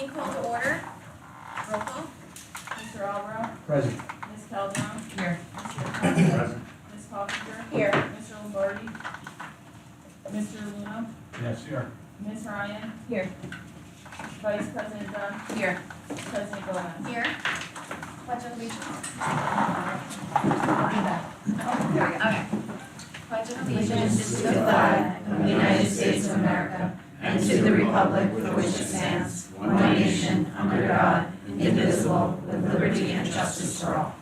Meeting called to order. Roll call. Mr. Alvaro. Present. Ms. Calderon. Here. Mr. Preston. Present. Ms. Coffinger. Here. Mr. Lombardi. Mr. Luna. Yes, here. Ms. Ryan. Here. Vice President Dunn. Here. President Gomez. Here. Pledge of allegiance. Okay. Pledge of Allegiance to the flag of the United States of America and to the republic for which it stands, one nation, under God, indivisible, with liberty and justice for all.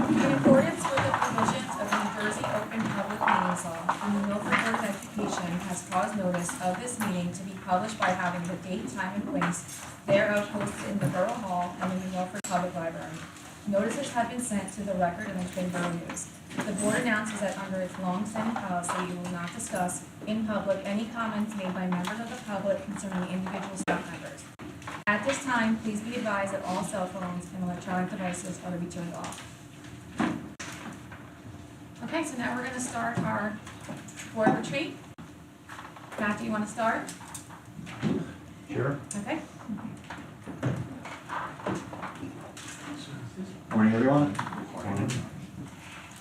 In accordance with the provisions of the New Jersey Open Public Meetings Law, the Milford Board of Education has caused notice of this meeting to be published by having the date, time, and place thereof posted in the Borough Hall and in the Milford Public Library. Notices have been sent to the record and it's been borough news. The board announces that under its long-standing policy, it will not discuss in public any comments made by members of the public concerning individual staff members. At this time, please be advised that all cell phones and electronic devices are to be turned off. Okay, so now we're going to start our board retreat. Matthew, you want to start? Sure. Okay. Morning, everyone.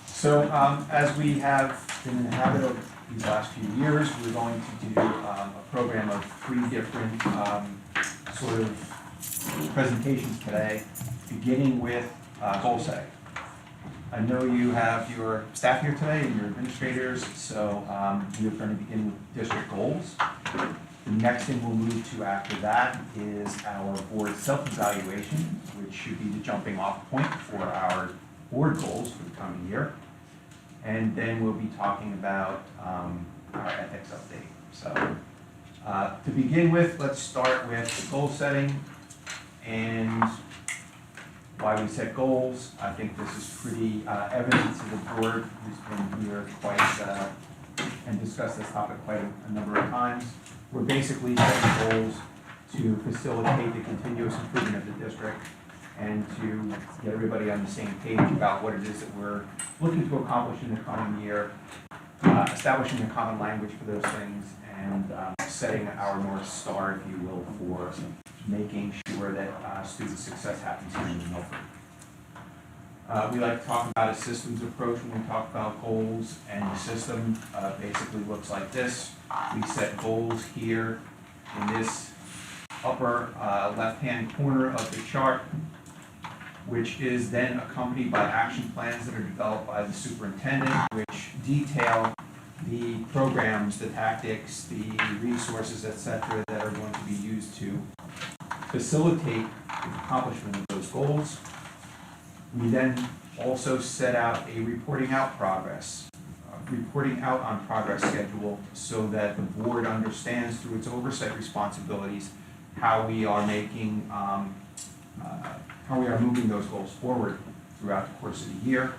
So, as we have been in the habit of these last few years, we're going to do a program of 3 different sort of presentations today, beginning with goal setting. I know you have your staff here today and your administrators, so we are going to begin with district goals. The next thing we'll move to after that is our board self-evaluation, which should be the jumping off point for our board goals for the coming year. And then we'll be talking about our ethics update. So to begin with, let's start with goal setting and why we set goals. I think this is pretty evident to the board who's been here quite and discussed this topic quite a number of times. We're basically setting goals to facilitate the continuous improvement of the district and to get everybody on the same page about what it is that we're looking to accomplish in the coming year, establishing a common language for those things, and setting our North Star, if you will, for making sure that student success happens here in Milford. We like to talk about a systems approach when we talk about goals, and the system basically looks like this. We set goals here in this upper left-hand corner of the chart, which is then accompanied by action plans that are developed by the superintendent, which detail the programs, the tactics, the resources, etc., that are going to be used to facilitate the accomplishment of those goals. We then also set out a reporting out on progress schedule so that the board understands through its oversight responsibilities how we are making, how we are moving those goals forward throughout the course of the year.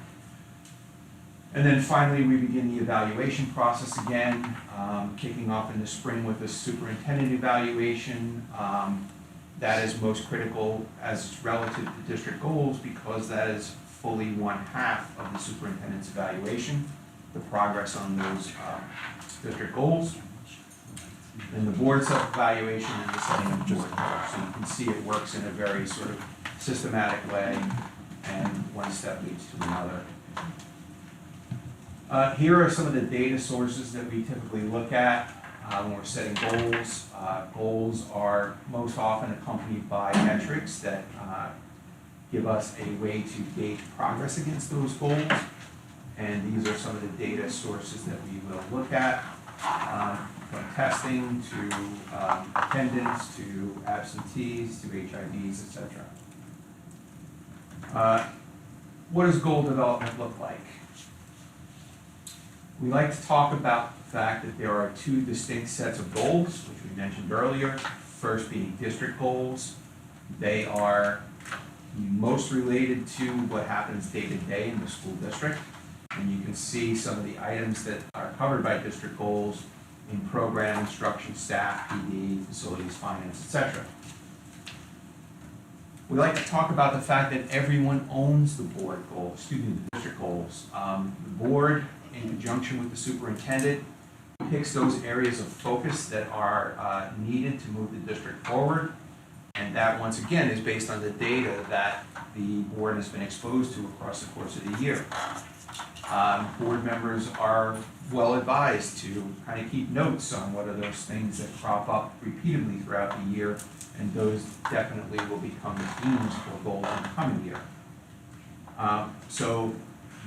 And then finally, we begin the evaluation process again, kicking off in the spring with a superintendent evaluation. That is most critical as relative to district goals because that is fully 1/2 of the superintendent's evaluation, the progress on those district goals. And the board self-evaluation is the setting of board goals. So you can see it works in a very sort of systematic way, and one step leads to another. Here are some of the data sources that we typically look at when we're setting goals. Goals are most often accompanied by metrics that give us a way to gauge progress against those goals. And these are some of the data sources that we will look at, from testing to attendance to absentees to HIVs, etc. What does goal development look like? We like to talk about the fact that there are 2 distinct sets of goals, which we mentioned earlier. First being district goals. They are most related to what happens day to day in the school district. And you can see some of the items that are covered by district goals in program, instruction, staff, PD, facilities, finance, etc. We like to talk about the fact that everyone owns the board goals, the district goals. The board, in conjunction with the superintendent, picks those areas of focus that are needed to move the district forward. And that, once again, is based on the data that the board has been exposed to across the course of the year. Board members are well advised to kind of keep notes on what are those things that crop up repeatedly throughout the year, and those definitely will become the themes for goals in the coming year. So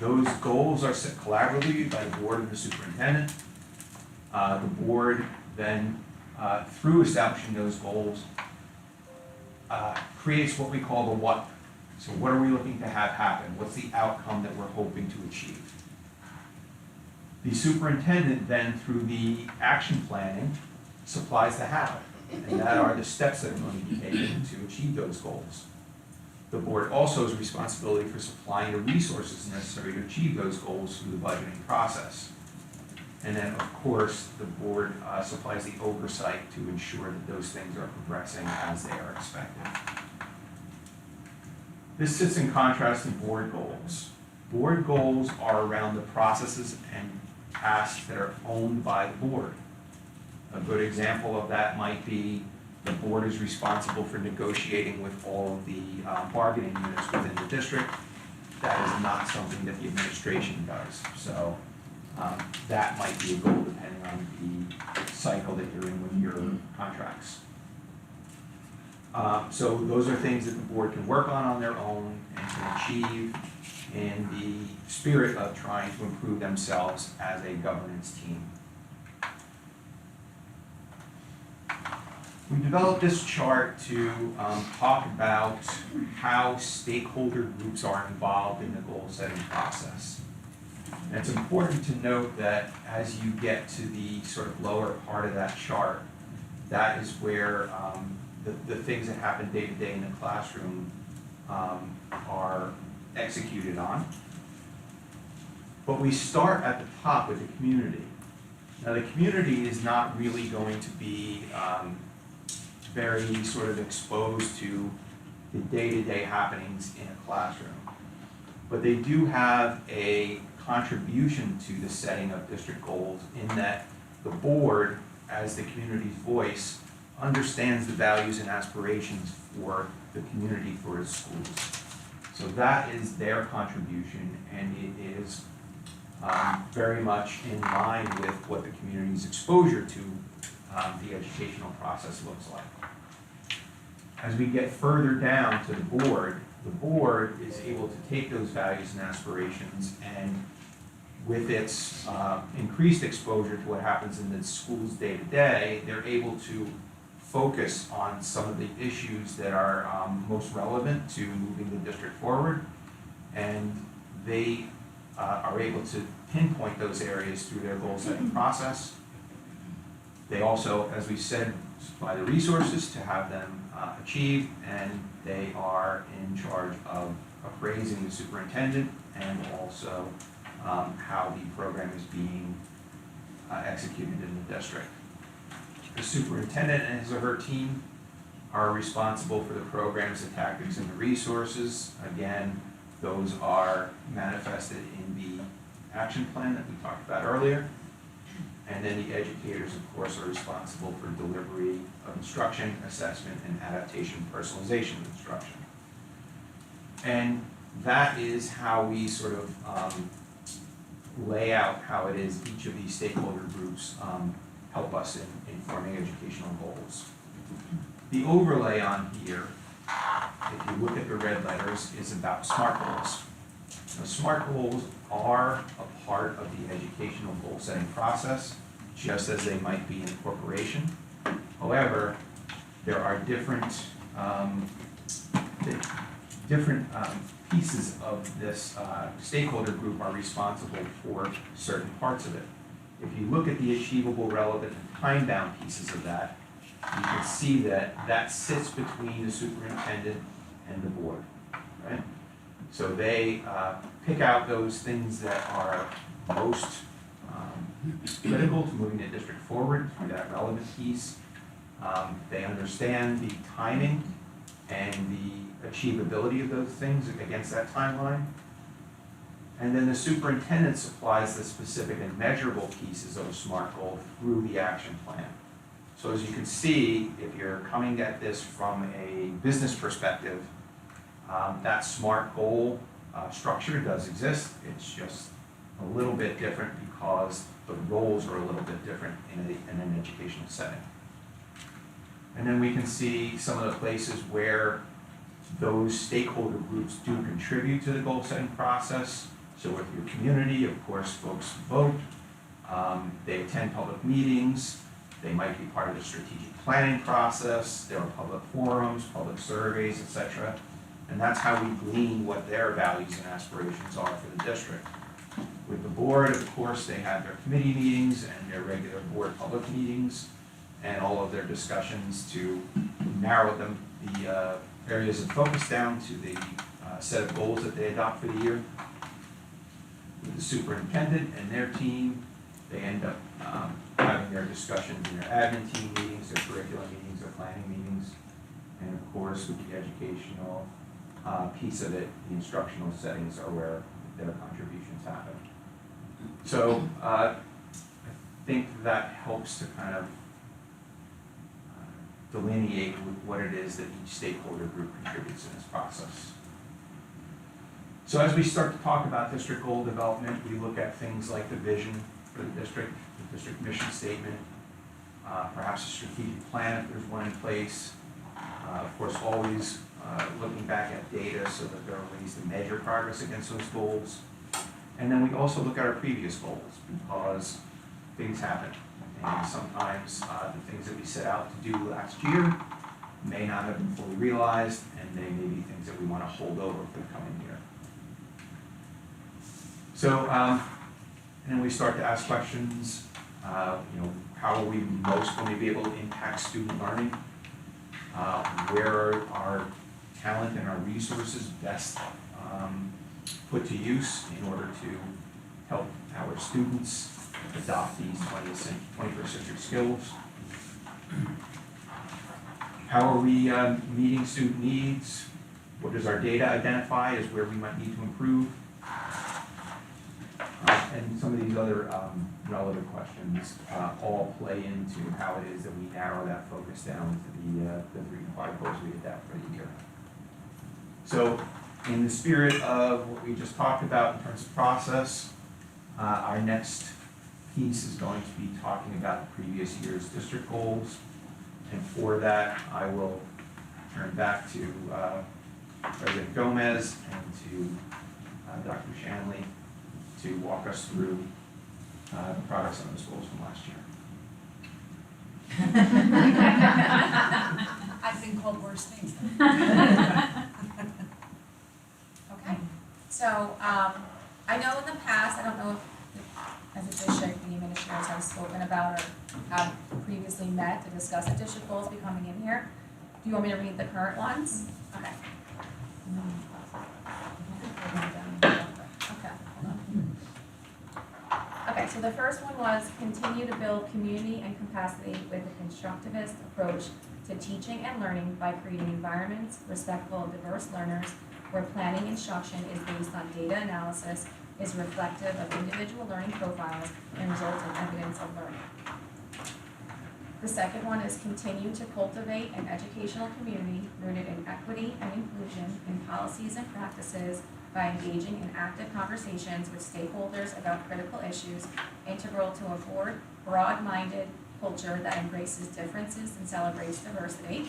those goals are set collaboratively by the board and the superintendent. The board then, through establishing those goals, creates what we call the what. So what are we looking to have happen? What's the outcome that we're hoping to achieve? The superintendent then, through the action planning, supplies the how, and that are the steps that are going to be taken to achieve those goals. The board also has responsibility for supplying the resources necessary to achieve those goals through the budgeting process. And then, of course, the board supplies the oversight to ensure that those things are progressing as they are expected. This sits in contrast to board goals. Board goals are around the processes and tasks that are owned by the board. A good example of that might be the board is responsible for negotiating with all of the bargaining units within the district. That is not something that the administration does. So that might be a goal depending on the cycle that you're in with your contracts. So those are things that the board can work on their own and can achieve in the spirit of trying to improve themselves as a governance team. We developed this chart to talk about how stakeholder groups are involved in the goal setting process. And it's important to note that as you get to the sort of lower part of that chart, that is where the things that happen day to day in the classroom are executed on. But we start at the top with the community. Now the community is not really going to be very sort of exposed to the day-to-day happenings in a classroom. But they do have a contribution to the setting of district goals in that the board, as the community's voice, understands the values and aspirations for the community, for its schools. So that is their contribution, and it is very much in line with what the community's exposure to the educational process looks like. As we get further down to the board is able to take those values and aspirations, and with its increased exposure to what happens in the schools day to day, they're able to focus on some of the issues that are most relevant to moving the district forward, and they are able to pinpoint those areas through their goal setting process. They also, as we said, supply the resources to have them achieved, and they are in charge of appraising the superintendent and also how the program is being executed in the district. The superintendent and his or her team are responsible for the programs, the tactics, and the resources. Again, those are manifested in the action plan that we talked about earlier. And then the educators, of course, are responsible for delivery of instruction, assessment, and adaptation, personalization of instruction. And that is how we sort of lay out how it is each of these stakeholder groups help us in forming educational goals. The overlay on here, if you look at the red letters, is about SMART goals. Now, SMART goals are a part of the educational goal setting process, just as they might be in a corporation. However, there are different pieces of this stakeholder group are responsible for certain parts of it. If you look at the achievable, relevant, and time-bound pieces of that, you can see that that sits between the superintendent and the board, right? So they pick out those things that are most critical to moving the district forward through that relevant piece. They understand the timing and the achievability of those things against that timeline. And then the superintendent supplies the specific and measurable pieces of a SMART goal through the action plan. So as you can see, if you're coming at this from a business perspective, that SMART goal structure does exist. It's just a little bit different because the roles are a little bit different in an educational setting. And then we can see some of the places where those stakeholder groups do contribute to the goal setting process. So with your community, of course, folks vote, they attend public meetings, they might be part of the strategic planning process, there are public forums, public surveys, etc. And that's how we glean what their values and aspirations are for the district. With the board, of course, they have their committee meetings and their regular board public meetings and all of their discussions to narrow the areas of focus down to the set of goals that they adopt for the year. With the superintendent and their team, they end up having their discussions in their admin team meetings, their curriculum meetings, their planning meetings, and of course with the educational piece of it, the instructional settings are where their contributions happen. So I think that helps to kind of delineate what it is that each stakeholder group contributes in this process. So as we start to talk about district goal development, we look at things like the vision for the district mission statement, perhaps a strategic plan if there's one in place. Of course, always looking back at data so that there are ways to measure progress against those goals. And then we also look at our previous goals because things happen. And sometimes the things that we set out to do last year may not have been fully realized, and they may be things that we want to hold over for the coming year. So, and then we start to ask questions, how are we most going to be able to impact student learning? Where are our talent and our resources best put to use in order to help our students adopt these 21st century skills? How are we meeting student needs? What does our data identify as where we might need to improve? And some of these other relevant questions all play into how it is that we narrow that focus down to the 3 to 5 goals we adapt for the year. So in the spirit of what we just talked about in terms of process, our next piece is going to be talking about the previous year's district goals. And for that, I will turn back to President Gomez and to Dr. Shanley to walk us through the progress on those goals from last year. I've been called worse things. Okay, so I know in the past, I don't know if as a district the administrators have spoken about or have previously met to discuss the district goals becoming in here. Do you want me to read the current ones? Okay. Okay, so the first one was continue to build community and capacity with a constructivist approach to teaching and learning by creating environments respectful of diverse learners, where planning instruction is based on data analysis, is reflective of individual learning profiles, and results in evidence of learning. The second one is continue to cultivate an educational community rooted in equity and inclusion in policies and practices by engaging in active conversations with stakeholders about critical issues, integral to a broad-minded culture that embraces differences and celebrates diversity.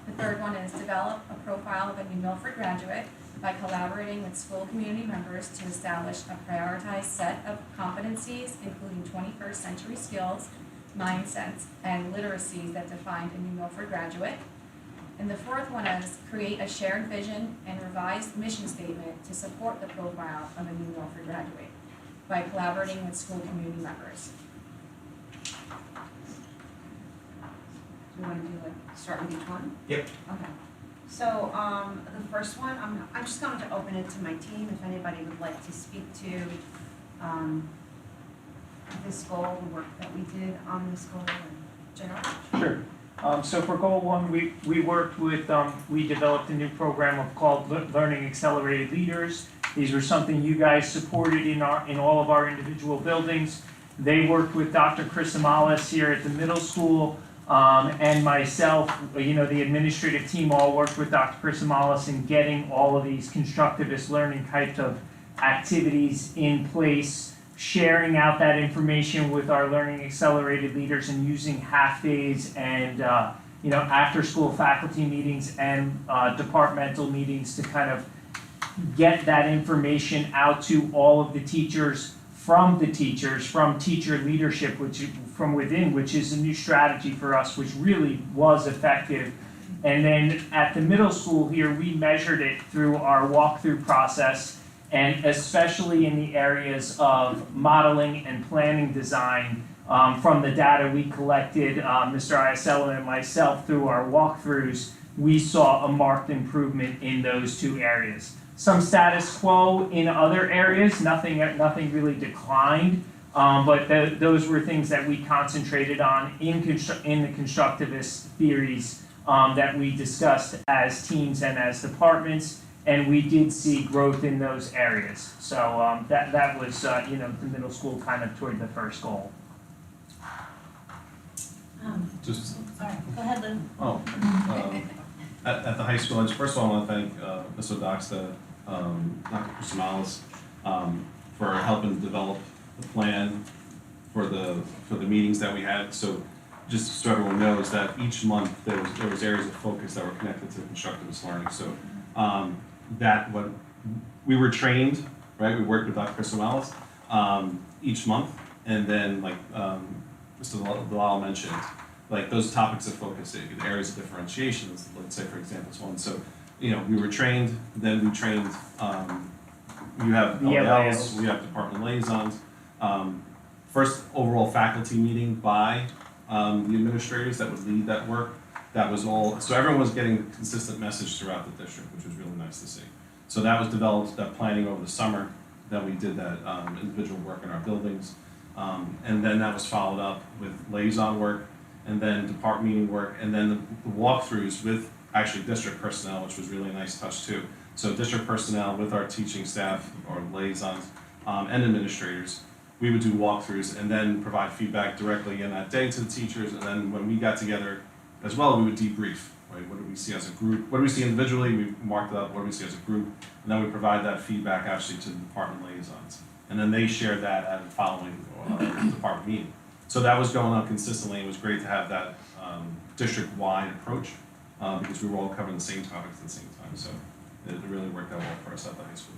The third one is develop a profile of a new Milford graduate by collaborating with school community members to establish a prioritized set of competencies, including 21st century skills, mindsets, and literacies that define a new Milford graduate. And the fourth one is create a shared vision and revised mission statement to support the profile of a new Milford graduate by collaborating with school community members. Do you want to do start with each one? Yep. Okay. So the first one, I'm just going to open it to my team if anybody would like to speak to this goal, the work that we did on this goal in general. Sure. So for goal 1, we worked with, we developed a new program called Learning Accelerated Leaders, These were something you guys supported in all of our individual buildings. They worked with Dr. Chrysomalis here at the middle school, and myself, the administrative team all worked with Dr. Chrysomalis in getting all of these constructivist learning types of activities in place, sharing out that information with our learning accelerated leaders and using half days and after school faculty meetings and departmental meetings to kind of get that information out to all of the teachers, from teacher leadership, from within, which is a new strategy for us, which really was effective. And then at the middle school here, we measured it through our walkthrough process, and especially in the areas of modeling and planning design, from the data we collected, Mr. Iacella and myself, through our walkthroughs, we saw a marked improvement in those two areas. Some status quo in other areas, nothing really declined, but those were things that we concentrated on in the constructivist theories that we discussed as teams and as departments, and we did see growth in those areas. So that was the middle school kind of toward the first goal. Sorry, go ahead, Lou. At the high school, first of all, I want to thank Ms. Odoxta, Dr. Chrysomalis, for helping develop the plan for the meetings that we had. So just so everyone knows that each month there was areas of focus that were connected to constructivist learning. So what we were trained, right? We worked with Dr. Chrysomalis each month, and then like Mr. Dalal mentioned, like those topics of focus, the areas of differentiation, let's say for example, is one. So, we were trained, then we trained, you have LALs, we have department liaisons. First overall faculty meeting by the administrators that would lead that work. That was all, so everyone was getting a consistent message throughout the district, which was really nice to see. So that was developed, that planning over the summer, then we did that individual work in our buildings. And then that was followed up with liaison work, and then department meeting work, and then the walkthroughs with actually district personnel, which was really a nice touch too. So district personnel with our teaching staff or liaisons and administrators, we would do walkthroughs and then provide feedback directly in that day to the teachers. And then when we got together as well, we would debrief, right? What did we see as a group? What do we see individually? We marked it up. What do we see as a group? And then we provide that feedback actually to the department liaisons. And then they shared that at the following department meeting. So that was going on consistently. It was great to have that district-wide approach because we were all covering the same topics at the same time. So it really worked out well for us at the high school.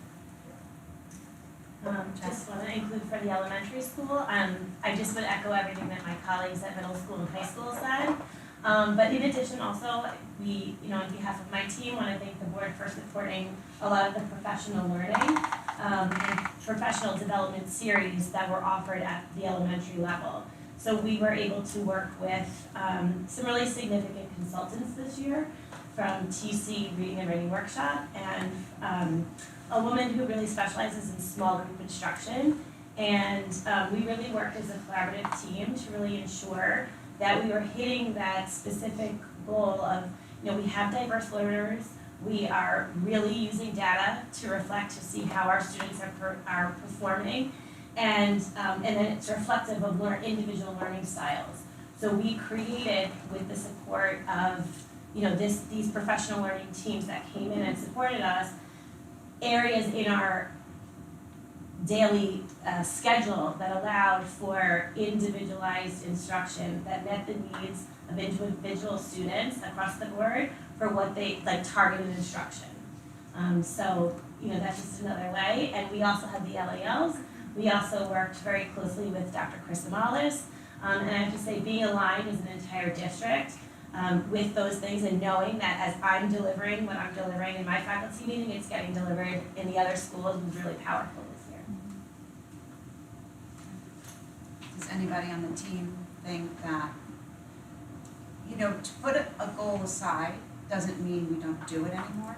Just want to include for the elementary school, I just would echo everything that my colleagues at middle school and high school said. But in addition also, we, on behalf of my team, want to thank the board for supporting a lot of the professional learning and professional development series that were offered at the elementary level. So we were able to work with some really significant consultants this year from TC Reading and Writing Workshop and a woman who really specializes in small group instruction. And we really worked as a collaborative team to really ensure that we were hitting that specific goal of, we have diverse learners, we are really using data to reflect to see how our students are performing, and then it's reflective of individual learning styles. So we created, with the support of these professional learning teams that came in and supported us, areas in our daily schedule that allowed for individualized instruction that met the needs of individual students across the board for what they targeted instruction. So that's just another way. And we also had the LALs. We also worked very closely with Dr. Chrysomalis, and I have to say, being aligned as an entire district with those things and knowing that as I'm delivering what I'm delivering in my faculty meeting, it's getting delivered in the other schools was really powerful this year. Does anybody on the team think that, to put a goal aside doesn't mean we don't do it anymore?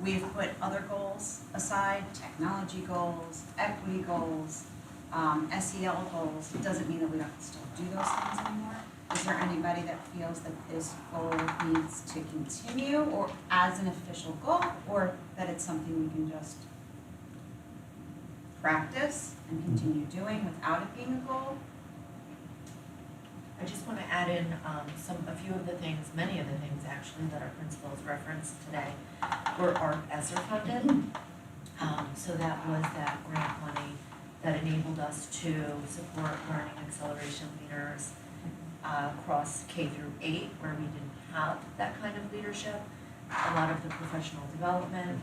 We've put other goals aside, technology goals, equity goals, SEL goals. It doesn't mean that we don't still do those things anymore. Is there anybody that feels that this goal needs to continue or as an official goal, or that it's something we can just practice and continue doing without it being a goal? I just want to add in a few of the things, many of the things actually that our principals referenced today were ARC ESSER funded. So that was that grant money that enabled us to support learning acceleration leaders across K through 8, where we didn't have that kind of leadership, a lot of the professional development.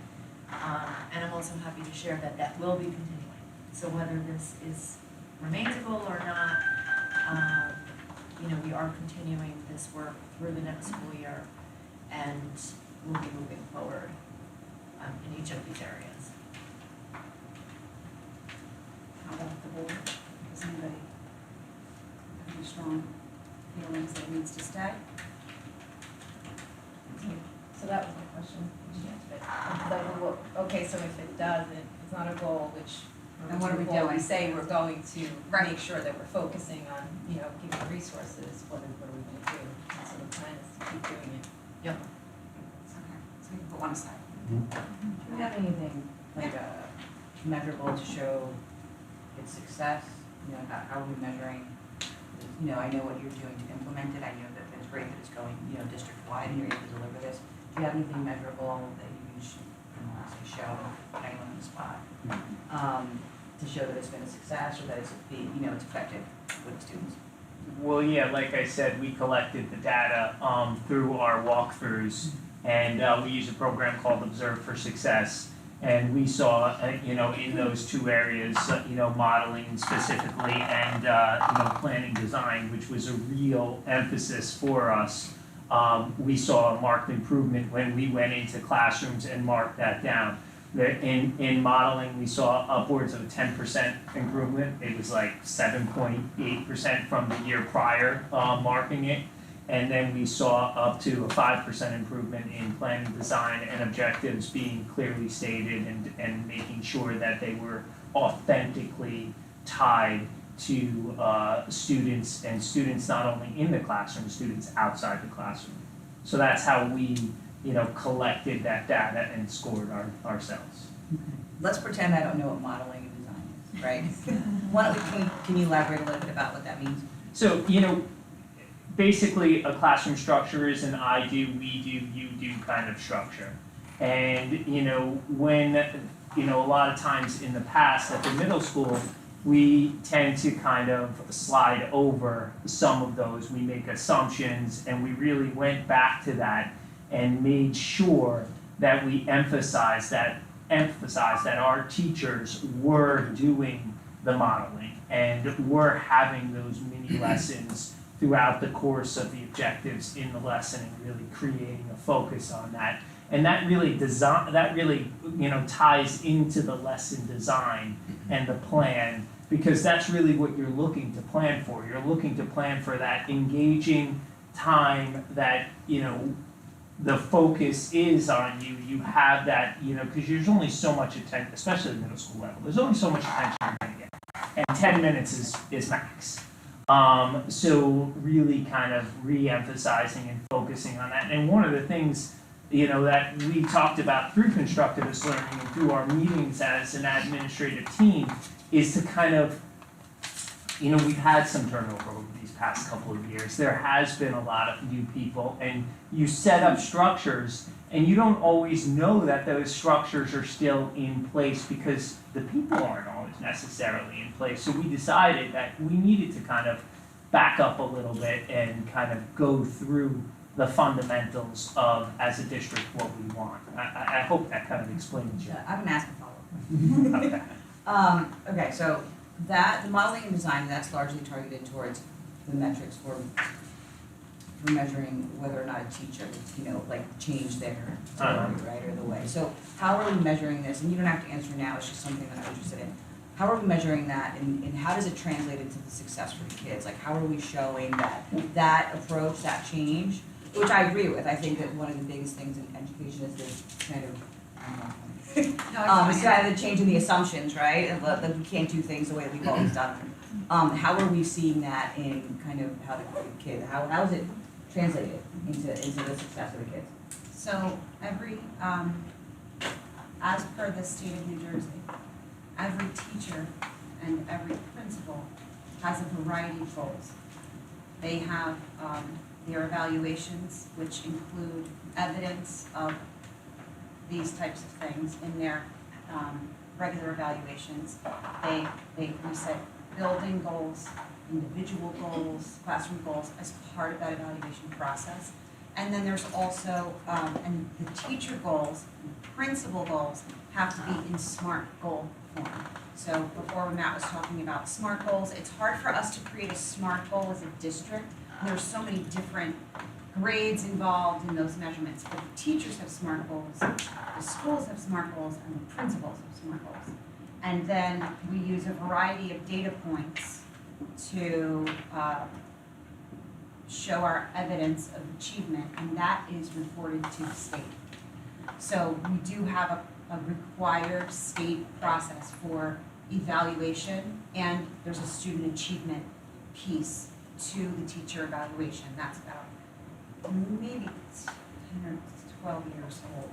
And I'm also happy to share that that will be continuing. So whether this remains a goal or not, we are continuing this work through the next school year, and we'll be moving forward in each of these areas. How about the board? Does anybody have any strong feelings that it needs to stay? So that was my question, did you answer it? Okay, so if it does, it's not a goal, which, And what are we well, doing? we say we're going to Right. make sure that we're focusing on, giving resources, what are we gonna do? And so the plan is to keep doing it. Yep. Okay, so we can put one aside. Do you have anything like measurable to show its success? How are we measuring? I know what you're doing to implement it. I know that it's great that it's going, district-wide and you're able to deliver this. Do you have anything measurable that you can show, put anyone on the spot, to show that it's been a success or that it's it's effective with the students? Well, yeah, like I said, we collected the data through our walkthroughs, and we use a program called Observe for Success. And we saw, in those two areas, modeling specifically and, planning design, which was a real emphasis for us. We saw a marked improvement when we went into classrooms and marked that down. In modeling, we saw upwards of a 10% improvement. It was like 7.8% from the year prior, marking it. And then we saw up to a 5% improvement in planning design and objectives being clearly stated and making sure that they were authentically tied to students, and students not only in the classroom, students outside the classroom. So that's how we, collected that data and scored ourselves. Let's pretend I don't know what modeling and design is, right? Why don't can you elaborate a little bit about what that means? So, basically a classroom structure is an I do, we do, you do kind of structure. And, when, a lot of times in the past at the middle school, we tend to kind of slide over some of those. We make assumptions, and we really went back to that and made sure that we emphasize that our teachers were doing the modeling and were having those mini lessons throughout the course of the objectives in the lesson, and really creating a focus on that. And that really ties into the lesson design and the plan, because that's really what you're looking to plan for. You're looking to plan for that engaging time that, the focus is on you. You have that, because there's only so much attention, especially at the middle school level, there's only so much attention you're gonna get. And 10 minutes is max. So really kind of re-emphasizing and focusing on that. And one of the things, that we talked about through constructivist learning and through our meetings as an administrative team is to kind of, we've had some turnover over these past couple of years. There has been a lot of new people, and you set up structures and you don't always know that those structures are still in place because the people aren't always necessarily in place. So we decided that we needed to kind of back up a little bit and kind of go through the fundamentals of, as a district, what we want. I hope that kind of explains it. I'm gonna ask a follow-up. Okay. Okay, so the modeling and design, that's largely targeted towards the metrics for measuring whether or not a teacher, change their delivery, right, or the way. So how are we measuring this? And you don't have to answer now, it's just something that I'm interested in. How are we measuring that, and how does it translate into the success for the kids? Like, how are we showing that approach, that change, which I agree with. I think that one of the biggest things in education is this kind of, it's kind of the change in the assumptions, right? And that we can't do things the way that we've always done them. How are we seeing that in kind of how the kid, how is it translated into the success of the kids? So as per the state of New Jersey, every teacher and every principal has a variety of goals. They have their evaluations, which include evidence of these types of things in their regular evaluations. We set building goals, individual goals, classroom goals as part of that evaluation process. And then there's also, and the teacher goals, principal goals have to be in SMART goal form. So before when Matt was talking about SMART goals, it's hard for us to create a SMART goal as a district. There's so many different grades involved in those measurements, but the teachers have SMART goals, the schools have SMART goals, and the principals have SMART goals. And then we use a variety of data points to show our evidence of achievement, and that is reported to the state. So we do have a required state process for evaluation, and there's a student achievement piece to the teacher evaluation. That's about maybe 10 or 12 years old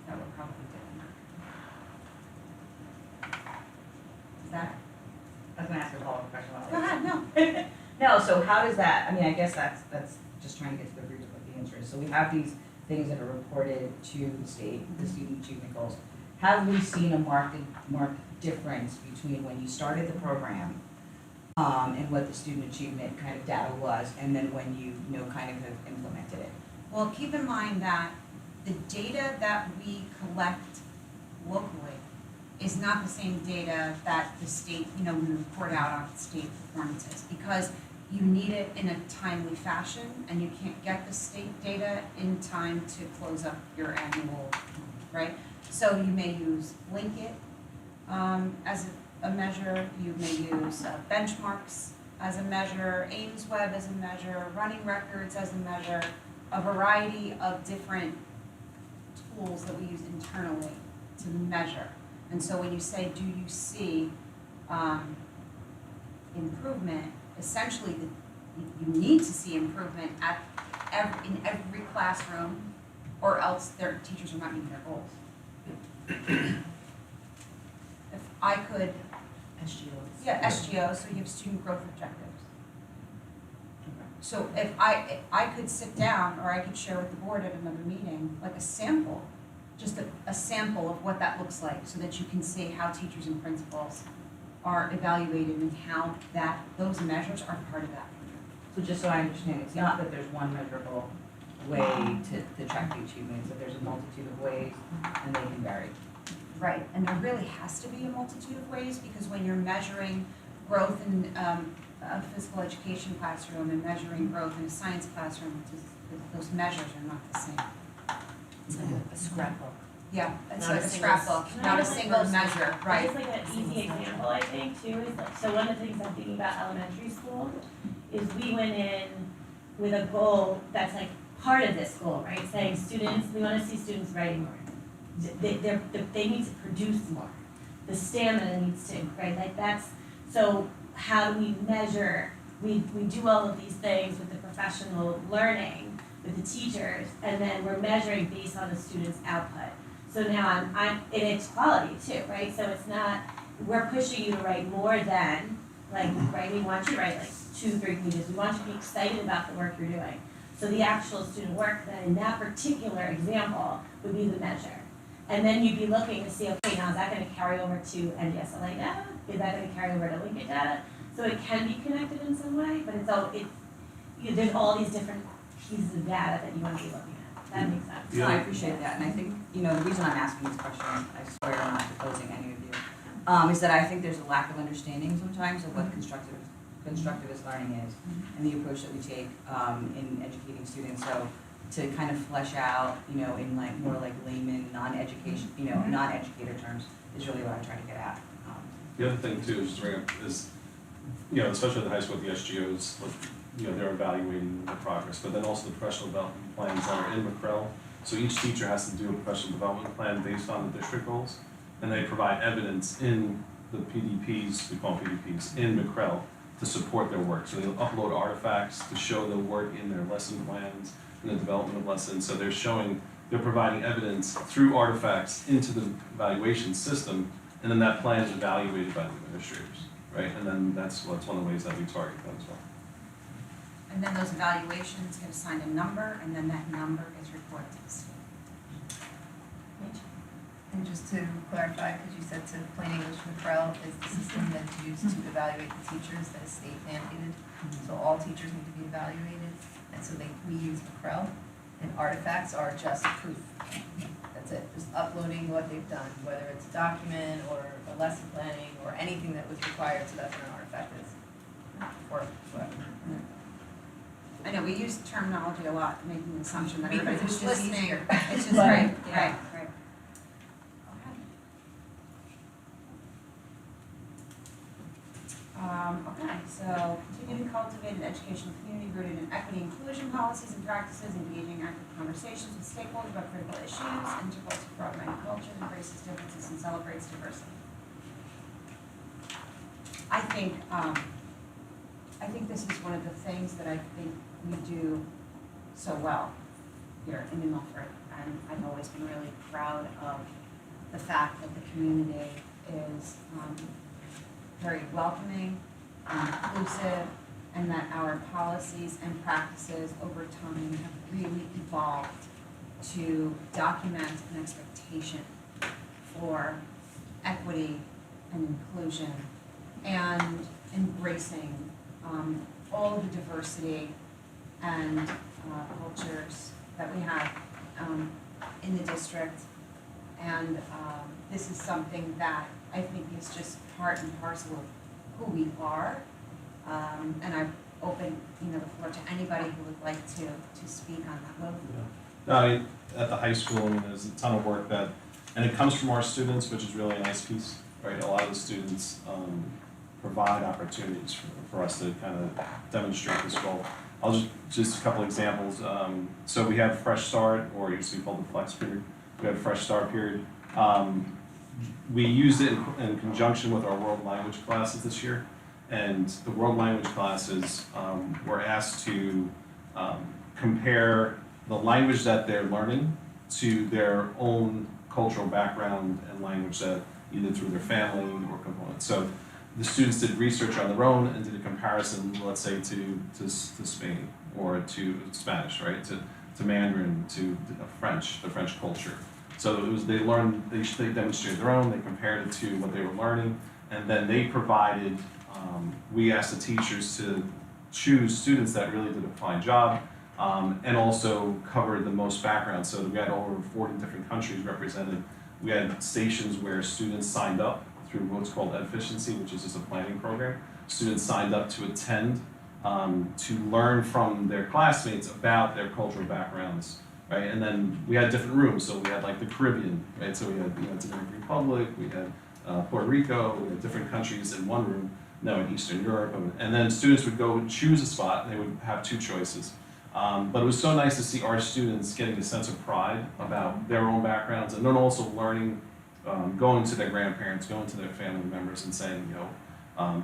that we're probably doing. Is that? I was gonna ask a follow-up question. Go ahead, no. No, so how does that, I mean, I guess that's just trying to get to the root of what the answer is. So we have these things that are reported to the state, the student achievement goals. Have we seen a marked difference between when you started the program and what the student achievement kind of data was, and then when you kind of have implemented it? Well, keep in mind that the data that we collect locally is not the same data that the state, we report out on state performances, because you need it in a timely fashion, and you can't get the state data in time to close up your annual, right? So you may use Linkit as a measure, you may use benchmarks as a measure, AimsWeb as a measure, running records as a measure, a variety of different tools that we use internally to measure. And so when you say, do you see improvement, essentially you need to see improvement in every classroom, or else their teachers are not meeting their goals. If I could, SGO, so you have student growth objectives. So if I could sit down, or I could share with the board at another meeting, like a sample, just a sample of what that looks like, so that you can see how teachers and principals are evaluated and how those measures are part of that. So just so I understand, it's not that there's one measurable way to track the achievements, but there's a multitude of ways, and they can vary. Right, and there really has to be a multitude of ways, because when you're measuring growth in a physical education classroom and measuring growth in a science classroom, those measures are not the same. It's like a scrapbook. Yeah, it's Not like a a single- scrapbook, not a single measure, right? Just like an easy example, I think, too, is like, so one of the things I'm thinking about elementary school is we went in with a goal that's like part of this goal, right? Saying students, we wanna see students writing more. They need to produce more. The stamina needs to, right? Like that's, so how do we measure? We do all of these things with the professional learning, with the teachers, and then we're measuring based on the student's output. So now I'm and it's quality too, right? So it's not, we're pushing you to write more than, like, right, we want you to write like 2-3 pages. We want you to be excited about the work you're doing. So the actual student work then in that particular example would be the measure. And then you'd be looking to see, okay, now is that gonna carry over to NDSLA data? Is that gonna carry over to Linkit data? So it can be connected in some way, but there's all these different pieces of data that you wanna be looking at. That makes sense. No, I appreciate that, and I think, the reason I'm asking these questions, I swear I'm not opposing any of you, is that I think there's a lack of understanding sometimes of what constructivist learning is, and the approach that we take in educating students. So to kind of flesh out, in like more like layman, non-education, non-educator terms is really what I'm trying to get at. The other thing too, is to bring up is, especially at the high school, the SGOs, they're evaluating the progress, but then also the professional development plans that are in McCrell. So each teacher has to do a professional development plan based on the district goals, and they provide evidence in the PDPs, we call them PDPs, in McCrell to support their work. So they'll upload artifacts to show their work in their lesson plans and the development of lessons. So they're providing evidence through artifacts into the evaluation system and then that plan is evaluated by the administrators, right? And then that's one of the ways that we target them as well. And then those evaluations get assigned a number, and then that number gets reported to the state. And just to clarify, because you said to plain English, McREL is the system that's used to evaluate the teachers that is state mandated. So all teachers need to be evaluated, and so we use McREL, and artifacts are just proof. That's it, just uploading what they've done, whether it's a document or a lesson planning or anything that was required, so that's what an artifact is. Or whatever. I know, we use terminology a lot, making the assumption that everybody Because who's it's just listening, easier. it's just, But, right, yeah. right. Okay, so continue to cultivate an educational community rooted in equity, inclusion policies and practices, engaging active conversations with stakeholders about critical issues, integral to broad many cultures, embraces differences and celebrates diversity. I think this is one of the things that I think we do so well here in New Milford, and I've always been really proud of the fact that the community is very welcoming, inclusive, and that our policies and practices over time have really evolved to document an expectation for equity and inclusion and embracing all of the diversity and cultures that we have in the district. And this is something that I think is just part and parcel of who we are. And I open, the floor to anybody who would like to speak on that. Well, No, I mean, at the high school, there's a ton of work and it comes from our students, which is really a nice piece, right? A lot of the students provide opportunities for us to kind of demonstrate this goal. I'll just a couple examples. So we have Fresh Start, or it used to be called the Flex period. We have Fresh Start period. We used it in conjunction with our world language classes this year. And the world language classes were asked to compare the language that they're learning to their own cultural background and language that either through their family or components. So the students did research on their own and did a comparison, let's say, to Spain or to Spanish, right? To Mandarin, to French, the French culture. So it was, they demonstrated their own, they compared it to what they were learning, and then they provided, we asked the teachers to choose students that really did a fine job, and also covered the most background. So we had over 40 different countries represented. We had stations where students signed up through what's called Efficiency, which is just a planning program. Students signed up to attend, to learn from their classmates about their cultural backgrounds, right? And then we had different rooms, so we had like the Caribbean, right? So we had Dominican Republic, we had Puerto Rico, we had different countries in one room, in Eastern Europe, and then students would go choose a spot, and they would have two choices. But it was so nice to see our students getting a sense of pride about their own backgrounds, and then also learning, going to their grandparents, going to their family members and saying,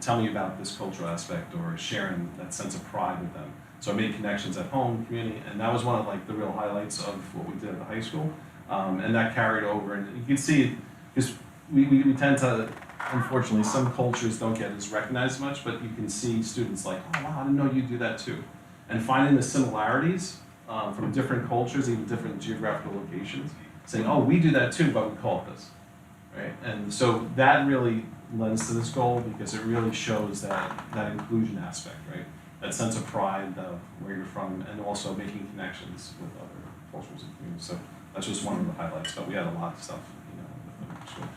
tell me about this cultural aspect, or sharing that sense of pride with them. So I made connections at home, community, and that was one of like the real highlights of what we did at the high school. And that carried over, and you can see, because we tend to, unfortunately, some cultures don't get as recognized much, but you can see students like, oh wow, I didn't know you do that too. And finding the similarities from different cultures, even different geographical locations, saying, oh, we do that too, but we call it this, right? And so that really lends to this goal, because it really shows that inclusion aspect, right? That sense of pride of where you're from, and also making connections with other cultures and communities. So that's just one of the highlights, but we had a lot of stuff, with the school.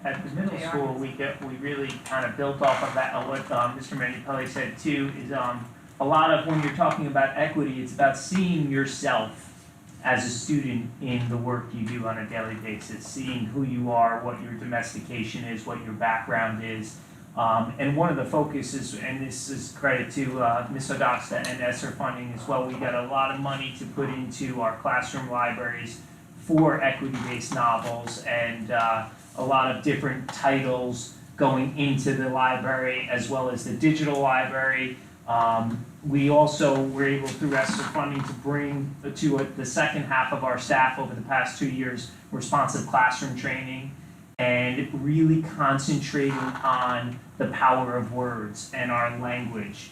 At the middle school, we really kind of built off of that. What Mr. Manipelli said too is a lot of when you're talking about equity, it's about seeing yourself as a student in the work you do on a daily basis, seeing who you are, what your domestication is, what your background is. And one of the focuses, and this is credit to Ms. Odoxta and ESSER funding as well, we got a lot of money to put into our classroom libraries for equity-based novels, and a lot of different titles going into the library, as well as the digital library. We also were able, through ESSER funding, to bring to the second half of our staff over the past 2 years responsive classroom training. and really concentrating on the power of words and our language.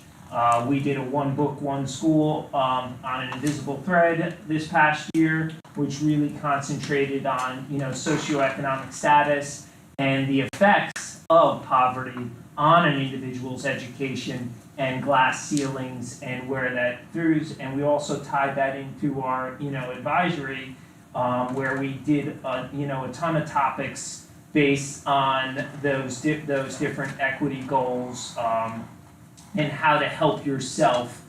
We did a one book, one school on an invisible thread this past year, which really concentrated on, socioeconomic status and the effects of poverty on an individual's education and glass ceilings and where that throughs. And we also tied that into our, advisory, where we did, a ton of topics based on those different equity goals, and how to help yourself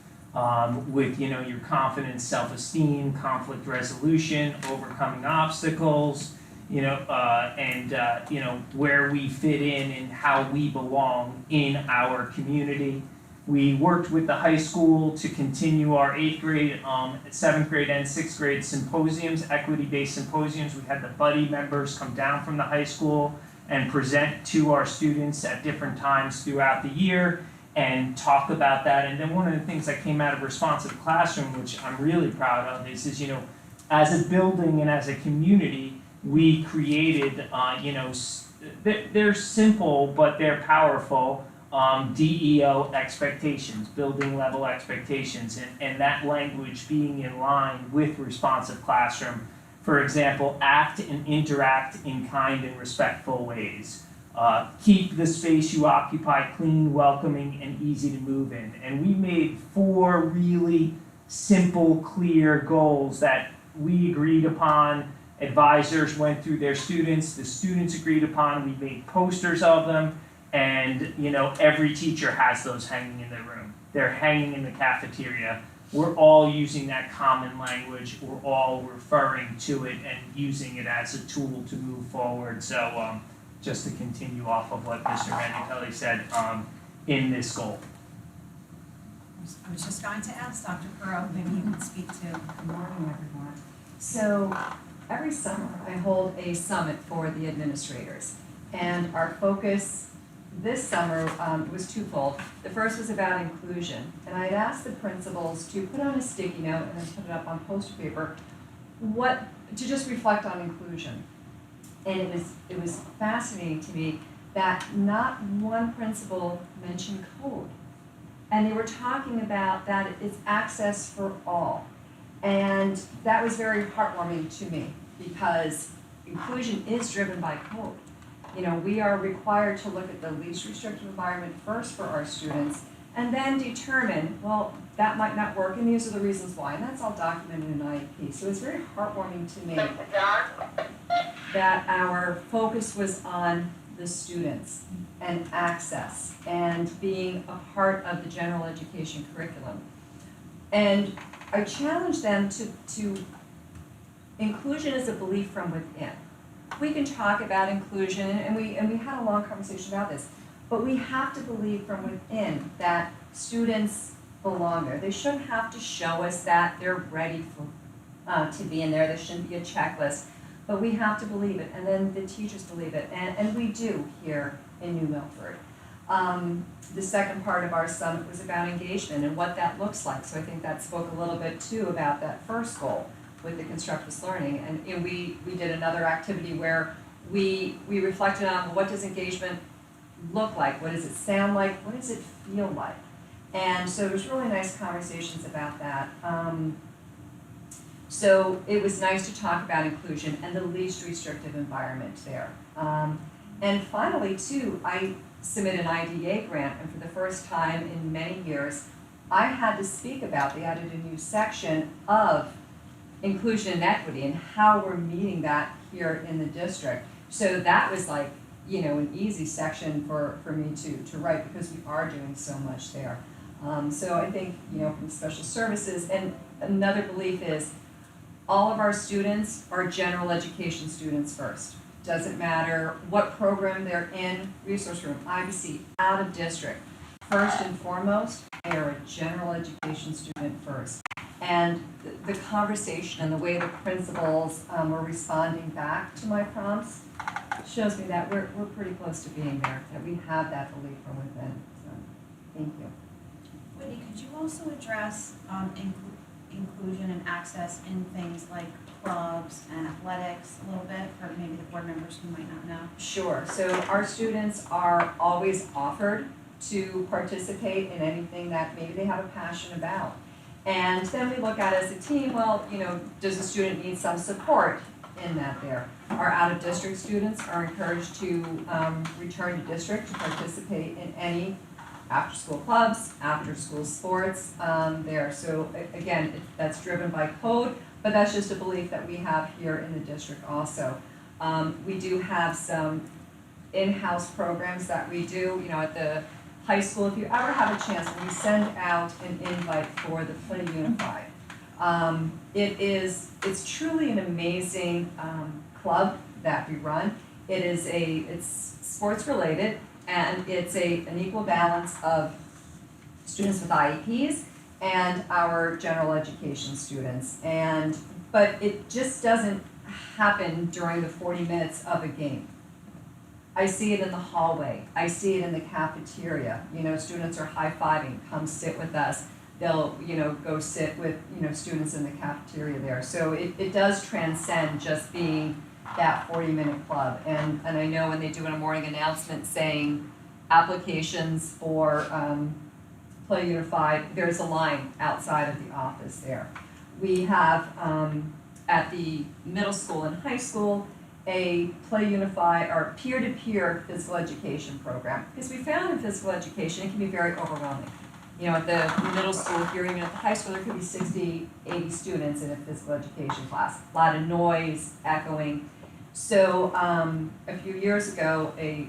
with your confidence, self-esteem, conflict resolution, overcoming obstacles, where we fit in and how we belong in our community. We worked with the high school to continue our 8th grade, 7th grade, and 6th grade symposiums, equity-based symposiums. We had the buddy members come down from the high school and present to our students at different times throughout the year and talk about that. And then one of the things that came out of Responsive Classroom, which I'm really proud of, is as a building and as a community, we created, they're simple, but they're powerful, DEO expectations, building level expectations, and that language being in line with Responsive Classroom. For example, act and interact in kind and respectful ways. Keep the space you occupy clean, welcoming, and easy to move in. And we made 4 really simple, clear goals that we agreed upon. Advisors went through their students, the students agreed upon, we made posters of them, and every teacher has those hanging in their room. They're hanging in the cafeteria. We're all using that common language, we're all referring to it and using it as a tool to move forward. So just to continue off of what Mr. Mandichelli said in this goal. I was just going to ask Dr. Perot, maybe you could speak to good morning, everyone. So every summer I hold a summit for the administrators, and our focus this summer was twofold. The first was about inclusion, and I had asked the principals to put on a sticky note and then put it up on poster paper to just reflect on inclusion. And it was fascinating to me that not one principal mentioned code. And they were talking about that it's access for all. And that was very heartwarming to me because inclusion is driven by code. We are required to look at the least restrictive environment first for our students and then determine, well, that might not work and these are the reasons why. And that's all documented in IEP. So it's very heartwarming to me that our focus was on the students and access and being a part of the general education curriculum. And I challenge them to inclusion is a belief from within. We can talk about inclusion, and we had a long conversation about this, but we have to believe from within that students belong there. They shouldn't have to show us that they're ready to be in there. There shouldn't be a checklist, but we have to believe it, and then the teachers believe it, and we do here in New Milford. The second part of our summit was about engagement and what that looks like. So I think that spoke a little bit too about that first goal with the constructivist learning. And we did another activity where we reflected on what does engagement look like? What does it sound like? What does it feel like? And so it was really nice conversations about that. So it was nice to talk about inclusion and the least restrictive environment there. And finally, too, I submitted an IDA grant, and for the first time in many years, I had to speak about, they added a new section of inclusion and equity and how we're meeting that here in the district. So that was like, an easy section for me to write because we are doing so much there. So I think, from special services, and another belief is all of our students are general education students first. Doesn't matter what program they're in, resource room, IBC, out of district. First and foremost, they are a general education student first. And the conversation and the way the principals were responding back to my prompts shows me that we're pretty close to being there, that we have that belief from within. So, thank you. Whitney, could you also address inclusion and access in things like clubs and athletics a little bit for maybe the board members who might not know? Sure, so our students are always offered to participate in anything that maybe they have a passion about. And then we look at it as a team, well, you know, does the student need some support in that there? Our out-of-district students are encouraged to return to district to participate in any after-school clubs, after-school sports there. So again, that's driven by code, but that's just a belief that we have here in the district also. We do have some in-house programs that we do, you know, at the high school. If you ever have a chance, we send out an invite for the Play Unified. It's truly an amazing club that we run. It's sports related, and it's an equal balance of students with IEPs and our general education students. But it just doesn't happen during the 40 minutes of a game. I see it in the hallway. I see it in the cafeteria. You know, students are high-fiving, come sit with us. They'll, you know, go sit with, you know, students in the cafeteria there. So it does transcend just being that 40-minute club. And I know when they do a morning announcement saying applications for Play Unified, there's a line outside of the office there. We have at the middle school and high school a Play Unified or peer-to-peer physical education program. Because we found in physical education it can be very overwhelming. You know, at the middle school here, even at the high school, there could be 60, 80 students in a physical education class. A lot of noise, echoing. So a few years ago, a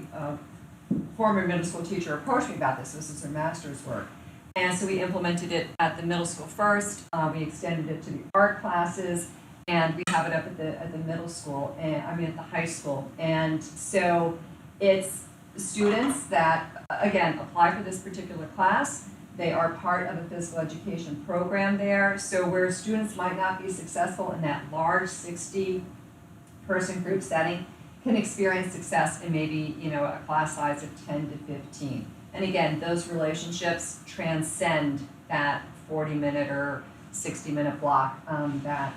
former middle school teacher approached me about this. This is her master's work. And so we implemented it at the middle school first. We extended it to the art classes, and we have it up at the middle school, and at the high school. And so it's students that, again, apply for this particular class. They are part of a physical education program there. So where students might not be successful in that large 60-person group setting, can experience success in maybe, you know, a class size of 10 to 15. And again, those relationships transcend that 40-minute or 60-minute block that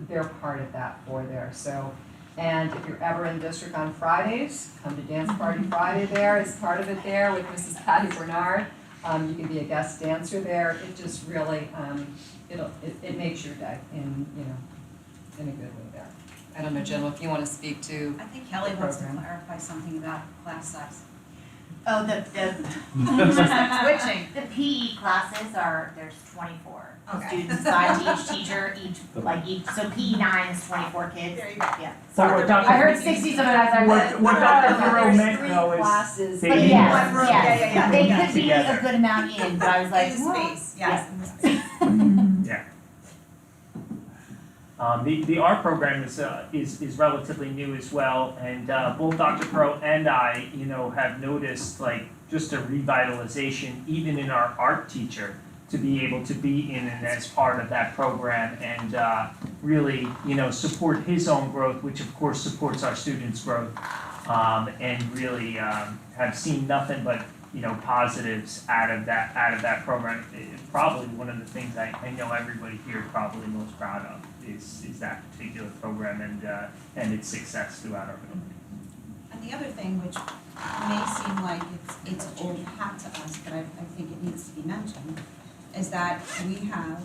they're part of that for there. So, and if you're ever in district on Fridays, come to Dance Party Friday there as part of it there with Mrs. Patty Bernard. You can be a guest dancer there. It just really, it makes your day in a good way there. I don't know, Jen, if you want to speak to. I think Kelly wants to program. clarify something about class size. Oh, the Switching. the PE classes there's 24 Okay. students assigned to each teacher, so PE 9 is 24 kids. There you go. Yeah. So what Dr. I heard 60 sometimes. I was What Dr. Hero There's meant three though is classes. they But need yes, one room. yes. Yeah. They Yeah. could be Together. a good amount in, but I was like, In the well, space, yes, in the space. The art program is relatively new as well, and both Dr. Pro and I, you know, have noticed like just a revitalization even in our art teacher to be able to be in and as part of that program and really, you know, support his own growth, which of course supports our students' growth, and really have seen nothing but, you know, positives out of that program. It's probably one of the things I know everybody here probably most proud of is that particular program and its success throughout our building. And the other thing, which may seem like it's old hat to us, but I think it needs to be mentioned, is that we have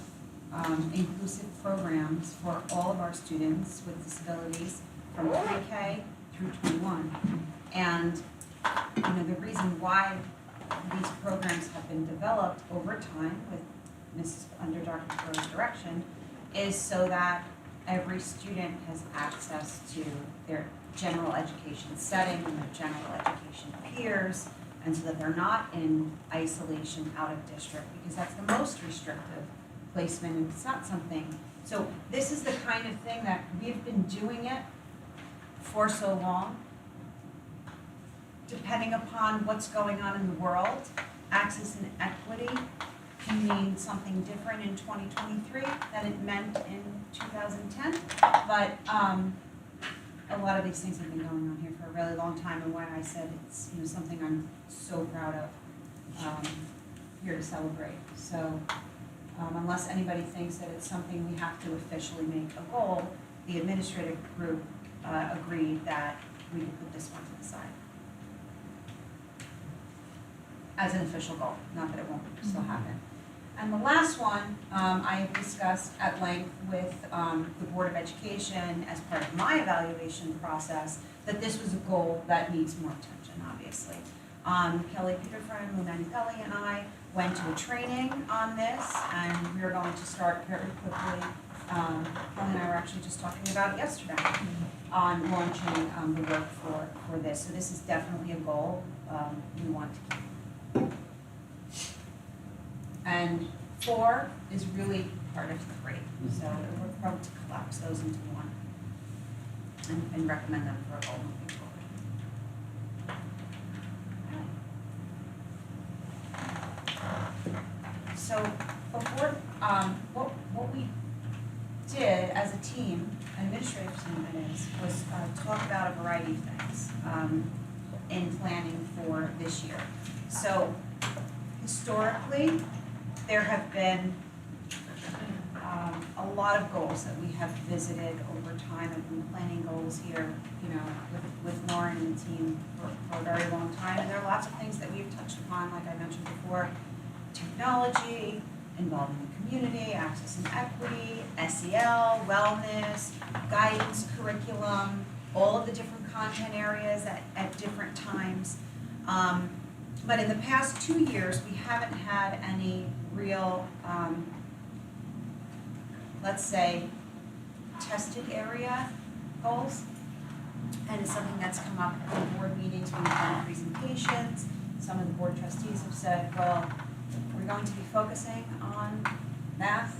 inclusive programs for all of our students with disabilities from pre-K through 21. And you know, the reason why these programs have been developed over time under Dr. Crow's direction is so that every student has access to their general education setting and their general education peers, and so that they're not in isolation out of district, because that's the most restrictive placement, and it's not something. So this is the kind of thing that we've been doing it for so long. Depending upon what's going on in the world, access and equity can mean something different in 2023 than it meant in 2010. But a lot of these things have been going on here for a really long time, and why I said it's, you know, something I'm so proud of here to celebrate. So Unless anybody thinks that it's something we have to officially make a goal, the administrative group agreed that we could put this one to the side. As an official goal, not that it won't still happen. And the last one, I have discussed at length with the Board of Education as part of my evaluation process, that this was a goal that needs more attention, obviously. Kelly Peterfriend, Lunani Pelli, and I went to a training on this, and we are going to start very quickly. Kelly and I were actually just talking about it yesterday, on launching the work for this. So this is definitely a goal we want to keep. And 4 is really part of 3, so we're going to collapse those into one and recommend them for a goal moving forward. So before, what we did as a team, an administrative team that is, was talk about a variety of things in planning for this year. So historically, there have been a lot of goals that we have visited over time. I've been planning goals here, with Lauren and the team for a very long time. And there are lots of things that we've touched upon, like I mentioned before: technology, involving the community, access and equity, SEL, wellness, guidance, curriculum, all of the different content areas at different times. But in the past 2 years, we haven't had any real, let's say, tested area goals. And it's something that's come up in board meetings when we've done presentations. Some of the board trustees have said, well, we're going to be focusing on math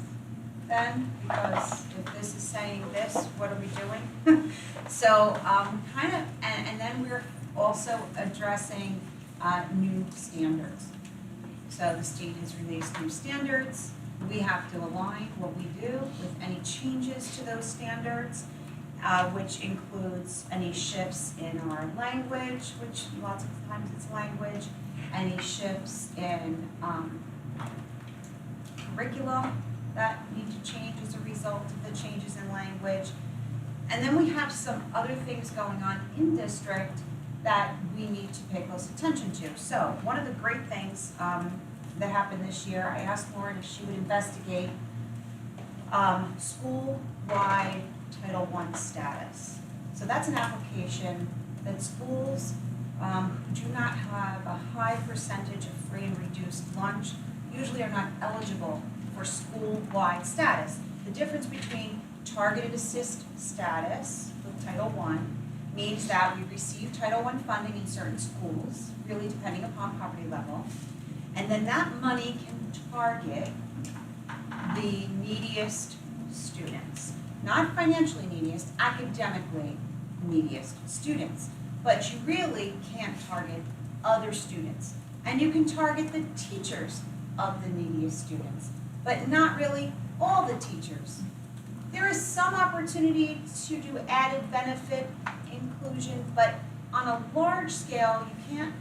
then, because if this is saying this, what are we doing? So and then we're also addressing new standards. So the state has released new standards. We have to align what we do with any changes to those standards, which includes any shifts in our language, which lots of times it's language, any shifts in curriculum that need to change as a result of the changes in language. And then we have some other things going on in district that we need to pay close attention to. So one of the great things that happened this year, I asked Lauren if she would investigate school-wide Title I status. So that's an application that schools who do not have a high percentage of free and reduced lunch usually are not eligible for school-wide status. The difference between targeted assist status with Title I means that we receive Title I funding in certain schools, really depending upon poverty level, and then that money can target the neediest students. Not financially neediest, academically neediest students. But you really can't target other students. And you can target the teachers of the neediest students, but not really all the teachers. There is some opportunity to do added benefit inclusion, but on a large scale, you can't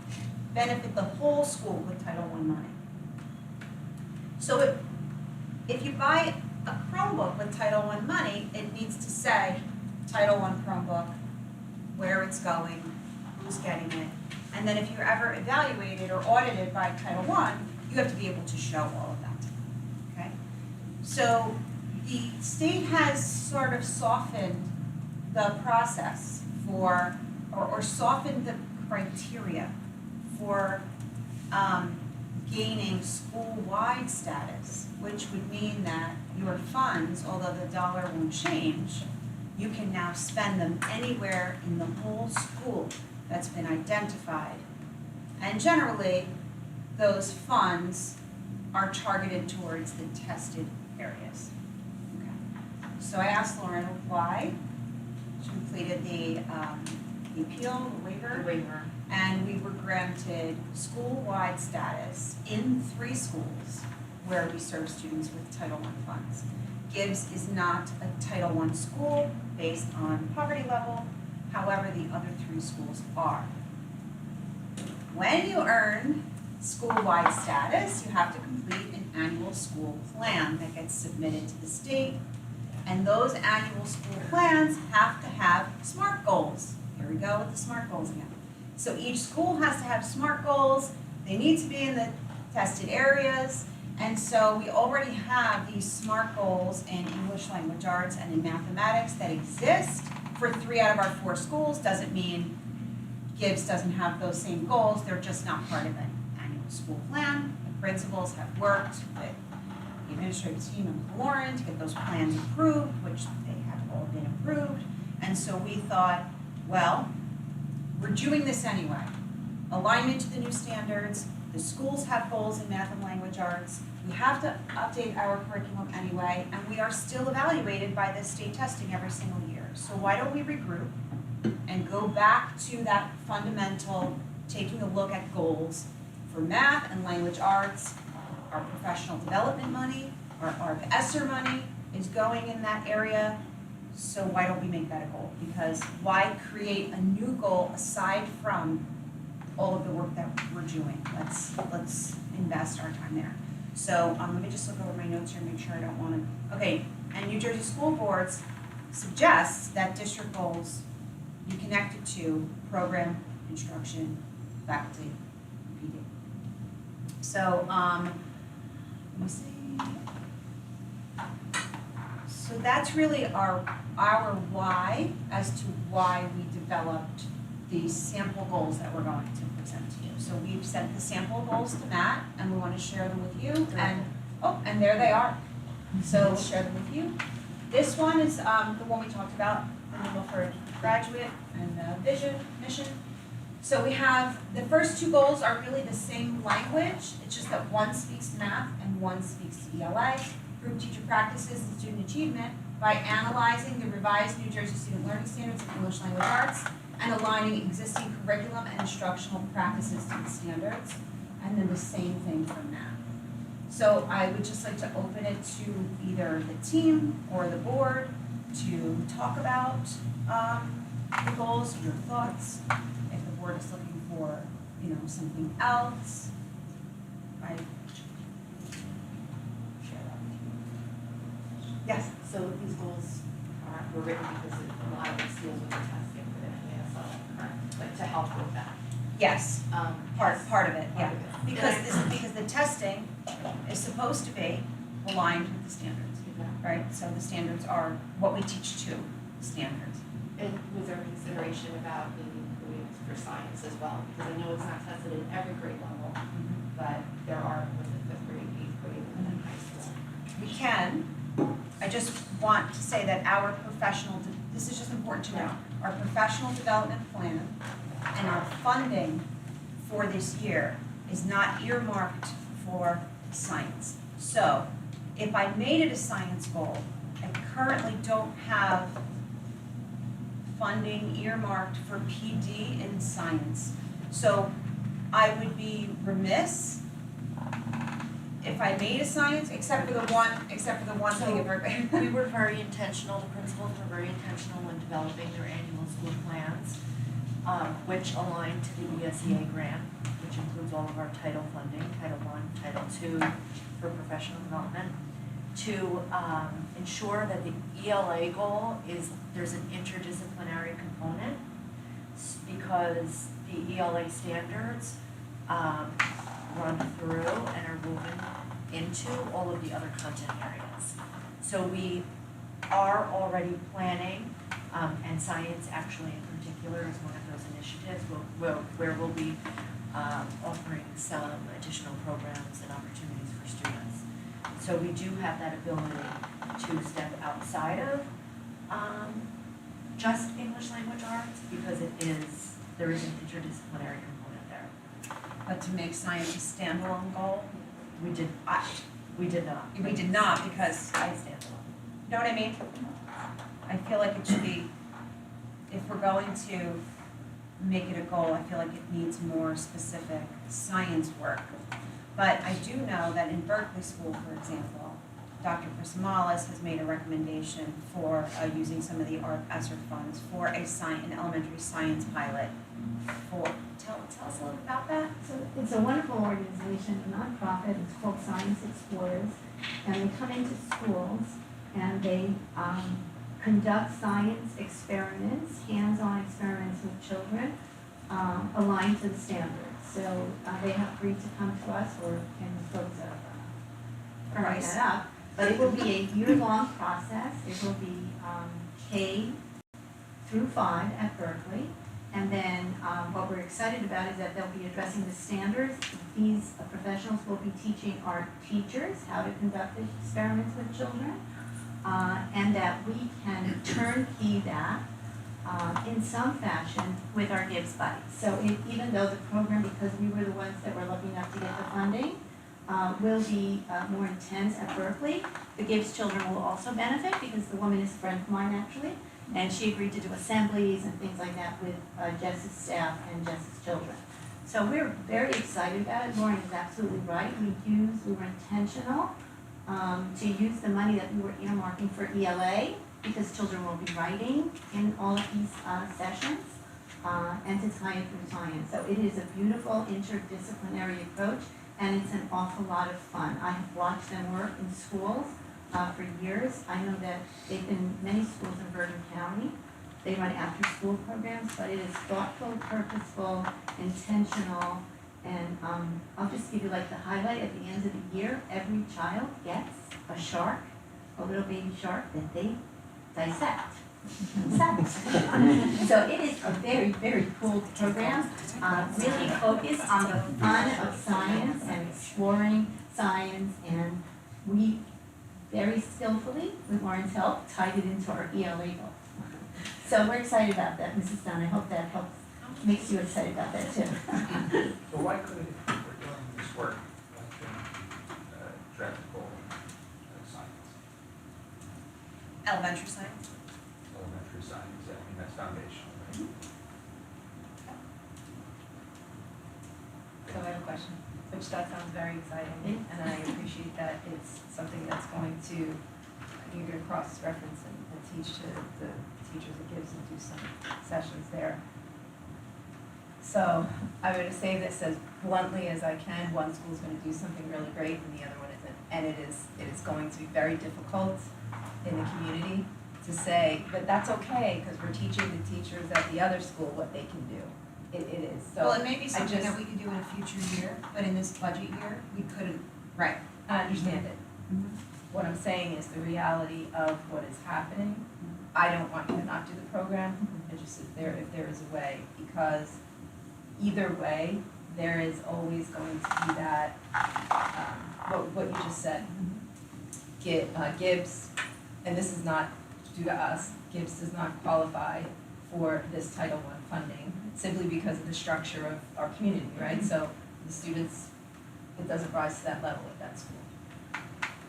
benefit the whole school with Title I money. So if you buy a Chromebook with Title I money, it needs to say Title I Chromebook, where it's going, who's getting it. And then if you're ever evaluated or audited by Title I, you have to be able to show all of that, okay? So the state has sort of softened the process for, or softened the criteria for gaining school-wide status, which would mean that your funds, although the dollar won't change, you can now spend them anywhere in the whole school that's been identified. And generally, those funds are targeted towards the tested areas. Okay. So I asked Lauren why. She completed the appeal, the waiver. And we were granted school-wide status in 3 schools where we serve students with Title I funds. Gibbs is not a Title I school based on poverty level, however, the other 3 schools are. When you earn school-wide status, you have to complete an annual school plan that gets submitted to the state. And those annual school plans have to have SMART goals. Here we go with the SMART goals again. So each school has to have SMART goals. They need to be in the tested areas. And so we already have these SMART goals in English language arts and in mathematics that exist for 3 out of our 4 schools. Doesn't mean Gibbs doesn't have those same goals. They're just not part of an annual school plan. The principals have worked with the administrative team and Lauren to get those plans approved, which they have all been approved. And so we thought, well, we're doing this anyway. Alignment to the new standards, the schools have goals in math and language arts, we have to update our curriculum anyway, and we are still evaluated by the state testing every single year. So why don't we regroup and go back to that fundamental, taking a look at goals for math and language arts. Our professional development money, our ESSER money is going in that area. So why don't we make that a goal? Because why create a new goal aside from all of the work that we're doing? Let's invest our time there. So let me just look over my notes here and make sure I don't want to. Okay, and New Jersey School Boards suggests that district goals be connected to program, instruction, faculty, and PD. So let me see. So that's really our why as to why we developed these sample goals that we're going to present to you. So we've sent the sample goals to Matt, and we want to share them with you. And there they are. So we'll share them with you. This one is the one we talked about, the Milford graduate and vision, mission. So we have, the first 2 goals are really the same language. It's just that one speaks math and one speaks to ELA. Group teacher practices and student achievement by analyzing the revised New Jersey Student Learning Standards in English Language Arts and aligning existing curriculum and instructional practices to the standards. And then the same thing for math. So I would just like to open it to either the team or the board to talk about the goals, your thoughts. If the board is looking for, something else, I share that with you. Yes? So these goals were written because a lot of it deals with the testing for the ASL, correct? Like to help with that. Yes, part of it, yeah. Part of it. Because the testing is supposed to be aligned with the standards, right? So the standards are what we teach to, standards. And was there consideration about maybe including for science as well? Because I know it's not tested in every grade level, but there are within 5th grade, 8th grade, and then high school. We can. I just want to say that our this is just important to know, our professional development plan and our funding for this year is not earmarked for science. So if I made it a science goal, I currently don't have funding earmarked for PD in science. So I would be remiss if I made a science, except for the one thing. We were very intentional, the principals were very intentional when developing their annual school plans, which align to the ESEA grant, which includes all of our title funding, Title I, Title II for professional development, to ensure that the ELA goal is there's an interdisciplinary component because the ELA standards run through and are woven into all of the other content areas. So we are already planning, and science actually in particular is one of those initiatives where we'll be offering some additional programs and opportunities for students. So we do have that ability to step outside of just English language arts because there is an interdisciplinary component there. But to make science a standalone goal, We did not. we did not because Standalone. you know what I mean? I feel like it should be, if we're going to make it a goal, I feel like it needs more specific science work. But I do know that in Berkeley School, for example, Dr. Prismalis has made a recommendation for using some of the ESSER funds for an elementary science pilot for. Tell us a little bit about that. So it's a wonderful organization, a nonprofit, it's called Science Explorers, and they come into schools and they conduct science experiments, hands-on experiments with children, aligned to the standards. So they have agreed to come to us, or can folks firm that up. But it will be a year-long process. It will be K through 5 at Berkeley. And then what we're excited about is that they'll be addressing the standards. These professionals will be teaching our teachers how to conduct experiments with children, and that we can turnkey that in some fashion with our Gibbs buddies. So even though the program, because we were the ones that were lucky enough to get the funding, will be more intense at Berkeley, the Gibbs children will also benefit because the woman is a friend of mine actually. And she agreed to do assemblies and things like that with Jess's staff and Jess's children. So we're very excited about it. Lauren is absolutely right. We were intentional to use the money that we were earmarking for ELA because children will be writing in all of these sessions and to tie it through science. So it is a beautiful interdisciplinary approach and it's an awful lot of fun. I have watched them work in schools for years. I know that they've been in many schools in Bergen County. They run after-school programs, but it is thoughtful, purposeful, intentional, and I'll just give you like the highlight at the end of the year. Every child gets a shark, a little baby shark that they dissect. So it is a very, very cool program, really focused on the fun of science and exploring science, and we very skillfully, with Lauren's help, tied it into our ELA goal. So we're excited about that, Mrs. Dunn. I hope that helps, makes you excited about that too. So why couldn't, if we're doing this work, practical science, Elementary science. elementary science, I mean, that's foundational, right? So I have a question, which that sounds very exciting, and I appreciate that it's something that's going to, you're gonna cross-reference and teach to the teachers it gives and do some sessions there. So I'm gonna say this as bluntly as I can, one school's gonna do something really great and the other one isn't. And it is going to be very difficult in the community to say, but that's okay, because we're teaching the teachers at the other school what they can do. It is, so. Well, it may be something just- that we could do in a future year, but in this budget year, we couldn't. Right. I understand it. What I'm saying is the reality of what is happening. I don't want you to not do the program, I just, if there is a way, because either way, there is always going to be that, what you just said. Gibbs, and this is not due to us, Gibbs does not qualify for this Title I funding, simply because of the structure of our community, right? So the students, it doesn't rise to that level at that school.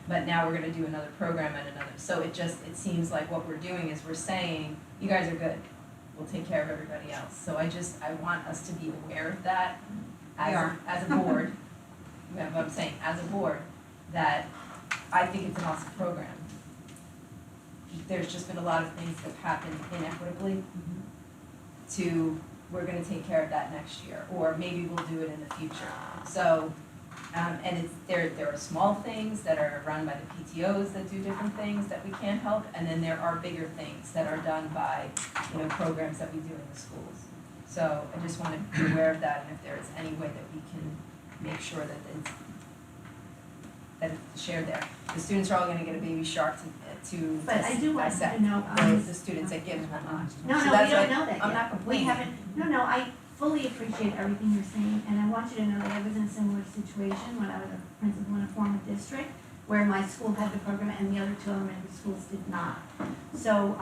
But now we're gonna do another program at another, so it seems like what we're doing is we're saying, you guys are good, we'll take care of everybody else. So I want us to be aware of that as a board, you know what I'm saying, as a board, that I think it's an awesome program. There's just been a lot of things that have happened inequitably we're gonna take care of that next year, or maybe we'll do it in the future. So, and there are small things that are run by the PTOs that do different things that we can't help, and then there are bigger things that are done by, programs that we do in the schools. So I just want to be aware of that, and if there is any way that we can make sure that it's shared there. The students are all gonna get a baby shark to But I do want you dissect. to know, The students at Gibbs will not. No, So no, we that's don't like- know that yet. I'm not complaining. We haven't, no, I fully appreciate everything you're saying, and I want you to know that I was in a similar situation when I was a principal in a former district, where my school had the program and the other two elementary schools did not. So,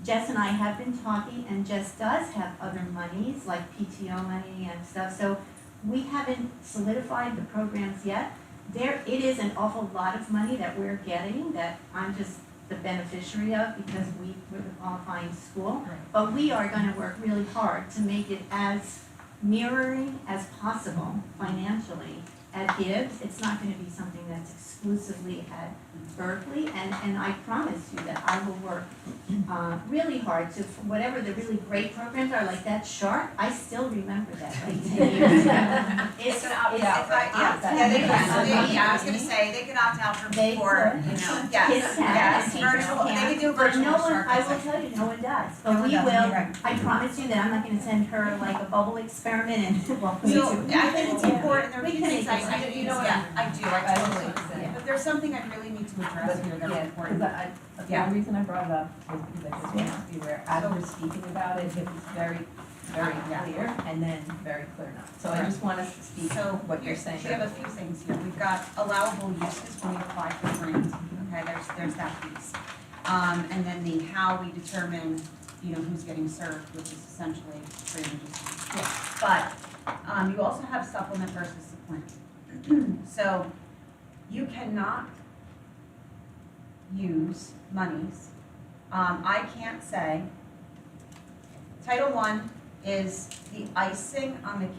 Jess and I have been talking, and Jess does have other monies, like PTO money and stuff, so we haven't solidified the programs yet. It is an awful lot of money that we're getting, that I'm just the beneficiary of, because we're the qualifying school. But we are gonna work really hard to make it as mirroring as possible financially at Gibbs, it's not gonna be something that's exclusively at Berkeley, and I promise you that I will work, really hard to, for whatever the really great programs are, like that chart, I still remember that, like 10 years ago. It's an opt out, right? Yeah, They can, I was gonna say, they can opt out for, They for, could. you know, Kids yes, can, yes, and teachers virtual, they can. can do But virtual no one, shark, I I will think. tell you, no one does, No but one we does, will, you're right. I promise you that I'm not gonna send her like a bubble experiment and, well, me So, too. I think it's important, there are We few can things make I, it you know what, yeah. I do, I totally agree. Yeah. But there's something I really need to address here that's important. The Yeah. only reason I brought it up was because I just wanted to be aware, as we're speaking about it, it was very, very Yeah. clear, and then very clear now. So I just want us to speak So what you're saying. we have a few things here. We've got allowable uses when we apply for grant, okay, there's that piece. And then the how we determine, you know, who's getting served, which is essentially free and reduced. But, you also have supplement versus supplant. So you cannot use monies. I can't say, Title I is the icing on the cake.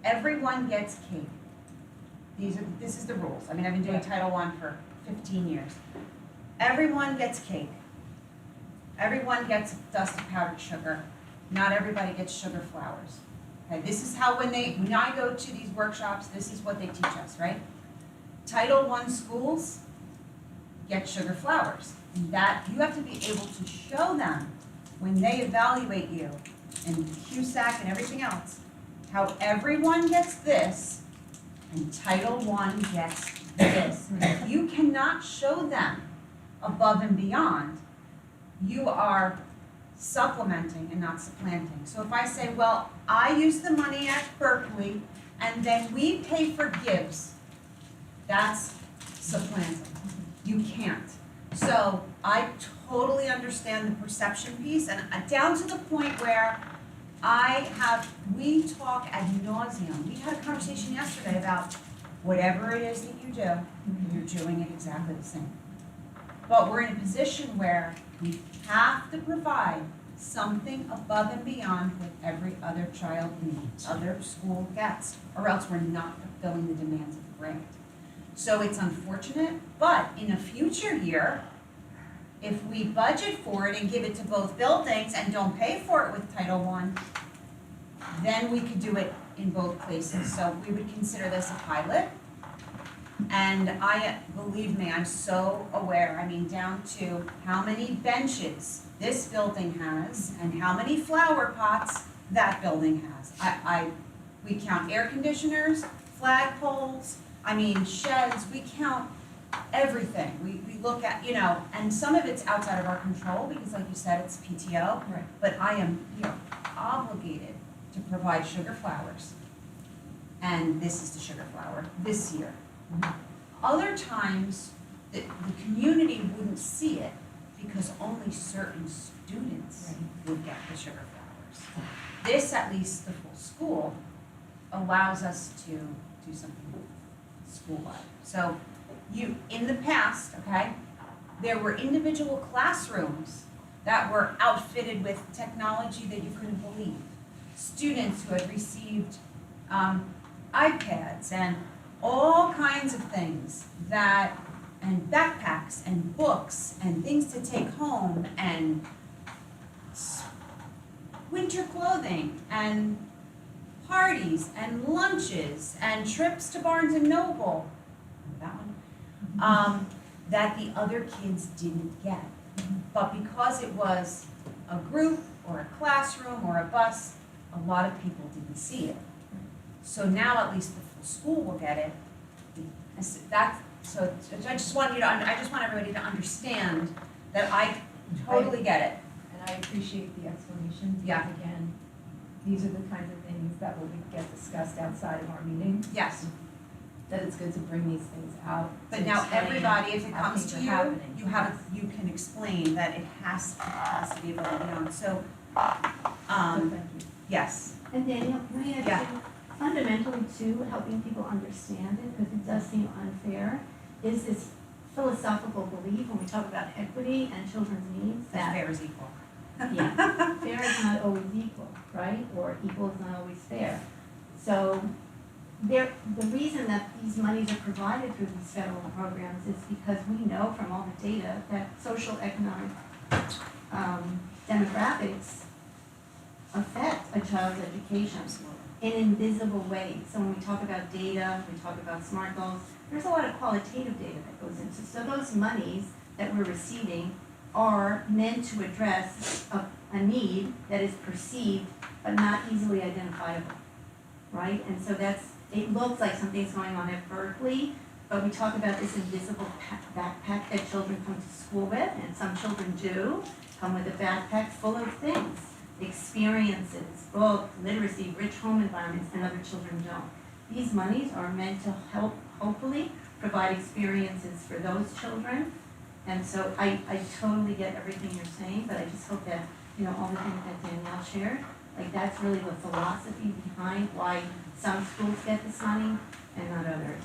Everyone gets cake. This is the rules. I mean, I've been doing Title I for 15 years. Everyone gets cake. Everyone gets a dust of powdered sugar. Not everybody gets sugar flowers. Okay, this is how when I go to these workshops, this is what they teach us, right? Title I schools get sugar flowers. And that, you have to be able to show them when they evaluate you and CUSAC and everything else, how everyone gets this and Title I gets this. If you cannot show them above and beyond, you are supplementing and not supplanting. So if I say, well, I use the money at Berkeley and then we pay for Gibbs, that's supplanting. You can't. So I totally understand the perception piece, and down to the point where we talk ad nauseum. We had a conversation yesterday about whatever it is that you do, you're doing it exactly the same. But we're in a position where we have to provide something above and beyond what every other child in the other school gets, or else we're not fulfilling the demands of the grant. So it's unfortunate, but in a future year, if we budget for it and give it to both buildings and don't pay for it with Title I, then we could do it in both places. So we would consider this a pilot. And believe me, I'm so aware, I mean, down to how many benches this building has and how many flower pots that building has. We count air conditioners, flagpoles, sheds, we count everything. We look at, and some of it's outside of our control because like you said, it's PTO. Right. But I am, obligated to provide sugar flowers. And this is the sugar flower this year. Other times, the community wouldn't see it because only certain students would get the sugar flowers. This, at least the full school, allows us to do something school-wide. So in the past, there were individual classrooms that were outfitted with technology that you couldn't believe. Students who had received iPads and all kinds of things and backpacks and books and things to take home and winter clothing and parties and lunches and trips to Barnes and Noble, that the other kids didn't get. But because it was a group or a classroom or a bus, a lot of people didn't see it. So now at least the full school will get it. So I just want everybody to understand that I totally get it. And I appreciate the explanation. Yeah. Again, these are the kinds of things that will get discussed outside of our meeting. Yes, That it's good to bring these things out. but to now explain everybody, if it how comes things to are you, happening. you can explain that it has to be above and beyond. So, Thank you. yes, And Danielle, can I add Yeah. too, fundamentally too, helping people understand it, because it does seem unfair, is this philosophical belief when we talk about equity and children's needs that that, fair is equal. fair is not always equal, right? Or equal is not always fair. So the reason that these monies are provided through these federal programs is because we know from all the data that social economic demographics affect a child's education in invisible ways. So when we talk about data, we talk about SMART goals, there's a lot of qualitative data that goes into. So those monies that we're receiving are meant to address a need that is perceived but not easily identifiable, right? And so it looks like something's going on at Berkeley, but we talk about this invisible backpack that children come to school with, and some children do come with a backpack full of things, experiences, books, literacy, rich home environments, and other children don't. These monies are meant to help, hopefully, provide experiences for those children. And so I totally get everything you're saying, but I just hope that, all the things that Danielle shared, like that's really the philosophy behind why some schools get this money and not others.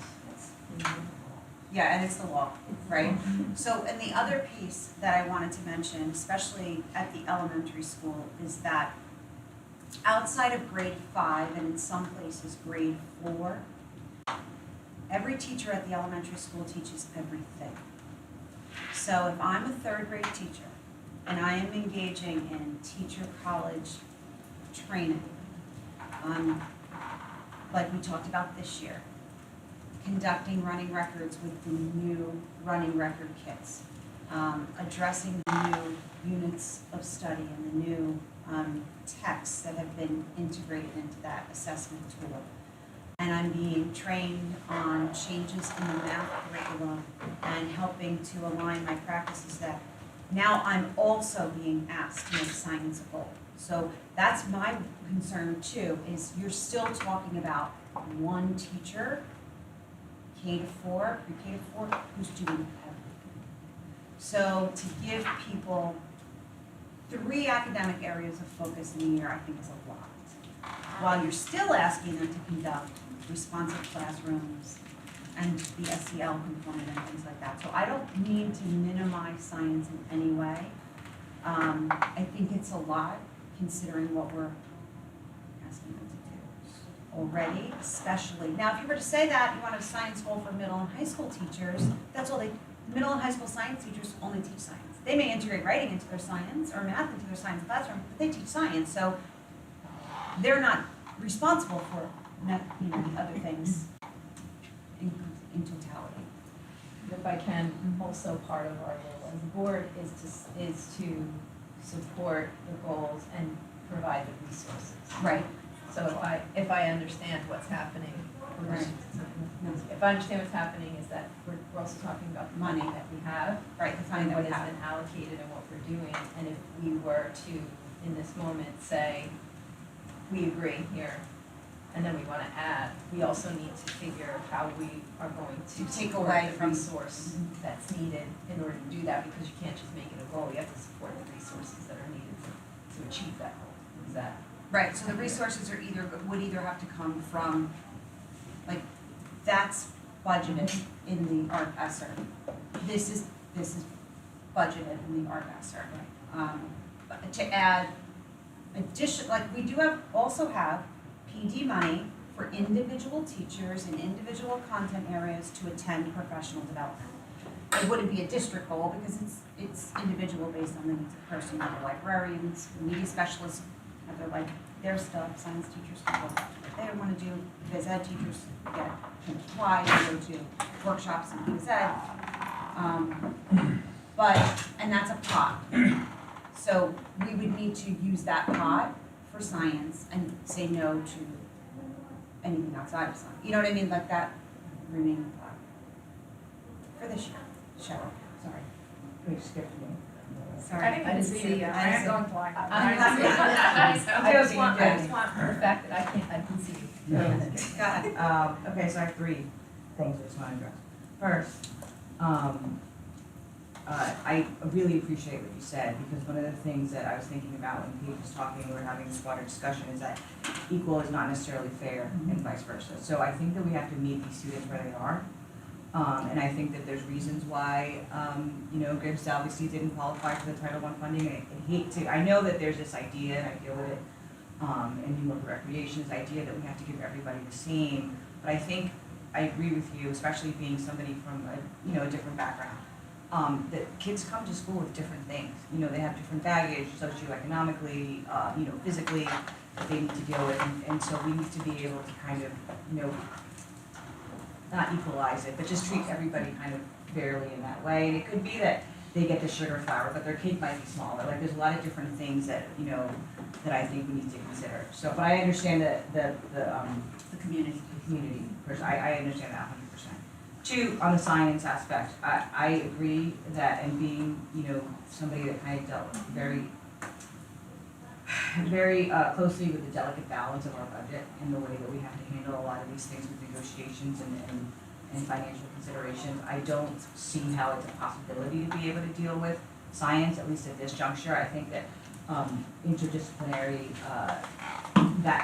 Yeah, and it's the law, right? So, and the other piece that I wanted to mention, especially at the elementary school, is that outside of grade 5 and in some places grade 4, every teacher at the elementary school teaches everything. So if I'm a 3rd grade teacher and I am engaging in teacher college training, like we talked about this year, conducting running records with the new running record kits, addressing the new units of study and the new texts that have been integrated into that assessment tool. And I'm being trained on changes in the math curriculum and helping to align my practices that now I'm also being asked to make science a goal. So that's my concern too, is you're still talking about one teacher, K to 4, pre-K to 4, who's doing everything. So to give people 3 academic areas of focus in a year, I think is a lot. While you're still asking them to conduct responsive classrooms and the SEL component and things like that. So I don't mean to minimize science in any way. I think it's a lot considering what we're asking them to do already, especially. Now, if you were to say that you want a science goal for middle and high school teachers, that's all middle and high school science teachers only teach science. They may integrate writing into their science or math into their science classroom, but they teach science. So they're not responsible for the other things in totality. If I can, also part of our role as a board is to support the goals and provide the resources. Right. So if I understand what's happening, Right. if I understand what's happening is that we're also talking about the money that we have. Right, the funding And that what we has have. been allocated and what we're doing. And if we were to, in this moment, say, we agree here, and then we want to add, we also need to figure how we are going to take support away the from- resource that's needed in order to do that, because you can't just make it a goal, you have to support the resources that are needed to achieve that goal. Is that? Right, so the resources are would either have to come from, like, that's budgeted in the art ESSER. This is budgeted in the art ESSER. But to add we do also have PD money for individual teachers in individual content areas to attend professional development. It wouldn't be a district goal because it's individual based on the needs of the person. The librarians, the media specialists have their stuff, science teachers can go what they want to do, phys ed teachers get why they go to workshops in phys ed. And that's a pot. So we would need to use that pot for science and say no to anything outside of science. You know what I mean? Like that remaining pot. For this year. Cheryl, sorry. We skipped me. Sorry. I didn't see see it. it. I I'm going black. I'm I just want joking. the fact that I can see you. Go ahead. Okay, so I have 3 things I just want to address. First, I really appreciate what you said, because one of the things that I was thinking about when Paige was talking and we were having this broader discussion is that equal is not necessarily fair and vice versa. So I think that we have to meet these students where they are. And I think that there's reasons why, Gibbs obviously didn't qualify for the Title I funding. I know that there's this idea, and I deal with it, in New York Recreation's idea that we have to give everybody the same. But I think, I agree with you, especially being somebody from a different background. That kids come to school with different things. They have different baggage socioeconomically, physically, that they need to deal with. And so we need to be able to kind of, not equalize it, but just treat everybody kind of fairly in that way. And it could be that they get the sugar flour, but their cake might be smaller. Like, there's a lot of different things that, that I think we need to consider. So, but I understand the community. I understand that 100%. Two, on the science aspect, I agree that, and being, somebody that kind of dealt very closely with the delicate balance of our budget and the way that we have to handle a lot of these things with negotiations and financial considerations, I don't see how it's a possibility to be able to deal with science, at least at this juncture. I think that that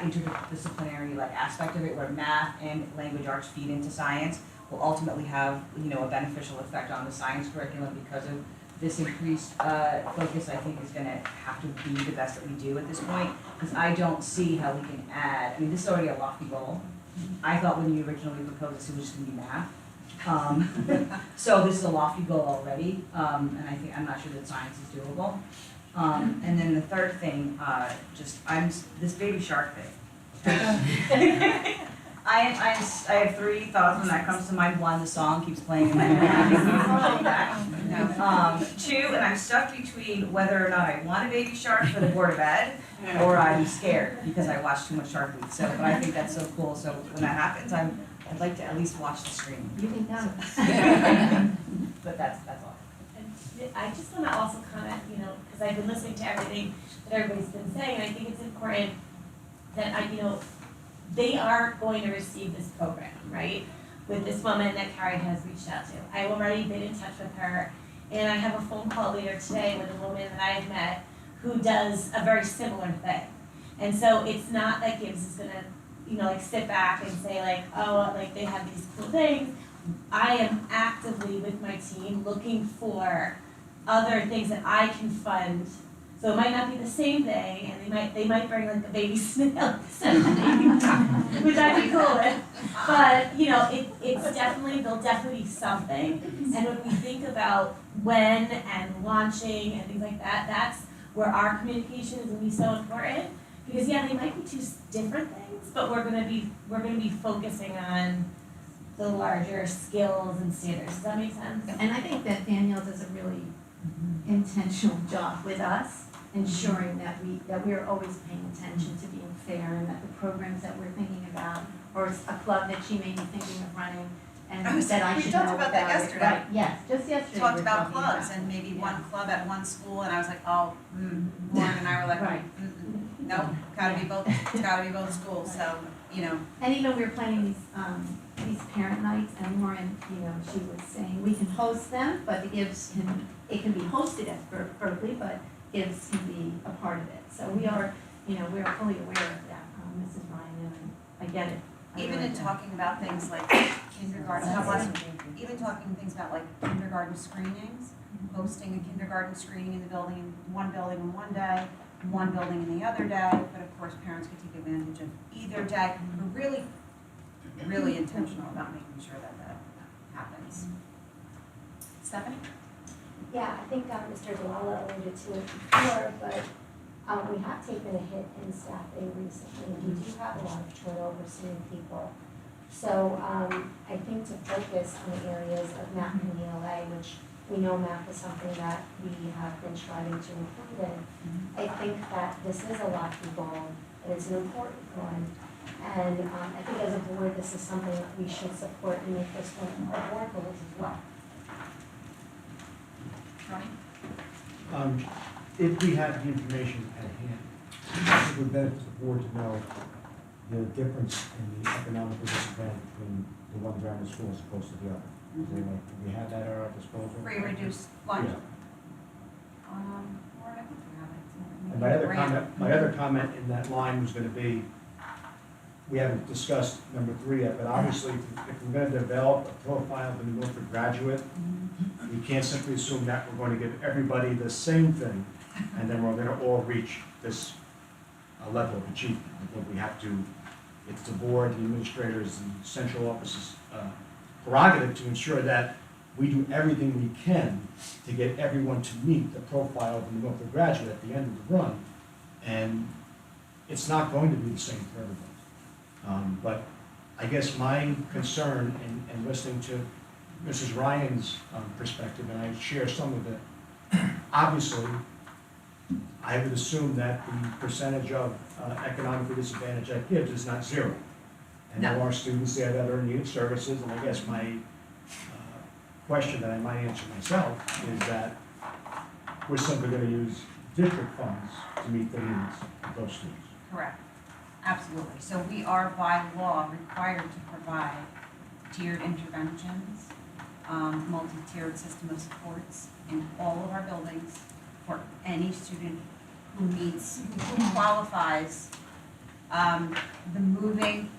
interdisciplinary aspect of it, where math and language arts feed into science, will ultimately have a beneficial effect on the science curriculum because of this increased focus. I think is going to have to be the best that we do at this point, because I don't see how we can add. I mean, this is already a lofty goal. I thought when you originally proposed this, it was just going to be math. So this is a lofty goal already, and I'm not sure that science is doable. And then the third thing, this baby shark thing. I have three thoughts when that comes to mind. One, the song keeps playing in my head. Two, and I'm stuck between whether or not I want a baby shark for the Board of Ed, or I'm scared because I watch too much Shark Week. So, but I think that's so cool. So when that happens, I'd like to at least watch the screen. You can come. But that's all. I just want to also comment, because I've been listening to everything that everybody's been saying, and I think it's important that they are going to receive this program, right? With this woman that Carrie has reached out to. I have already been in touch with her, and I have a phone call later today with a woman that I have met who does a very similar thing. And so it's not that Gibbs is gonna, sit back and say they have these cool things. I am actively with my team looking for other things that I can fund. So it might not be the same thing, and they might bring a baby snail, which I'd be cool with. But there'll definitely be something. And when we think about when and launching and things like that, that's where our communication is going to be so important. Because they might be two different things, but we're gonna be focusing on the larger skills and standards. Does that make sense? And I think that Danielle does a really intentional job with us, ensuring that we are always paying attention to being fair, and that the programs that we're thinking about, or a club that she may be thinking of running, and that I should know about it. We talked about that yesterday. Right, yes, just yesterday. Talked we were about talking clubs about and maybe it. one club at one school, and I was like, Lauren and I were like, Right. Nope, it's gotta be both schools, so, And even we were planning these parent nights, and Lauren, she was saying we can host them, but it can be hosted at Berkeley, but Gibbs can be a part of it. So we are fully aware of that, Mrs. Ryan, and I get it. even in talking about things like kindergarten, even talking things about like kindergarten screenings, hosting a kindergarten screening in one building on one day, one building in the other day, but of course parents could take advantage of either day. We're really, really intentional about making sure that happens. Stephanie? Yeah, I think Mr. Dalala alluded to it before, but we have taken a hit in staffing recently. We do have a lot of turnover, seeing people. So I think to focus on the areas of math and ELA, which we know math is something that we have been striving to improve in. I think that this is a lofty goal, and it's an important one. And I think as a board, this is something that we should support and make this one of our board goals as well. If we have the information at hand, it would benefit the board to know the difference in the economic disadvantage between the one grammar school as opposed to the other. Do we have that at our disposal? Free reduced lunch? Yeah. Or I think we have it. And my other comment in that line was gonna be, we haven't discussed number 3 yet, but obviously if we're gonna develop a profile of a New Milford graduate, we can't simply assume that we're going to give everybody the same thing, and then we're gonna all reach this level of achievement. I think we have to It's the board, the administrators, the central office's prerogative to ensure that we do everything we can to get everyone to meet the profile of the New Milford graduate at the end of the run. And it's not going to be the same for everyone. But I guess my concern in listening to Mrs. Ryan's perspective, and I share some of it, obviously, I would assume that the percentage of economically disadvantaged that gives is not zero. And there are students there that are in need of services, and I guess my question that I might answer myself is that we're simply going to use district funds to meet the needs of those students. Correct, absolutely. So we are by law required to provide tiered interventions, multi-tiered system of supports in all of our buildings for any student who meets, who qualifies. The moving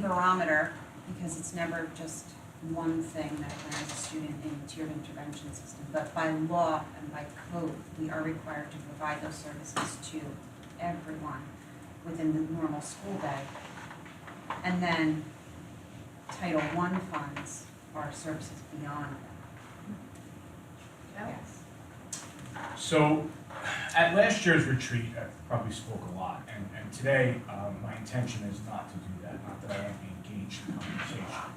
barometer, because it's never just one thing that lands a student in a tiered intervention system, but by law and by code, we are required to provide those services to everyone within the normal school day. And then Title I funds are services beyond that. Yes. So, at last year's retreat, I probably spoke a lot, and today, my intention is not to do that, not that I won't be engaged in conversation.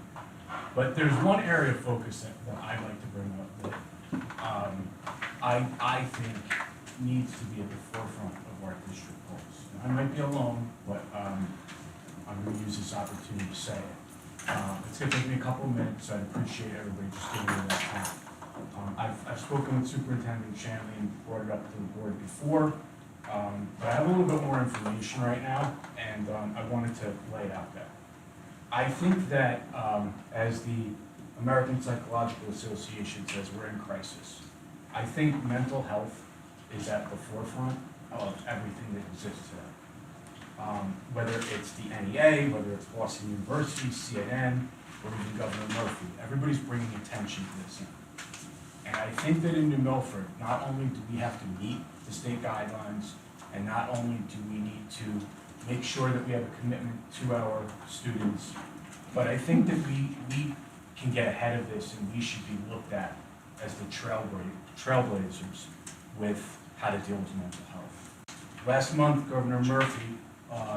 But there's one area of focus that I'd like to bring up that I think needs to be at the forefront of our district goals. I might be alone, but I'm going to use this opportunity to say it. It's going to take me a couple of minutes, so I'd appreciate everybody just giving me that time. I've spoken with Superintendent Shanley and brought it up to the board before, but I have a little bit more information right now, and I wanted to lay it out there. I think that as the American Psychological Association says, we're in crisis. I think mental health is at the forefront of everything that exists today. Whether it's the NEA, whether it's Boston University, CNN, or even Governor Murphy, everybody's bringing attention to this now. And I think that in New Milford, not only do we have to meet the state guidelines, and not only do we need to make sure that we have a commitment to our students, but I think that we can get ahead of this, and we should be looked at as the trailblazers with how to deal with mental health. Last month, Governor Murphy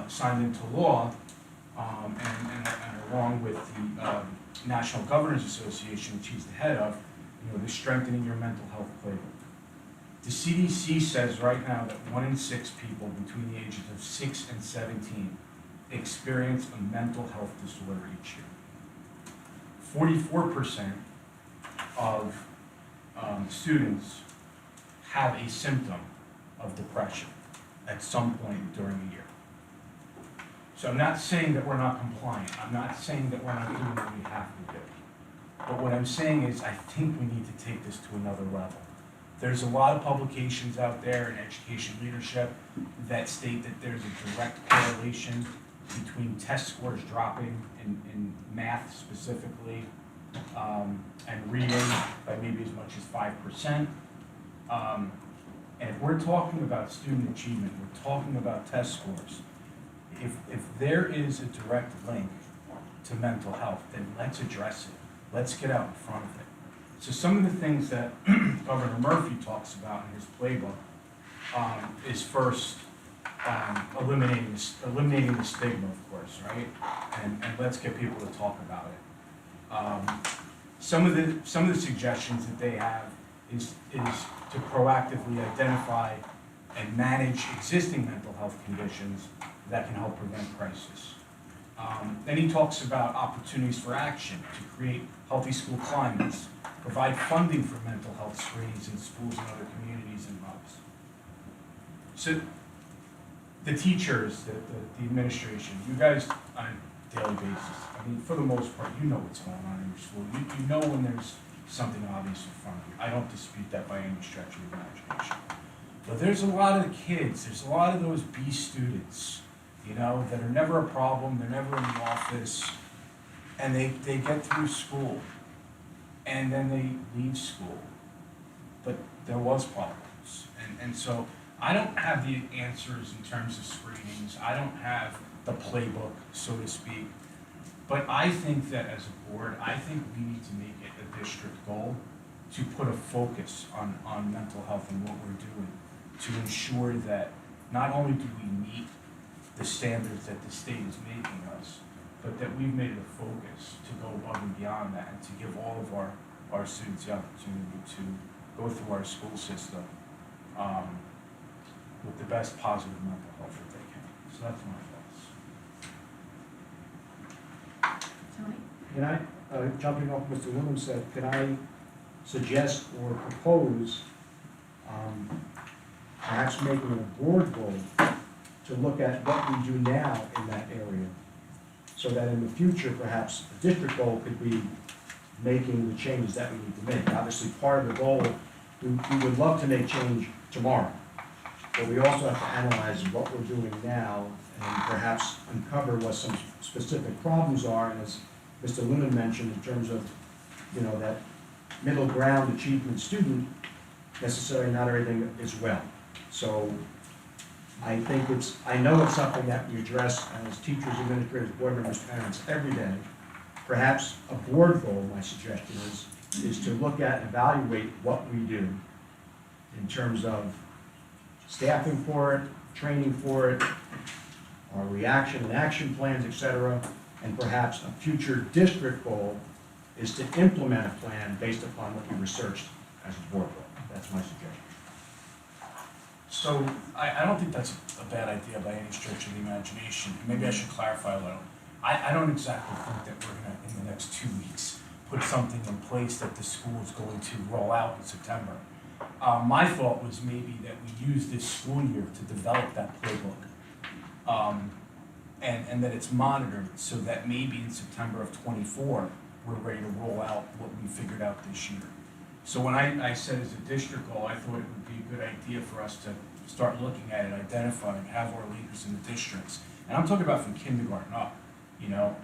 signed into law, and along with the National Governors Association, which he's the head of, the Strengthening Your Mental Health Playbook. The CDC says right now that 1 in 6 people between the ages of 6 and 17 experience a mental health disorder each year. 44% of students have a symptom of depression at some point during the year. So I'm not saying that we're not compliant. I'm not saying that we're not doing what we have to do. But what I'm saying is I think we need to take this to another level. There's a lot of publications out there in education leadership that state that there's a direct correlation between test scores dropping in math specifically, and reading by maybe as much as 5%. And if we're talking about student achievement, we're talking about test scores. If there is a direct link to mental health, then let's address it. Let's get out in front of it. So some of the things that Governor Murphy talks about in his playbook is first eliminating the stigma, of course, right? And let's get people to talk about it. Some of the suggestions that they have is to proactively identify and manage existing mental health conditions that can help prevent crisis. Then he talks about opportunities for action to create healthy school climates, provide funding for mental health screenings in schools and other communities and hubs. So the teachers, the administration, you guys on a daily basis, I mean, for the most part, you know what's going on in your school. You know when there's something obvious in front of you. I don't dispute that by any stretch of the imagination. But there's a lot of the kids, there's a lot of those B students, that are never a problem, they're never in the office, and they get through school, and then they leave school. But there was problems. And so I don't have the answers in terms of screenings, I don't have the playbook, so to speak. But I think that as a board, I think we need to make it a district goal to put a focus on mental health and what we're doing, to ensure that not only do we meet the standards that the state is making us, but that we've made it a focus to go above and beyond that and to give all of our students the opportunity to go through our school system with the best positive mental health that they can. So that's my thoughts. Tony? Can I, jumping off what Mr. Lewin said, can I suggest or propose perhaps making a board goal to look at what we do now in that area, so that in the future, perhaps a district goal could be making the changes that we need to make. Obviously, part of the goal, we would love to make change tomorrow, but we also have to analyze what we're doing now and perhaps uncover what some specific problems are, and as Mr. Lumen mentioned, in terms of, you know, that middle ground achievement student, necessarily not everything is well. So I think I know it's something that we address as teachers, administrators, board members, parents every day. Perhaps a board goal, my suggestion is to look at and evaluate what we do in terms of staffing for it, training for it, our reaction and action plans, et cetera, and perhaps a future district goal is to implement a plan based upon what we researched as a board goal. That's my suggestion. So I don't think that's a bad idea by any stretch of the imagination. Maybe I should clarify a little. I don't exactly think that we're gonna, in the next 2 weeks, put something in place that the school is going to roll out in September. My thought was maybe that we use this school year to develop that playbook. And that it's monitored so that maybe in September of '24, we're ready to roll out what we figured out this year. So when I said as a district goal, I thought it would be a good idea for us to start looking at it, identifying, have our leaders in the districts. And I'm talking about from kindergarten up, you know,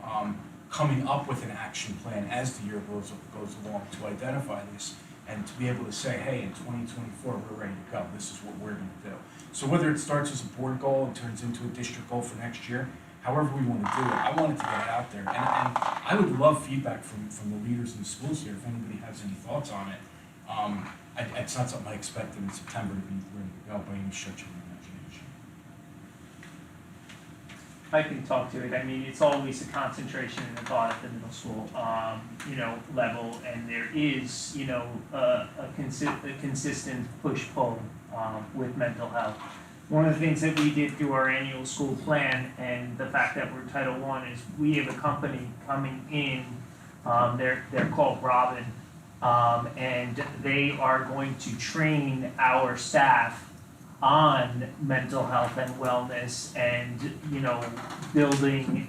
coming up with an action plan as the year goes along to identify this and to be able to say, hey, in 2024, we're ready to go. This is what we're going to do. So whether it starts as a board goal and turns into a district goal for next year, however we want to do it, I wanted to get it out there. And I would love feedback from the leaders in the schools here, if anybody has any thoughts on it. It's not something I expected in September to be ready to go by any stretch of the imagination. I can talk to it. I mean, it's always a concentration and a thought at the middle school, level, and there is, a consistent push-pull, with mental health. One of the things that we did through our annual school plan and the fact that we're Title I is we have a company coming in, they're called Robin, and they are going to train our staff on mental health and wellness and, building,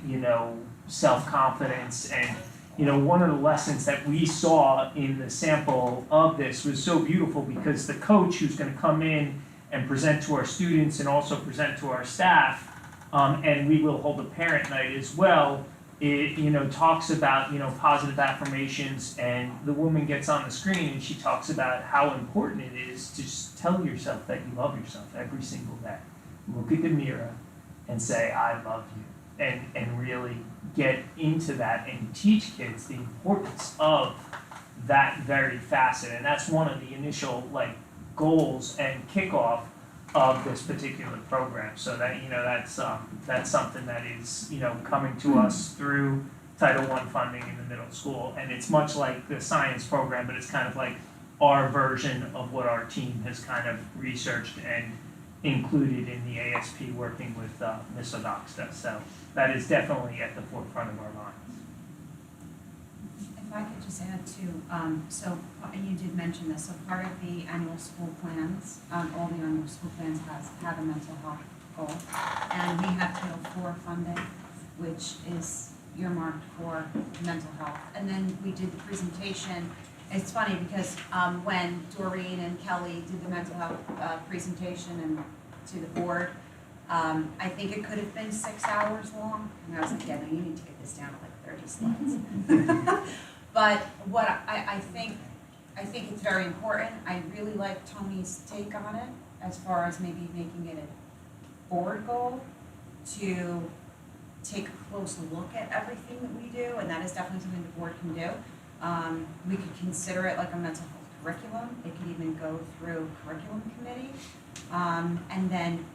self-confidence. And, one of the lessons that we saw in the sample of this was so beautiful because the coach who's gonna come in and present to our students and also present to our staff, and we will hold a parent night as well, it, talks about, positive affirmations, and the woman gets on the screen and she talks about how important it is to just tell yourself that you love yourself every single day. Look at the mirror and say, I love you, and really get into that and teach kids the importance of that very facet. And that's one of the initial, goals and kickoff of this particular program. So that, that's something that is, coming to us through Title I funding in the middle school. And it's much like the science program, but it's kind of like our version of what our team has kind of researched and included in the ASP working with Ms. Odoxta. So that is definitely at the forefront of our minds. If I could just add to, so you did mention this, so part of the annual school plans, all the annual school plans have a mental health goal. And we have Title IV funding, which is earmarked for mental health. And then we did the presentation. It's funny because when Doreen and Kelly did the mental health presentation and to the board, I think it could have been 6 hours long. And I was like, yeah, no, you need to get this down to 30 slides. But what I think it's very important. I really like Tony's take on it. as far as maybe making it a board goal to take a close look at everything that we do, and that is definitely something the board can do. We could consider it like a mental health curriculum. It could even go through curriculum committee. And then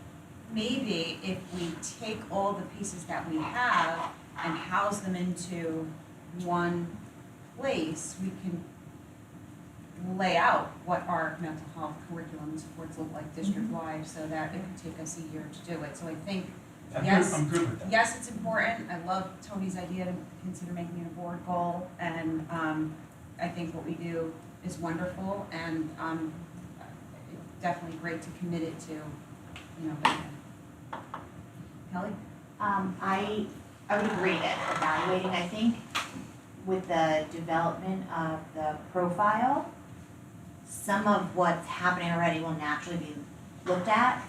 maybe if we take all the pieces that we have and house them into one place, we can lay out what our mental health curriculum supports look like district-wide, so that it could take us a year to do it. So I think, yes, I'm good with that. yes, it's important. I love Tony's idea to consider making it a board goal, and I think what we do is wonderful, and definitely great to commit it to, Kelly? I would agree that evaluating, I think, with the development of the profile, some of what's happening already will naturally be looked at.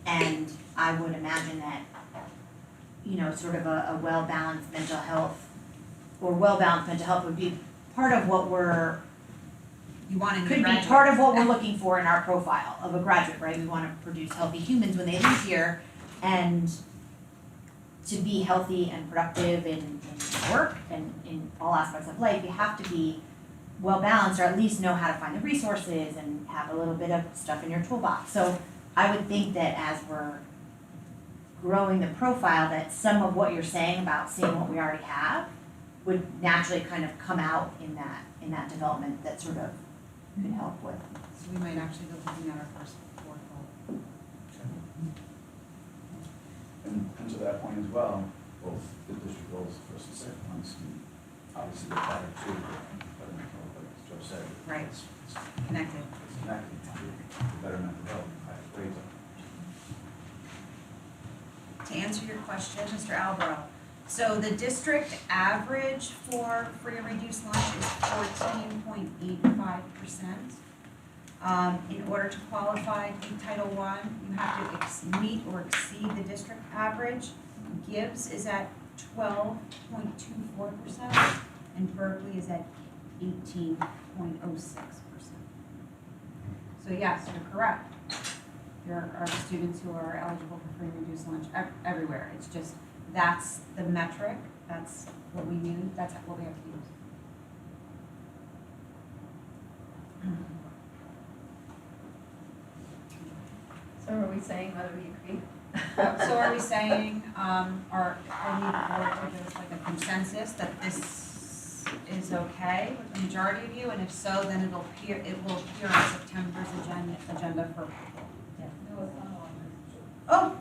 And I would imagine that, sort of a well-balanced mental health, or well-balanced mental health would be part of what could be part of what we're looking for in our profile of a graduate, right? We want to produce healthy humans when they leave here, and to be healthy and productive in work and in all aspects of life, you have to be well balanced, or at least know how to find the resources and have a little bit of stuff in your toolbox. So I would think that as we're growing the profile, that some of what you're saying about seeing what we already have would naturally kind of come out in that development that sort of could help with. So we might actually go looking at our first board goal. And to that point as well, both the district goals, first and second ones, can obviously get better too, but like Joe said. Right. It's Connected. It's connected to better mental health, higher grades. To answer your question, Mr. Albro, so the district average for free and reduced lunch is 14.85%. In order to qualify in Title I, you have to meet or exceed the district average. Gibbs is at 12.24%, and Berkeley is at 18.06%. So yes, you're correct. There are students who are eligible for free and reduced lunch everywhere. It's just, that's the metric, that's what we use, that's what we have to use. So are we saying whether we agree? So are we saying, are we board to give us like a consensus that this is okay with the majority of you? And if so, then it will appear on September's agenda for approval. Oh,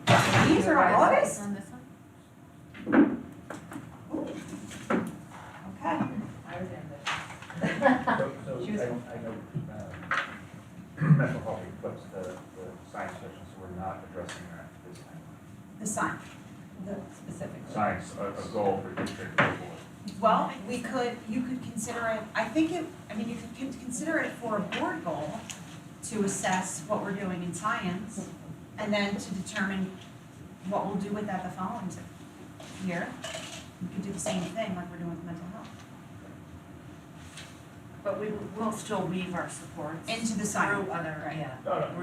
these are August? On this one? Okay. I was ambitious. So She was- I know, mental health equips the science session, so we're not addressing that this time. The sign. The specific. Science, a goal for district goal. Well, you could consider it, you could consider it for a board goal to assess what we're doing in science, and then to determine what we'll do with that the following year. We could do the same thing like we're doing with mental health. But we will still weave our supports Into the science. through other, Right.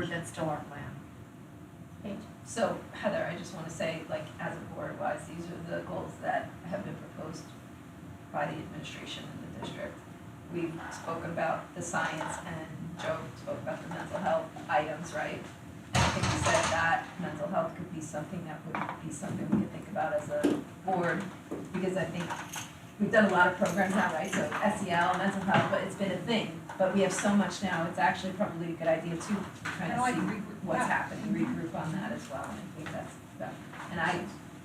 that's still our plan. So Heather, I just want to say, like, as a board wise, these are the goals that have been proposed by the administration in the district. We've spoken about the science, and Joe spoke about the mental health items, right? And I think we said that mental health could be something that would be something we could think about as a board, because I think we've done a lot of programs now, right? So SEL, mental health, but it's been a thing, but we have so much now, it's actually probably a good idea too, trying to see what's happening, regroup on that as well, and I think that's,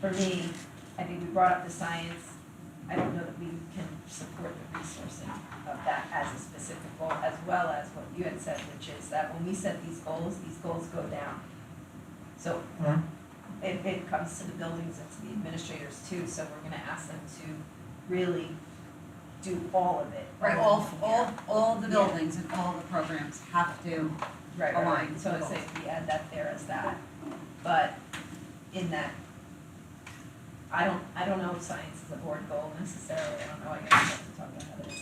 for me, I think we brought up the science. I don't know that we can support the resourcing of that as a specific goal, as well as what you had said, which is that when we set these goals go down. So it comes to the buildings and to the administrators too, so we're gonna ask them to really do all of it. Right, all the buildings and all the programs have to align. So say if we add that there as that, but in that, I don't know if science is a board goal necessarily, I don't know, I guess we have to talk about how it is.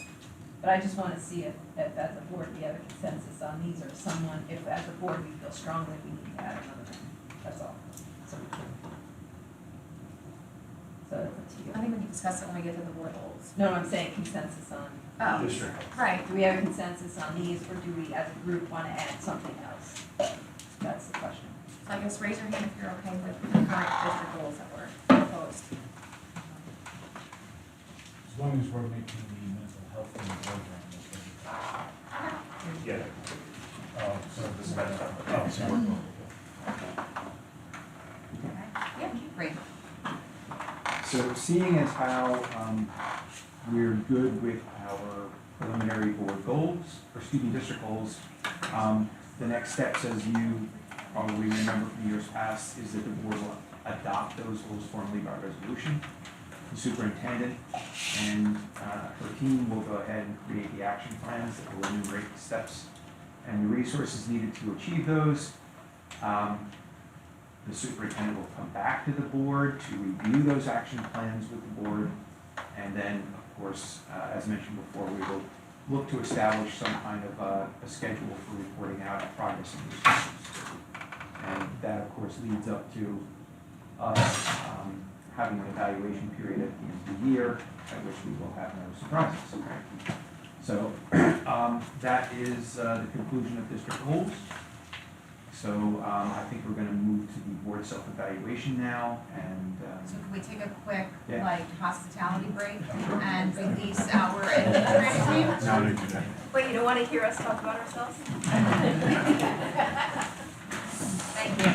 But I just wanna see if as a board, we have a consensus on these, or someone, if as a board, we feel strongly we need to add another one, that's all. So we can. So it's up to you. I think we can discuss it when we get to the board goals. No, I'm saying consensus on. Oh, District. right. Do we have a consensus on these, or do we as a group wanna add something else? That's the question. So I guess raise your hand if you're okay with the current district goals that were proposed. As long as we're making the mental health thing program, okay. Yeah. So this is, So Yeah. Great. So seeing as how we're good with our preliminary board goals, or excuse me, district goals, the next steps, as you probably remember from years past, is that the board will adopt those goals formally by resolution. The superintendent and her team will go ahead and create the action plans that will enumerate the steps and the resources needed to achieve those. The superintendent will come back to the board to review those action plans with the board. And then, of course, as mentioned before, we will look to establish some kind of a schedule for reporting out progress in these goals. And that, of course, leads up to us having an evaluation period at the end of the year, at which we will have no surprises. So that is the conclusion of district goals. So I think we're gonna move to the board self-evaluation now, and So can we take a quick, Yeah. like, hospitality break and release our administrative team? now we do that. Wait, you don't wanna hear us talk about ourselves? Thank you.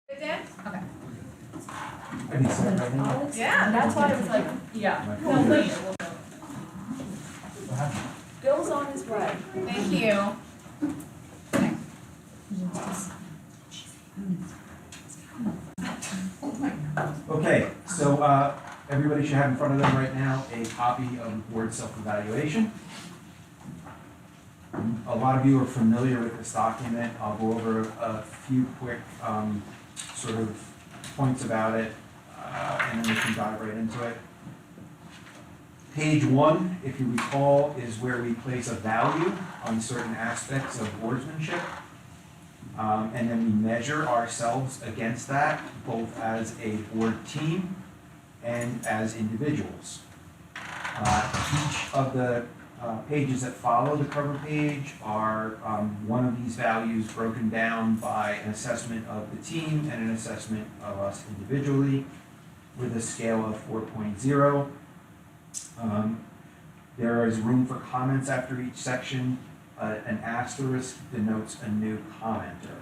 It did? Okay. I need to say it right now. Yeah, that's why I was like, yeah. No, wait. Bill's on his way. Thank you. Okay, so everybody should have in front of them right now a copy of the board self-evaluation. A lot of you are familiar with this document. I'll go over a few quick sort of points about it, and then we can dive right into it. Page 1, if you recall, is where we place a value on certain aspects of boardsmanship. And then we measure ourselves against that, both as a board team and as individuals. Each of the pages that follow the cover page are one of these values broken down by an assessment of the team and an assessment of us individually with a scale of 4.0. There is room for comments after each section. An asterisk denotes a new commenter.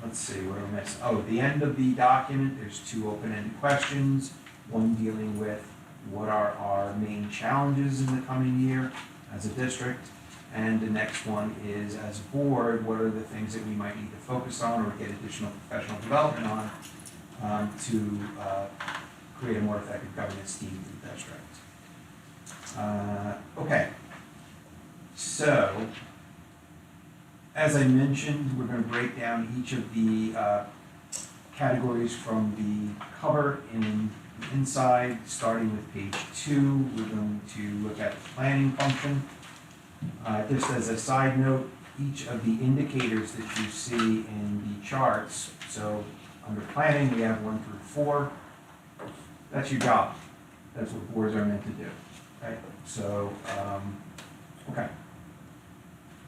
Let's see, what do I miss? Oh, at the end of the document, there's 2 open-ended questions, one dealing with what are our main challenges in the coming year as a district, and the next one is, as a board, what are the things that we might need to focus on or get additional professional development on to create a more effective governance team for the district. Okay. So, as I mentioned, we're going to break down each of the categories from the cover in the inside, starting with page 2. We're going to look at the planning function. Just as a side note, each of the indicators that you see in the charts, so under planning we have 1 through 4, that's your job. That's what boards are meant to do, right? So, okay.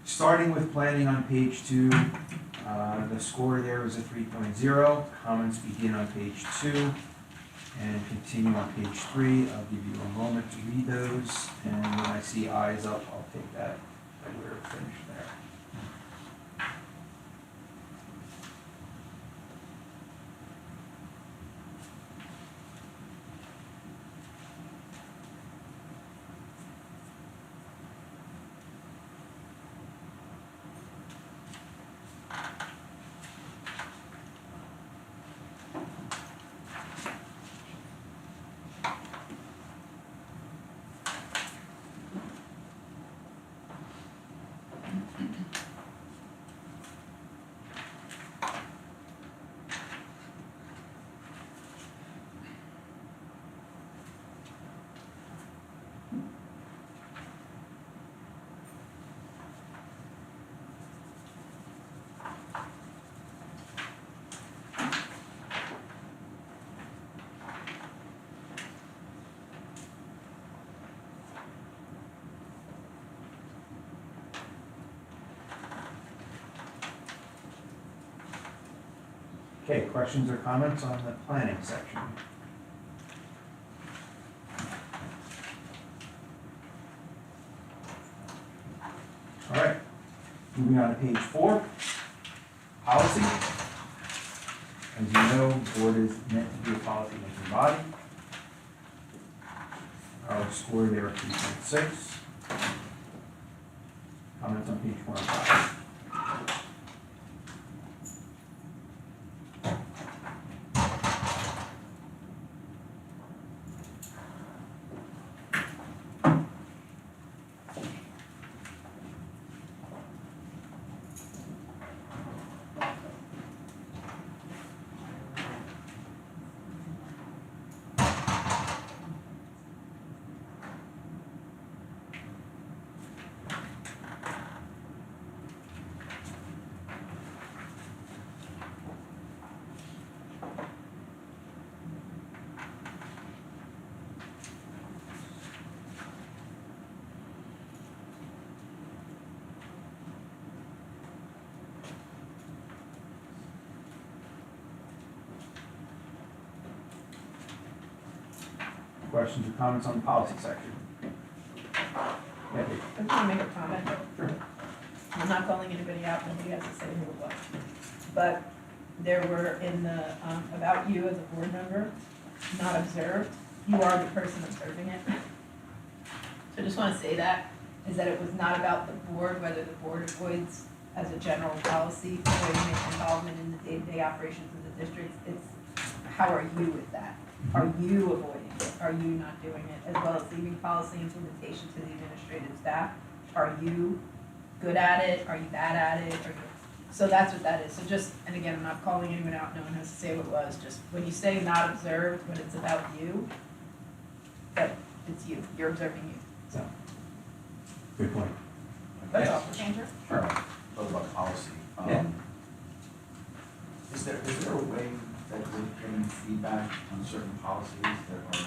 Starting with planning on page 2, the score there is a 3.0. Comments begin on page 2 and continue on page 3. I'll give you a moment to read those, and when I see eyes up, I'll take that we're finished there. Okay, questions or comments on the planning section? All right, moving on to page 4, policy. As you know, the board is meant to be a policy-making body. Our score there at 3.6. Comments on page 4 and 5. Questions or comments on the policy section? Yeah, Dave. I'm gonna make a comment. Sure. I'm not calling anybody out, nobody has to say who it was. but there were in the, about you as a board member, not observed, you are the person observing it. So I just wanna say that, is that it was not about the board, whether the board avoids as a general policy, avoiding involvement in the day-to-day operations of the district. It's, how are you with that? Are you avoiding it? Are you not doing it? As well as leaving policy implementation to the administrative staff. Are you good at it? Are you bad at it? Are you, so that's what that is. So just, and again, I'm not calling anyone out, no one has to say what it was, just when you say not observed, when it's about you, that it's you, you're observing you, so. Good point. That's Yes. all. Andrew? Sure. Talk about policy. Yeah. Is there a way that we're getting feedback on certain policies that are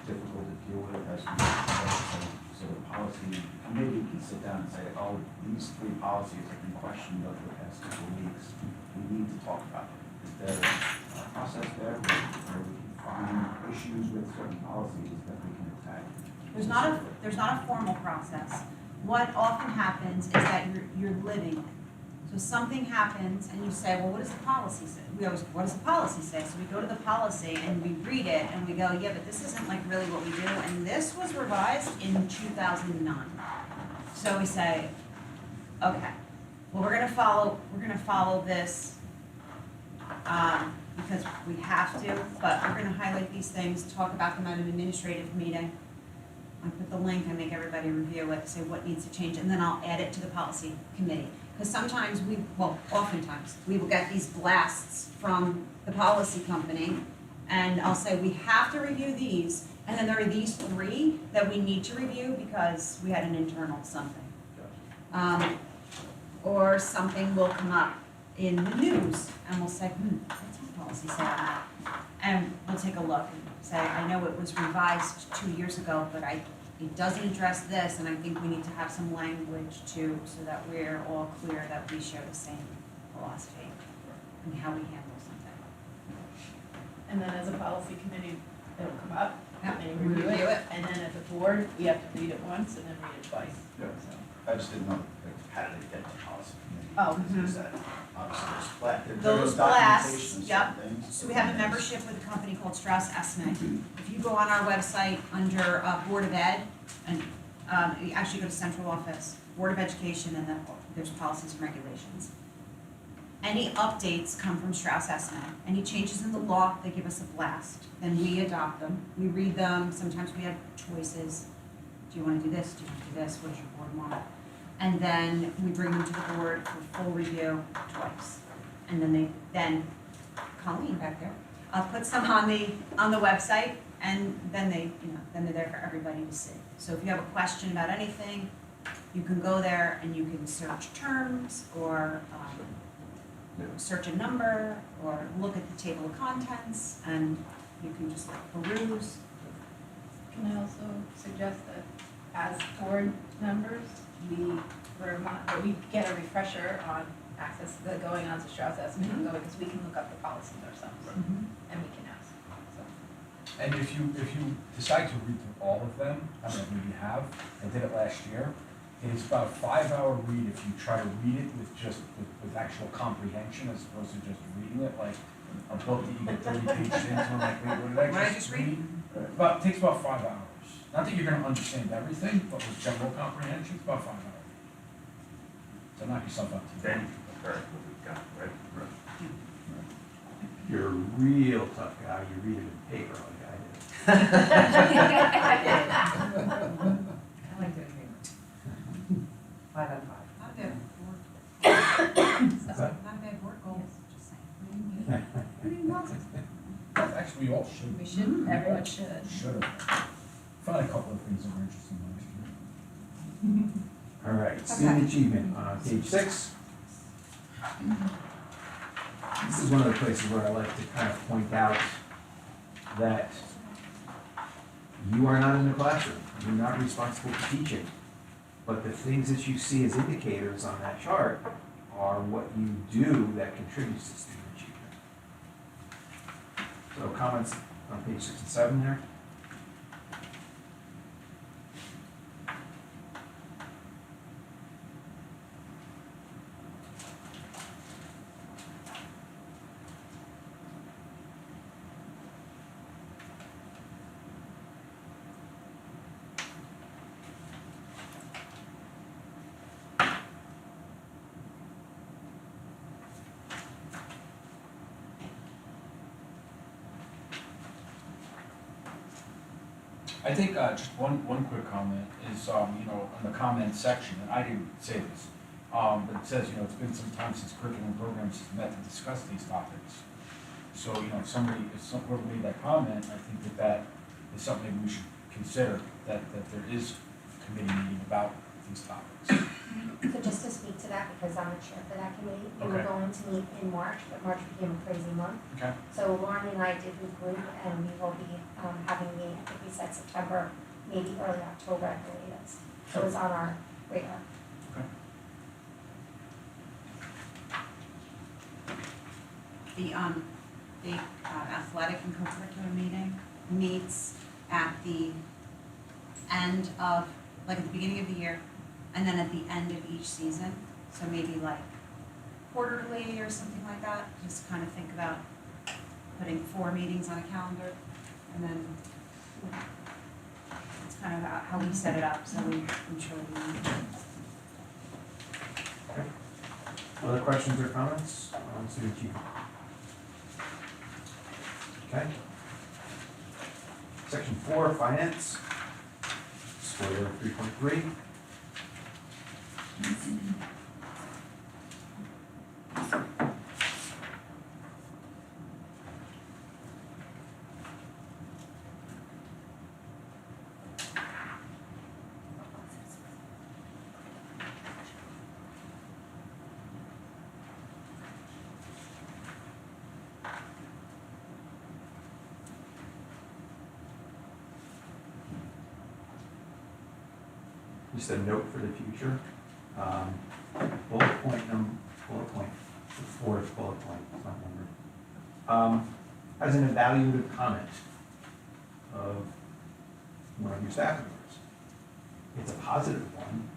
difficult to deal with as we so the policy, maybe we can sit down and say, oh, these 3 policies have been questioned over the past couple of weeks. We need to talk about them. Is there a process there where we can find issues with certain policies that we can attack? There's not a formal process. What often happens is that you're living it. So something happens and you say, well, what does the policy say? We always, what does the policy say? So we go to the policy and we read it and we go, yeah, but this isn't like really what we do. And this was revised in 2009. So we say, okay, well, we're gonna follow this because we have to, but we're gonna highlight these things, talk about them at an administrative meeting. I put the link, I make everybody review it, say what needs to change, and then I'll add it to the policy committee. Because sometimes oftentimes, we will get these blasts from the policy company, and I'll say, we have to review these, and then there are these 3 that we need to review because we had an internal something. Or something will come up in the news, and we'll say, what's the policy say on that? And we'll take a look and say, I know it was revised 2 years ago, but it doesn't address this, and I think we need to have some language too, so that we're all clear that we share the same philosophy and how we handle something. And then as a policy committee, it'll come up, Yeah, and we review review it, it. and then as a board, we have to read it once and then read it twice. Yeah. So. I just didn't know, how did it get to policy committee? Oh. Is that, obviously, Those there's blasts, documentation yep. of certain things. So we have a membership with a company called Strauss Esme. If you go on our website under Board of Ed, and you actually go to central office, Board of Education, and then there's policies and regulations. Any updates come from Strauss Esme. Any changes in the law, they give us a blast. Then we adopt them, we read them, sometimes we have choices. Do you want to do this? Do you want to do this? What does your board want? And then we bring them to the board for full review twice. And then Colleen back there, puts them on the website, and then then they're there for everybody to see. So if you have a question about anything, you can go there and you can search terms, or search a number, or look at the table of contents, and you can just peruse. Can I also suggest that as board members, we get a refresher on access, going on to Strauss Esme, because we can look up the policies ourselves, and we can ask, so. And if you decide to read through all of them, I don't know, maybe you have, I did it last year, it is about a 5-hour read if you try to read it with actual comprehension as opposed to just reading it, like a book that you get 30 pages into, and like, wait, what did I just read? It takes about 5 hours. Not that you're gonna understand everything, but with general comprehension, it's about 5 hours. So knock yourself out to Then what we've got, right? You're a real tough guy, you read it in paper like I did. I like doing paper. 5 out of 5. Not a bad board. Not a bad board goal, just saying. Actually, we all should. We should, everyone should. Should have. Found a couple of things that were interesting last year. All right, student achievement on page 6. This is one of the places where I like to kind of point out that you are not in the classroom. You're not responsible for teaching. But the things that you see as indicators on that chart are what you do that contributes to student achievement. So comments on page 6 and 7 there? I think, just one quick comment is, you know, on the comment section, and I didn't say this, but it says, you know, it's been some time since curriculum programs have met to discuss these topics. So, you know, if whoever made that comment, I think that is something we should consider, that there is a committee meeting about these topics. So just to speak to that, because I'm the chair for that committee, we were Okay. going to meet in March, but March became a crazy month. Okay. So Lauren and I did regroup, and we will be having a meeting, I think we said September, maybe early October at the latest. So it's on our radar. The athletic and co-curricular meeting meets at the end of, like at the beginning of the year, and then at the end of each season, so maybe like quarterly or something like that, just kind of think about putting 4 meetings on a calendar, and then it's kind of how we set it up, so we ensure we meet. Okay. Other questions or comments on Student Chief? Okay. Section 4, Finance. Score 3.3. Just a note for the future. Bullet point, the fourth bullet point, it's not numbered, has an evaluative comment of one of your staff members. It's a positive one,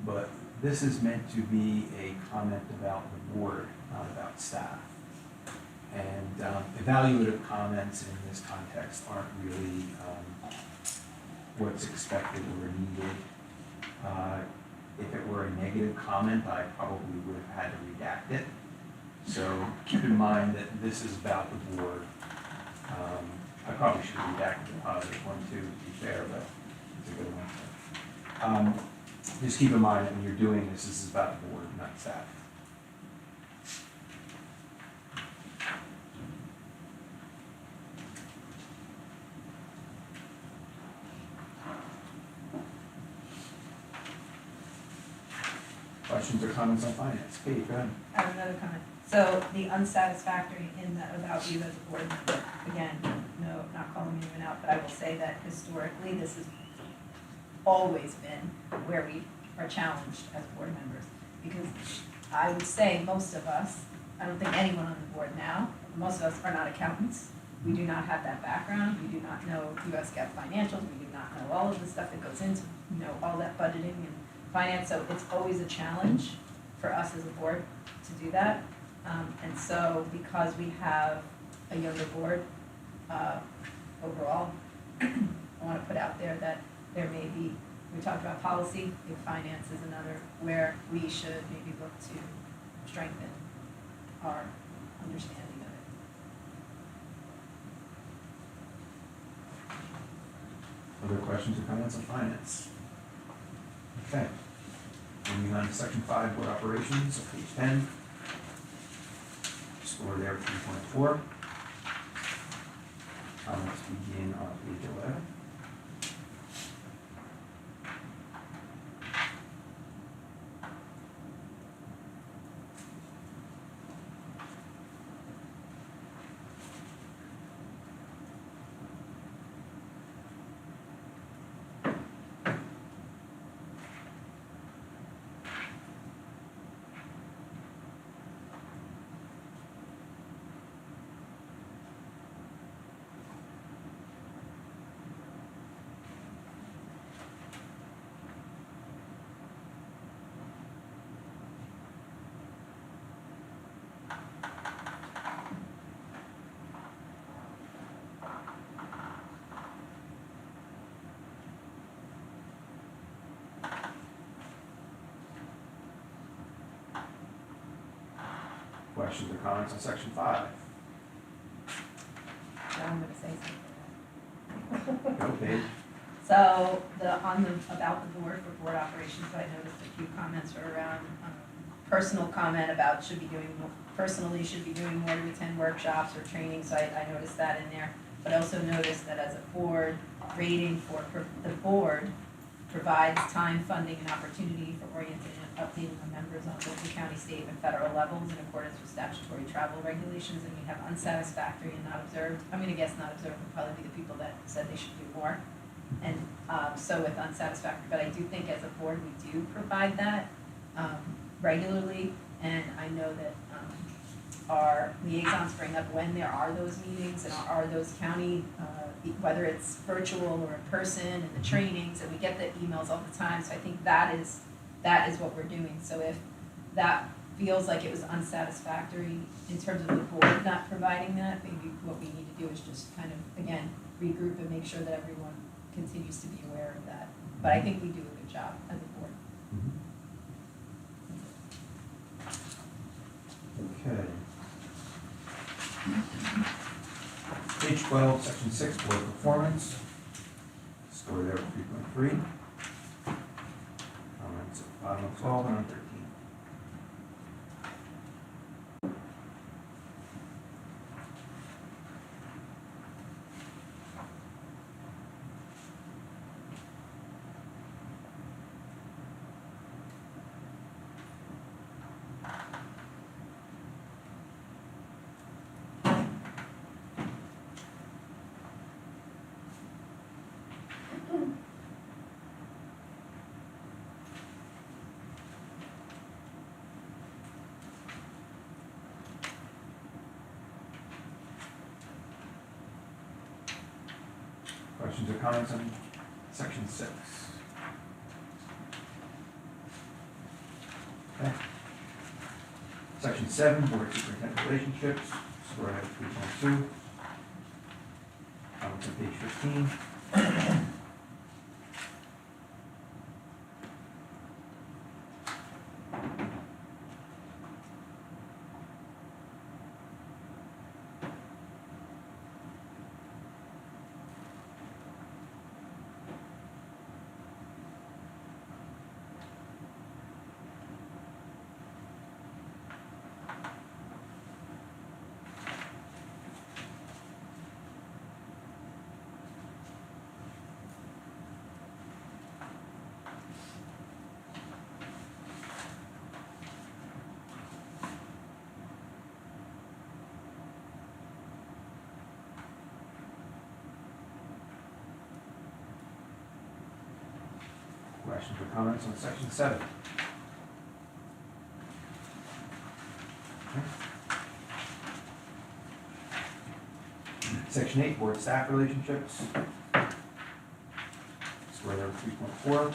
but this is meant to be a comment about the board, not about staff. And evaluative comments in this context aren't really what's expected or needed. If it were a negative comment, I probably would have had to redact it. So keep in mind that this is about the board. I probably should have redacted the positive one too, to be fair, but it's a good one. Just keep in mind that when you're doing this, this is about the board, not staff. Questions or comments on finance? Kate, go ahead. I have another comment. So the unsatisfactory in that about you as a board member, again, no, not calling anyone out, but I will say that historically, this has always been where we are challenged as board members. Because I would say most of us, I don't think anyone on the board now, most of us are not accountants. We do not have that background. We do not know US GAAP financials. We do not know all of the stuff that goes into, all that budgeting and finance. So it's always a challenge for us as a board to do that. And so because we have a younger board, overall, I want to put out there that there may be, we talked about policy, I think finance is another where we should maybe look to strengthen our understanding of it. Other questions or comments on finance? Okay. Moving on to section 5, board operations, page 10. Score there 3.4. Comments begin on page 11. Questions or comments on section 5? Now I'm gonna say something. Go. What page? So about the board for board operations, I noticed a few comments were around, personal comment about personally should be doing more to attend workshops or trainings, so I noticed that in there. But I also noticed that as a board, rating for the board provides time, funding, and opportunity for orienting and updating the members on local, county, state, and federal levels in accordance with statutory travel regulations, and we have unsatisfactory and not observed. I'm gonna guess not observed would probably be the people that said they should do more. And so with unsatisfactory, but I do think as a board, we do provide that regularly, and I know that our liaisons bring up when there are those meetings and are those county, whether it's virtual or in person, and the trainings, and we get the emails all the time, so I think that is what we're doing. So if that feels like it was unsatisfactory in terms of the board not providing that, maybe what we need to do is just kind of, again, regroup and make sure that everyone continues to be aware of that. But I think we do a good job as a board. Okay. Page 12, section 6, board performance. Score there at 3.3. Comments at the bottom of 12 and on 13. Questions or comments on section 6? Okay. Section 7, board superintendent relationships, score at 3.2. Comments on page 15. Questions or comments on section 7? Okay. Section 8, board staff relationships. Score there at 3.4.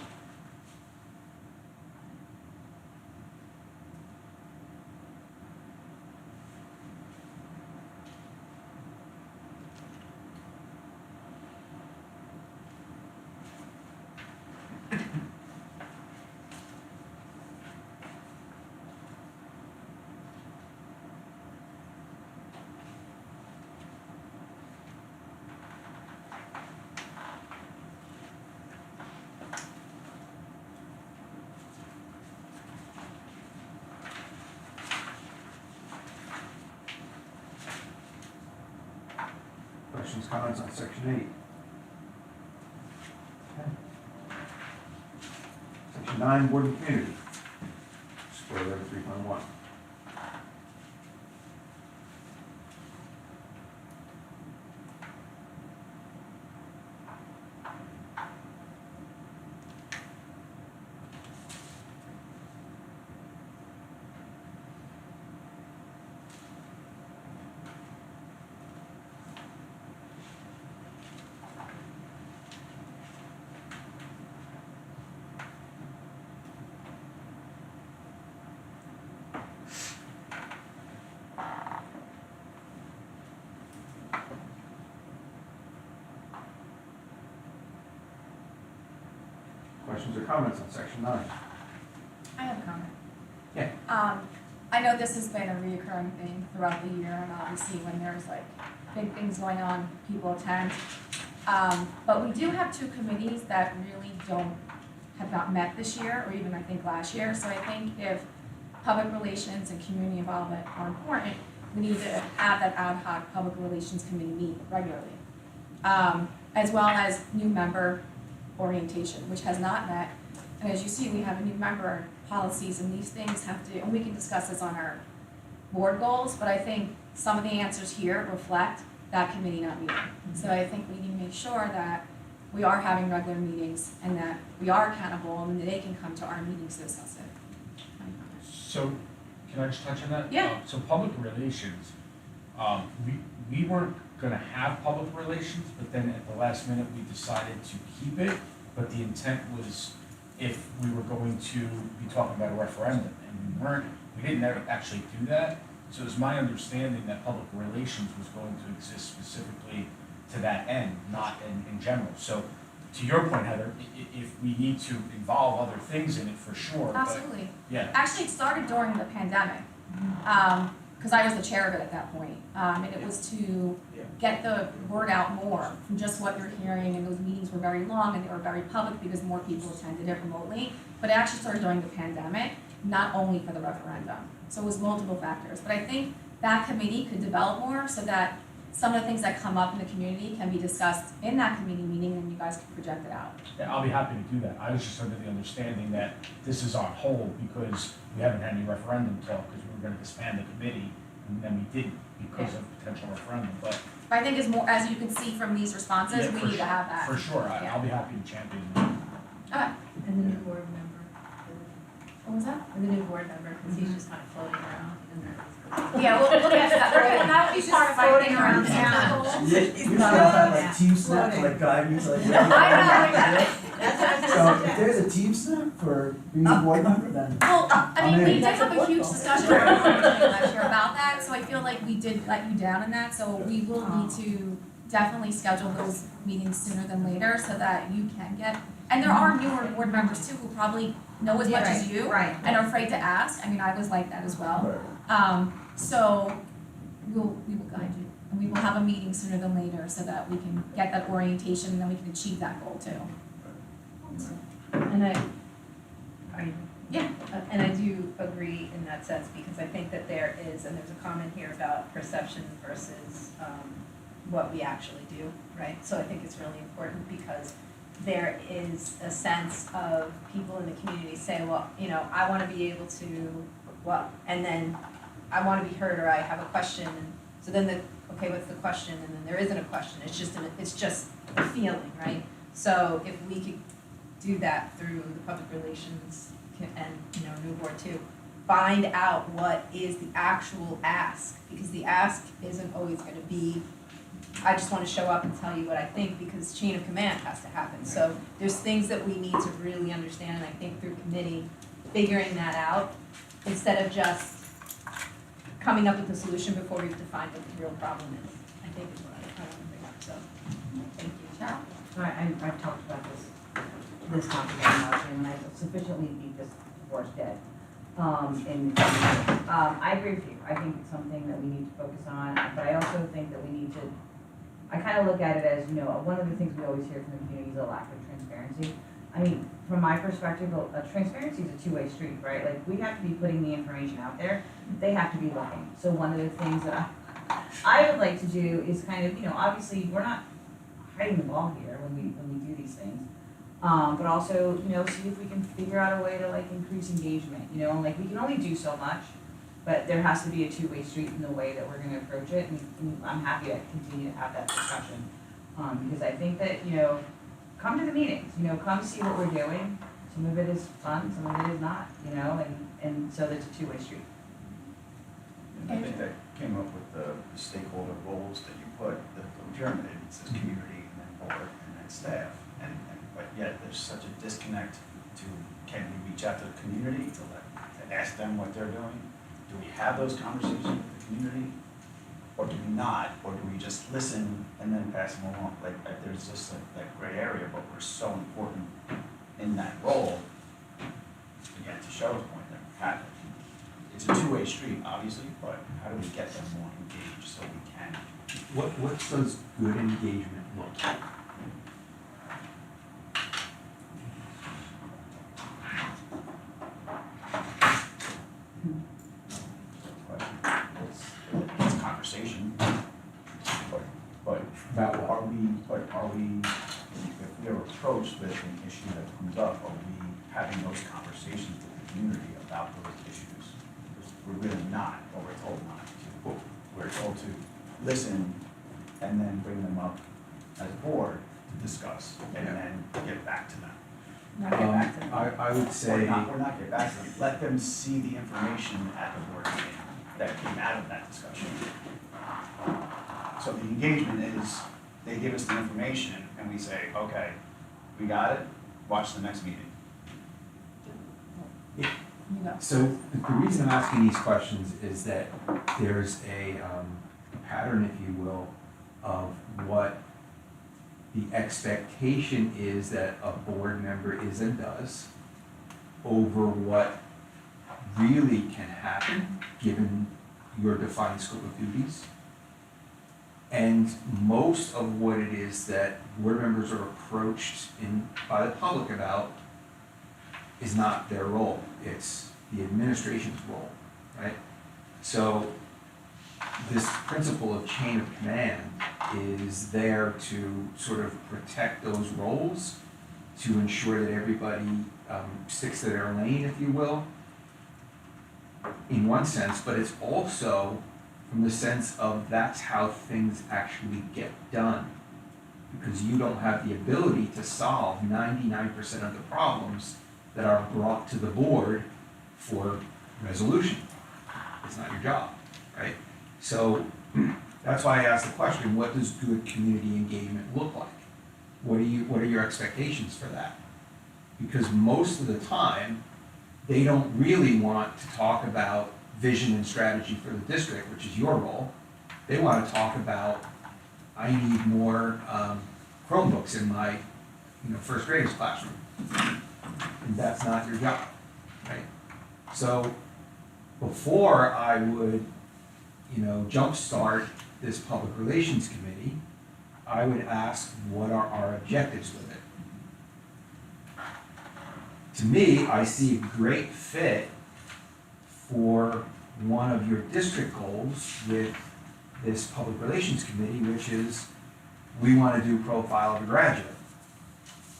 Questions, comments on section 8? Okay. Section 9, board and community. Score there at 3.1. Questions or comments on section 9? I have a comment. Yeah. I know this has been a reoccurring thing throughout the year, and obviously when there's like big things going on, people attend. But we do have two committees that really have not met this year, or even I think last year, so I think if public relations and community involvement are important, we need to have that ad hoc public relations committee meet regularly. As well as new member orientation, which has not met. And as you see, we have a new member policies, and these things have to, and we can discuss this on our board goals, but I think some of the answers here reflect that committee not meeting. So I think we need to make sure that we are having regular meetings and that we are accountable and they can come to our meetings to discuss it. So, can I just touch on that? Yeah. So public relations, we weren't gonna have public relations, but then at the last minute, we decided to keep it. But the intent was if we were going to be talking about a referendum, and we didn't ever actually do that. So it's my understanding that public relations was going to exist specifically to that end, not in general. So to your point, Heather, if we need to involve other things in it, for sure. Absolutely. But, yeah. Actually, it started during the pandemic, because I was the chair of it at that point. And it was to get the word out more from just what you're hearing, and those meetings were very long and they were very public because more people attended it remotely. But it actually started during the pandemic, not only for the referendum. So it was multiple factors. But I think that committee could develop more so that some of the things that come up in the community can be discussed in that committee meeting and you guys can project it out. Yeah, I'll be happy to do that. I was just under the understanding that this is on hold because we haven't had any referendum talk, because we were gonna disband the committee, and then we didn't because of potential referendum, but. I think it's more, as you can see from these responses, Yeah, we for need to sure. have that. For sure, Yeah. I'll be happy to champion that. Okay. And the new board member, What was that? and the new board member, because he's just kind of floating around in there. Yeah, we'll get to that. That would be part of my thing around town. You're not gonna have like team snap to like guide me to like. So if there's a team snap for being a board member, then. Well, I mean, I'm we in. did have a huge discussion last year about that, so I feel like we did let you down in that, so we will need to definitely schedule those meetings sooner than later so that you can get, and there are newer board members too who probably know as much as you and are afraid to ask. I mean, I was like that as well. So we will guide you, and we will have a meeting sooner than later so that we can get that orientation and then we can achieve that goal too. And Yeah. And I do agree in that sense, because I think that there is, and there's a comment here about perception versus what we actually do, right? So I think it's really important because there is a sense of people in the community say, well, you know, I wanna be able to, well, and then I wanna be heard, or I have a question, and so then okay, what's the question? And then there isn't a question, it's just a feeling, right? So if we could do that through the public relations and, you know, new board too, find out what is the actual ask, because the ask isn't always gonna be, I just wanna show up and tell you what I think, because chain of command has to happen. So there's things that we need to really understand, and I think through committee, figuring that out, instead of just coming up with a solution before we've defined what the real problem is, I think is what I want to bring up, so, thank you. Cheryl? So I've talked about this topic very much, and I sufficiently beat this horse dead. I agree with you, I think it's something that we need to focus on, but I also think that we need to, I kind of look at it as, you know, one of the things we always hear from the community is a lack of transparency. I mean, from my perspective, transparency is a two-way street, right? Like, we have to be putting the information out there, they have to be looking. So one of the things that I would like to do is kind of, you know, obviously, we're not hiding the ball here when we do these things. But also, you know, see if we can figure out a way to like increase engagement, you know, like we can only do so much, but there has to be a two-way street in the way that we're gonna approach it, and I'm happy to continue to have that discussion. Because I think that, you know, come to the meetings, you know, come see what we're doing, some of it is fun, some of it is not, you know, and so there's a two-way street. And I think that came up with the stakeholder roles that you put, the pyramid, it says community, and then board, and then staff. But yet there's such a disconnect to, can we reach out to the community to ask them what they're doing? Do we have those conversations with the community? Or do we not? Or do we just listen and then pass them along? Like there's just that gray area, but we're so important in that role. Again, to Cheryl's point, that it's a two-way street, obviously, but how do we get them more engaged so we can? What does good engagement look like? It's a conversation. But are we, if we are approached with an issue that comes up, are we having those conversations with the community about those issues? We're really not, or we're told not to. We're told to listen and then bring them up as a board to discuss and then get back to them. Not get back to them. I would say. We're not get back to them, let them see the information at the board meeting that came out of that discussion. So the engagement is, they give us the information and we say, okay, we got it, watch the next meeting. So the reason I'm asking these questions is that there's a pattern, if you will, of what the expectation is that a board member is and does over what really can happen, given your defined scope of duties. And most of what it is that board members are approached by the public about is not their role, it's the administration's role, right? So this principle of chain of command is there to sort of protect those roles, to ensure that everybody sticks to their lane, if you will, in one sense, but it's also from the sense of that's how things actually get done. Because you don't have the ability to solve 99% of the problems that are brought to the board for resolution. It's not your job, right? So that's why I asked the question, what does good community engagement look like? What are your expectations for that? Because most of the time, they don't really want to talk about vision and strategy for the district, which is your role. They want to talk about, I need more Chromebooks in my first graders classroom. And that's not your job, right? So before I would, jumpstart this public relations committee, I would ask, what are our objectives with it? To me, I see a great fit for one of your district goals with this public relations committee, which is we want to do profile of a graduate.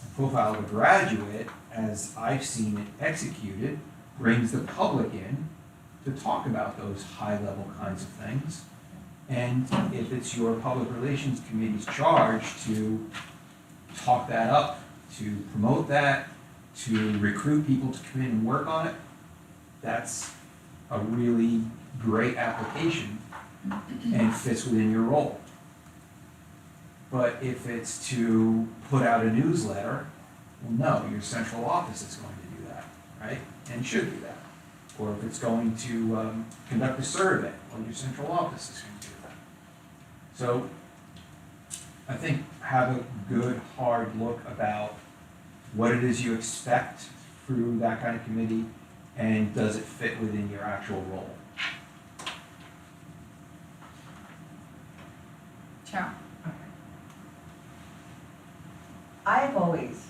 A profile of a graduate, as I've seen it executed, brings the public in to talk about those high-level kinds of things. And if it's your public relations committee's charge to talk that up, to promote that, to recruit people to come in and work on it, that's a really great application and fits within your role. But if it's to put out a newsletter, well, no, your central office is going to do that, right? And should do that. Or if it's going to conduct a survey, well, your central office is going to do that. So I think have a good, hard look about what it is you expect through that kind of committee, and does it fit within your actual role? Ciao. Okay. I have always,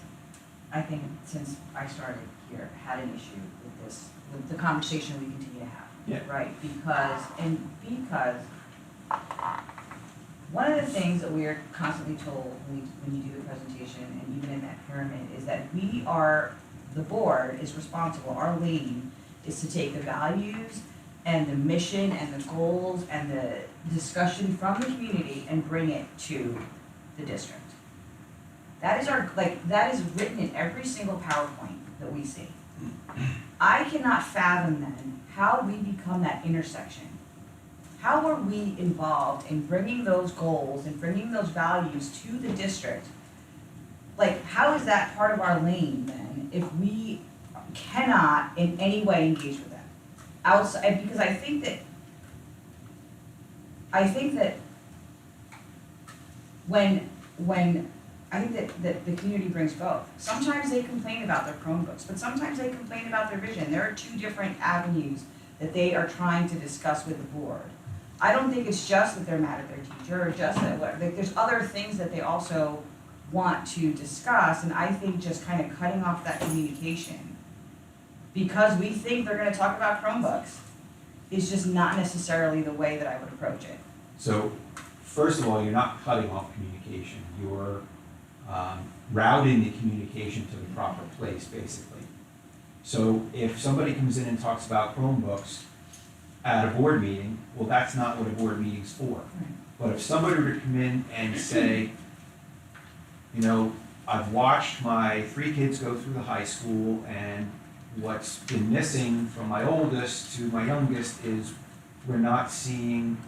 I think, since I started here, had an issue with this, with the conversation we continue to have. Yeah. Right, because one of the things that we are constantly told when you do the presentation, and even in that pyramid, is that we are, the board is responsible, our lane is to take the values and the mission and the goals and the discussion from the community and bring it to the district. That is that is written in every single PowerPoint that we see. I cannot fathom then how we become that intersection. How are we involved in bringing those goals and bringing those values to the district? Like, how is that part of our lane then, if we cannot in any way engage with them? Outside, because I think that that the community brings both. Sometimes they complain about their Chromebooks, but sometimes they complain about their vision. There are two different avenues that they are trying to discuss with the board. I don't think it's just that they're mad at their teacher or just that, like, there's other things that they also want to discuss, and I think just kind of cutting off that communication because we think they're gonna talk about Chromebooks is just not necessarily the way that I would approach it. So, first of all, you're not cutting off communication, you're routing the communication to the proper place, basically. So if somebody comes in and talks about Chromebooks at a board meeting, well, that's not what a board meeting's for. But if somebody were to come in and say, you know, I've watched my 3 kids go through the high school, and what's been missing from my oldest to my youngest is we're not seeing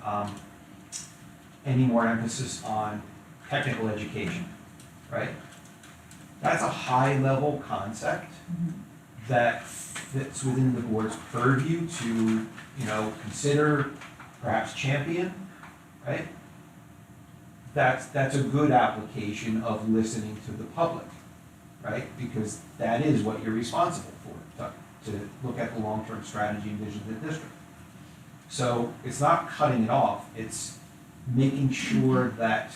any more emphasis on technical education, right? That's a high-level concept that fits within the board's purview to, you know, consider, perhaps champion, right? That's a good application of listening to the public, right? Because that is what you're responsible for, to look at the long-term strategy and vision of the district. So it's not cutting it off, it's making sure that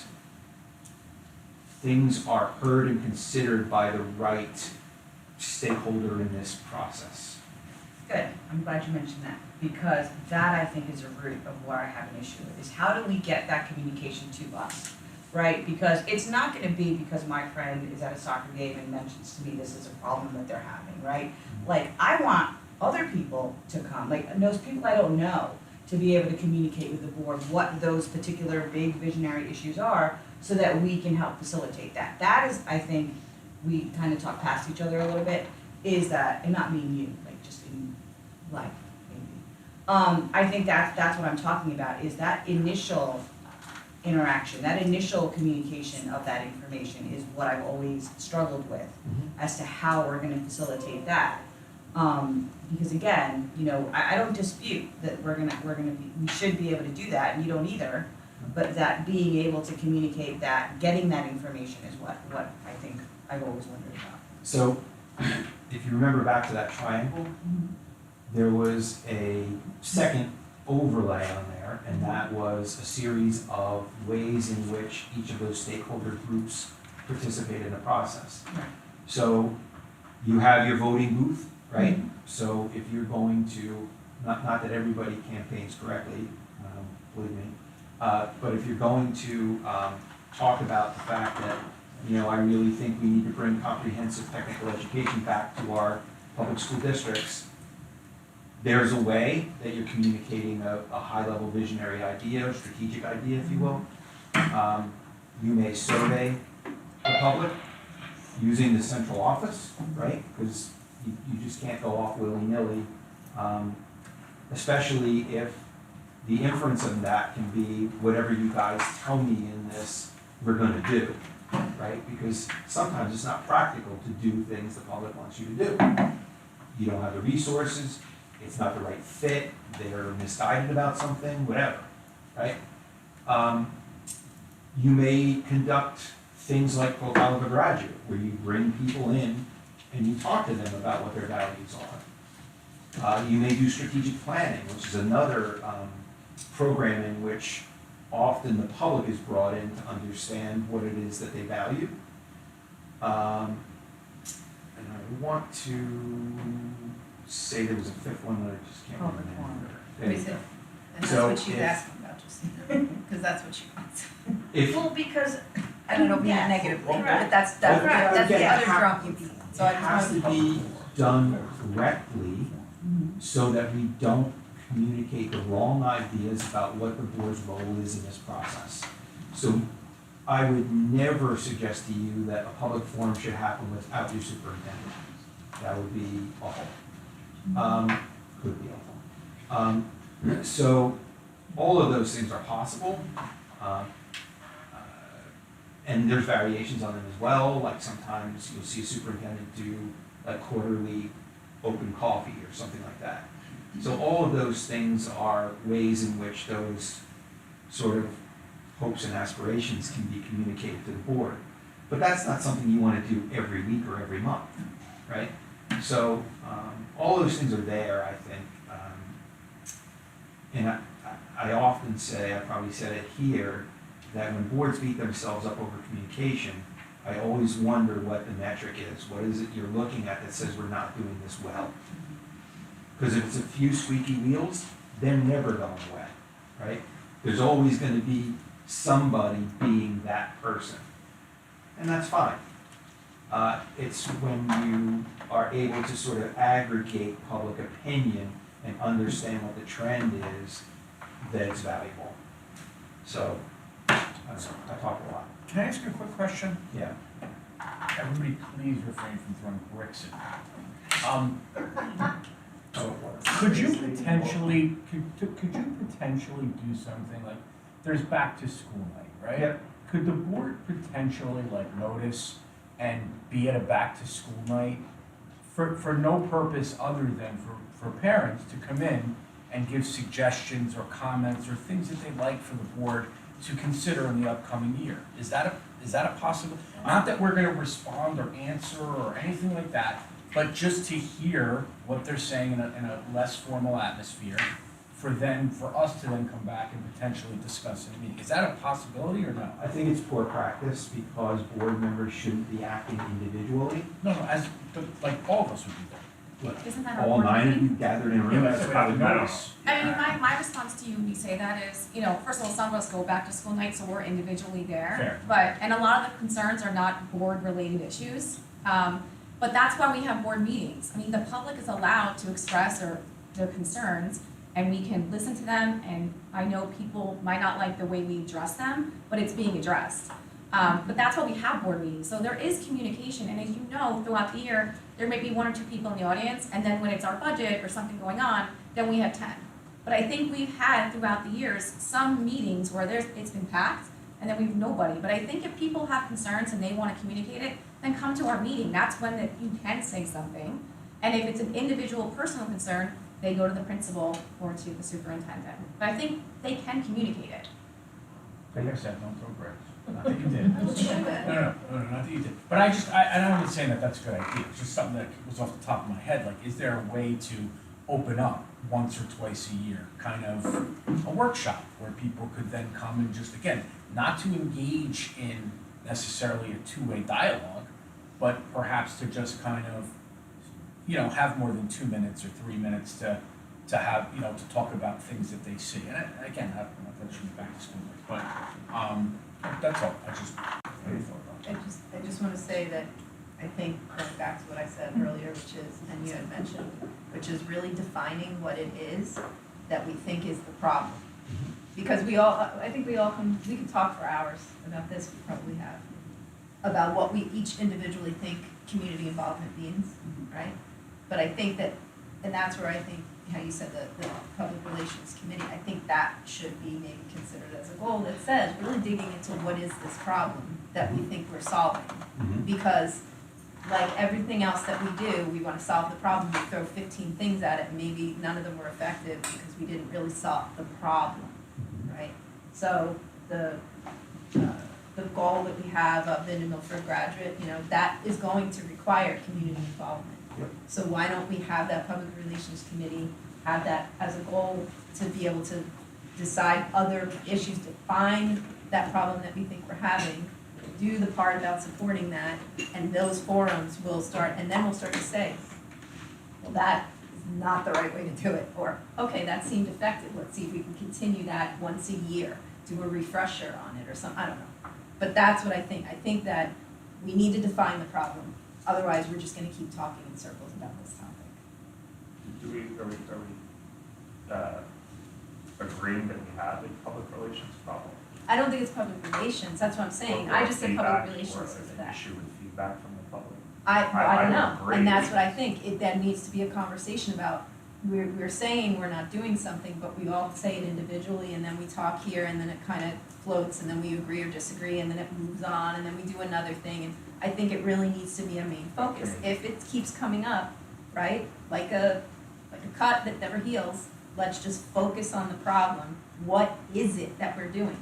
things are heard and considered by the right stakeholder in this process. Good, I'm glad you mentioned that, because that I think is a root of where I have an issue with, is how do we get that communication to us, right? Because it's not gonna be because my friend is at a soccer game and mentions to me this is a problem that they're having, right? Like, I want other people to come, like those people I don't know, to be able to communicate with the board what those particular big visionary issues are, so that we can help facilitate that. That is, I think, we kind of talk past each other a little bit, is that, and not me and you, like just in life, maybe. I think that's what I'm talking about, is that initial interaction, that initial communication of that information is what I've always struggled with as to how we're gonna facilitate that. Because again, you know, I don't dispute that we should be able to do that, and you don't either, but that being able to communicate that, getting that information is what I think I've always wondered about. So, if you remember back to that triangle, there was a second overlay on there, and that was a series of ways in which each of those stakeholder groups participate in the process. Right. So, you have your voting booth, right? So if you're going to, not that everybody campaigns correctly, believe me, but if you're going to talk about the fact that, you know, I really think we need to bring comprehensive technical education back to our public school districts, there's a way that you're communicating a high-level visionary idea, or strategic idea, if you will. You may survey the public using the central office, right? Because you just can't go off willy-nilly, especially if the inference of that can be whatever you guys tell me in this we're gonna do, right? Because sometimes it's not practical to do things the public wants you to do. You don't have the resources, it's not the right fit, they're misguided about something, whatever, right? You may conduct things like Profile of a Graduate, where you bring people in and you talk to them about what their values are. You may do strategic planning, which is another program in which often the public is brought in to understand what it is that they value. And I want to say there was a fifth one that I just can't remember. There you go. And that's So what she's if- asking about, Justina, because that's what she wants. If, Well, because, I don't know, mean Yes. it negatively, Right. but that's Right. the Again, other drum you beat. So I it has just to be done correctly so that we don't communicate the wrong ideas about what the board's role is in this process. So I would never suggest to you that a public forum should happen without your superintendent. That would be awful. Could be awful. So all of those things are possible. And there's variations on them as well, like sometimes you'll see a superintendent do like quarterly open coffee or something like that. So all of those things are ways in which those sort of hopes and aspirations can be communicated to the board. But that's not something you want to do every week or every month, right? So all those things are there, I think. And I often say, I probably said it here, that when boards beat themselves up over communication, I always wonder what the metric is. What is it you're looking at that says we're not doing this well? Because if it's a few squeaky wheels, they're never going away, right? There's always gonna be somebody being that person. And that's fine. It's when you are able to sort of aggregate public opinion and understand what the trend is, that it's valuable. So, I don't know, I talk a lot. Can I ask you a quick question? Yeah. Everybody please refrain from throwing bricks at me. Could you potentially do something like, there's back to school night, right? Yep. Could the board potentially like notice and be at a back to school night for no purpose other than for parents to come in and give suggestions or comments or things that they'd like for the board to consider in the upcoming year? Is that a possible? Not that we're gonna respond or answer or anything like that, but just to hear what they're saying in a less formal atmosphere, for us to then come back and potentially discuss in a meeting. Is that a possibility or no? I think it's poor practice because board members shouldn't be acting individually. No, but like all of us would be there. Isn't that our All board 9 of meeting? you gathered in a room, Yeah, that's but probably no. nice. I mean, my response to you when you say that is, first of all, some of us go back to school night, so we're individually there. Fair. And a lot of the concerns are not board-related issues. But that's why we have board meetings. I mean, the public is allowed to express their concerns, and we can listen to them, and I know people might not like the way we address them, but it's being addressed. But that's why we have board meetings. So there is communication, and as you know, throughout the year, there may be 1 or 2 people in the audience, and then when it's our budget or something going on, then we have 10. But I think we've had throughout the years some meetings where it's been packed, and then we've nobody. But I think if people have concerns and they want to communicate it, then come to our meeting. That's when you can say something. And if it's an individual personal concern, they go to the principal or to the superintendent. But I think they can communicate it. Like I said, don't throw bricks. Not that you did. No, not that you did. But I'm not saying that that's a good idea. It's just something that was off the top of my head. Like, is there a way to open up once or twice a year, kind of a workshop where people could then come and just, again, not to engage in necessarily a two-way dialogue, but perhaps to just kind of, have more than 2 minutes or 3 minutes to have, to talk about things that they see. And again, I don't know if that should be back to school, but that's all. I just thought about that. I just wanna say that I think, going back to what I said earlier, which is, and you had mentioned, which is really defining what it is that we think is the problem. Because we can talk for hours about this, we probably have, about what we each individually think community involvement means, right? But I think that, and that's where I think, how you said the public relations committee, I think that should be maybe considered as a goal that says, really digging into what is this problem that we think we're solving. Because like everything else that we do, we wanna solve the problem, we throw 15 things at it, and maybe none of them were effective because we didn't really solve the problem, right? So the goal that we have of the Milford graduate, that is going to require community involvement. Yep. So why don't we have that public relations committee, have that as a goal to be able to decide other issues, define that problem that we think we're having, do the part about supporting that, and those forums will start, and then we'll start to say, well, that is not the right way to do it, or, okay, that seemed effective, let's see if we can continue that once a year, do a refresher on it or something, I don't know. But that's what I think that we need to define the problem, otherwise we're just gonna keep talking in circles about this topic. Are we agreeing that we have a public relations problem? I don't think it's public relations, that's what I'm saying, I just said public relations is An that. issue with feedback from the public? I don't know, agree. and that's what I think, it then needs to be a conversation about, we're saying we're not doing something, but we all say it individually, and then we talk here, and then it kind of floats, and then we agree or disagree, and then it moves on, and then we do another thing, and I think it really needs to be a main focus. If it keeps coming up, right, like a cut that never heals, let's just focus on the problem. What is it that we're doing?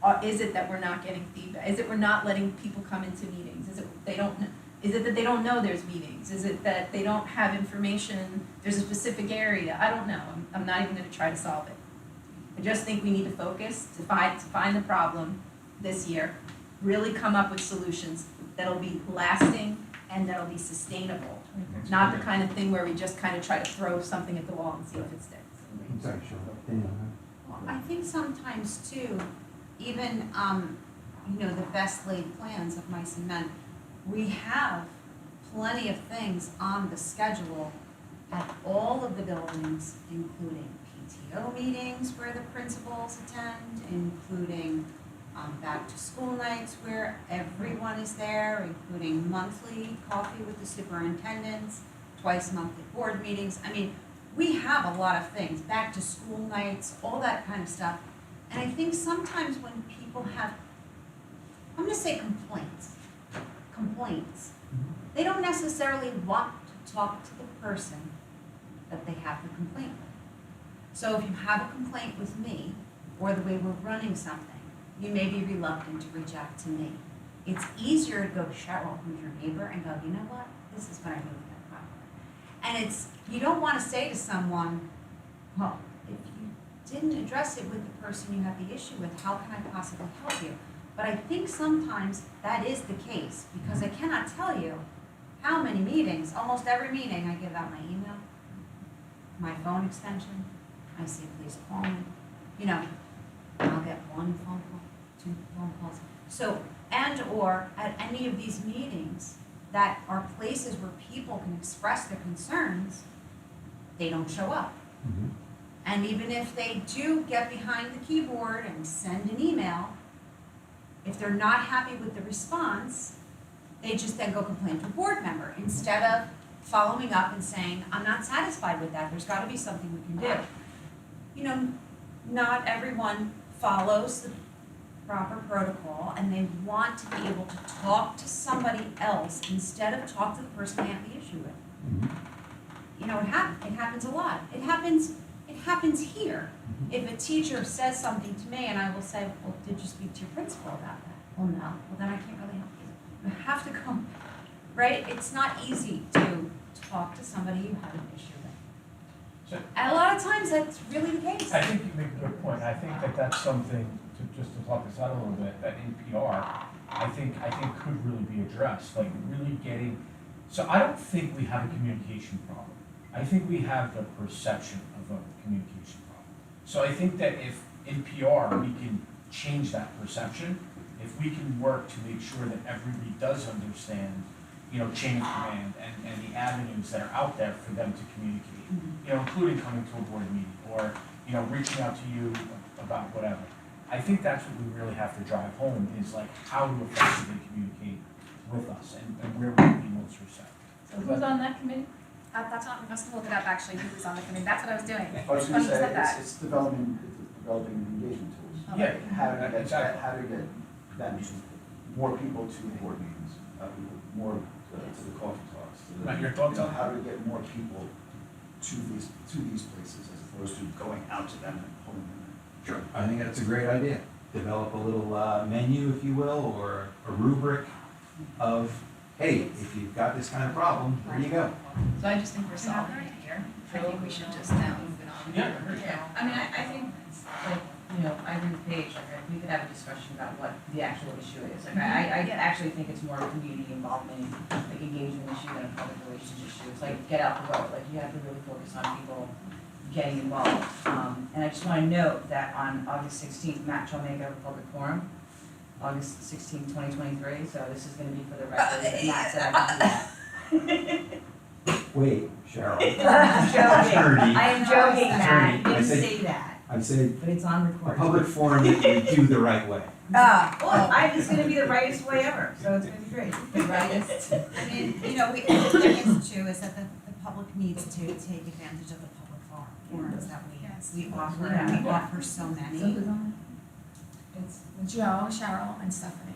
Or is it that we're not getting feedback? Is it we're not letting people come into meetings? Is it that they don't know there's meetings? Is it that they don't have information, there's a specific area? I don't know, I'm not even gonna try to solve it. I just think we need to focus, to find the problem this year, really come up with solutions that'll be lasting and that'll be sustainable. Not the kind of thing where we just kind of try to throw something at the wall and see if it sticks. I'm sorry, Cheryl. Well, I think sometimes too, even, the best laid plans of mice and men, we have plenty of things on the schedule at all of the buildings, including PTO meetings where the principals attend, including back to school nights where everyone is there, including monthly coffee with the superintendents, twice monthly board meetings. I mean, we have a lot of things, back to school nights, all that kind of stuff. And I think sometimes when people have, I'm gonna say complaints, they don't necessarily want to talk to the person that they have the complaint with. So if you have a complaint with me, or the way we're running something, you may be reluctant to reach out to me. It's easier to go to Cheryl, who's your neighbor, and go, you know what, this is what I do with that problem. And you don't wanna say to someone, well, if you didn't address it with the person you have the issue with, how can I possibly help you? But I think sometimes that is the case, because I cannot tell you how many meetings, almost every meeting, I give out my email, my phone extension, I say, please call me. I'll get one phone call, 2 phone calls. So, or at any of these meetings that are places where people can express their concerns, they don't show up. And even if they do get behind the keyboard and send an email, if they're not happy with the response, they just then go complain to a board member instead of following up and saying, I'm not satisfied with that, there's gotta be something we can do. Not everyone follows the proper protocol, and they want to be able to talk to somebody else instead of talk to the person they have the issue with. It happens a lot. It happens here. If a teacher says something to me and I will say, well, did you speak to your principal about that? Well, no. Well, then I can't really help you. You have to come, right? It's not easy to talk to somebody you have an issue with. And a lot of times that's really the case. I think you make a good point. I think that that's something, just to talk this out a little bit, that in PR, I think could really be addressed, like really getting, so I don't think we have a communication problem. I think we have the perception of a communication problem. So I think that if in PR we can change that perception, if we can work to make sure that everybody does understand, chain of command and the avenues that are out there for them to communicate, including coming to a board meeting or, reaching out to you about whatever. I think that's what we really have to drive home is like how to effectively communicate with us and where we can be most receptive. So who's on that committee? That's not, we must look it up actually, who was on the committee, that's what I was doing. I was gonna say, it's developing engagement tools. Yeah, How to get, exactly. how to get them to, more people to board meetings, more to the coffee talks. Your thoughts on how to get more people to these places as opposed to going out to them and pulling them in. Sure. I think that's a great idea. Develop a little menu, if you will, or a rubric of, hey, if you've got this kind of problem, here you go. So I just think we're solving it here. I think we should just now move it on. Yeah. I mean, I think, like, I agree with Paige, we could have a discussion about what the actual issue is. Like, I actually think it's more a community involvement, like engagement issue than a public relations issue. It's like, get out the vote, like, you have to really focus on people getting involved. And I just wanna note that on August 16th, Matt shall make a public forum, August 16th, 2023, so this is gonna be for the record, that Matt said I can do that. Wait, Cheryl. I'm joking. Attorney. I am joking, Matt. Attorney. I didn't say that. I said But it's on a recording. public forum that you do the right way. It's gonna be the rightest way ever, so it's gonna be great. The rightest. I mean, the thing is too, is that the public needs to take advantage of the public forums that we offer, and we offer so many. It's Joe, Cheryl, and Stephanie.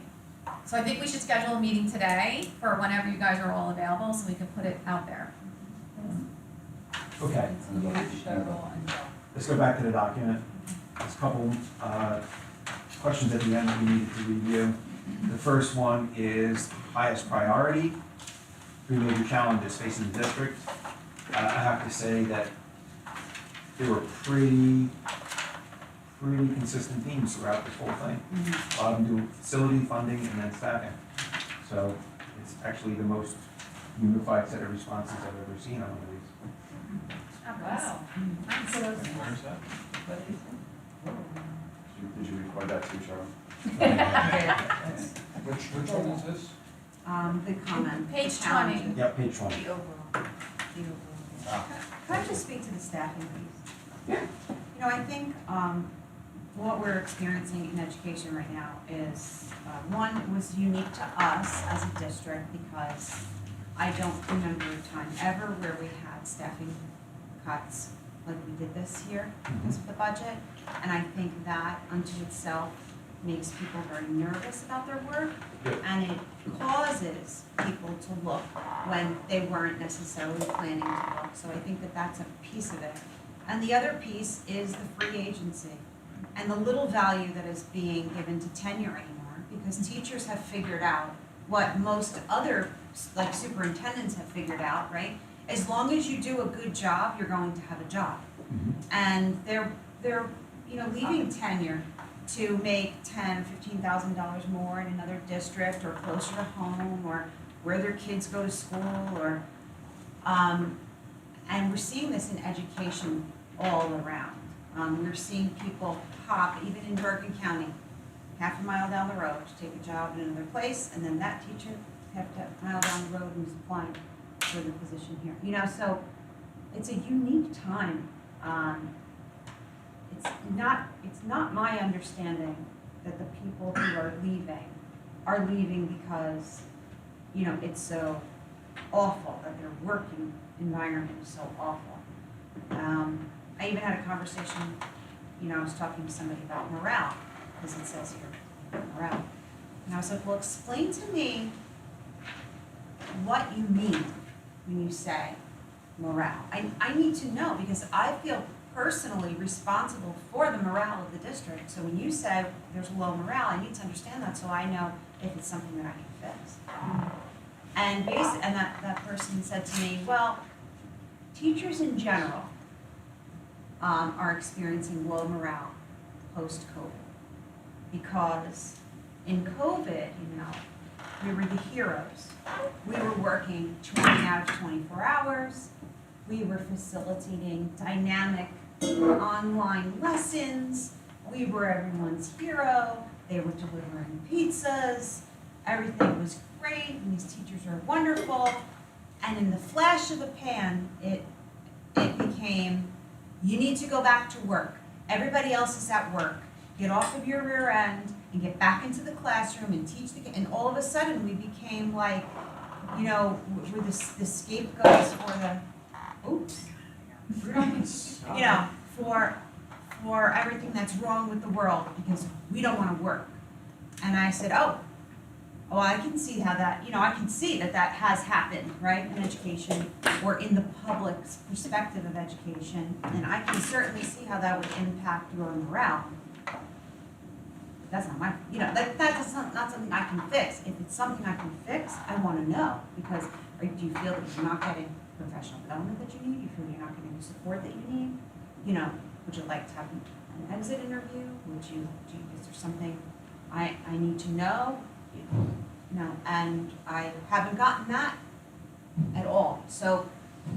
So I think we should schedule a meeting today for whenever you guys are all available, so we can put it out there. Okay. Let's go back to the document. There's a couple questions at the end that we needed to review. The first one is highest priority, 3 major challenges facing the district. I have to say that there were pretty consistent themes throughout this whole thing. A lot of them do facility funding and then staffing. So it's actually the most unified set of responses I've ever seen on one of these. Wow. Where's that? Did you record that too, Cheryl? Which one is this? The comment. Page challenges. 20. Yep, page 20. The overall. Can I just speak to the staffing piece? You know, I think, what we're experiencing in education right now is, one, it was unique to us as a district because I don't remember a time ever where we had staffing cuts like we did this year because of the budget. And I think that unto itself makes people very nervous about their work. And it causes people to look when they weren't necessarily planning to look. So I think that that's a piece of it. And the other piece is the free agency and the little value that is being given to tenure anymore, because teachers have figured out what most other, like superintendents have figured out, right? As long as you do a good job, you're going to have a job. And they're leaving tenure to make $10,000-$15,000 more in another district or closer to home or where their kids go to school or, and we're seeing this in education all around. We're seeing people hop, even in Bergen County, half a mile down the road to take a job in another place, and then that teacher half a mile down the road who's applying for the position here. You know, so it's a unique time. It's not my understanding that the people who are leaving because, you know, it's so awful, that their working environment is so awful. I even had a conversation, you know, I was talking to somebody about morale, because it says here, morale. And I was like, well, explain to me what you mean when you say morale. I need to know, because I feel personally responsible for the morale of the district. So when you say there's low morale, I need to understand that so I know if it's something that I can fix. And that person said to me, well, teachers in general are experiencing low morale post-COVID. Because in COVID, you know, we were the heroes. We were working 20 out of 24 hours. We were facilitating dynamic online lessons. We were everyone's hero. They were delivering pizzas. Everything was great, and these teachers are wonderful. And in the flash of the pan, it became, you need to go back to work. Everybody else is at work. Get off of your rear end and get back into the classroom and teach the kids. And all of a sudden, we became like, you know, we're the scapegoats for the, you know, for everything that's wrong with the world because we don't want to work. And I said, oh, I can see how that, you know, I can see that has happened, right, in education or in the public's perspective of education. And I can certainly see how that would impact your morale. That's not my, you know, that's not something I can fix. If it's something I can fix, I want to know, because do you feel that you're not getting professional development that you need? You feel you're not getting the support that you need? You know, would you like to have an exit interview? Is there something I need to know? No, and I haven't gotten that at all. So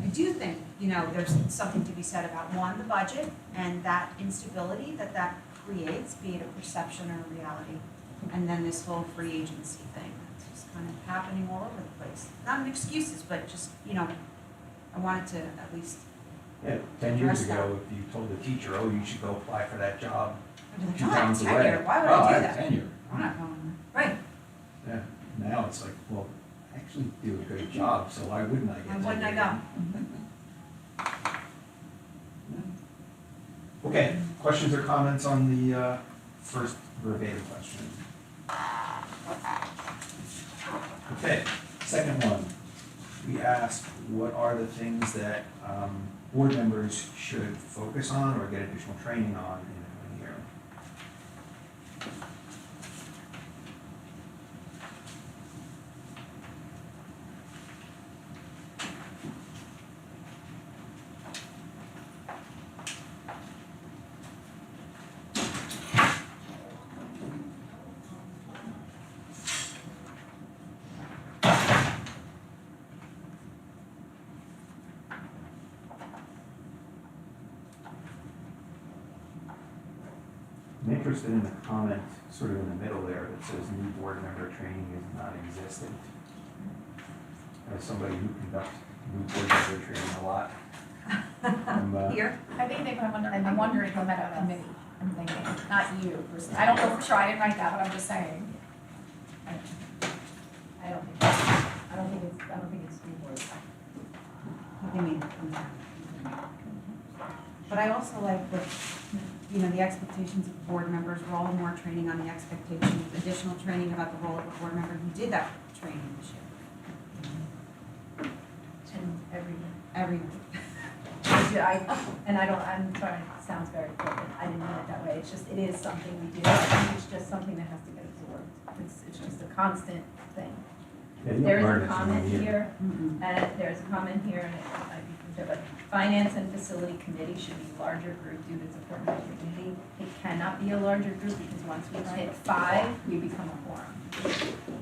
I do think, you know, there's something to be said about, one, the budget and that instability that creates, be it a perception or a reality, and then this whole free agency thing that's just kind of happening all over the place. Not an excuses, but just, you know, I wanted to at least 10 years address ago, if you told a teacher, oh, you should go apply for that job, that. I 2 towns away. tenure, why would Oh, I do have that? tenure. I'm not going, right, Yeah, now it's like, well, I actually do a good job, so why wouldn't I get why wouldn't I tenure? go? Okay, questions or comments on the first verbatim question? Okay, second one. We asked, what are the things that board members should focus on or get additional training on in the coming year? interested in the comment sort of in the middle there that says new board member training is non-existent. As somebody who conducts new board member training a lot. Here? I think they, I'm wondering who met a committee, I'm thinking, not you personally. I don't know for sure, I didn't write that, but I'm just saying. I don't think it's school board. What do you mean? But I also like the expectations of board members, we're all more training on the expectations, additional training about the role of a board member who did that training this year. And Every I'm sorry, it sounds very flippant, I didn't mean it that way, it is something we do, I think it's just something that has to get absorbed, it's just a constant thing. Yeah, you There learn is it a from comment the here, and there's a comment here, and it might be from there, but finance and facility committee should be larger group due to support of the community. It cannot be a larger group, because once we hit 5, we become a quorum.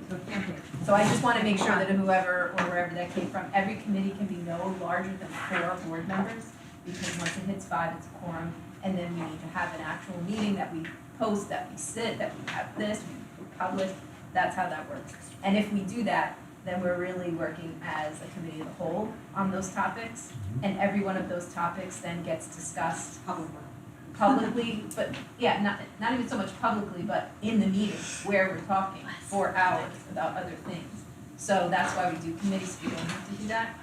So it can't be. So I just wanna make sure that whoever, or wherever that came from, every committee can be no larger than 4 board members, because once it hits 5, it's a quorum, and then we need to have an actual meeting that we post, that we sit, that we have this, we publish, that's how that works. And if we do that, then we're really working as a committee of the whole on those topics, and every one of those topics then gets discussed publicly, but yeah, not even so much publicly, but in the meeting where we're talking for hours about other things. So that's why we do committees, we don't have to do that.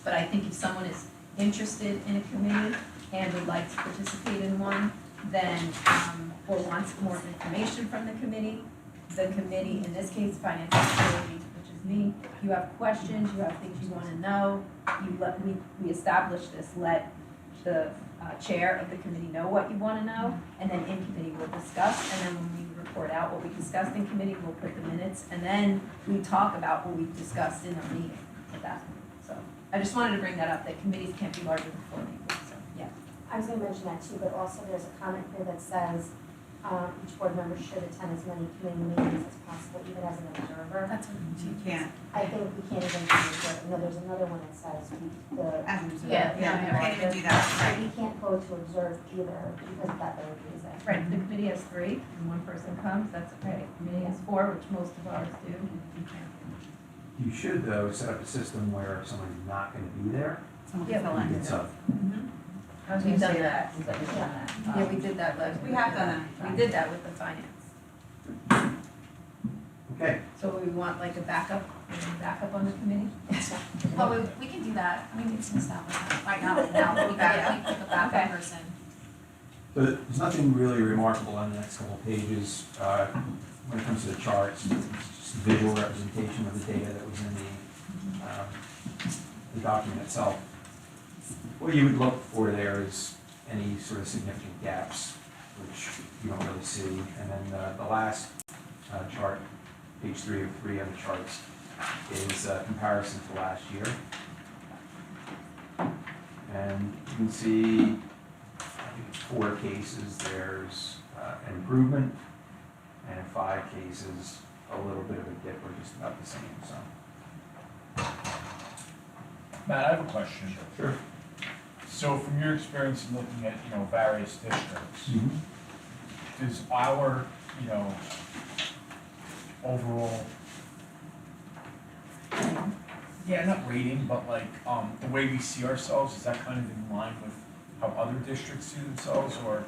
But I think if someone is interested in a committee and would like to participate in one, then, or wants more information from the committee, in this case, finance and facility, which is me, you have questions, you have things you wanna know, we establish this, let the chair of the committee know what you wanna know, and then in committee we'll discuss, and then when we report out what we discussed in committee, we'll put the minutes, and then we talk about what we discussed in our meeting at that point. So I just wanted to bring that up, that committees can't be larger than 4 people, so, yeah. I was gonna mention that too, but also there's a comment here that says, each board member should attend as many committee meetings as possible, even as an observer. That's what You can't. I think we can't even do it, no, there's another one that says As an observer. Yeah, You can't even do that. we can't go to observe either because of that very reason. Right, the committee has 3, and 1 person comes, that's okay. Committee has 4, which most of ours do, you can't. You should, though, set up a system where if someone's not gonna be there, Someone Yeah, can fill you in. can sub. We've done that. We've done that. Yeah, we did that last. We have done We did that with the finance. Okay, So we want like a backup on the committee? Well, we can do that, I mean, it's established right now, we can pick a backup person. so there's nothing really remarkable on the next couple of pages, when it comes to the charts, it's just visual representation of the data that was in the document itself. What you would look for there is any sort of significant gaps, which you don't really see. And then the last chart, page 3 of 3 on the charts, is a comparison to last year. And you can see, I think it's 4 cases, there's an improvement, and in 5 cases, a little bit of a dip, or just about the same, so. Matt, I have a question. Sure. So from your experience in looking at, various districts, does our, overall, yeah, not rating, but like, the way we see ourselves, is that kind of in line with how other districts see themselves, or?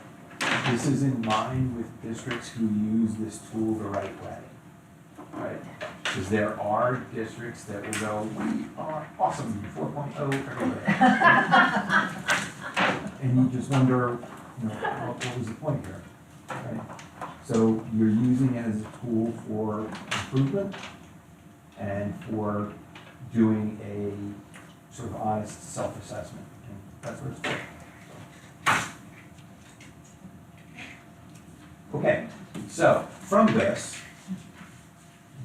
This is in line with districts who use this tool the right way, right? Because there are districts that will go, we are awesome, 4.0 everywhere. And you just wonder, what was the point here, right? So you're using it as a tool for improvement and for doing a sort of honest self-assessment, and that's what it's for. Okay, so from this,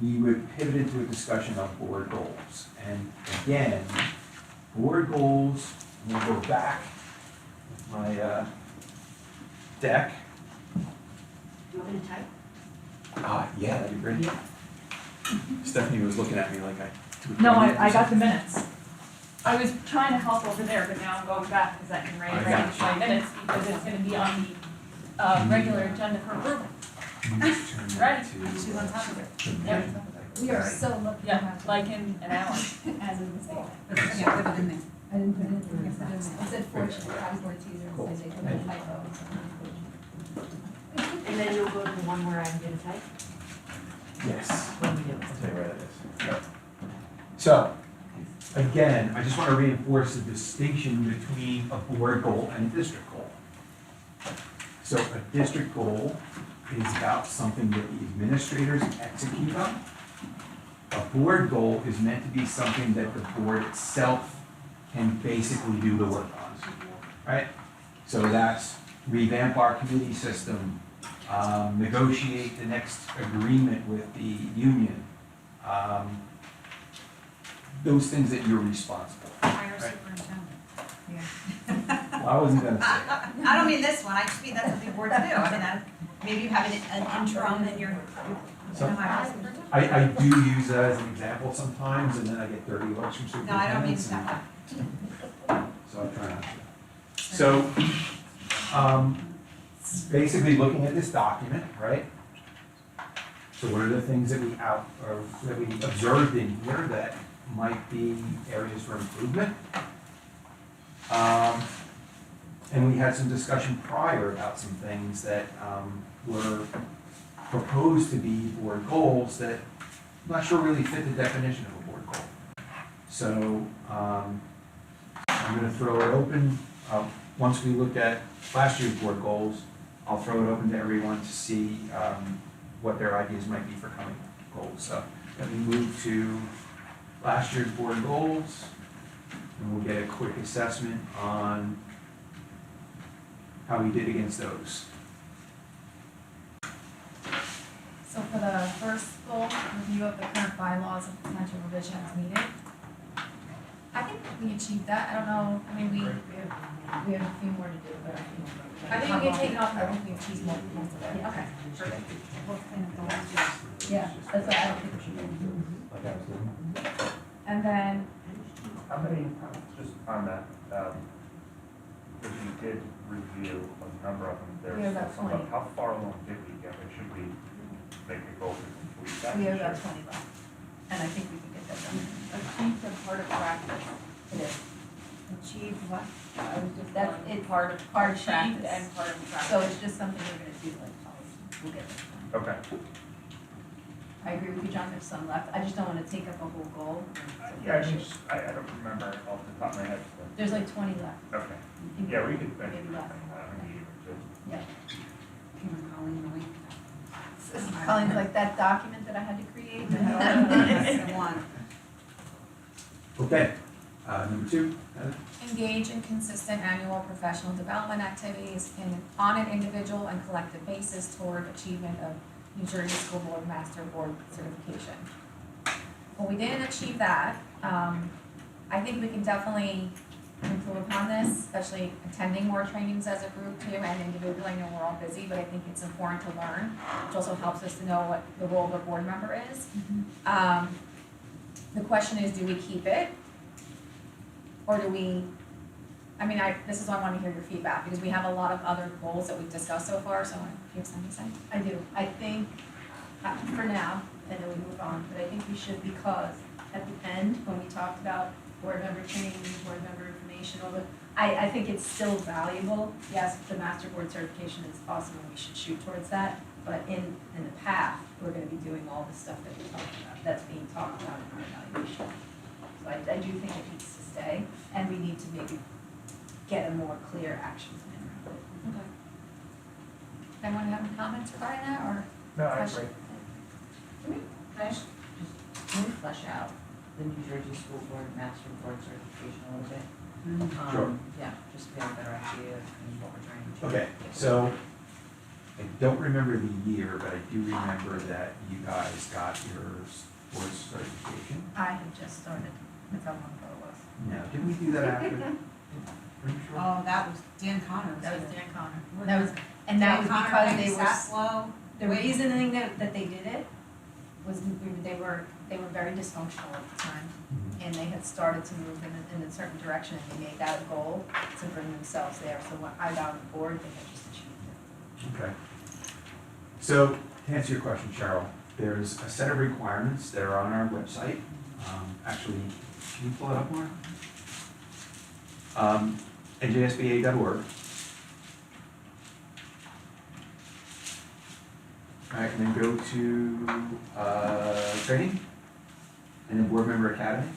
we would pivot into a discussion of board goals. And again, board goals, I'm gonna go back with my deck. Do you want me to type? Yeah, that'd be great. Stephanie was looking at me like I. No, I got the minutes. I was trying to help over there, but now I'm going back because I can write I right got into my minutes because it's gonna be on regular agenda for approval. Ready? She's on top of it. Yep. We are so lucky to Yeah, have you. like in an hour. As is the statement. Yeah, put it in there. I didn't put it in, I said fortunate, I was going to tease her and say they couldn't typo. And then you'll go to the one where I'm gonna type? Yes. When we do I'll it. tell you where that is. So, again, I just want to reinforce the distinction between a board goal and a district goal. So a district goal is about something that the administrators execute on. A board goal is meant to be something that the board itself can basically do the work on, right? So that's revamp our committee system, negotiate the next agreement with the union, those things that you're responsible for. Hire Right. superintendent. Well, I wasn't gonna say that. I don't mean this one, I just mean that's what the boards do, I mean, maybe you have an interim and you're, So- hire a superintendent. I do use that as an example sometimes, and then I get dirty looks from No, I don't mean superintendents. that. So I try not to. So, basically looking at this document, right? So what are the things that we observed in here that might be areas for improvement? And we had some discussion prior about some things that, were proposed to be board goals that I'm not sure really fit the definition of a board goal. So, I'm gonna throw it open, once we look at last year's board goals, I'll throw it open to everyone to see, what their ideas might be for coming goals. So, let me move to last year's board goals, and we'll get a quick assessment on how we did against those. So for the first goal, review of the current bylaws and potential revisions needed. I think we achieved that, I don't know, I mean, we have a few more to do, but I think we can take it off, I think we achieved most of it. Okay, perfect. Yeah, that's what I don't think we should do. And then, How many, just on that, if you did review a number of them, We have there's, about 20. how far along did we get, or should we make a goal to complete that? we have about 20 left, and I think we can get that done. Achieved and part of practice. It is. Achieve what? I was just That's on it, part of Achieved practice. and part of practice. So it's just something we're gonna do like policy. We'll get it done. Okay, I agree with you, John, there's some left. I just don't wanna take up a whole goal. yeah, I don't remember off the top of my head, but, There's like 20 left. okay, You can- yeah, we could Maybe benchmark less. a meeting or two. Yeah. Give Colleen the link. Colleen's like that document that I had to create. That's the one. Okay, number two, Engage in consistent annual professional development activities on an individual and collective basis toward achievement of New Jersey School Board Master Board certification. Well, we didn't achieve that. I think we can definitely improve upon this, especially attending more trainings as a group too, and individually. I know we're all busy, but I think it's important to learn, which also helps us to know what the role of a board member is. The question is, do we keep it? Or do we, this is why I want to hear your feedback, because we have a lot of other goals that we've discussed so far, so I want to hear something to say. I do. I think, for now, and then we move on, but I think we should, because at the end, when we talked about board member training, board member information, all the, I think it's still valuable. Yes, the master board certification is awesome and we should shoot towards that, but in the path, we're gonna be doing all the stuff that we talked about, that's being talked about in our evaluation. So I do think it needs to stay, and we need to maybe get a more clear action plan around it. Okay. Anyone have any comments regarding that, or? No, I question? agree. Can I just flesh out the New Jersey School Board Master Board certification a little bit? Sure. Yeah, just to get a better idea of what we're trying to. okay, so I don't remember the year, but I do remember that you guys got your board certification. I have just started, that's how long ago it was. No, didn't we do that after? Are you sure? Oh, that was Dan Connor. That was Dan Connor. We're That was, gonna- and that Dan was Connor, because Peggy they were, Saslow. the reasoning that they did it was they were very dysfunctional at the time. Mhm. And they had started to move in a certain direction, and they made that a goal to bring themselves there. So when I got on the board, they had just achieved it. Okay. So, to answer your question, Cheryl, there's a set of requirements that are on our website. Actually, can you pull it up more? NJSBA.org. All right, and then go to training, and then board member academy.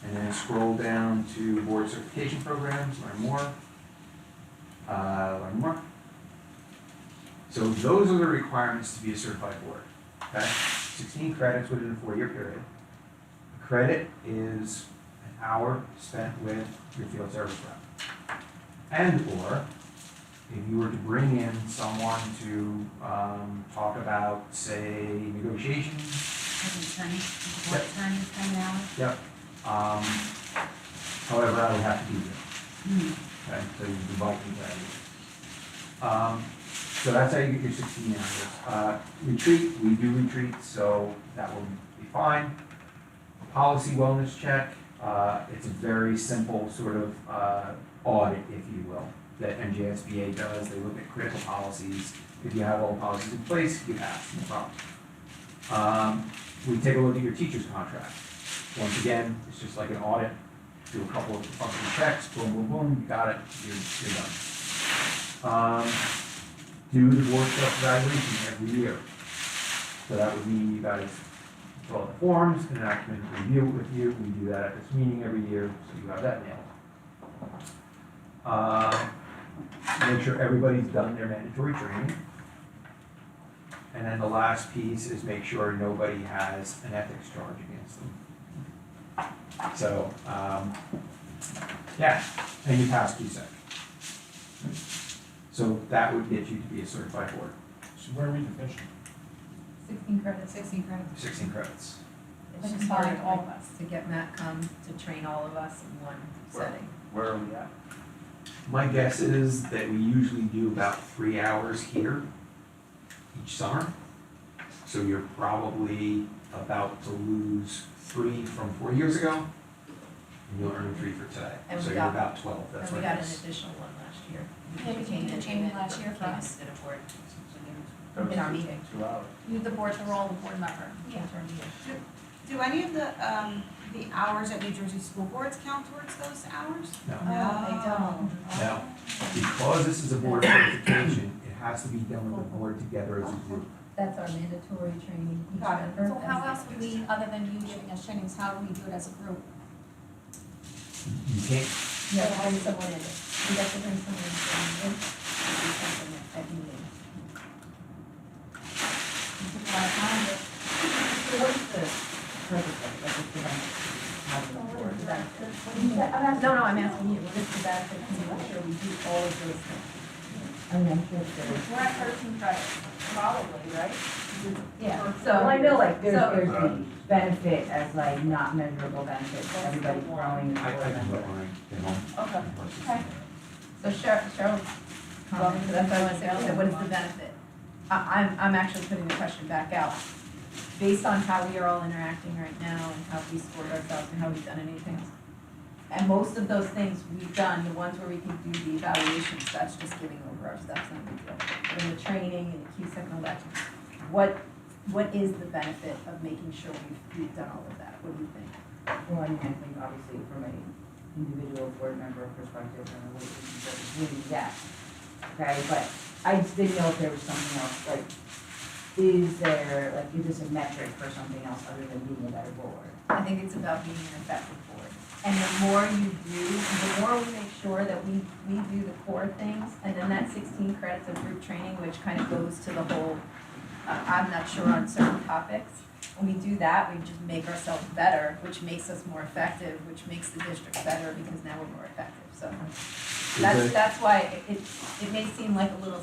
And then scroll down to board certification programs, learn more. Learn more. So those are the requirements to be a certified board, okay? 16 credits within a 4-year period. A credit is an hour spent with your field service rep. And or, if you were to bring in someone to talk about, say, negotiations. What attorney is 10 hours? Yep. However, I would have to be there. Okay, so you invite me to so that's how you get your 16 hours. Retreat, we do retreats, so that will be fine. Policy wellness check, it's a very simple sort of audit, if you will, that NJSBA does. They look at critical policies. If you have all the policies in place, you pass, no problem. We take a look at your teacher's contract. Once again, it's just like an audit. Do a couple of functional checks, boom, boom, boom, you got it, you're done. Do the board self-evaluation every year. So that would mean you guys fill out the forms, and then I can review it with you. We do that at this meeting every year, so you have that nailed. Make sure everybody's done their mandatory training. And then the last piece is make sure nobody has an ethics charge against them. So, yeah, and you pass QSEC. So that would get you to be a certified board. So where are we deficient? 16 credits. 16 credits. It's just hard all of us to get Matt come to train all of us in one setting. Where are we at? My guess is that we usually do about 3 hours here each summer. So you're probably about to lose 3 from 4 years ago, and you'll earn 3 for today. And So we you're got- about 12, that's And what we it got an is. additional one last year. Yeah, we Came did in, training came in, last year for came in, us. did a board. That In our was meeting. 2 hours. You, the board, the role of the board member. Yeah. Turn meeting. Do any of the hours at New Jersey school boards count towards those hours? No. No, they don't. No, because this is a board certification, it has to be done with the board together as a group. That's our mandatory training. Each Got it. member So how has else would we, other than you giving us trainings, how do we do it as a group? You can't, You have to bring someone in. You have to bring someone in. Do something at meeting. So what is the purpose of it, like, what's the benefit of having a board? The benefit? No, I'm asking you, what is the benefit to make sure we do all of those things? I mean, I'm sure there's. We're at 13 credits, probably, right? Yeah, Well, I know, like, there's so- the benefit as like not measurable benefits, everybody's growing. I can put mine at home. Okay. Okay. So Cheryl's comment, so that's what I want to say, so what is the benefit? I'm actually putting the question back out. Based on how we are all interacting right now and how we scored ourselves and how we've done anything. And most of those things we've done, the ones where we can do the evaluations, that's just giving over our steps and we deal. But in the training and the QSEC and all that, what is the benefit of making sure we've done all of that? What do you think? Well, I mean, I think obviously from an individual board member perspective, and what is really that, okay, but I just didn't know if there was something else, like, is this a metric for something else other than being a better board? I think it's about being an effective board. And the more you do, the more we make sure that we do the core things, and then that 16 credits of group training, which kind of goes to the whole, I'm not sure on certain topics. When we do that, we just make ourselves better, which makes us more effective, which makes the district better because now we're more effective, so. That's why it may seem like a little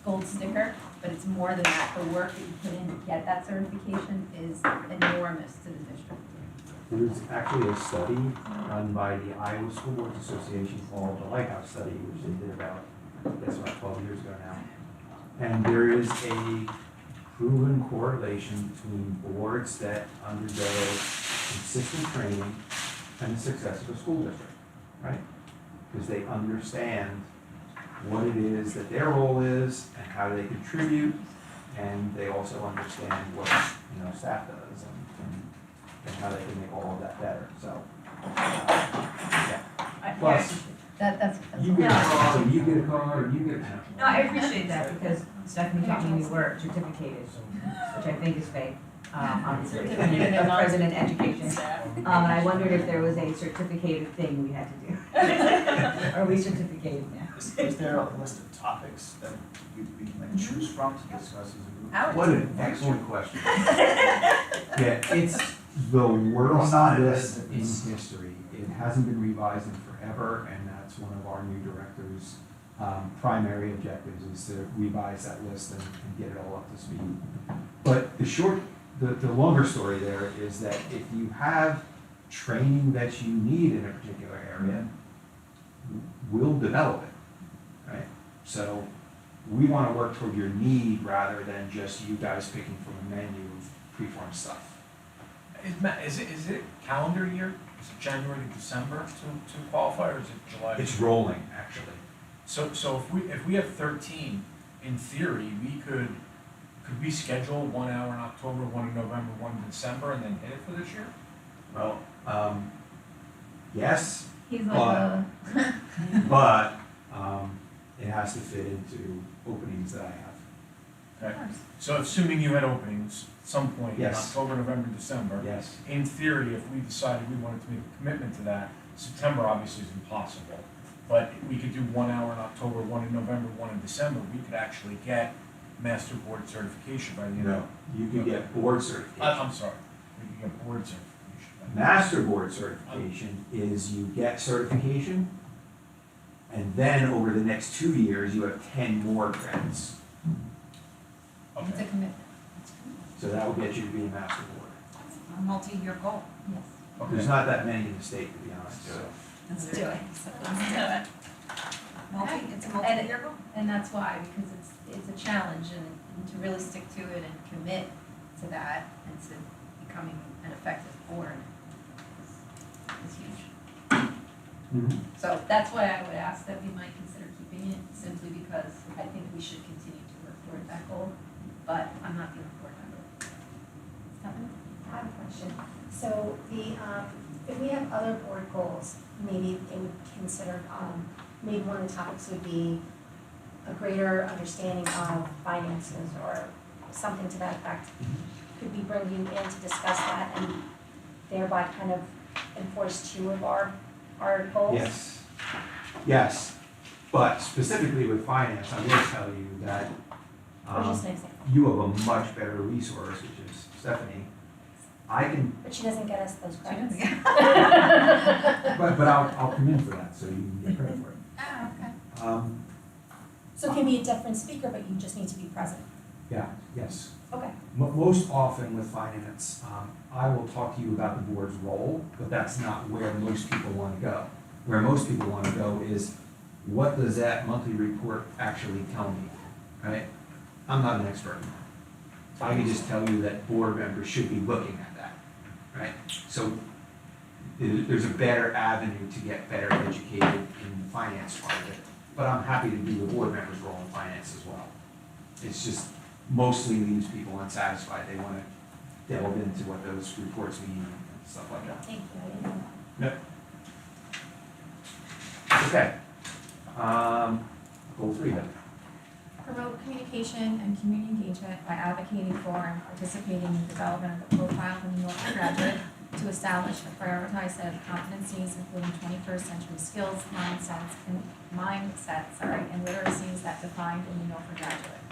gold sticker, but it's more than that. The work that you put in to get that certification is enormous to the district. There was actually a study done by the Iowa School Boards Association called the Lighthouse Study, which they did about 12 years ago now. And there is a proven correlation between boards that undergo consistent training and the success of a school district, right? Because they understand what it is that their role is and how they contribute, and they also understand what, staff does and how they can make all of that better, so. Yeah. Plus, That's. you get a car, and you get a car, and you get. No, I appreciate that because Stephanie taught me a new word, certificated, which I think is fake, obviously, president education. And I wondered if there was a certificated thing we had to do. Are we certificated now? Is there a list of topics that we can like choose from to discuss as a group? What an excellent question. Yeah, it's the worst list in history. It hasn't been revised in forever, and that's one of our new director's primary objectives is to revise that list and get it all up to speed. But the longer story there is that if you have training that you need in a particular area, we'll develop it, right? So we want to work toward your need rather than just you guys picking from a menu of preformed stuff. Is it calendar year? Is it January to December to qualify, or is it July? It's rolling, actually. So if we have 13, in theory, could we schedule 1 hour in October, 1 in November, 1 in December, and then hit it for this year? Well, yes, He's but, but it has to fit into openings that I have. Okay. So assuming you had openings at some point in Yes. October, November, December, Yes. in theory, if we decided we wanted to make a commitment to that, September obviously is impossible. But we could do 1 hour in October, 1 in November, 1 in December. We could actually get master board certification by the end of. No, you can get board certification. I'm sorry, we could get board certification. Master board certification is you get certification, and then over the next 2 years, you have 10 more credits. It's a Okay. commitment. So that will get you to be a master board. A multi-year goal. Yes. There's not that many in the state, to be honest, so. Let's do it. Let's do it. It's a multi-year goal. And that's why, because it's a challenge and to really stick to it and commit to that and to becoming an effective board is huge. So that's why I would ask that we might consider keeping it, simply because I think we should continue to work toward that goal, but I'm not the only board member. Stephanie? I have a question. So if we have other board goals, maybe they would consider, maybe one of the topics would be a greater understanding of finances or something to that effect. Could we bring you in to discuss that and thereby kind of enforce 2 of our goals? Yes, yes, but specifically with finance, I will tell you that Or just an example. you have a much better resource, which is Stephanie. I can, But she doesn't get us those credits. but I'll come in for that, so you can get credit for it. Ah, okay. Um, So it can be a different speaker, but you just need to be present. yeah, yes. Okay. Most often with finance, I will talk to you about the board's role, but that's not where most people want to go. Where most people want to go is, what does that monthly report actually tell me, right? I'm not an expert in that. I can just tell you that board members should be looking at that, right? So there's a better avenue to get better educated in the finance part of it, but I'm happy to do the board member's role in finance as well. It's just mostly leaves people unsatisfied. They want to delve into what those reports mean and stuff like that. Thank you, I didn't know that. Yep. Okay. Goal 3 then. Promote communication and community engagement by advocating for and participating in the development of the profile of the New York graduate to establish a prioritized set of competencies, including 21st century skills, mindsets, and literacies that defined the New York graduate.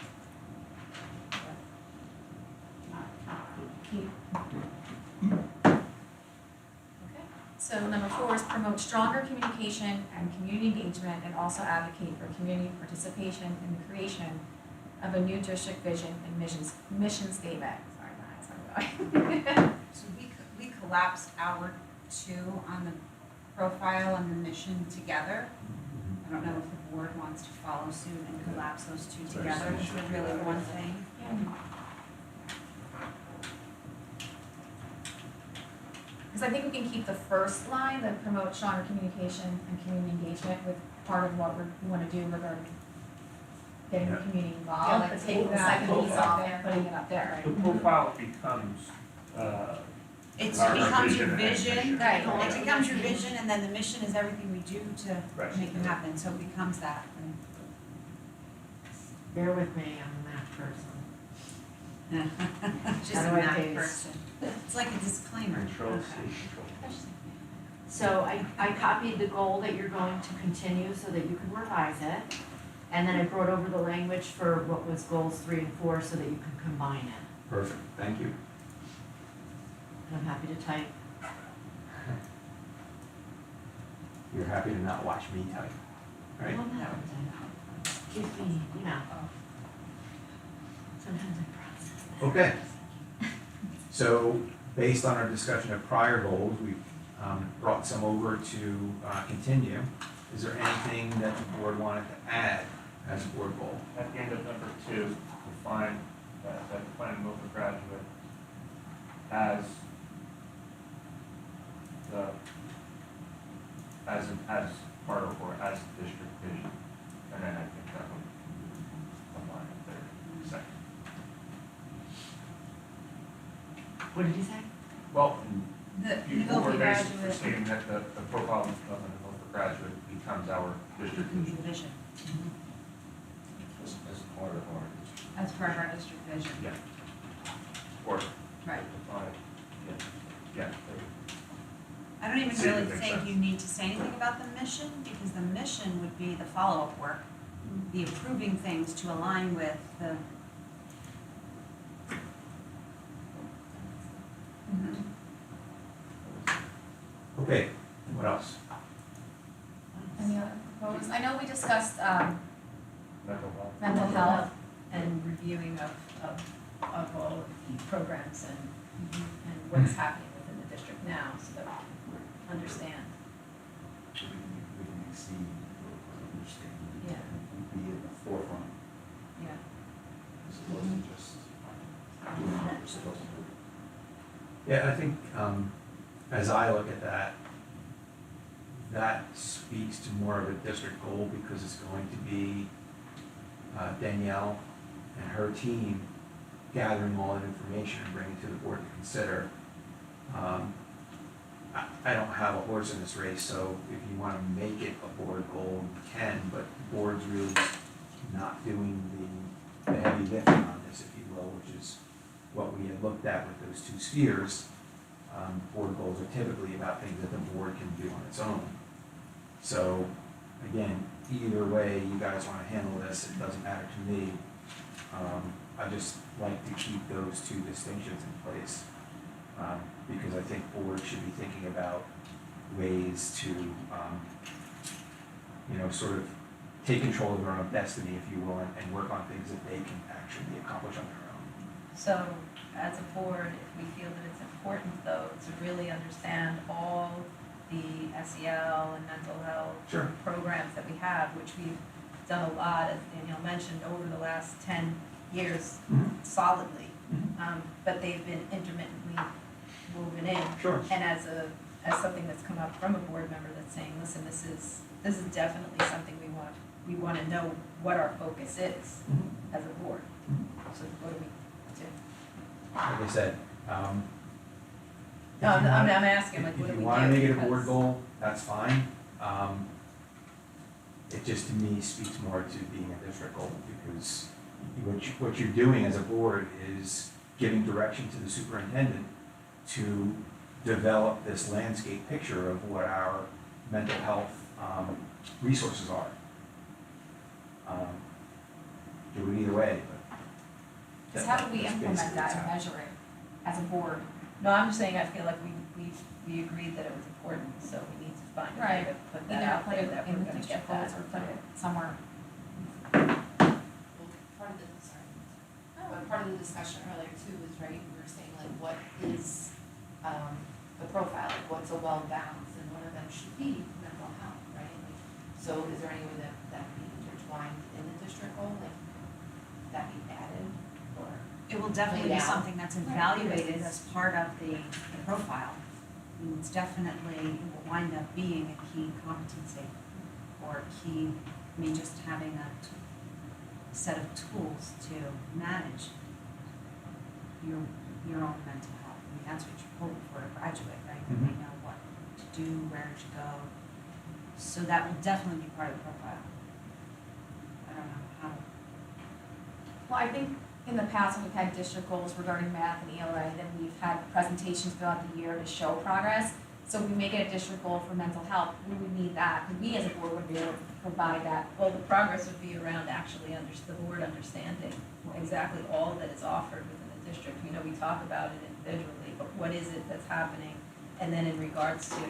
Okay. So number 4 is promote stronger communication and community engagement, and also advocate for community participation in the creation of a new district vision and mission statement. Sorry, guys, So we collapsed our 2 on the profile and the mission together. I don't know if the board wants to follow suit and collapse those 2 together into really one thing. Because I think we can keep the first line, the promote stronger communication and community engagement, with part of what we wanna do regarding getting the community Yeah, involved, like but taking taking the that second piece piece off off there, putting it up there. The profile becomes, It our becomes your and vision, mission. right, it becomes your vision, and then the mission is everything we do to Right. make it happen, so it becomes that. Bear with me, I'm a math person. Just How a do I math paste? person. It's like a disclaimer. Control C, control V. So I copied the goal that you're going to continue so that you can revise it. And then I brought over the language for what was goals 3 and 4 so that you can combine it. Perfect, thank you. And I'm happy to type. You're happy to not watch me type, right? Well, no, gives me, you know. Sometimes I process. Okay. So, based on our discussion of prior goals, we've brought some over to continue. Is there anything that the board wanted to add as a board goal? At the end of number 2, define that define Milford graduate as the, as part of, or as district vision. And then I think that would combine it there second. What did you say? Well, The you Milford were basically graduate. stating that the profile of a Milford graduate becomes our district vision. Vision. As part of our district. As part of our district vision. Yeah. Or, Right. yeah. I don't even See if really it makes think sense. you need to say anything about the mission, because the mission would be the follow-up work, the approving things to align with the. Okay, what else? Any other proposed? I know we discussed, Mental health. mental health. And reviewing of all of the programs and what's happening within the district now, so that we can understand. We can exceed or understand. Yeah. And be in the forefront, Yeah. as opposed to just doing what we're supposed to do. Yeah, I think, as I look at that, that speaks to more of a district goal because it's going to be Danielle and her team gathering all that information and bringing it to the board to consider. I don't have a horse in this race, so if you want to make it a board goal, you can, but the board's really not doing the heavy lifting on this, if you will, which is what we had looked at with those two spheres. Board goals are typically about things that the board can do on its own. So, again, either way you guys want to handle this, it doesn't matter to me. I just like to keep those two distinctions in place, because I think boards should be thinking about ways to, sort of take control of their own destiny, if you will, and work on things that they can actually accomplish on their own. So, as a board, if we feel that it's important though, to really understand all the SEL and mental health Sure. programs that we have, which we've done a lot, as Danielle mentioned, over the last 10 years solidly. But they've been intermittently woven in. Sure. And as something that's come up from a board member that's saying, listen, this is definitely something we want to know what our focus is as a board. So what do we do? Like I said, No, I'm asking, like, what do if we you do? want to make it a Because- board goal, that's fine. It just, to me, speaks more to being a district goal, because what you're doing as a board is giving direction to the superintendent to develop this landscape picture of what our mental health resources are. Do it either way, but. Because how do we that's implement basically that what's and happening. measure it as a board? No, I'm just saying, I feel like we agreed that it was important, so we need to find a way Right. to put that Either out put there it that in we're the gonna district get that. goals or put it somewhere. Part of the discussion earlier too is, right, we were saying like, what is, the profile, like what's a well-balanced, and one of them should be mental health, right? Like, so is there any way that can be intertwined in the district goal, like, that be added, or? It will definitely be laid out? something that's evaluated as part of the profile. I mean, it's definitely, it will wind up being a key competency. or key, I mean, just having a set of tools to manage your own mental health. I mean, that's what you hope for a graduate, right? That they know what to do, where to go. So that will definitely be part of the profile. I don't know how. Well, I think in the past, when we've had district goals regarding math and ELA, then we've had presentations throughout the year to show progress. So if we make it a district goal for mental health, we would need that, because we as a board would be able to provide that. Well, the progress would be around actually the board understanding exactly all that is offered within the district. You know, we talk about it individually, but what is it that's happening? And then in regards to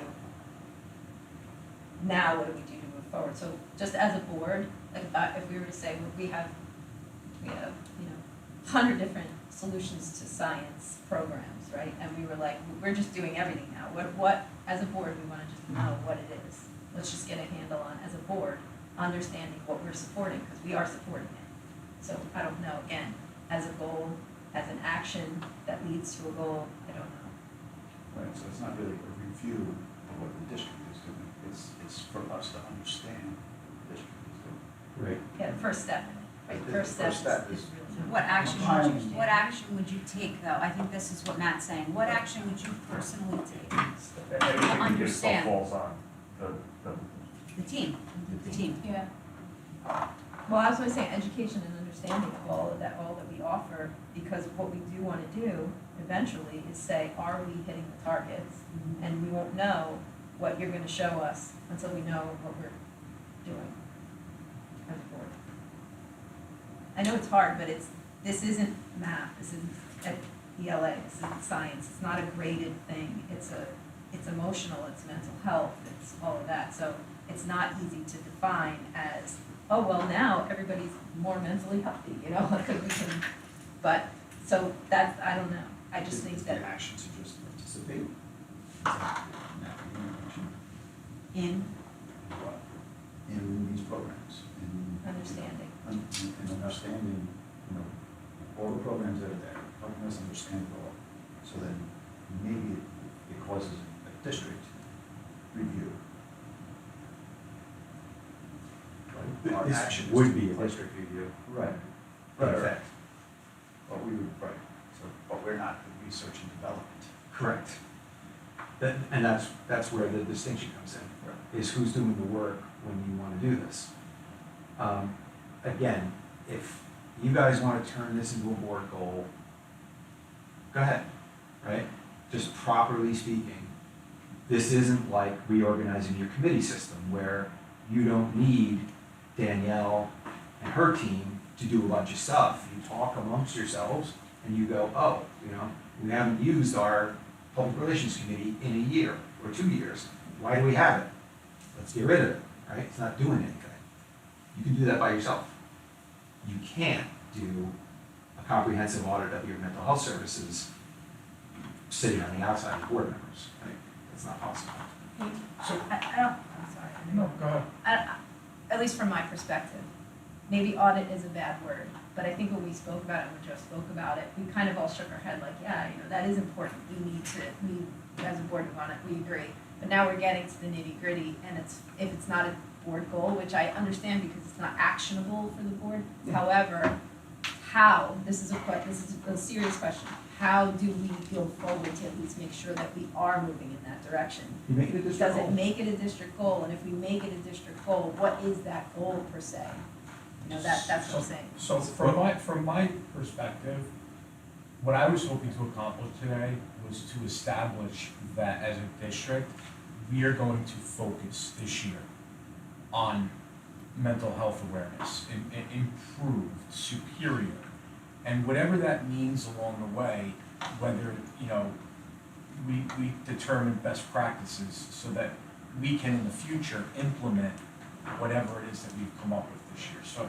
now, what do we do to move forward? So just as a board, like if we were to say, well, we have, you know, 100 different solutions to science programs, right? And we were like, we're just doing everything now. What as a board, we want to just know what it is. Let's just get a handle on, as a board, understanding what we're supporting, because we are supporting it. So I don't know, again, as a goal, as an action that leads to a goal, I don't know. Right, so it's not really a review of what the district is doing, it's for us to understand what the district is doing. Right. Yeah, the first step in it, right? The First step first step is is- really. What action would you take though? I think this is what Matt's saying. What action would you personally take? Everything just still understand. falls on The team, the team. Yeah. Well, I was gonna say education and understanding of all that we offer, because what we do wanna do eventually is say, are we hitting the targets? And we won't know what you're gonna show us until we know what we're doing as a board. I know it's hard, but this isn't math, this isn't ELA, this isn't science, it's not a graded thing, it's emotional, it's mental health, it's all of that, so it's not easy to define as, oh, well, now everybody's more mentally healthy, you know, like we can, but, so that's, I don't know, I just think Is that. the action to just participate? In? What? In these programs, in. Understanding. In understanding, all the programs that are there, helping us understand it all. So then maybe it causes a district review. Right? Our action is Would to- be a district review. Right. In Right. effect. But we would, right, so, but we're not the research and development. Correct. And that's where the distinction comes in, is who's doing the work when you want to do this. Again, if you guys want to turn this into a board goal, go ahead, right? Just properly speaking, this isn't like reorganizing your committee system where you don't need Danielle and her team to do a bunch of stuff. You talk amongst yourselves and you go, oh, we haven't used our public relations committee in a year or 2 years. Why do we have it? Let's get rid of it, right? It's not doing anything. You can do that by yourself. You can't do a comprehensive audit of your mental health services sitting on the outside of board members, right? That's not possible. I don't, I'm sorry. No, go ahead. At least from my perspective, maybe audit is a bad word, but I think when we spoke about it, when Joe spoke about it, we kind of all shook our head like, yeah, that is important. We as a board, we agree. But now we're getting to the nitty gritty, and if it's not a board goal, which I understand because it's not actionable for the board. However, this is a serious question. How do we go forward to at least make sure that we are moving in that direction? You make it a district Does goal. it make it a district goal? And if we make it a district goal, what is that goal per se? That's what I'm saying. So from my perspective, what I was hoping to accomplish today was to establish that as a district, we are going to focus this year on mental health awareness, improved, superior, and whatever that means along the way, whether, we determine best practices so that we can in the future implement whatever it is that we've come up with this year. So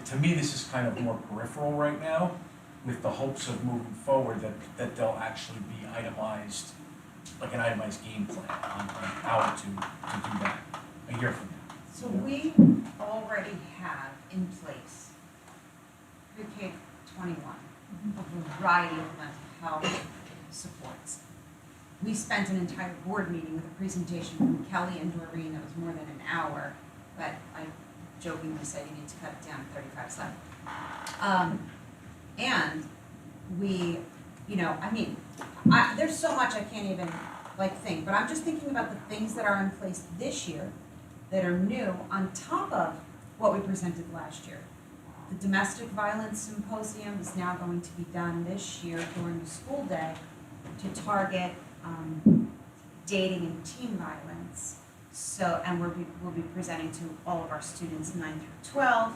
to me, this is kind of more peripheral right now, with the hopes of moving forward that they'll actually be itemized, like an itemized game plan on how to do that a year from now. So we already have in place pre-K 21, a variety of mental health supports. We spent an entire board meeting with a presentation from Kelly and Doreen that was more than an hour but I jokingly said you need to cut it down to 35/7. And we, there's so much I can't even think, but I'm just thinking about the things that are in place this year that are new on top of what we presented last year. The domestic violence symposium is now going to be done this year during the school day to target dating and teen violence. So, and we'll be presenting to all of our students 9 through 12.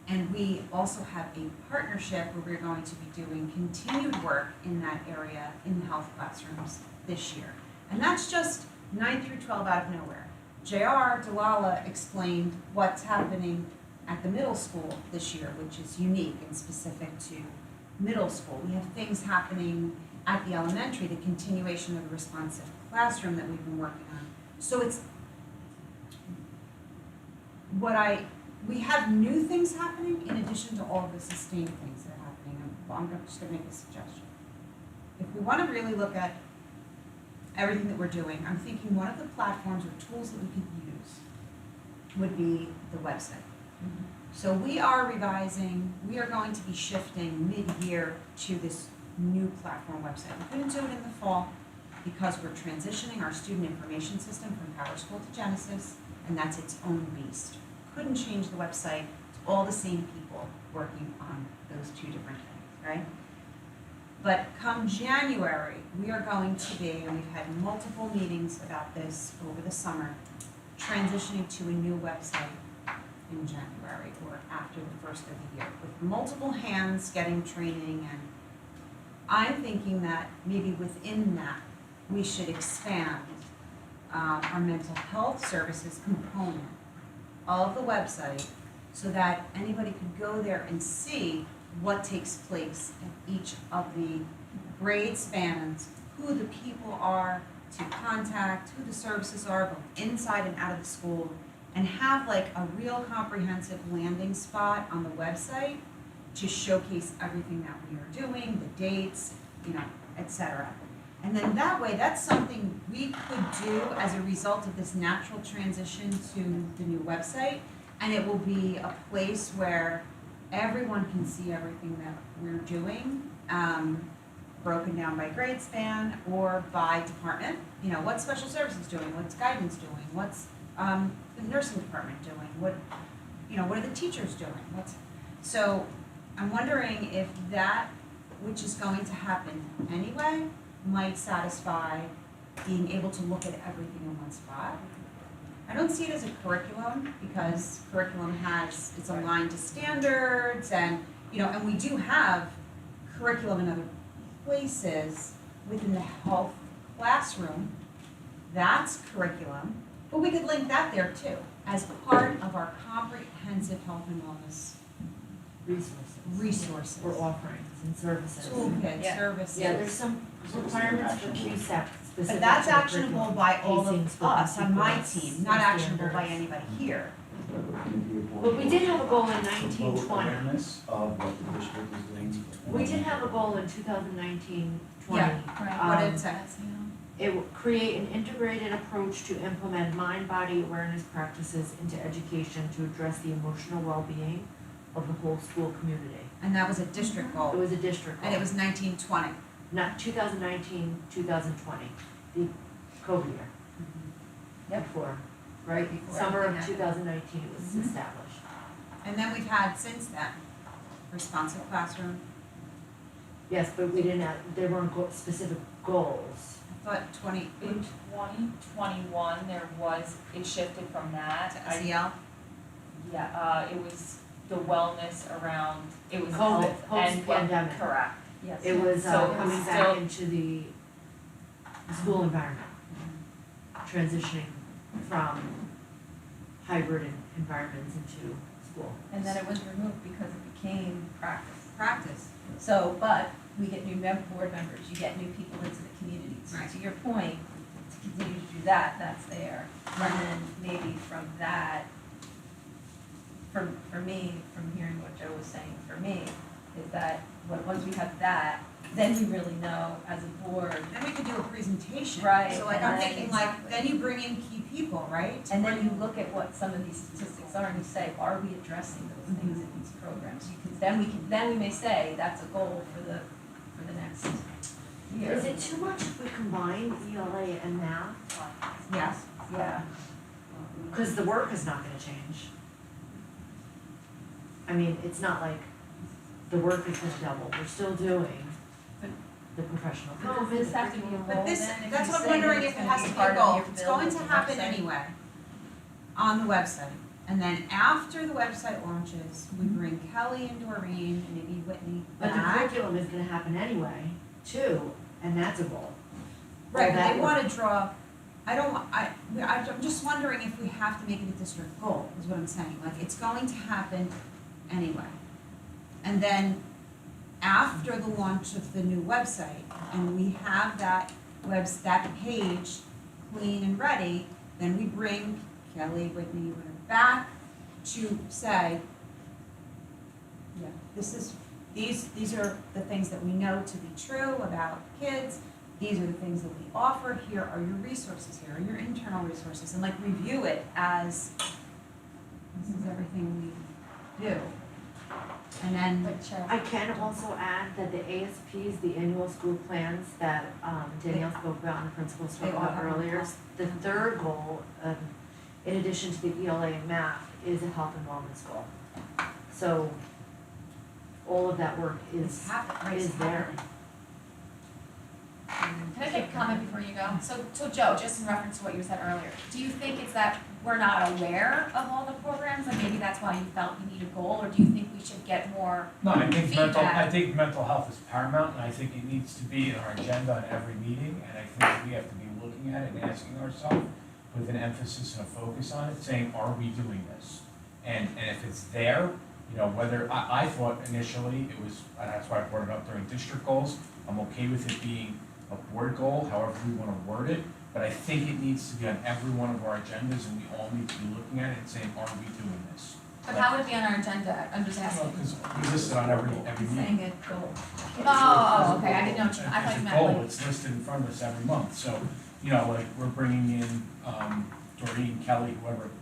And we also have a partnership where we're going to be doing continued work in that area in the health classrooms this year. And that's just 9 through 12 out of nowhere. J.R. Dalala explained what's happening at the middle school this year, which is unique and specific to middle school. We have things happening at the elementary, the continuation of the responsive classroom that we've been working on. So we have new things happening in addition to all of the sustained things that are happening. I'm just going to make a suggestion. If we want to really look at everything that we're doing, I'm thinking one of the platforms or tools that we could use would be the website. So we are going to be shifting mid-year to this new platform website. We couldn't do it in the fall because we're transitioning our student information system from PowerSchool to Genesis, and that's its own beast. Couldn't change the website. It's all the same people working on those two different things, right? But come January, we are going to be, and we've had multiple meetings about this over the summer, transitioning to a new website in January or after the first of the year, with multiple hands getting training. And I'm thinking that maybe within that, we should expand our mental health services component of the website so that anybody could go there and see what takes place at each of the grade spans, who the people are to contact, who the services are both inside and out of the school, and have a real comprehensive landing spot on the website to showcase everything that we are doing, the dates, etc. And then that way, that's something we could do as a result of this natural transition to the new website, and it will be a place where everyone can see everything that we're doing, broken down by grade span or by department. What's special services doing, what's guidance doing, what's the nursing department doing, what are the teachers doing, so I'm wondering if that, which is going to happen anyway, might satisfy being able to look at everything in one spot. I don't see it as a curriculum because curriculum it's aligned to standards and we do have curriculum in other places within the health classroom. That's curriculum, but we could link that there too as part of our comprehensive health and wellness resources. Or offerings and services. Toolkit, services. Yeah, there's some requirements for QSEP specific. But that's to the actionable curriculum. by all Pacings of for us on my consequence team, not actionable by standards. anybody here. But we did have a goal in 1920. Awareness of what the district is doing. We did have a goal in 2019-20. Yeah, what did it say? It would create an integrated approach to implement mind-body awareness practices into education to address the emotional well-being of the whole school community. And that was a district goal. It was a district goal. And it was 1920. Not 2019, 2020, the COVID year. Before, right? Before Summer of everything 2019 it was established. And then we've had since then, responsive classroom. Yes, but we didn't have, there weren't specific goals. I thought 20. In 2021, it shifted from that. To SEL? It was the wellness around, it was COVID, health and post-pandemic. correct, yes. It was So it was coming still- back into the school environment, transitioning from hybrid environments into school. And then it was removed because it became Practice. So, but we get new board members, you get new people into the community. So Right. to your point, to continue to do that, that's there. And then maybe from that, for me, from hearing what Joe was saying, for me, is that once we have that, then you really know as a board. Then we could do a presentation. Right, So like and I'm then- thinking like, then you bring in key people, right? And then you look at what some of these statistics are and you say, are we addressing those things in these programs? Then we may say, that's a goal for the next year. Is it too much if we combine ELA and math? Yes. Yeah. Because the work is not gonna change. I mean, it's not like the work is gonna double, we're still doing the professional But does this have to be a But goal this, then? If that's you what I'm say that wondering it's if it gonna has to be a part of goal. your It's going to building happen website? anyway on the website. And then after the website launches, we bring Kelly and Doreen and maybe Whitney But the back. curriculum is gonna happen anyway, too, and that's a goal. Right, but that they work. wanna draw, I'm just wondering if we have to make it a district goal, is what I'm saying. Like, it's going to happen anyway. And then after the launch of the new website, and we have that page clean and ready, then we bring Kelly, Whitney, whatever, back to say, yeah, these are the things that we know to be true about kids. These are the things that we offer. Here are your resources. Here are your internal resources. And like review it as this is everything we do. And then I can also add that the ASPs, the annual school plans that Danielle spoke about and the principal spoke They all about have earlier, goals. the third goal, in addition to the ELA and math, is a health and wellness goal. So all of that work is there. Can I make a comment before you go? So Joe, just in reference to what you said earlier, do you think it's that we're not aware of all the programs, like maybe that's why you felt you need a goal, or do you think we should get more No, I think feedback? mental health is paramount, and I think it needs to be in our agenda on every meeting, and I think we have to be looking at it and asking ourselves with an emphasis and a focus on it, saying, are we doing this? And if it's there, you know, whether, I thought initially it was, and that's why I brought it up during district goals, I'm okay with it being a board goal, however we wanna word it, but I think it needs to be on every one of our agendas, and we all need to be looking at it and saying, are we doing this? But how would it be on our agenda? I'm just asking. Because we list it on every meeting. Saying it goal. Oh, okay, I didn't know, I thought you meant As a like. goal, it's listed in front of us every month, so, you know, like, we're bringing in, Doreen, Kelly,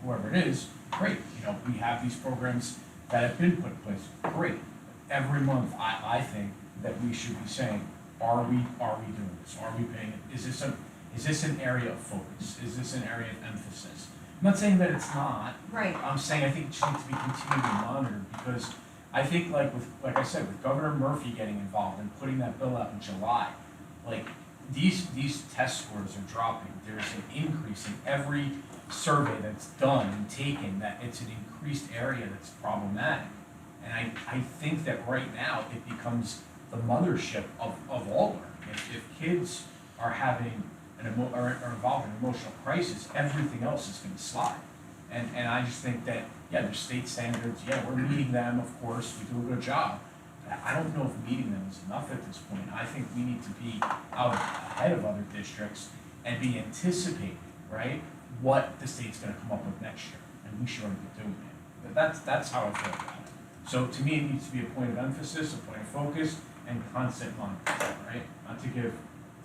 whoever it is, great, you know, we have these programs that have been put in place, great. Every month, I think that we should be saying, are we doing this, are we paying, is this an area of focus, is this an area of emphasis? I'm not saying that it's not. Right. I'm saying I think it just needs to be continually monitored, because I think like I said, with Governor Murphy getting involved and putting that bill out in July, like, these test scores are dropping, there's an increase in every survey that's done and taken, that it's an increased area that's problematic. And I think that right now, it becomes the mothership of all learning. If kids are having are involved in an emotional crisis, everything else is gonna slide. And I just think that, yeah, there's state standards, yeah, we're meeting them, of course, we do a good job. But I don't know if meeting them is enough at this point. I think we need to be out ahead of other districts and be anticipating, right, what the state's gonna come up with next year, and we should already be doing it. But that's how I feel about it. So to me, it needs to be a point of emphasis, a point of focus, and constant monitoring, right? Not to give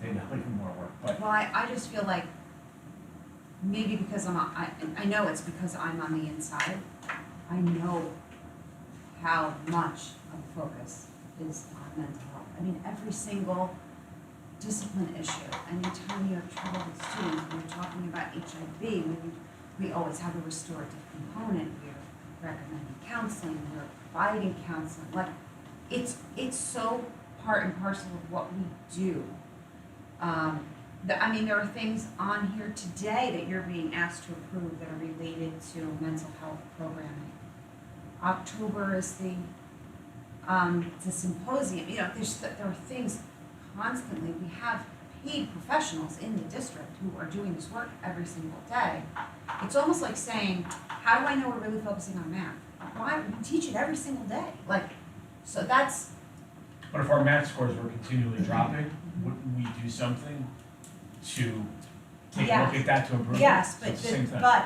Danielle even more work, but. Well, I just feel like maybe because I know it's because I'm on the inside. I know how much of the focus is on mental health. I mean, every single discipline issue, anytime you have trouble with students, when you're talking about HIV, we always have a restorative component. We're recommending counseling, we're providing counseling. Like, it's so part and parcel of what we do. I mean, there are things on here today that you're being asked to approve that are related to mental health programming. October is the symposium, you know, there are things constantly. We have paid professionals in the district who are doing this work every single day. It's almost like saying, how do I know we're really focusing on math? Why, we teach it every single day, like, so that's. But if our math scores were continually dropping, wouldn't we do something to take a look at that to improve it? Yes, So it's the same thing. but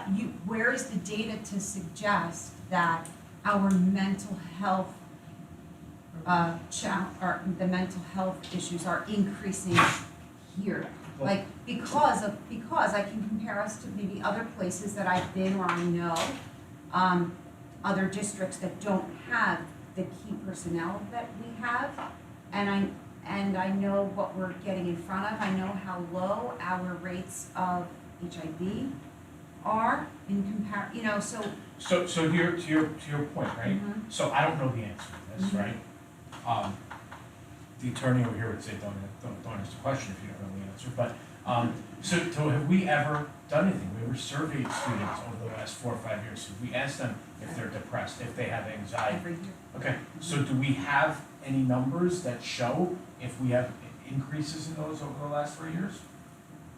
where is the data to suggest that our mental health or the mental health issues are increasing here. Like, because I can compare us to maybe other places that I've been or I know, other districts that don't have the key personnel that we have. And I know what we're getting in front of, I know how low our rates of HIV are in so. So to your point, right? Mhm. So I don't know the answer to this, Mhm. right? The attorney over here would say, don't ask the question if you don't know the answer, but, so have we ever done anything? We ever surveyed students over the last 4 or 5 years? Have we asked them if they're depressed, if they have anxiety? Every year. Okay, so do we have any numbers that show if we have increases in those over the last 3 years?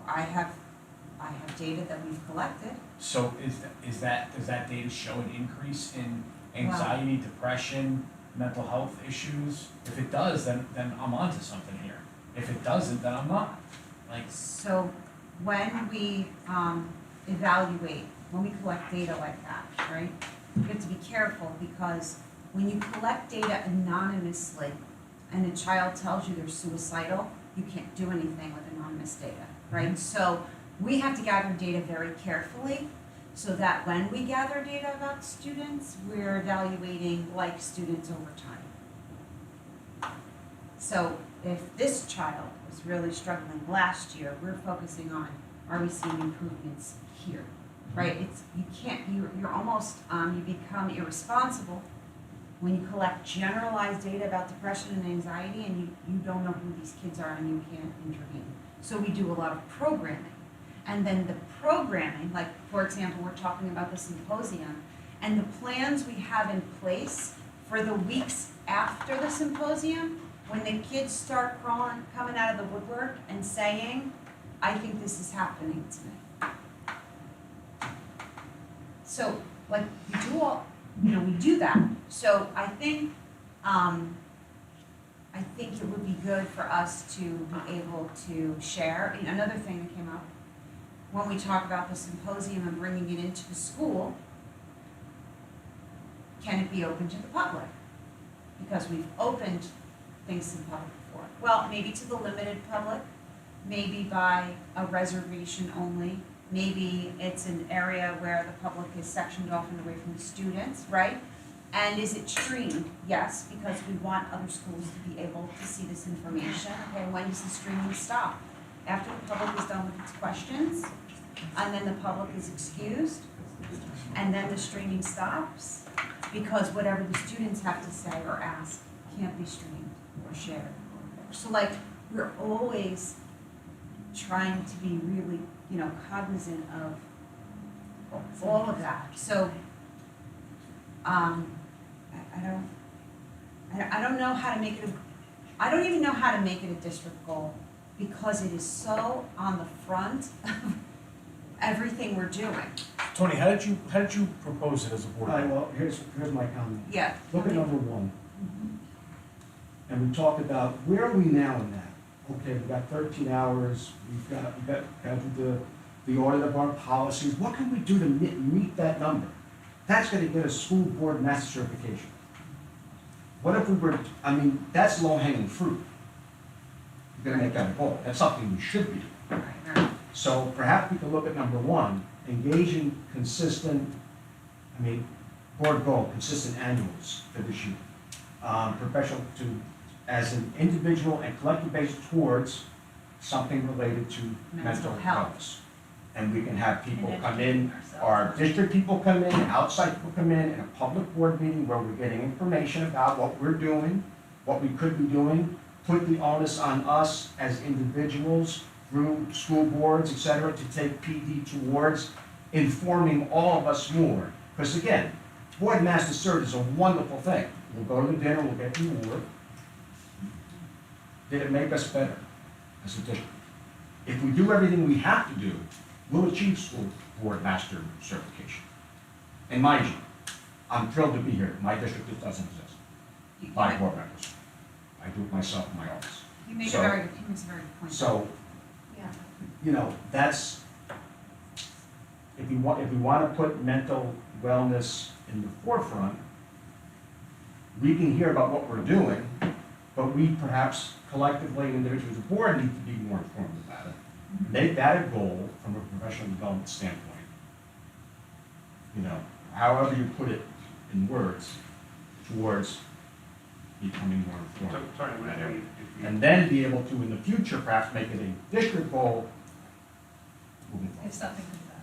I have data that we've collected. So does that data show an increase in anxiety, depression, mental health issues? If it does, then I'm onto something here. If it doesn't, then I'm not. So when we evaluate, when we collect data like that, right, you have to be careful because when you collect data anonymously and a child tells you they're suicidal, you can't do anything with anonymous data, right? So we have to gather data very carefully so that when we gather data about students, we're evaluating like students over time. So if this child was really struggling last year, we're focusing on, are we seeing improvements here, right? You're almost, you become irresponsible when you collect generalized data about depression and anxiety and you don't know who these kids are and you can't intervene. So we do a lot of programming. And then the programming, like for example, we're talking about the symposium, and the plans we have in place for the weeks after the symposium, when the kids start coming out of the woodwork and saying, I think this is happening to me. So like we do that. So I think it would be good for us to be able to share. Another thing that came up when we talk about the symposium and bringing it into the school, can it be open to the public? Because we've opened things to the public before. Well, maybe to the limited public, maybe by a reservation only, maybe it's an area where the public is sectioned off and away from the students, right? And is it streamed? Yes, because we want other schools to be able to see this information. Okay, when does the streaming stop? After the public is done with its questions, and then the public is excused, and then the streaming stops, because whatever the students have to say or ask can't be streamed or shared. So like, we're always trying to be really, cognizant of all of that. So, I don't know how to make it I don't even know how to make it a district goal because it is so on the front of everything we're doing. Tony, how did you propose it as a board? Well, here's my comment. Yeah. Look at number one. And we talked about, where are we now in that? Okay, we've got 13 hours, we've got the audit of our policies. What can we do to meet that number? That's gonna get a school board master certification. What if we were, that's low hanging fruit. You're gonna make that a goal. That's something we should be doing. So perhaps we can look at number one, engaging consistent, board goal, consistent annuals for this year. Professional as an individual and collective basis towards something related to mental health. And we can have people come in, our district people come in, outside people come in a public board meeting where we're getting information about what we're doing, what we could be doing, put the onus on us as individuals through school boards, et cetera, to take PD towards informing all of us more. Because again, board master cert is a wonderful thing. We'll go to the dinner, we'll get the award. Did it make us better as a district? If we do everything we have to do, we'll achieve school board master certification. And mind you, I'm thrilled to be here. My district just doesn't exist. 5 board members. I do it myself in my office. He makes a very good point. So, that's, if we want to put mental wellness in the forefront, we can hear about what we're doing, but we perhaps collectively and individually as a board need to be more informed about it. Make that a goal from a professional development standpoint. You know, however you put it in words, towards becoming more informed. Sorry, I know if you. And then be able to, in the future, perhaps make it a district goal moving forward. If something comes up.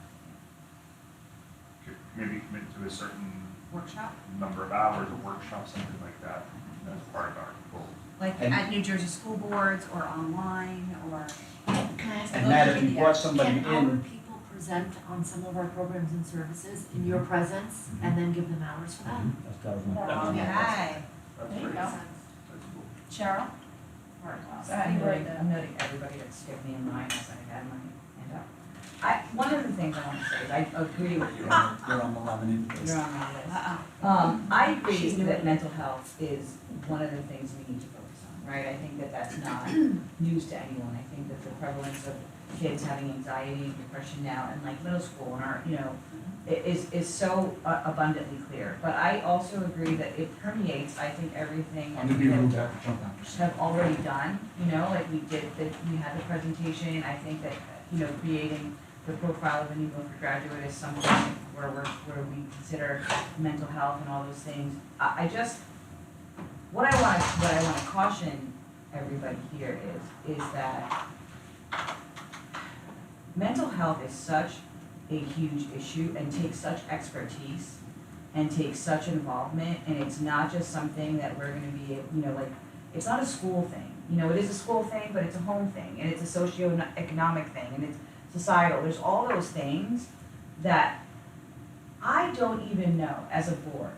Maybe commit to a certain Workshop? number of hours, a workshop, something like that, as part of our goal. Like And- at New Jersey school boards or online or? Can I ask And Matt, if you brought somebody Can our in, people present on some of our programs and services in your presence and then give them hours for that? that was my. Okay. That's There you great. go. That's cool. Cheryl? So I'm noting everybody that skipped me in line as I had my hand up. One of the things I want to say is I agree with you. You're on the lemon in You're on my list. I agree that mental health is one of the things we need to focus on, right? I think that that's not news to anyone. I think that the prevalence of kids having anxiety and depression now in like middle school and our, is so abundantly clear. But I also agree that it permeates, I think, everything I'm gonna be rude to have to jump out for a second. have already done, like we had the presentation. I think that, creating the profile of a new Milford graduate is something where we consider mental health and all those things. What I want to caution everybody here is that mental health is such a huge issue and takes such expertise and takes such involvement, and it's not just something that we're gonna be, it's not a school thing. It is a school thing, but it's a home thing, and it's a socio-economic thing, and it's societal. There's all those things that I don't even know as a board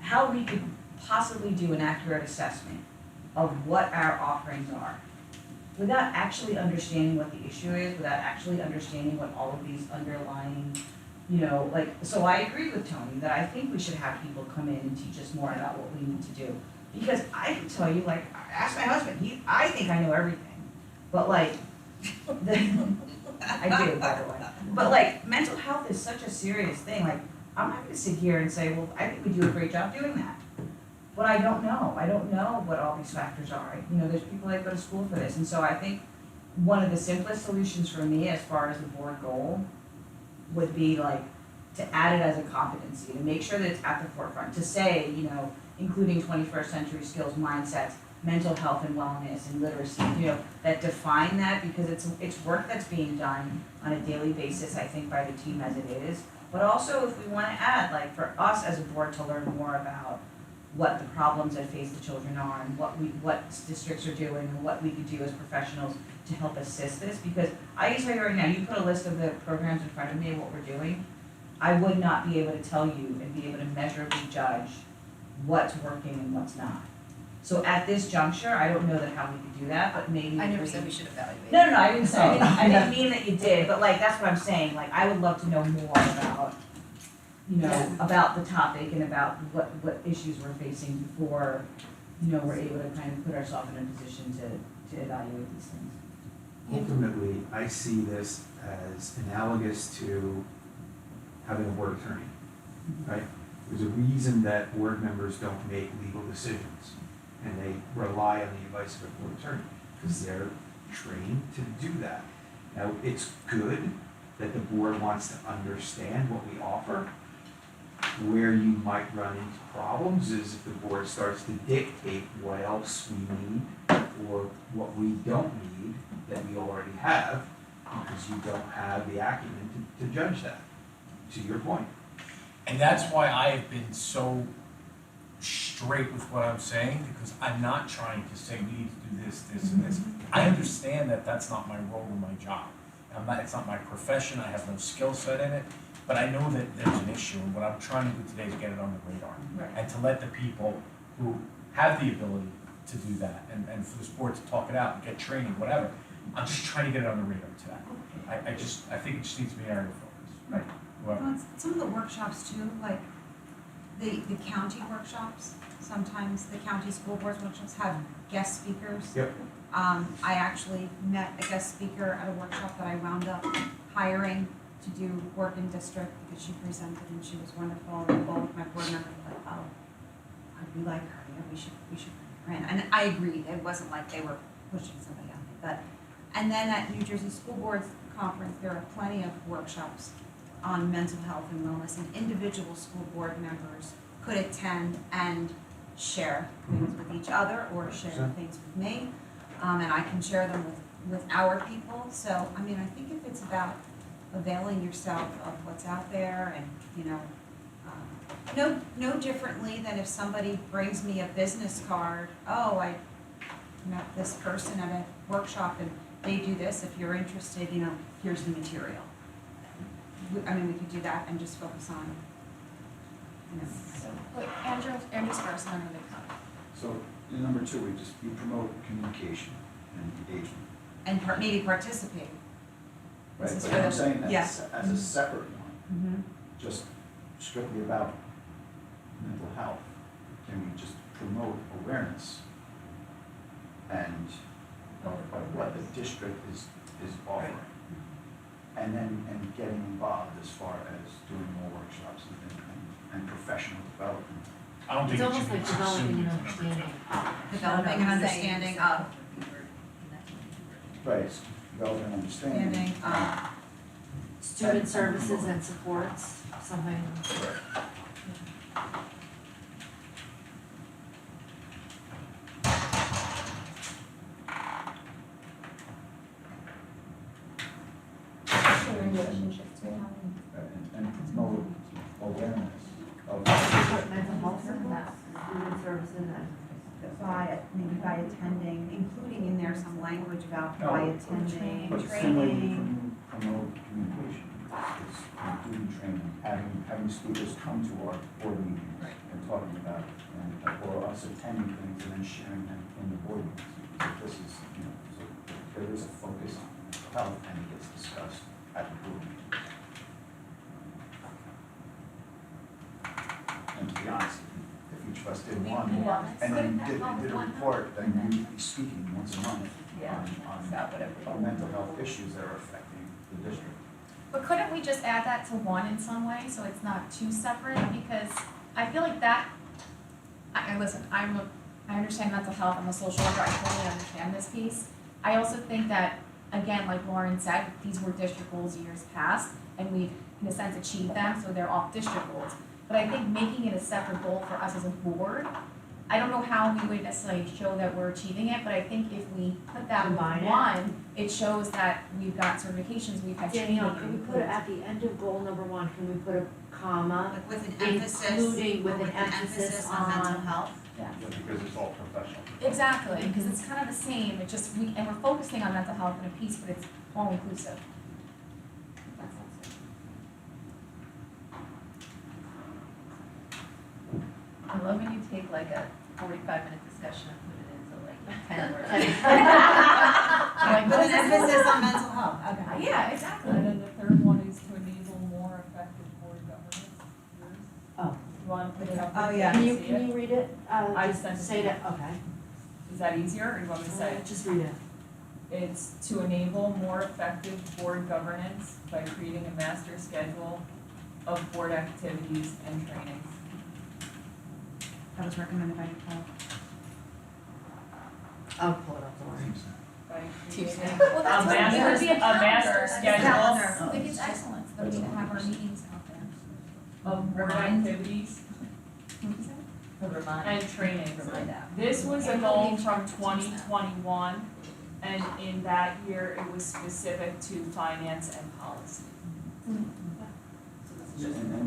how we could possibly do an accurate assessment of what our offerings are without actually understanding what the issue is, without actually understanding what all of these underlying, so I agree with Tony that I think we should have people come in and teach us more about what we need to do. Because I can tell you, ask my husband, I think I know everything, but I do, by the way. But mental health is such a serious thing, I'm not gonna sit here and say, well, I think we do a great job doing that. But I don't know what all these factors are. There's people that go to school for this, and so I think one of the simplest solutions for me as far as the board goal would be to add it as a competency, to make sure that it's at the forefront, to say, including 21st century skills, mindsets, mental health and wellness and literacy, that define that, because it's work that's being done on a daily basis, I think, by the team as it is. But also if we wanna add, for us as a board to learn more about what the problems that face the children are and what districts are doing and what we could do as professionals to help assist this, because I can tell you right now, you put a list of the programs in front of me and what we're doing, I would not be able to tell you and be able to measurably judge what's working and what's not. So at this juncture, I don't know how we could do that, but maybe. I never said we should evaluate. No, I didn't say, I didn't mean that you did, but that's what I'm saying, I would love to know more about, about the topic and about what issues we're facing before, we're able to kind of put ourselves in a position to evaluate these things. Ultimately, I see this as analogous to having a board attorney, right? There's a reason that board members don't make legal decisions, and they rely on the advice of a board attorney, because they're trained to do that. Now, it's good that the board wants to understand what we offer. Where you might run into problems is if the board starts to dictate what else we need or what we don't need that we already have, because you don't have the acumen to judge that, to your point. And that's why I have been so straight with what I'm saying, because I'm not trying to say we need to do this, this, and this. I understand that that's not my role or my job. It's not my profession, I have no skill set in it, but I know that there's an issue, and what I'm trying to do today is get it on the radar. Right. And to let the people who have the ability to do that, and for this board to talk it out and get training, whatever, I'm just trying to get it on the radar today. I think it just needs to be an area of focus, right? Whoever. Well, some of the workshops too, the county workshops, sometimes the county school boards workshops have guest speakers. Yep. I actually met a guest speaker at a workshop that I wound up hiring to do work in district, because she presented and she was wonderful, and both my board members were like, oh, we like her, we should bring her. Right, and I agreed, it wasn't like they were pushing somebody on me, but, and then at New Jersey School Board's conference, there are plenty of workshops on mental health and wellness, and individual school board members could attend and share things with each other or share things with me, and I can share them with our people, so, I mean, I think if it's about availing yourself of what's out there and, you know, no differently than if somebody brings me a business card, oh, I met this person at a workshop and they do this, if you're interested, you know, here's the material. I mean, we could do that and just focus on, you know. So, wait, Andrew's first, and then I'm gonna come. So in number 2, we promote communication and engagement. And maybe participate. Right, This is but for I'm the- saying that yes. as a separate one, Mm-hmm. just strictly about mental health, can we just promote awareness and of what the district is offering? And then, getting involved as far as doing more workshops and professional development. I don't think It's it should almost be like developing an consumed. understanding. Developing an understanding of. Right, developing understanding. Student services and supports, something. Relationships we have. And promote awareness of. Mental health and that, student services and. Maybe by attending, including in there some language about No, by attending, But similarly promote communication, it's including training, having speakers come to our board meetings and talking about it, and or us attending things and then sharing them in the board meetings. So this is, you know, so there is a focus on mental health and it gets discussed at the board meeting. And to be honest, if each of us did one, and then did a report, then you'd be speaking once a month on mental health issues that are affecting the district. But couldn't we just add that to one in some way, so it's not too separate, because I feel like that, listen, I understand mental health, I'm a social worker, I totally understand this piece. I also think that, again, like Lauren said, these were district goals years past, and we've, in a sense, achieved them, so they're all district goals. But I think making it a separate goal for us as a board, I don't know how we would necessarily show that we're achieving it, but I think if we put that with Combine it. one, it shows that we've got certifications, we've had training. Danielle, can we put it at the end of goal number 1, can we put a comma? like with an emphasis, Including with or an emphasis on mental on. health. Yeah. Because it's all professional. Exactly, because it's kind of the same, it just, and we're focusing on mental health in a piece, but it's all inclusive. That's all. I love when you take like a 45-minute discussion and put it into like 10 words. Like with an emphasis on mental health, okay. Yeah, exactly. And then the third one is to enable more effective board governance. Yours? Oh. You want to put it up? Oh, there yeah. so Can you you, see can it? you read it? I Just sent it say to you. that, okay. Is that easier, or you want me to say it? Just read it. It's to enable more effective board governance by creating a master schedule of board activities and trainings. That was recommended by Nicole. I'll pull it up, don't worry. By Tuesday. creating Well, that's a what it would be, a master schedule calendar. I think it's excellent, so that we can have our meetings out there. of board activities and trainings. This was a goal from 2021, and in that year, it was specific to finance and policy. And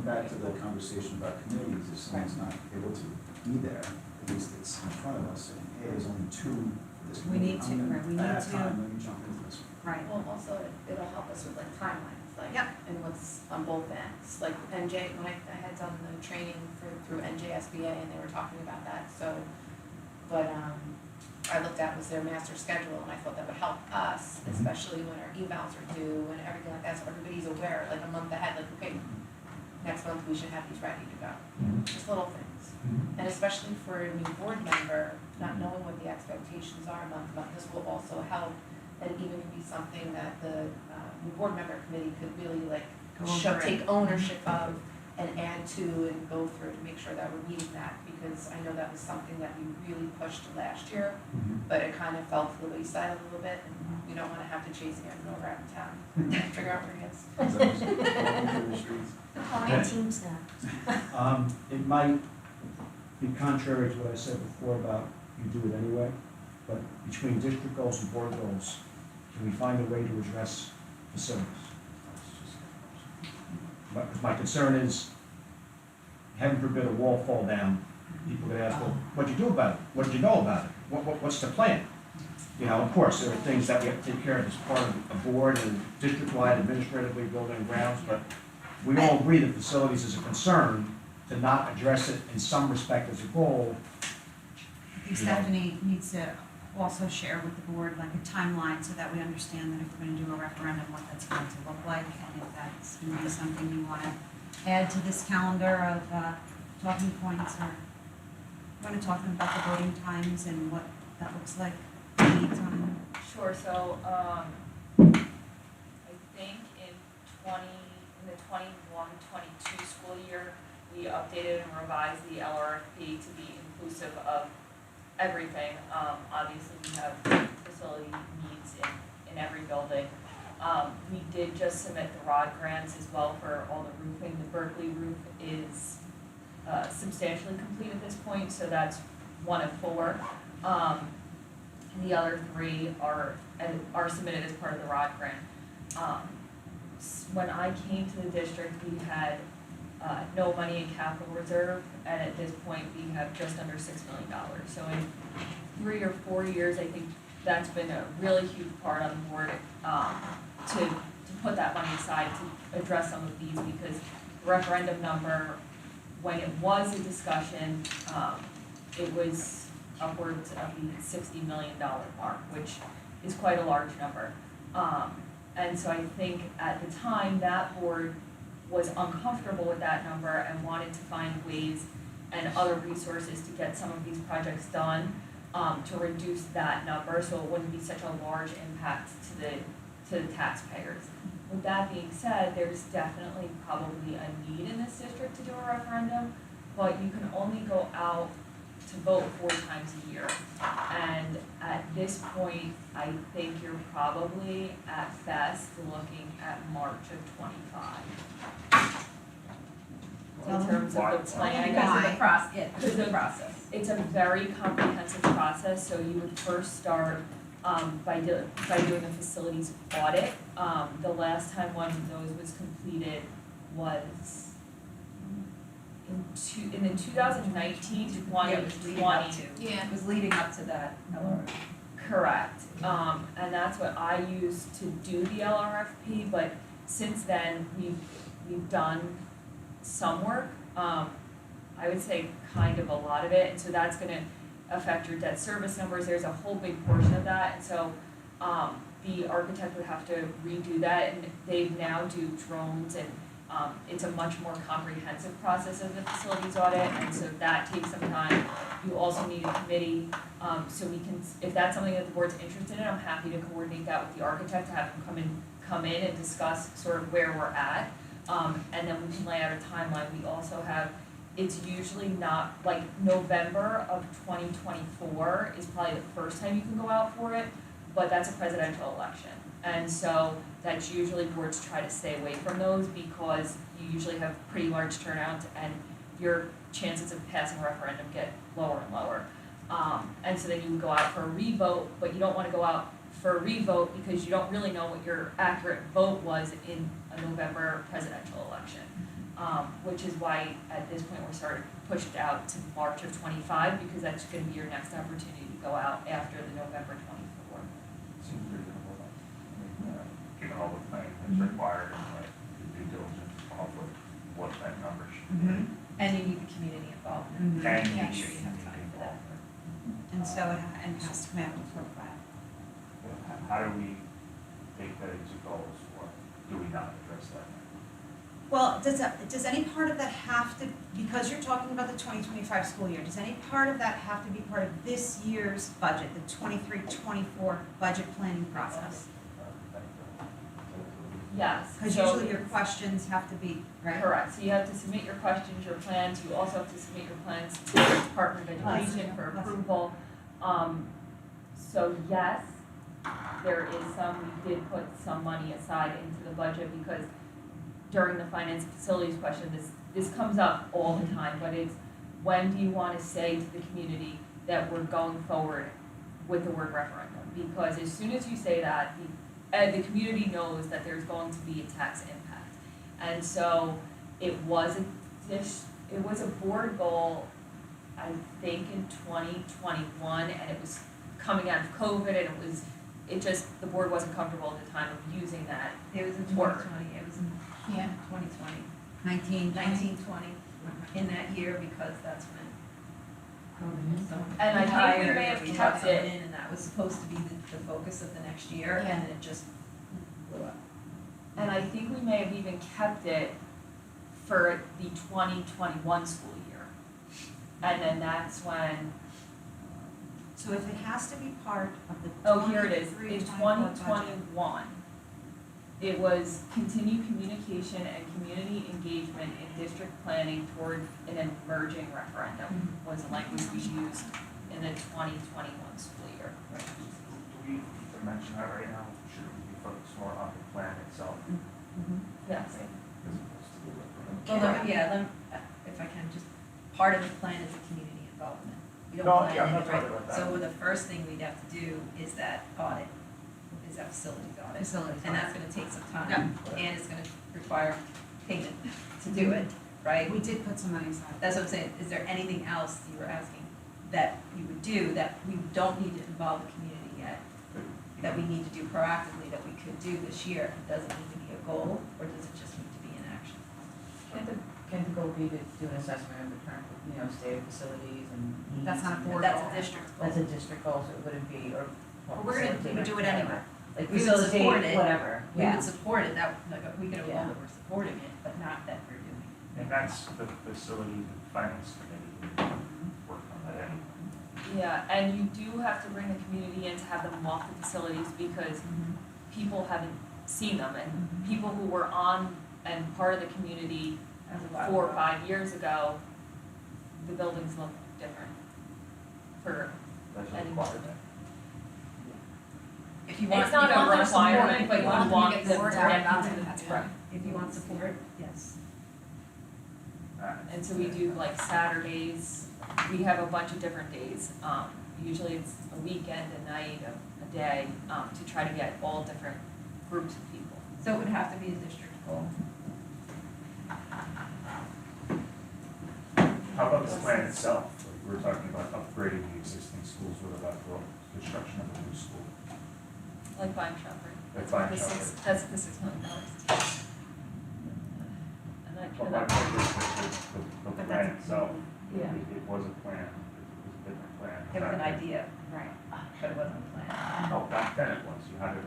back to the conversation about committees, if someone's not able to be there, at least it's in front of us saying, hey, there's only 2 for this We committee. need to, right, we need At that to. time, let me jump into this one. Right. Well, also, it'll help us with like timelines, like, Yep. and what's on both ends. Like NJ, when I had done the training through NJSBA and they were talking about that, so, but, I looked at was their master schedule and I thought that would help us, especially when our evals are due and everything like that, so everybody's aware, like a month ahead, like, okay, next month we should have these ready to go. Just little things. And especially for a new board member, not knowing what the expectations are month to month, this will also help. And even could be something that the new board member committee could really like Go over it. take ownership of and add to and go through to make sure that we're meeting that, because I know that was something that we really pushed last year, but it kind of fell to the wayside a little bit, and we don't wanna have to chase Aaron around town, figure out where he is. Calling teams now. It might be contrary to what I said before about you do it anyway, but between district goals and board goals, can we find a way to address facilities? My concern is, heaven forbid a wall fall down, people are gonna ask, well, what'd you do about it? What did you know about it? What's the plan? You know, of course, there are things that we have to take care of as part of a board and district-wide administratively building and grounds, but we all agree that facilities is a concern. To not address it in some respect as a goal. I think Stephanie needs to also share with the board like a timeline so that we understand that if we're gonna do a referendum, what that's going to look like, and if that's gonna be something you wanna add to this calendar of, talking points, or wanna talk about the voting times and what that looks like, lead time. Sure, so, I think in the 21-22 school year, we updated and revised the LRFP to be inclusive of everything. Obviously, we have facility needs in every building. We did just submit the ROD grants as well for all the roofing. The Berkeley roof is substantially complete at this point, so that's one of 4. And the other 3 are submitted as part of the ROD grant. When I came to the district, we had no money in capital reserve, and at this point, we have just under $6 million. So in 3 or 4 years, I think that's been a really huge part on the board, to put that money aside to address some of these, because the referendum number, when it was a discussion, it was upwards of the $60 million mark, which is quite a large number. And so I think at the time, that board was uncomfortable with that number and wanted to find ways and other resources to get some of these projects done, to reduce that number, so it wouldn't be such a large impact to the taxpayers. With that being said, there's definitely probably a need in this district to do a referendum, but you can only go out to vote 4 times a year. And at this point, I think you're probably at best looking at March of 25. In terms of the plan. Because of the process, It's a very comprehensive process, so you would first start by doing a facilities audit. The last time one of those was completed was in the 2019 to 2020. Yeah. It was leading up to that LRFP. Correct, and that's what I used to do the LRFP, but since then, we've done some work, I would say kind of a lot of it, and so that's gonna affect your debt service numbers. There's a whole big portion of that, and so, the architect would have to redo that, and they now do drones, and it's a much more comprehensive process of the facilities audit, and so that takes some time. You also need a committee, so we can, if that's something that the board's interested in, I'm happy to coordinate that with the architect, to have him come in and discuss sort of where we're at. And then we can lay out a timeline. We also have, it's usually not, like November of 2024 is probably the first time you can go out for it, but that's a presidential election. And so that's usually boards try to stay away from those because you usually have pretty large turnouts and your chances of passing a referendum get lower and lower. And so then you would go out for a revote, but you don't want to go out for a revote because you don't really know what your accurate vote was in a November presidential election. Which is why at this point we're starting to push it out to March of 25 because that's going to be your next opportunity to go out after the November 24. Seems reasonable. Given all the things that's required and like due diligence off of what that number should be. and you need the community involvement. And to you make sure need you have time for that. And so it has to come out with a profile. How do we take that into goals, or do we not address that? Well, does any part of that have to, because you're talking about the 2025 school year, does any part of that have to be part of this year's budget, the 23-24 budget planning process? Yes, Because so usually your questions have to be, right? correct, so you have to submit your questions, your plans, you also have to submit your plans to the Department of Education for approval. So yes, there is we did put some money aside into the budget because during the finance facilities question, this comes up all the time, but it's when do you wanna say to the community that we're going forward with the word referendum? Because as soon as you say that, the community knows that there's going to be a tax impact. And so it was a board goal, I think in 2021, and it was coming out of COVID, and the board wasn't comfortable at the time of using that. It was in Word. 2020, it was in 2020, 1920. in that year, because that's when And I think we may have we kept brought someone it, in, and that was supposed to be the focus of the next year, and it just blew up. and I think we may have even kept it for the 2021 school year. And then that's when, So if it has to be part of the oh, here it is, 23, in 24 budget. 2021, it was continue communication and community engagement in district planning toward an emerging referendum was the language we used in the 2021 school year. Do we need to mention that right now? Should we be focused more on the plan itself? Yes. As opposed to the referendum? Well, if I can, just, part of the plan is the community involvement. We don't No, plan yeah, I'm it, not talking right? about that. So the first thing we'd have to do is that audit, is that facilities audit. Facilities And that's gonna take some time, and it's gonna require payment to do it, right? We did put some money aside. That's what I'm saying, is there anything else you were asking that you would do that we don't need to involve the community yet? That we need to do proactively, that we could do this year? Does it need to be a goal, or does it just need to be an action? Can't the goal be to do an assessment of the current, state of facilities and needs? That's not a board That's goal. a district goal. That's a district goal, so it wouldn't be, or. But we would do it anyway. Like We would support facilitate, it. whatever, We yeah. would support it, we could have Yeah. told that we're supporting it, but not that we're doing it. And that's the facilities and finance committee work on that anyway. Yeah, and you do have to bring the community in to have them walk the facilities because people haven't seen them, and people who were on and part of the community As a 4 or 5 years ago, the buildings look different for That's a any requirement. If you want, It's not you want a their support, requirement, but you them to want get them the word to out get about into it, the- that's right. If you want support, yes. And so we do like Saturdays, we have a bunch of different days. Usually it's a weekend, a night, a day, to try to get all different groups of people. So it would have to be a district goal. How about the plan itself? Like, we were talking about upgrading the existing schools, what about the construction of a new school? Like Vine Shepherd. Like Vine That's the $6 million. And Well, my that, point is that the plan itself, Yeah. it was a plan, it was a different plan. It was an Back then. idea, right, but it wasn't a plan. No, back then it was, you had a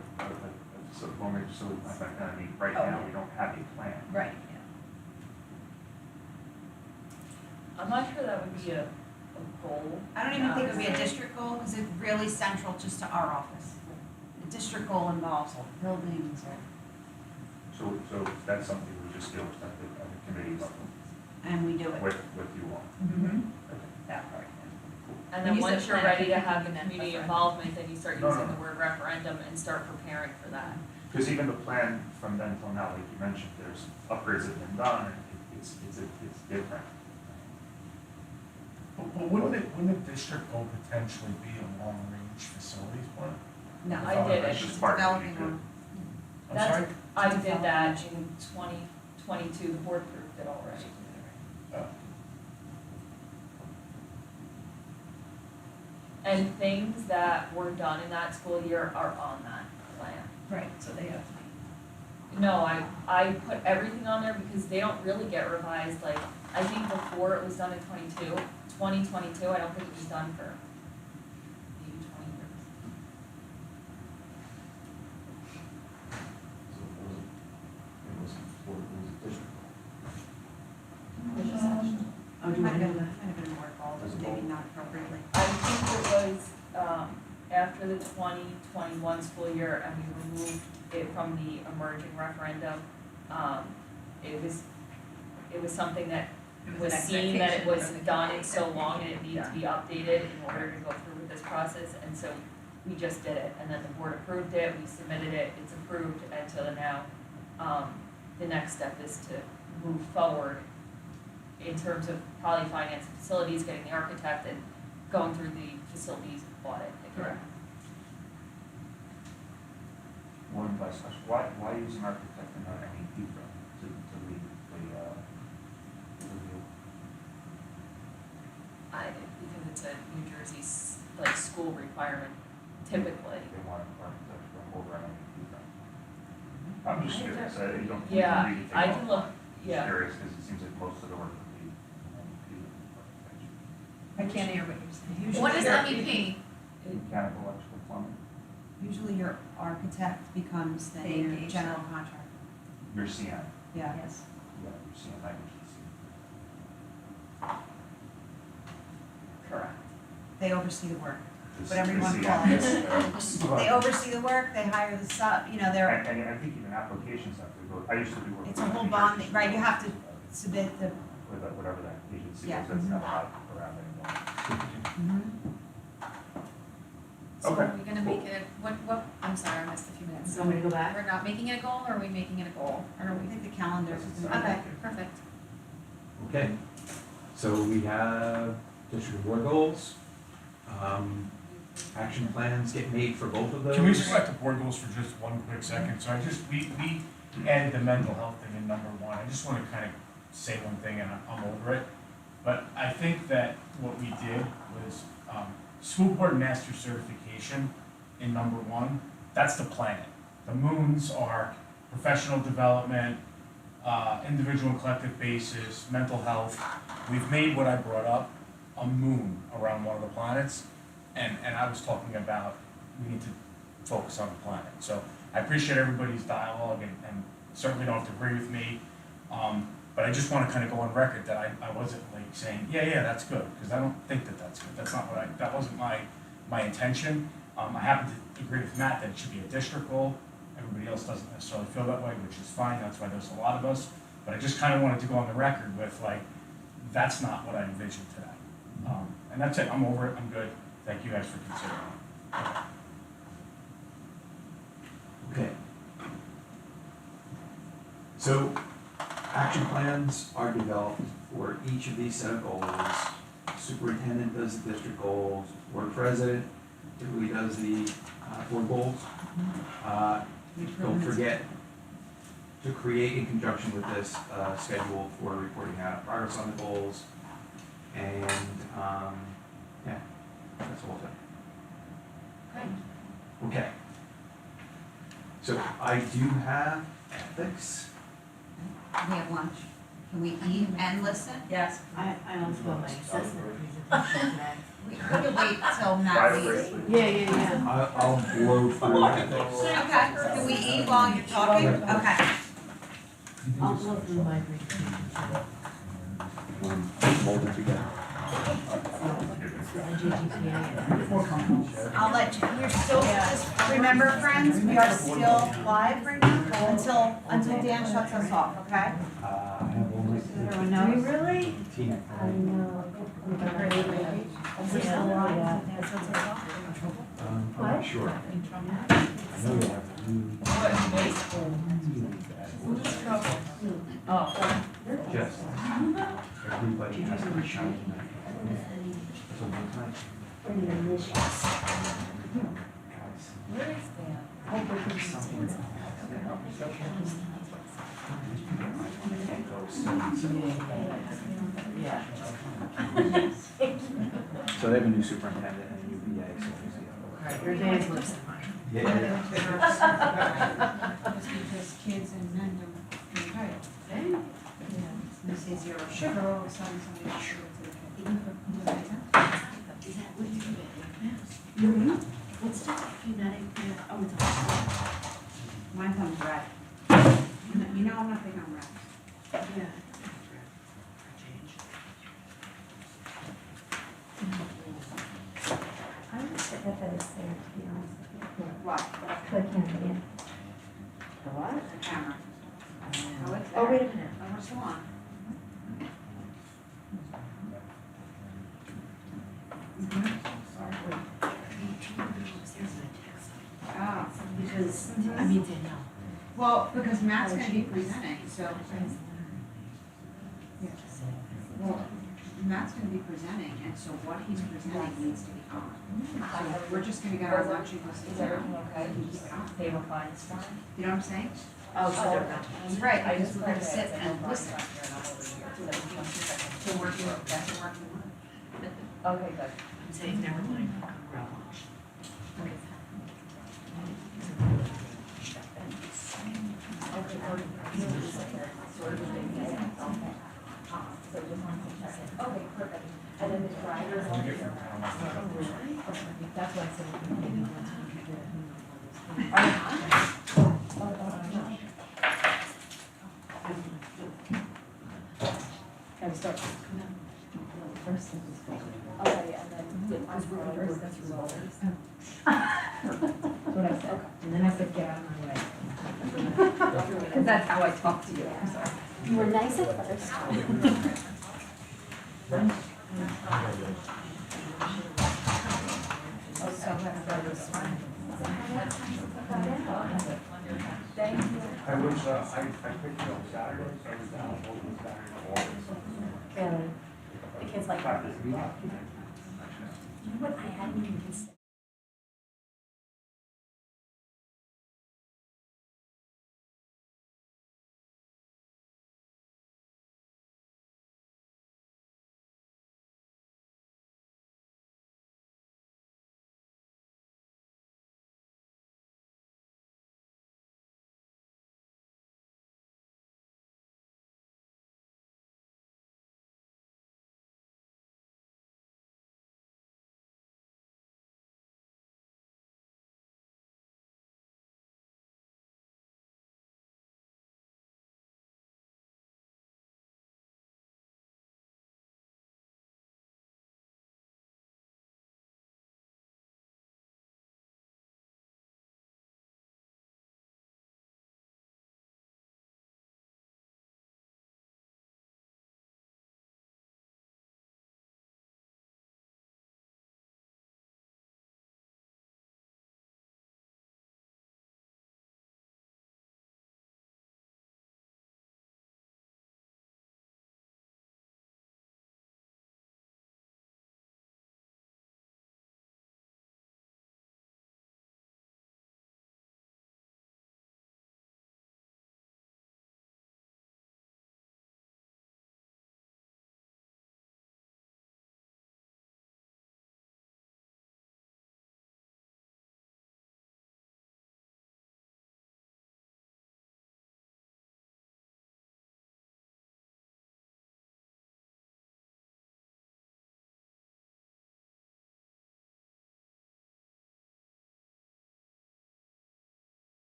sort of formation, so I mean, right Oh, now, yeah. we don't have a plan. Right, yeah. I'm not sure that would be a goal. I don't even think it would be a district goal, because it's really central just to our office. The district goal involves all the buildings, So that's something we just deal with at the committee level and we do it. with you all. That part, And When then you said once you're plan, I ready to think have you the meant community referendum. involvement, then you start No, using no. the word referendum and start preparing for that. Because even the plan from then till now, like you mentioned, there's upgrades that have been done, and it's different. But wouldn't a district goal potentially be a long-range facilities plan? No, I did That's it. just part of it, you Developing could- one. I'm That's- sorry? I did that in 2022, the board approved it already. And things that were done in that school year are on that plan. Right, so they have to be. No, I put everything on there because they don't really get revised, like, I think before it was done in 2022, I don't think it was done for maybe 20 years. So it was a district. Oh, do you want to have been more involved, maybe not appropriately. I think it was, after the the 2021 school year and we removed it from the emerging referendum. It was something that was seen that it was done in so long and it needed to be updated in order to go through with this process, and so we just did it, and then the board approved it, we submitted it, it's approved, and so now, the next step is to move forward in terms of probably finance and facilities, getting the architect and going through the facilities audit. Correct. One last question, why use an architect and not any people to lead the review? Because it's a New Jersey, like, school requirement typically. They want an architect to over any people. I'm just curious, you don't Yeah, really take I off. can look, Just yeah. curious, because it seems like most of the work would be I can't hear what you're saying. What is MEP? mechanical, electrical, plumbing. Usually your architect becomes then They your engage general contractor. Your CM, Yeah. Yes. yeah, your CM language is Correct. They oversee the work, CM. whatever you want to The call CM, it. They oversee the work, they hire the sub, you know, they're, And I think even applications have to go, I used to do work. it's a with whole New bond, Jersey right, you schools, have to submit the, With whatever that agency Yeah. is, that's not allowed around anymore. So Okay. are we gonna make it, what, I'm sorry, I missed a few minutes. Want me to go back? We're not making it a goal, or are we making it a goal? Or are I we? think the calendar is Okay, perfect. Okay, so we have district board goals. Action plans get made for both of those. Can we just go back to board goals for just one quick second? So we added the mental health thing in number one. I just wanna kind of say one thing and I'm over it. But I think that what we did was, school board master certification in number one, that's the planet. The moons are professional development, individual and collective basis, mental health. We've made what I brought up a moon around one of the planets. And I was talking about, we need to focus on the planet. So I appreciate everybody's dialogue and certainly don't have to agree with me. But I just wanna kind of go on record that I wasn't like saying, yeah, that's good, because I don't think that that's good. That's not what that wasn't my intention. I happen to agree with Matt that it should be a district goal. Everybody else doesn't necessarily feel that way, which is fine, that's why there's a lot of us. But I just kind of wanted to go on the record with like, that's not what I envisioned today. And that's it, I'm over it, I'm good. Thank you guys for considering it. Okay. So, action plans are developed for each of these set of goals. Superintendent does the district goals, board president typically does the board goals. Don't forget to create in conjunction with this schedule for reporting out progress on the goals. And, yeah, that's the whole thing. Great. Okay. So I do have ethics. we have lunch. Can we eat and listen? Yes. I also got my assessment presentation today. We could wait till Matt leaves. Yeah. I'll blow through ethics. Okay, can we eat while you're talking? Okay. I'll go through my presentation. Mold it together. I'll let you, we're still, just remember, friends, we are still live right now until Dan shuts us off, okay? I have only Everyone knows? Really? Tina. I know. We're still live. I'm not sure. I know you have just everybody has to shine tonight. That's a long time. Guys. Where is Dan? So they have a new superintendent and a new BA, so who's the other? Alright, your day's worse than mine. Yeah. Just because kids and men don't, right? Okay. They say zero sugar, all of a sudden somebody wants sugar to the kid. Is that what you do? What's the genetic, oh, it's a. Mine comes red. You know I'm not big on red. Yeah. I was the FSA camera, to be honest with you. What? The camera, yeah. The what? The camera. Oh, it's Oh, there. wait a minute. Oh, we're still on. Oh, because, I mean, Danielle. well, because Matt's gonna be presenting, so. Well, Matt's gonna be presenting, and so what he's presenting needs to be on. So we're just gonna get our watching list Is down. everything okay? and keep it on. They were fine this morning? You know what I'm saying? Oh, so they're not. Right, I because just we're gonna wanted sit to and say listen. Mark's not here and I'm over here, so that's So working, that's a working one. Okay, good. I'm saying, never mind, I'll come grab lunch. Okay. Okay, perfect. And then the drivers on here. That's why I said we can maybe once we can get Gotta start. First thing is going. Okay, and then I was working first, that's results. That's what I said. And then I said, get out of my way. Cause that's how I talk to you, I'm sorry. You were nice at first. Thank you. I was, I picked you up Saturday, so I was down on Saturday. Really? The kids like, you know what, I hadn't even considered.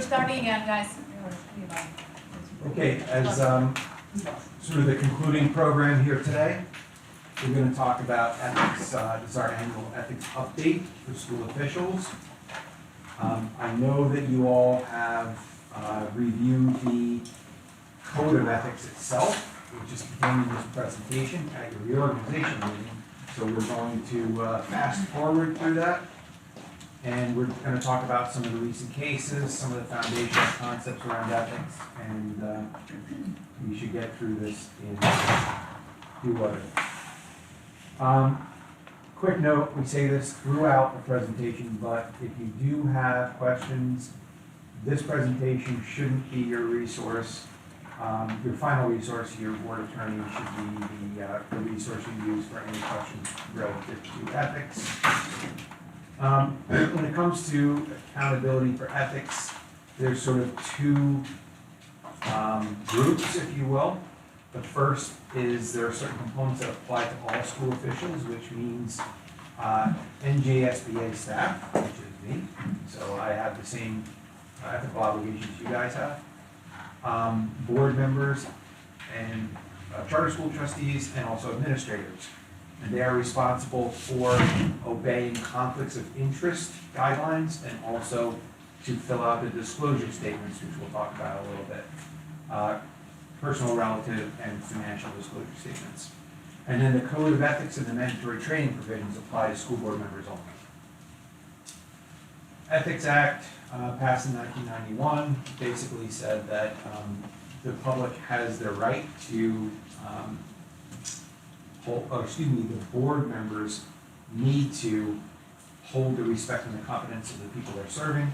We're starting again, guys. Okay, as sort of the concluding program here today, we're going to talk about ethics. This is our annual ethics update for school officials. I know that you all have reviewed the code of ethics itself, which is contained in this presentation at your reorganization meeting. So we're going to fast forward through that. And we're going to talk about some of the recent cases, some of the foundational concepts around ethics, and we should get through this in due order. Quick note, we say this throughout the presentation, but if you do have questions, this presentation shouldn't be your resource. Your final resource, your board attorney, should be the resource you use for any questions relative to ethics. When it comes to accountability for ethics, there's sort of two groups, if you will. The first is there are certain components that apply to all school officials, which means NJSBA staff, which is me. So I have the same ethical obligations you guys have. Board members and charter school trustees and also administrators. And they are responsible for obeying conflicts of interest guidelines and also to fill out the disclosure statements, which we'll talk about a little bit. Personal, relative, and financial disclosure statements. And then the code of ethics and the mandatory training provisions apply to school board members only. Ethics Act, passed in 1991, basically said that the public has the right to the board members need to hold the respect and the competence of the people they're serving,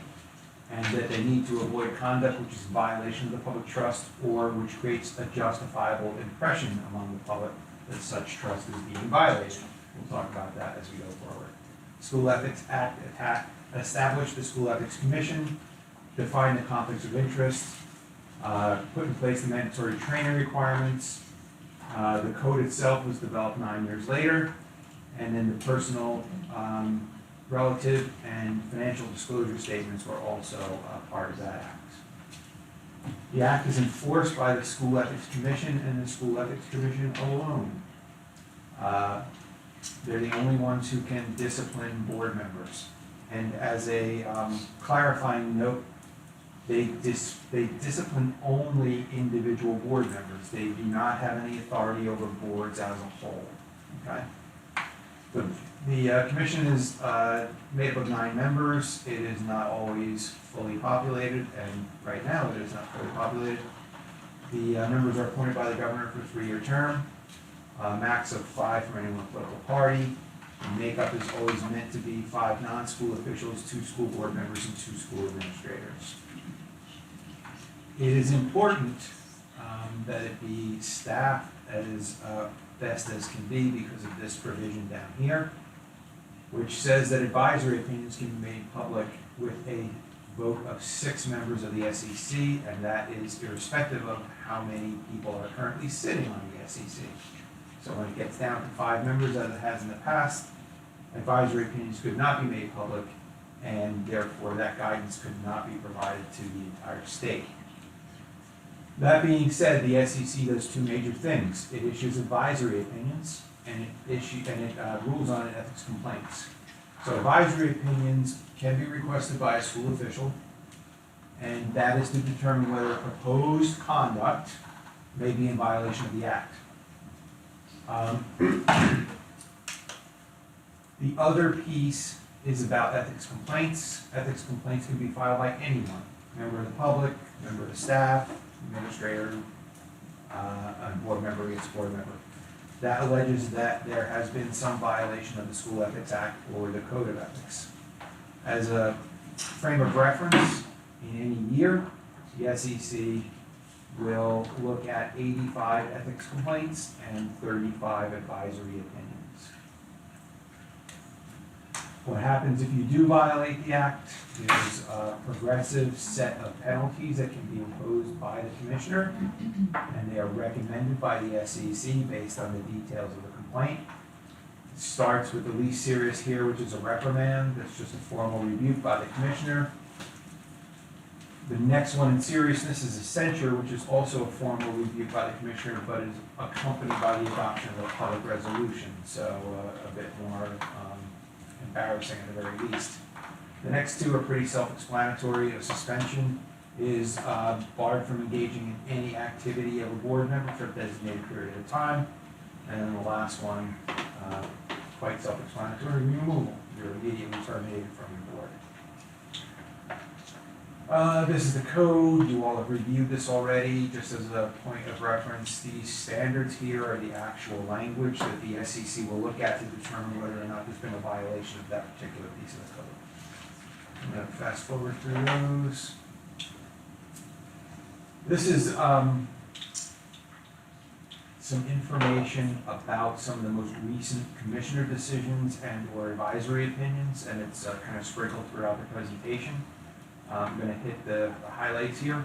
and that they need to avoid conduct which is a violation of the public trust or which creates a justifiable impression among the public that such trust is being violated. We'll talk about that as we go forward. School Ethics Act established the School Ethics Commission, defined the conflicts of interest, put in place the mandatory training requirements. The code itself was developed 9 years later, and then the personal, relative, and financial disclosure statements were also part of that act. The act is enforced by the School Ethics Commission and the School Ethics Commission alone. They're the only ones who can discipline board members. And as a clarifying note, they discipline only individual board members. They do not have any authority over boards as a whole. Okay. The commission is made up of 9 members. It is not always fully populated, and right now it is not fully populated. The members are appointed by the governor for a 3-year term, max of 5 from any one political party. The makeup is always meant to be 5 non-school officials, 2 school board members, and 2 school administrators. It is important that it be staffed as best as can be because of this provision down here, which says that advisory opinions can be made public with a vote of 6 members of the SEC, and that is irrespective of how many people are currently sitting on the SEC. So when it gets down to 5 members, as it has in the past, advisory opinions could not be made public, and therefore that guidance could not be provided to the entire state. That being said, the SEC does 2 major things. It issues advisory opinions, and it rules on ethics complaints. So advisory opinions can be requested by a school official, and that is to determine whether proposed conduct may be in violation of the act. The other piece is about ethics complaints. Ethics complaints can be filed by anyone, member of the public, member of the staff, administrator, a board member against board member. That alleges that there has been some violation of the School Ethics Act or the Code of Ethics. As a frame of reference, in any year, the SEC will look at 85 ethics complaints and 35 advisory opinions. What happens if you do violate the act is a progressive set of penalties that can be imposed by the commissioner, and they are recommended by the SEC based on the details of the complaint. It starts with the least serious here, which is a reprimand. That's just a formal rebuke by the commissioner. The next one in seriousness is a censure, which is also a formal review by the commissioner, but is accompanied by the adoption of a public resolution, so a bit more embarrassing at the very least. The next two are pretty self-explanatory. A suspension is barred from engaging in any activity of a board member for a designated period of time. And then the last one, quite self-explanatory, removal. You're immediately terminated from your board. This is the code. You all have reviewed this already. Just as a point of reference, these standards here are the actual language that the SEC will look at to determine whether or not there's been a violation of that particular piece of the code. I'm going to fast forward through those. This is some information about some of the most recent commissioner decisions and or advisory opinions, and it's kind of sprinkled throughout the presentation. I'm going to hit the highlights here.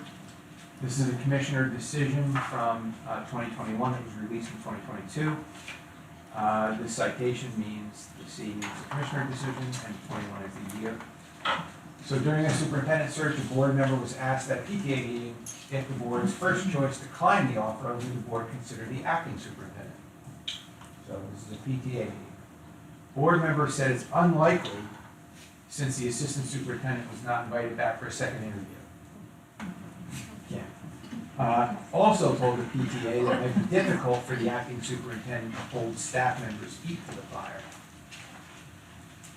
This is a commissioner decision from 2021 that was released in 2022. This citation means the C means the commissioner decision and 21 is the year. So during a superintendent search, a board member was asked at a PTA meeting if the board's first choice declined the offer, would the board consider the acting superintendent? So this is a PTA meeting. Board member said it's unlikely since the assistant superintendent was not invited back for a second interview. Also told the PTA that it might be difficult for the acting superintendent to hold staff members' feet to the fire.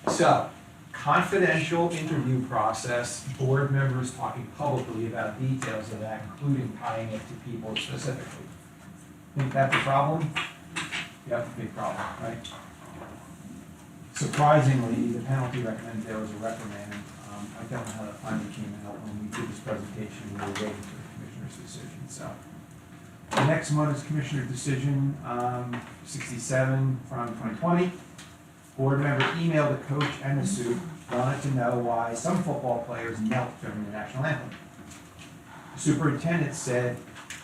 So, confidential interview process, board members talking publicly about details of that, including tying it to people specifically. Think that's a problem? Yep, big problem, right? Surprisingly, the penalty recommended there was a reprimand. I don't know how that finally came out when we did this presentation. We were waiting for the commissioner's decision. So the next one is commissioner decision 67 from 2020. Board member emailed the coach and the suit, wanted to know why some football players knelt during the national anthem. The superintendent said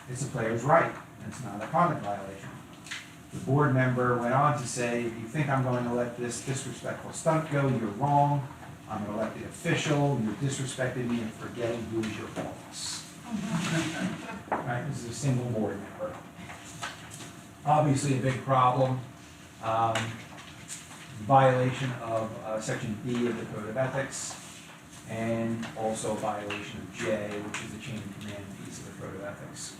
it's a player's right, and it's not a conduct violation. The board member went on to say, if you think I'm going to let this disrespectful stunt go, you're wrong. I'm an elected official, you're disrespecting me and forgetting who is your boss. Right, this is a single board member. Obviously a big problem. Violation of section B of the Code of Ethics, and also violation of J, which is the chain of command piece of the Code of Ethics.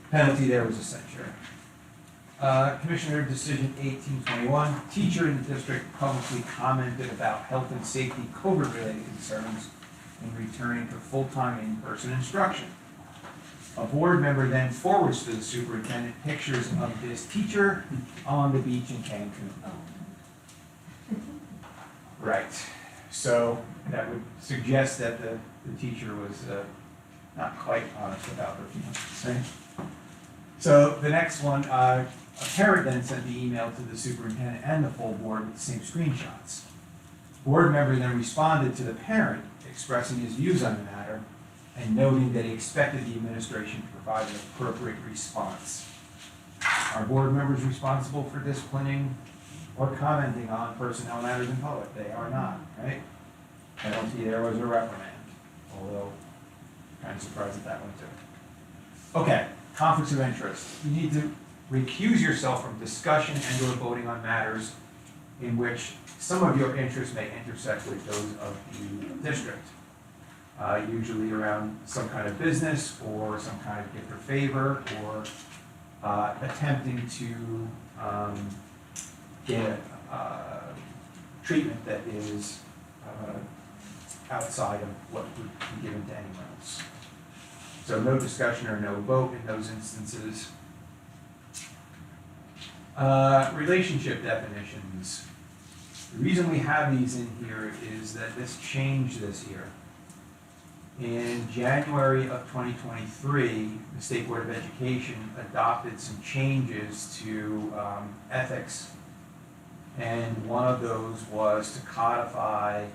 Penalty there was a censure. Commissioner decision 1821, teacher in the district publicly commented about health and safety COVID-related concerns in returning to full-time in-person instruction. A board member then forwards to the superintendent pictures of this teacher on the beach in Cancun. Right, so that would suggest that the teacher was not quite honest about her feelings. So the next one, a parent then sent the email to the superintendent and the full board with the same screenshots. Board member then responded to the parent expressing his views on the matter and noting that he expected the administration to provide an appropriate response. Are board members responsible for disciplining or commenting on personnel matters in public? They are not, right? Penalty there was a reprimand, although kind of surprised at that one too. Okay, conflicts of interest. You need to recuse yourself from discussion and or voting on matters in which some of your interests may intersect with those of the district. Usually around some kind of business or some kind of gift or favor, or attempting to get treatment that is outside of what would be given to anyone else. So no discussion or no vote in those instances. Relationship definitions. The reason we have these in here is that this changed this year. In January of 2023, the State Board of Education adopted some changes to ethics, and one of those was to codify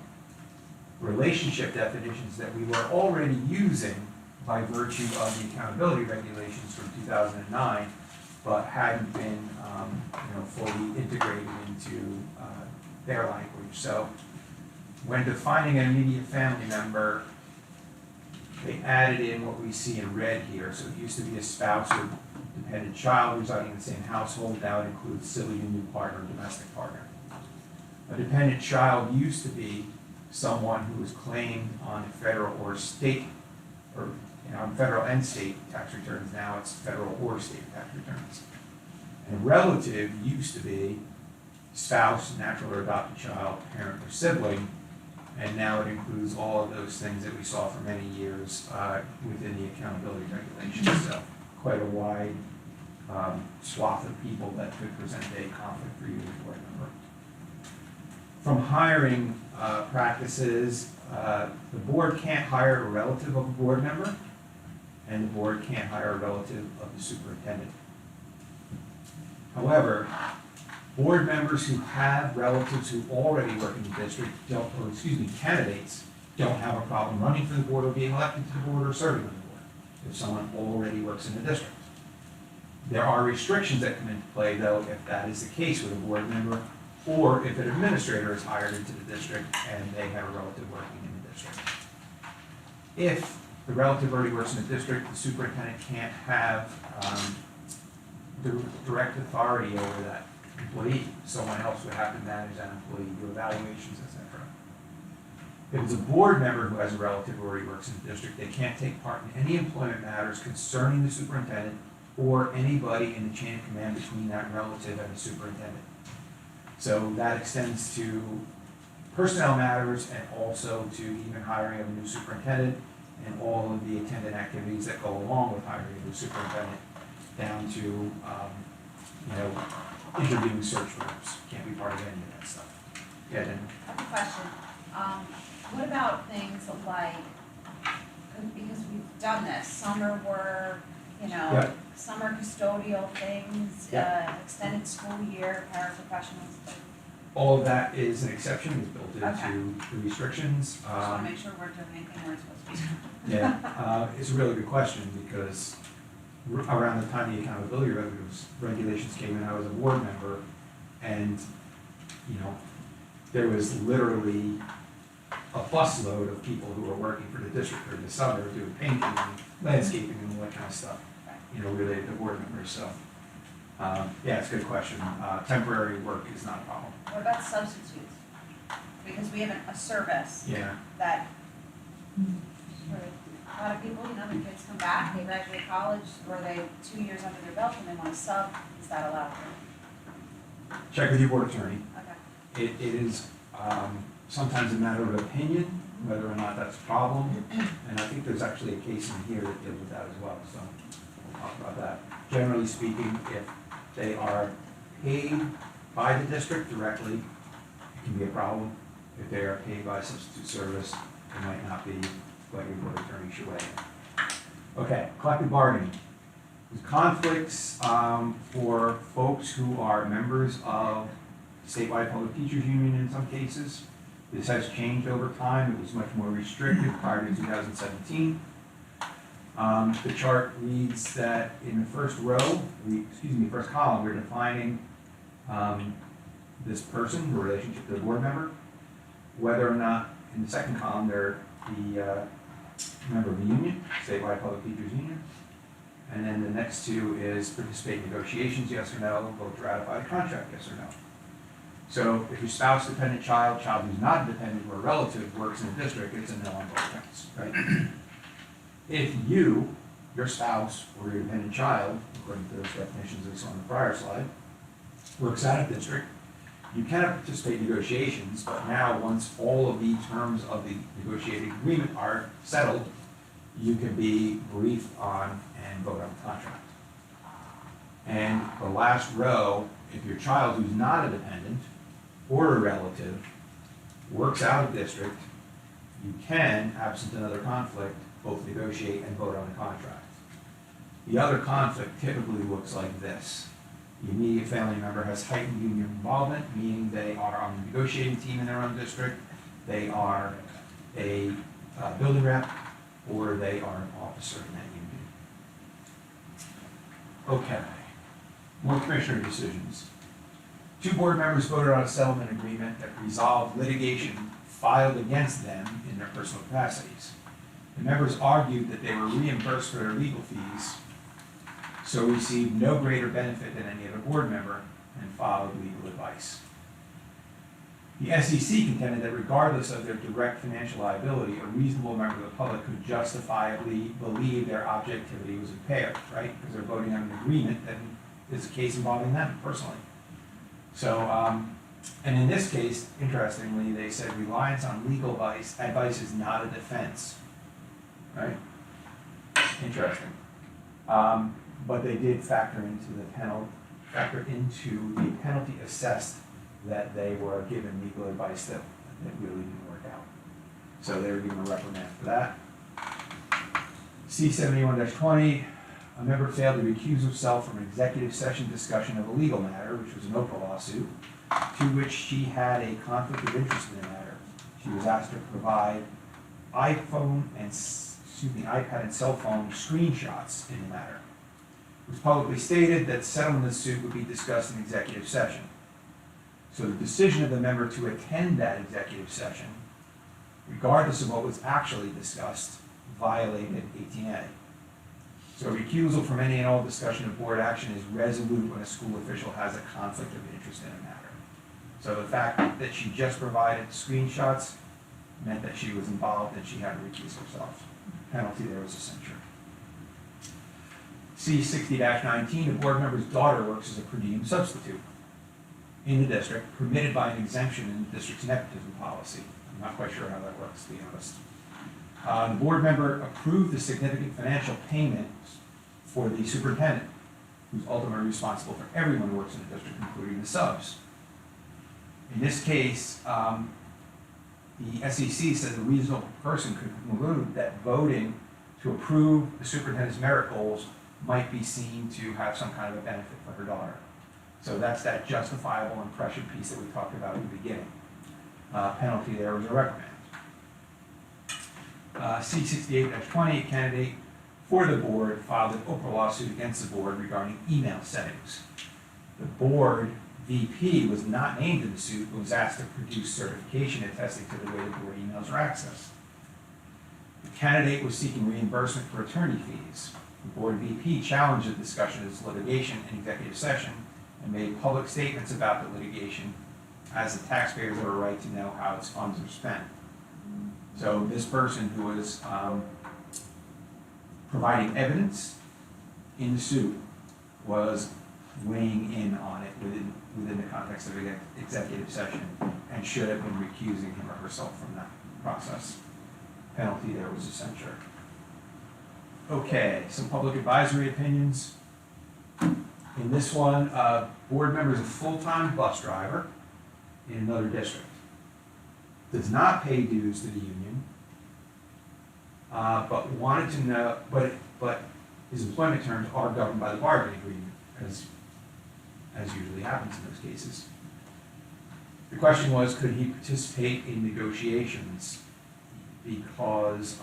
relationship definitions that we were already using by virtue of the accountability regulations from 2009, but hadn't been fully integrated into their language. So when defining an immediate family member, they added in what we see in red here. So it used to be a spouse or dependent child residing in the same household. Now it includes civil union partner or domestic partner. A dependent child used to be someone who was claimed on federal or state, or on federal and state tax returns. Now it's federal or state tax returns. And relative used to be spouse, natural or adopted child, parent or sibling, and now it includes all of those things that we saw for many years within the accountability regulations. So quite a wide swath of people that could present a conflict for you as a board member. From hiring practices, the board can't hire a relative of a board member, and the board can't hire a relative of the superintendent. However, board members who have relatives who already work in the district candidates don't have a problem running for the board or being elected to the board or serving on the board if someone already works in the district. There are restrictions that come into play, though, if that is the case with a board member, or if an administrator is hired into the district and they have a relative working in the district. If the relative already works in the district, the superintendent can't have direct authority over that employee. Someone else would have to manage that employee, do evaluations, etc. If it's a board member who has a relative who already works in the district, they can't take part in any employment matters concerning the superintendent or anybody in the chain of command between that relative and the superintendent. So that extends to personnel matters and also to even hiring of a new superintendent and all of the attendant activities that go along with hiring a new superintendent, down to interviewing search firms. Can't be part of any of that stuff. Yeah, then. I have a question. What about things like, because we've done this, summer work, Yep. summer custodial things, Yep. extended school year, paraprofessionals. All of that is an exception, is built Okay. into the restrictions. Just want to make sure we're doing anything we're supposed to be doing. Yeah, it's a really good question because around the time the accountability regulations came in, I was a board member, and there was literally a busload of people who were working for the district during the summer doing painting and landscaping and all that kind of stuff, related to board members. So, yeah, it's a good question. Temporary work is not a problem. What about substitutes? Because we have a service Yeah. that, a lot of people, their kids come back, they graduate college, or they 2 years under their belt and they want to sub, is that allowed? Check with your board attorney. Okay. It is sometimes a matter of opinion, whether or not that's a problem. And I think there's actually a case in here that deals with that as well, so we'll talk about that. Generally speaking, if they are paid by the district directly, it can be a problem. If they are paid by substitute service, it might not be, but your board attorney should weigh in. Okay, collective bargaining. There's conflicts for folks who are members of statewide public teachers union in some cases. This has changed over time. It was much more restricted prior to 2017. The chart reads that in the first row, first column, we're defining this person, the relationship to the board member, whether or not in the second column they're the member of the union, statewide public teachers union. And then the next two is participate in negotiations, yes or no, vote to ratify the contract, yes or no. So if your spouse, dependent child who's not a dependent or a relative works in the district, it's a no on both counts, right? If you, your spouse, or your dependent child, according to those definitions that I saw on the prior slide, works out of district, you cannot participate in negotiations, but now once all of the terms of the negotiated agreement are settled, you can be briefed on and vote on the contract. And the last row, if your child who's not a dependent or a relative works out of district, you can, absent another conflict, both negotiate and vote on the contract. The other conflict typically looks like this. The immediate family member has heightened union involvement, meaning they are on the negotiating team in their own district, they are a building rep, or they are an officer in that union. Okay, more commissioner decisions. 2 board members voted on a settlement agreement that resolved litigation filed against them in their personal capacities. The members argued that they were reimbursed for their legal fees, so received no greater benefit than any other board member and followed legal advice. The SEC contended that regardless of their direct financial liability, a reasonable member of the public could justifiably believe their objectivity was impaired, right? Because they're voting on an agreement that is a case involving them personally. So, and in this case, interestingly, they said reliance on legal advice is not a defense, right? Interesting. But they did factor into the penalty assessed that they were given legal advice that really didn't work out. So they were given a reprimand for that. C-71-20, a member failed to recuse herself from an executive session discussion of a legal matter, which was an Oprah lawsuit, to which she had a conflict of interest in the matter. She was asked to provide iPad and cell phone screenshots in the matter. It was publicly stated that settlement of the suit would be discussed in executive session. So the decision of the member to attend that executive session, regardless of what was actually discussed, violated 18A. So recusal from any and all discussion of board action is resolute when a school official has a conflict of interest in a matter. So the fact that she just provided screenshots meant that she was involved and she had to recuse herself. Penalty there was a censure. C-60-19, a board member's daughter works as a per diem substitute in the district, permitted by an exemption in the district's nepotism policy. I'm not quite sure how that works, to be honest. The board member approved the significant financial payment for the superintendent, who's ultimately responsible for everyone who works in the district, including the subs. In this case, the SEC said a reasonable person could conclude that voting to approve the superintendent's merit goals might be seen to have some kind of a benefit for her daughter. So that's that justifiable impression piece that we talked about in the beginning. Penalty there was a reprimand. C-68-20, a candidate for the board filed an Oprah lawsuit against the board regarding email settings. The board VP was not named in the suit, but was asked to produce certification attesting to the way the board emails are accessed. The candidate was seeking reimbursement for attorney fees. The board VP challenged the discussion of this litigation in executive session and made public statements about the litigation, as the taxpayers have a right to know how its funds are spent. So this person who was providing evidence in the suit was weighing in on it within the context of an executive session and should have been recusing him or herself from that process. Penalty there was a censure. Okay, some public advisory opinions. In this one, board member is a full-time bus driver in another district. Does not pay dues to the union, but wanted to know, but his employment terms are governed by the bargaining agreement, as usually happens in those cases. The question was, could he participate in negotiations because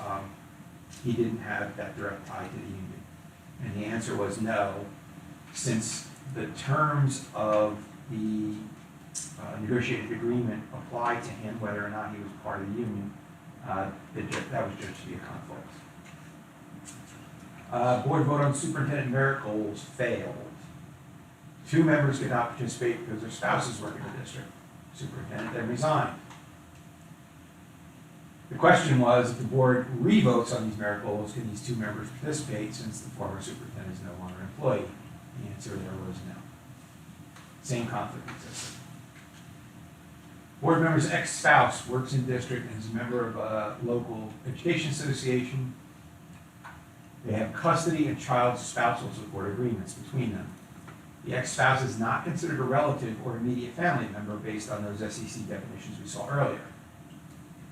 he didn't have that direct tie to the union? And the answer was no, since the terms of the negotiated agreement applied to him, whether or not he was part of the union, that was judged to be a conflict. Board vote on superintendent merit goals failed. 2 members could not participate because their spouses work in the district. Superintendent then resigned. The question was, if the board revotes on these merit goals, can these 2 members participate since the former superintendent is no longer an employee? The answer there was no. Same conflict existed. Board member's ex-spouse works in district and is a member of a local education association. They have custody and child spousal support agreements between them. The ex-spouse is not considered a relative or immediate family member based on those SEC definitions we saw earlier.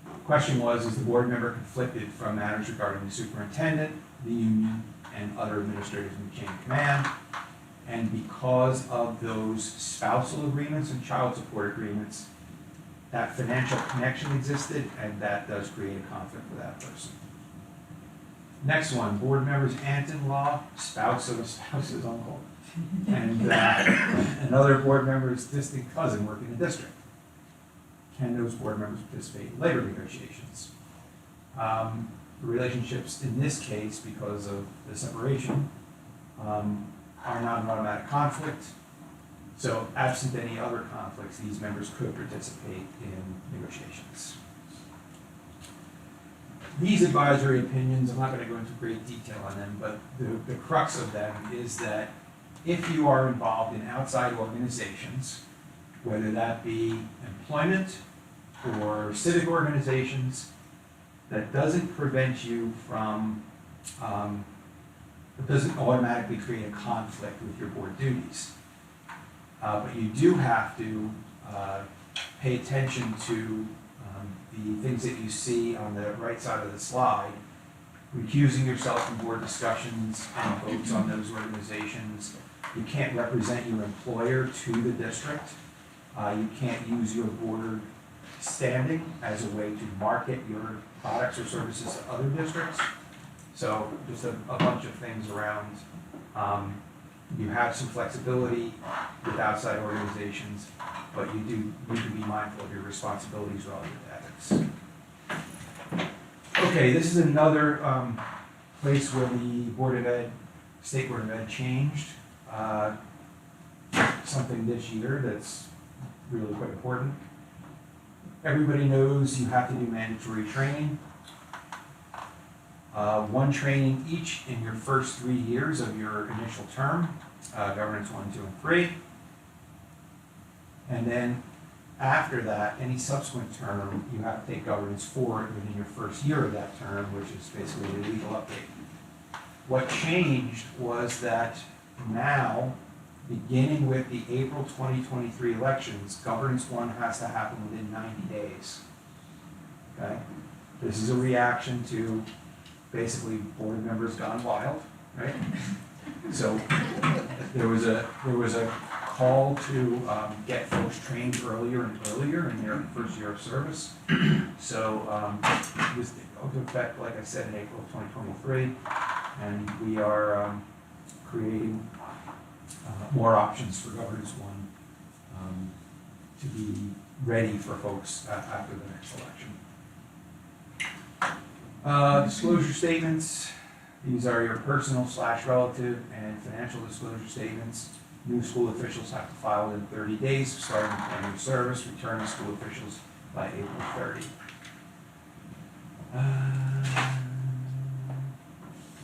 The question was, is the board member conflicted from matters regarding the superintendent, the union, and other administrators in the chain of command? And because of those spousal agreements and child support agreements, that financial connection existed, and that does create a conflict for that person. Next one, board member's aunt-in-law, spouse of a spouse's uncle, and another board member's distant cousin work in the district. Can those board members participate in labor negotiations? The relationships in this case, because of the separation, are not an automatic conflict. So absent any other conflicts, these members could participate in negotiations. These advisory opinions, I'm not going to go into great detail on them, but the crux of them is that if you are involved in outside organizations, whether that be employment or civic organizations, that doesn't prevent you from, it doesn't automatically create a conflict with your board duties. But you do have to pay attention to the things that you see on the right side of the slide, recusing yourself from board discussions and votes on those organizations. You can't represent your employer to the district. You can't use your board standing as a way to market your products or services to other districts. So just a bunch of things around, you have some flexibility with outside organizations, but you do need to be mindful of your responsibilities relative to ethics. Okay, this is another place where the Board of Ed, State Board of Ed changed something this year that's really quite important. Everybody knows you have to do mandatory training. One training each in your first 3 years of your initial term, governance 1, 2, and 3. And then after that, any subsequent term, you have to take governance 4 within your first year of that term, which is basically the legal update. What changed was that now, beginning with the April 2023 elections, governance 1 has to happen within 90 days. Okay? This is a reaction to basically board members gone wild, right? So there was a call to get folks trained earlier and earlier in their first year of service. So it was into effect, like I said, in April of 2023, and we are creating more options for governance 1 to be ready for folks after the next election. Disclosure statements. These are your personal / relative and financial disclosure statements. New school officials have to file within 30 days, starting with end of service. Returning school officials by April 30. Let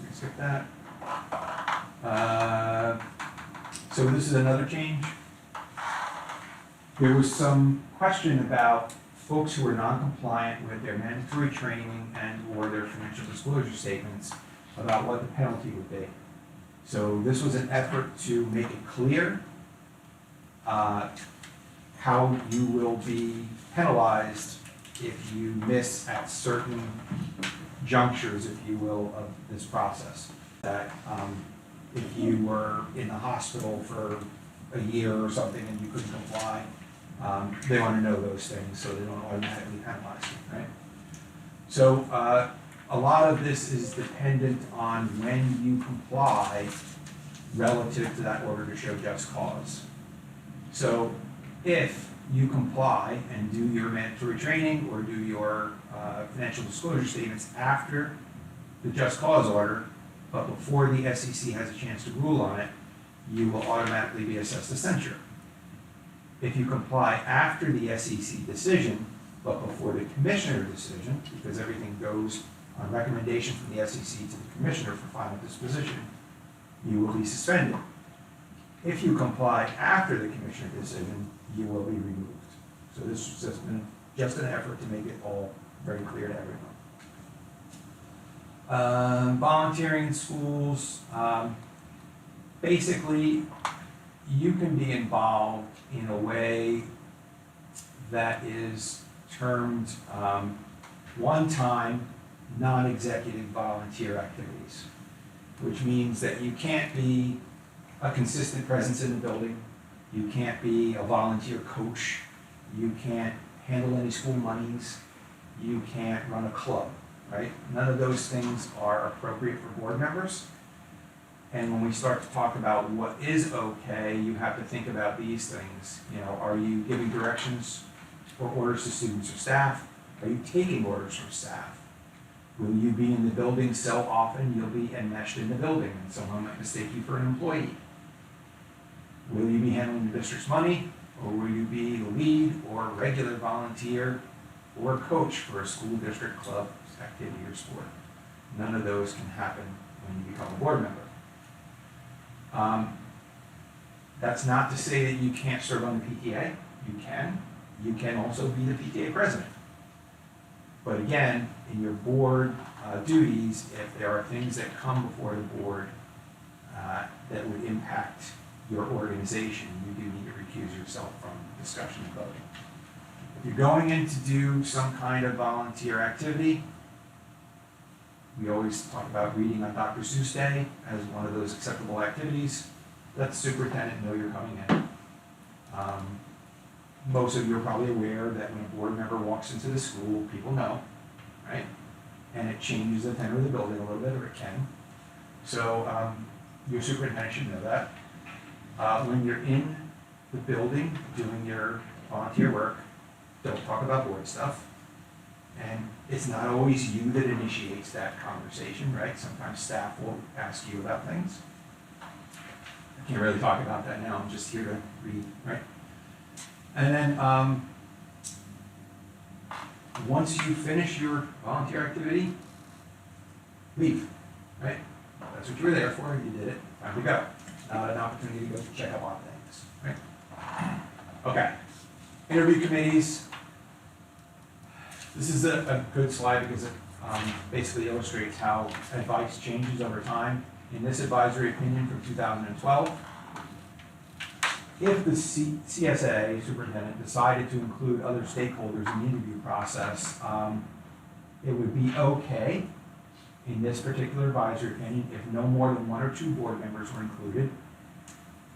me skip that. So this is another change. There was some question about folks who are non-compliant with their mandatory training and or their financial disclosure statements about what the penalty would be. So this was an effort to make it clear how you will be penalized if you miss at certain junctures, if you will, of this process. That if you were in the hospital for a year or something and you couldn't comply, they want to know those things so they don't automatically penalize you, right? So a lot of this is dependent on when you comply relative to that order to show just cause. So if you comply and do your mandatory training or do your financial disclosure statements after the just cause order, but before the SEC has a chance to rule on it, you will automatically be assessed a censure. If you comply after the SEC decision, but before the commissioner decision, because everything goes on recommendation from the SEC to the commissioner for final disposition, you will be suspended. If you comply after the commissioner decision, you will be removed. So this has just an effort to make it all very clear to everyone. Volunteering in schools, basically, you can be involved in a way that is termed one-time, non-executive volunteer activities, which means that you can't be a consistent presence in the building, you can't be a volunteer coach, you can't handle any school monies, you can't run a club, right? None of those things are appropriate for board members. And when we start to talk about what is okay, you have to think about these things. You know, are you giving directions or orders to students or staff? Are you taking orders from staff? Will you be in the building so often you'll be enmeshed in the building and someone might mistake you for an employee? Will you be handling the district's money, or will you be the lead or regular volunteer or coach for a school district club activity or sport? None of those can happen when you become a board member. That's not to say that you can't serve on the PTA. You can. You can also be the PTA president. But again, in your board duties, if there are things that come before the board that would impact your organization, you do need to recuse yourself from discussion and voting. If you're going in to do some kind of volunteer activity, we always talk about reading on Dr. Seuss Day as one of those acceptable activities. Let the superintendent know you're coming in. Most of you are probably aware that when a board member walks into the school, people know, right? And it changes the tenor of the building a little bit, or it can. So your superintendent should know that. When you're in the building doing your volunteer work, don't talk about board stuff. And it's not always you that initiates that conversation, right? Sometimes staff will ask you about things. I can't really talk about that now, I'm just here to read, right? And then once you finish your volunteer activity, leave, right? That's what you were there for, you did it, time to go. Not an opportunity to go check up on things, right? Okay, interview committees. This is a good slide because it basically illustrates how advice changes over time. In this advisory opinion from 2012, if the CSA, superintendent, decided to include other stakeholders in the interview process, it would be okay in this particular advisory opinion if no more than 1 or 2 board members were included.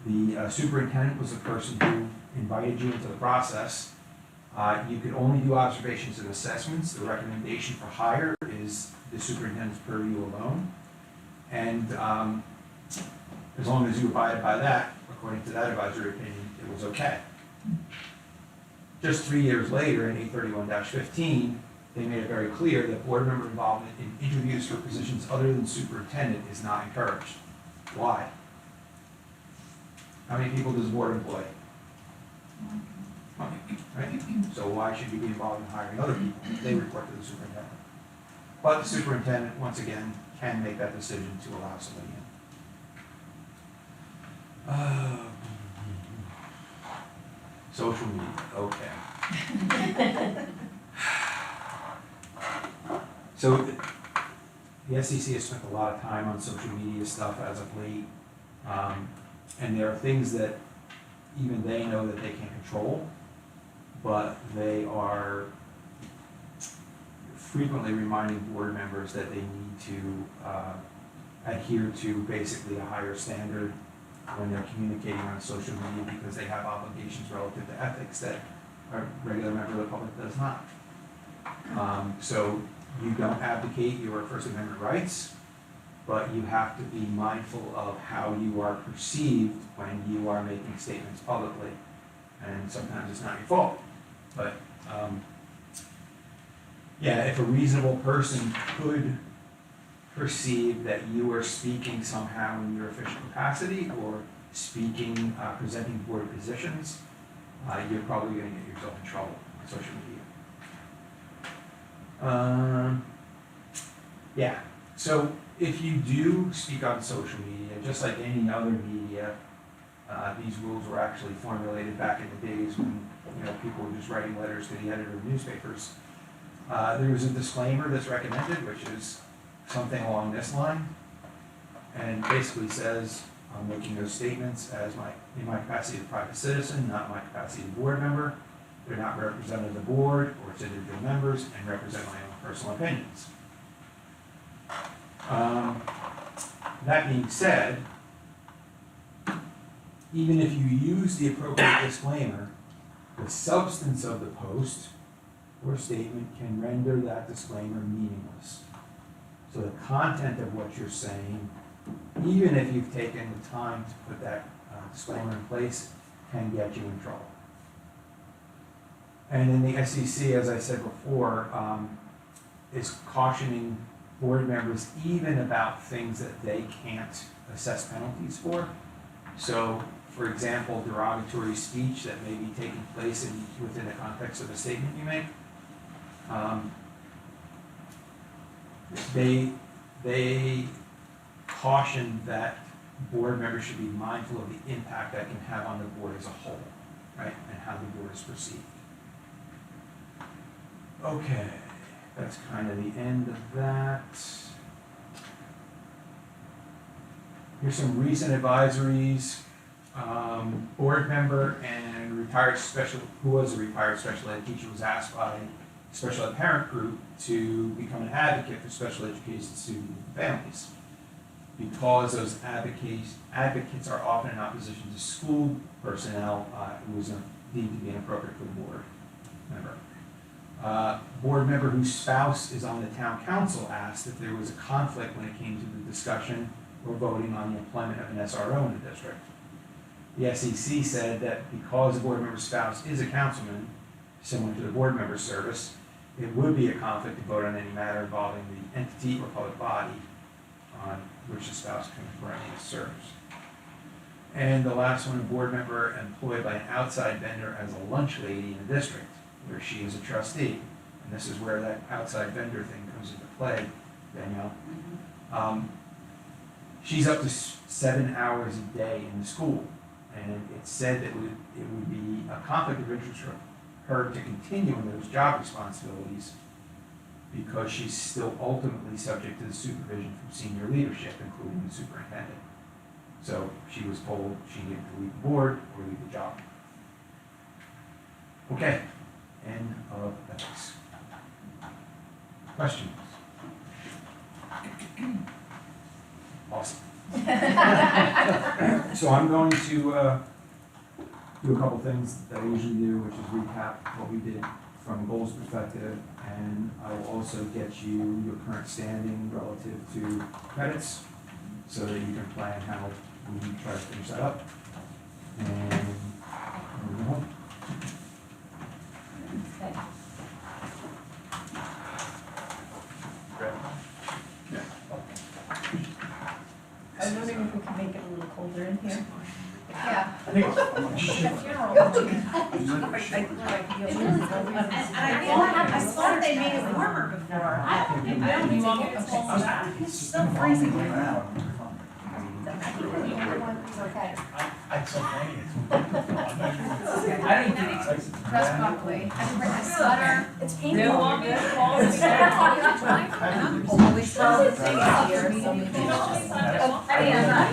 The superintendent was the person who invited you into the process. You could only do observations and assessments. The recommendation for hire is the superintendent's purview alone. And as long as you abided by that, according to that advisory opinion, it was okay. Just 3 years later, in 831-15, they made it very clear that board member involvement in interviews for positions other than superintendent is not encouraged. Why? How many people does the board employ? Okay, right? So why should you be involved in hiring other people? They report to the superintendent. But the superintendent, once again, can make that decision to allow somebody in. Social media, okay. So the SEC has spent a lot of time on social media stuff as of late. And there are things that even they know that they can't control, but they are frequently reminding board members that they need to adhere to basically a higher standard when they're communicating on social media because they have obligations relative to ethics that a regular member of the public does not. So you don't abdicate your First Amendment rights, but you have to be mindful of how you are perceived when you are making statements publicly. And sometimes it's not your fault. But yeah, if a reasonable person could perceive that you are speaking somehow in your official capacity or speaking, presenting board positions, you're probably going to get yourself in trouble on social media. Yeah, so if you do speak on social media, just like any other media, these rules were actually formulated back in the days when people were just writing letters to the editor of newspapers. There was a disclaimer that's recommended, which is something along this line, and basically says, I'm making those statements in my capacity as a private citizen, not my capacity as a board member. They're not representative of the board or its individual members, and represent my own personal opinions. That being said, even if you use the appropriate disclaimer, the substance of the post or statement can render that disclaimer meaningless. So the content of what you're saying, even if you've taken the time to put that disclaimer in place, can get you in trouble. And then the SEC, as I said before, is cautioning board members even about things that they can't assess penalties for. So, for example, derogatory speech that may be taking place within the context of a statement you make. They caution that board members should be mindful of the impact that can have on the board as a whole, right, and how the board is perceived. Okay, that's kind of the end of that. Here's some recent advisories. Board member and who was a retired special ed teacher was asked by special ed parent group to become an advocate for special education students and families. Because those advocates are often in opposition to school personnel, it was deemed to be inappropriate for the board member. Board member whose spouse is on the town council asked if there was a conflict when it came to the discussion or voting on the employment of an SRO in the district. The SEC said that because the board member's spouse is a councilman, similar to the board member's service, it would be a conflict to vote on any matter involving the entity or public body on which the spouse currently serves. And the last one, a board member employed by an outside vendor as a lunch lady in the district, where she is a trustee. And this is where that outside vendor thing comes into play, Danielle. She's up to 7 hours a day in the school. And it's said that it would be a conflict of interest for her to continue in those job responsibilities because she's still ultimately subject to the supervision from senior leadership, including the superintendent. So she was told she needed to leave the board or leave the job. Okay, end of ethics. Questions? Awesome. So I'm going to do a couple things that I usually do, which is recap what we did from a goals perspective, and I will also get you your current standing relative to credits so that you can plan how we try to finish that up. And we'll go home. I was wondering if we could make it a little colder in here. Yeah. I think it's I thought they made it warmer before. It's still freezing right now. Okay. I'd so funny. I don't think it's dress properly. I can bring my sweater. It's painful. You want me to call it? Always frozen here, so maybe.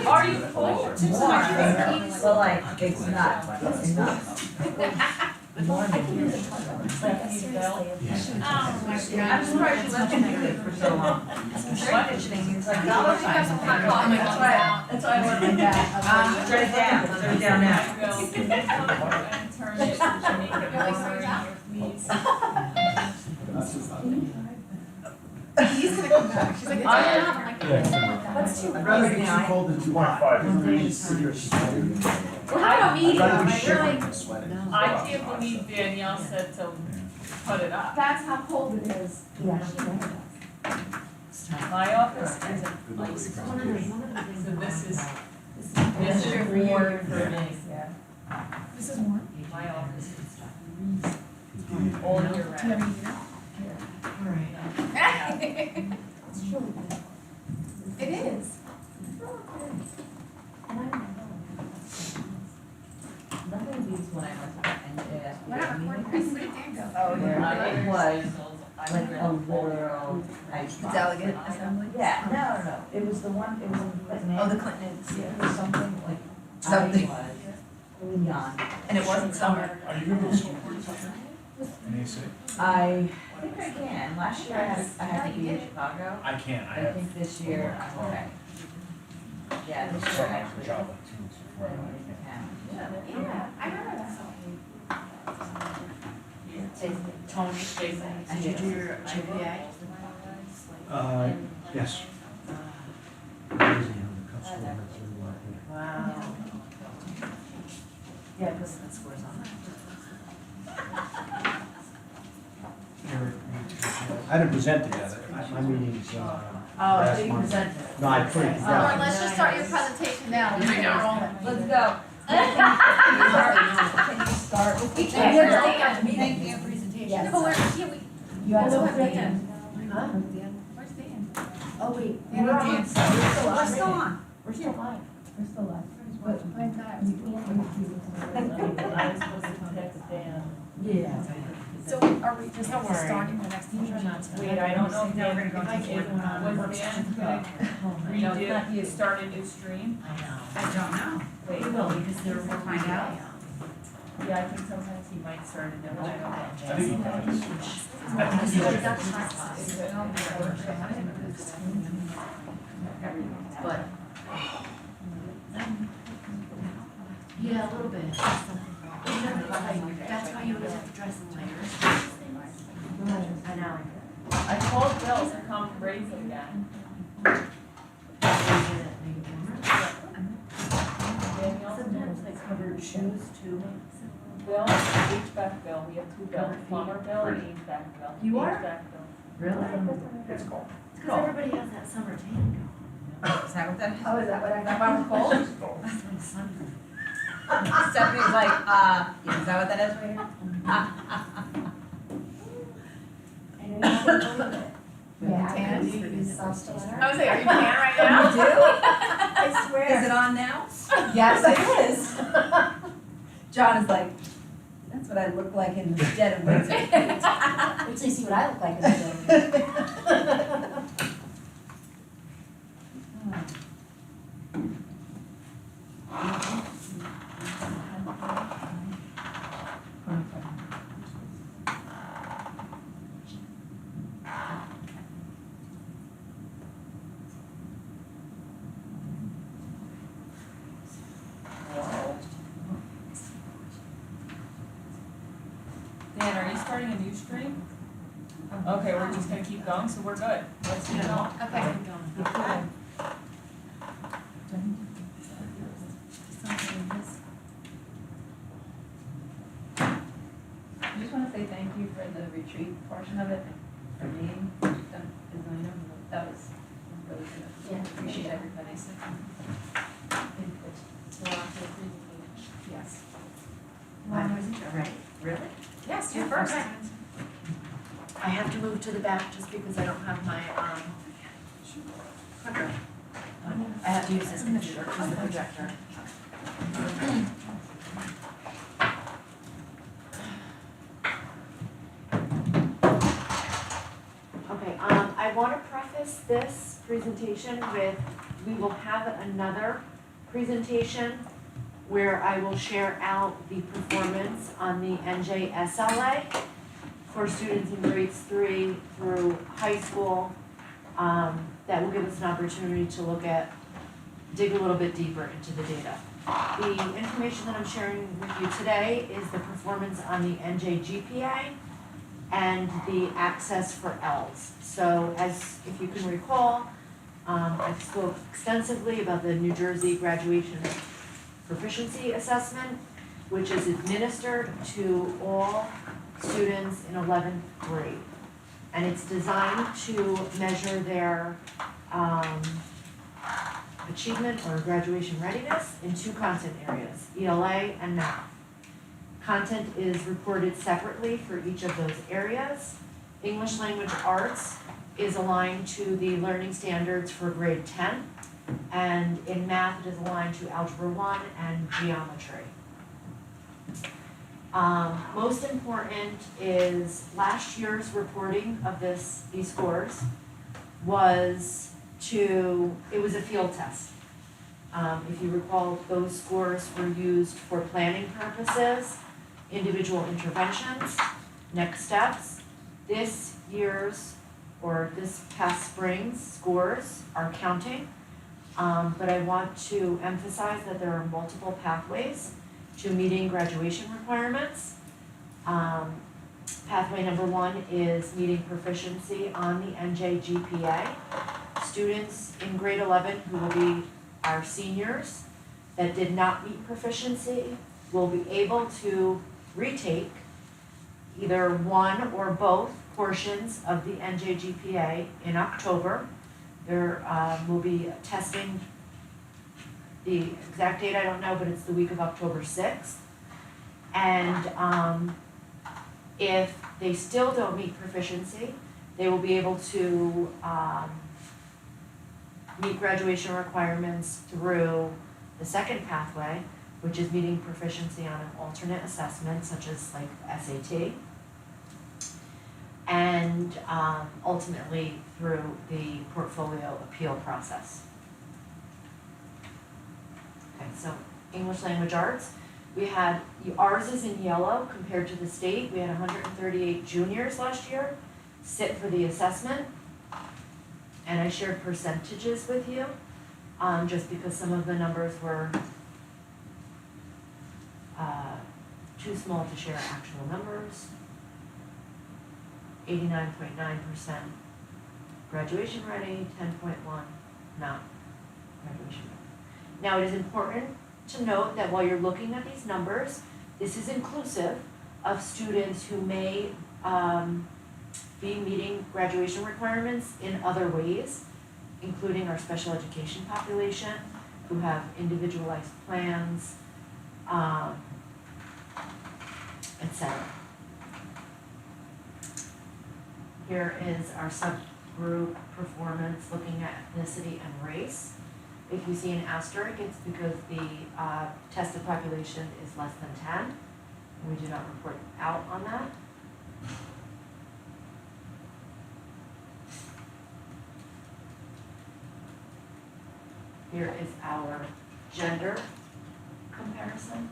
Are you cold? Well, like, it's not. I'm surprised you left it for so long. Drainage thing is like dollar signs. That's why I went like that. Turn it down, turn it down now. He's gonna come back. She's like, it's not. I'm like, That's too cold and too hot. well, how about me? I can't believe Danielle said to put it up. That's how cold it is. My office isn't like, so this is warm for me, yeah. This is warm. My office is all year round. It is. Nothing beats when I went to NJS. What happened? Where did Dan go? Oh, yeah, it was I like a literal ice box. Delegate assembly? Yeah, no, it was the one, it was like. Oh, the Clintons. It was something like. Something. I was Leon. And it wasn't summer. Are you going to the school board NAC? I think I can. Last year I had to be in Chicago. I can't, I I have. think this year I'm okay. Yeah, this year I actually. Job like 2 weeks before I went. Yeah, I remember that. Tony, Jason. Did you do your GPA? Yes. Wow. Yeah, because that scores on I didn't present together. my meeting's, Oh, last so you month. presented. No, I put it Lauren, together. let's just start your presentation now. Let's get rolling. Let's go. Can you start with the? Thank you, presentation. No, but where, yeah, we, You have We'll something? have Dan. Huh? where's Dan? Oh, wait. Dan, We're Dan. on. We're still on. We're still live. We're still live. But I'm not, we can't. I was supposed to text Dan. Yeah. So are we just Don't worry. starting the next teacher? Wait, I don't know if Now we're Dan, gonna go if into Dan work was session. Dan gonna No, it's not you. redo, start a new stream? I know. I don't know. Wait, We will, because there We'll will find out. yeah, I think sometimes he might start a new one. I think he does. But, Yeah, a little bit. That's why you always have to dress in layers. I know. I told Bill to come raise it again. Sometimes they cover shoes too. Bill, HVAC bill, we have two bills, plumber bill and HVAC bill. You are? HVAC bill. Really? It's cold. It's because everybody has that summer tan Is that what that is? Oh, is that what I got wrong cold? It's cold. going. That's my sun. Stephanie's like, yeah, is that what that is right here? I know you can't believe it. Yeah, Tan? tan? Is it still in I was like, are you tan right now? You do? I swear. Is it on now? Yes, it is. John is like, that's what I look like in the dead of winter. Wait till you see what I look like in the day. Dan, are you starting a new stream? Okay, we're just gonna keep going, so we're good. Let's keep going. Okay. I just wanna say thank you for the retreat portion of it, for me, designer, that was really good. Yeah. Appreciate everybody's input. Yes. Mine wasn't ready. Really? Yes, you're first. I have to move to the back just because I don't have my, clicker. I have to use this computer, because the projector. Okay, I want to preface this presentation with, we will have another presentation where I will share out the performance on the NJSLA for students in grades 3 through high school. That will give us an opportunity to dig a little bit deeper into the data. The information that I'm sharing with you today is the performance on the NJGPA and the access for Ls. So if you can recall, I spoke extensively about the New Jersey Graduation Proficiency Assessment, which is administered to all students in 11th grade. And it's designed to measure their achievement or graduation readiness in two content areas, ELA and math. Content is reported separately for each of those areas. English language arts is aligned to the learning standards for grade 10, and in math it is aligned to Algebra 1 and geometry. Most important is last year's reporting of these scores it was a field test. If you recall, those scores were used for planning purposes, individual interventions, next steps. This past spring's scores are counting, but I want to emphasize that there are multiple pathways to meeting graduation requirements. Pathway number 1 is meeting proficiency on the NJGPA. Students in grade 11 who will be our seniors that did not meet proficiency will be able to retake either one or both portions of the NJGPA in October. There will be testing, the exact date I don't know, but it's the week of October 6th. And if they still don't meet proficiency, they will be able to meet graduation requirements through the second pathway, which is meeting proficiency on an alternate assessment such as like SAT, and ultimately through the portfolio appeal process. Okay, so English Language Arts, we had, ours is in yellow compared to the state. We had 138 juniors last year sit for the assessment, and I shared percentages with you, just because some of the numbers were too small to share actual numbers. 89.9% graduation ready, 10.1 not graduation ready. Now it is important to note that while you're looking at these numbers, this is inclusive of students who may be meeting graduation requirements in other ways, including our special education population, who have individualized plans, etc. Here is our subgroup performance looking at ethnicity and race. If you see an asterisk, it's because the tested population is less than 10, and we do not report out on that. Here is our gender comparison.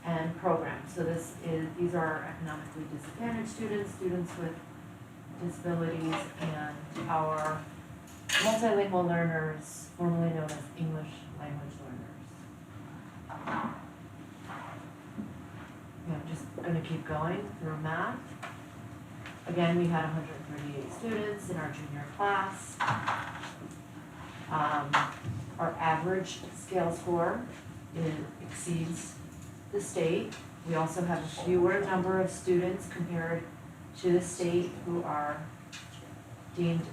And program. So these are economically disadvantaged students, students with disabilities, and our multilingual learners, formerly known as English language learners. I'm just going to keep going through math. Again, we had 138 students in our junior class. Our average scale score exceeds the state. We also have a fewer number of students compared to the state who are deemed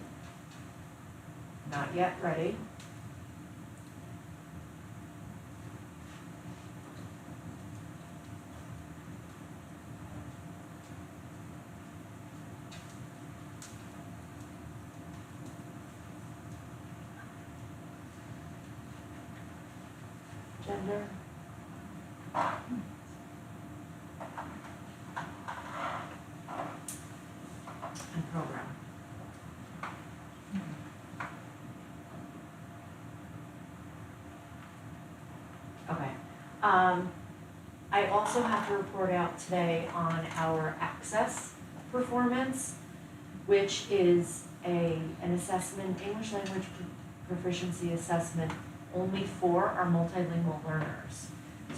not yet ready. Gender. And program. Okay. I also have to report out today on our access performance, which is an assessment, English language proficiency assessment only for our multilingual learners.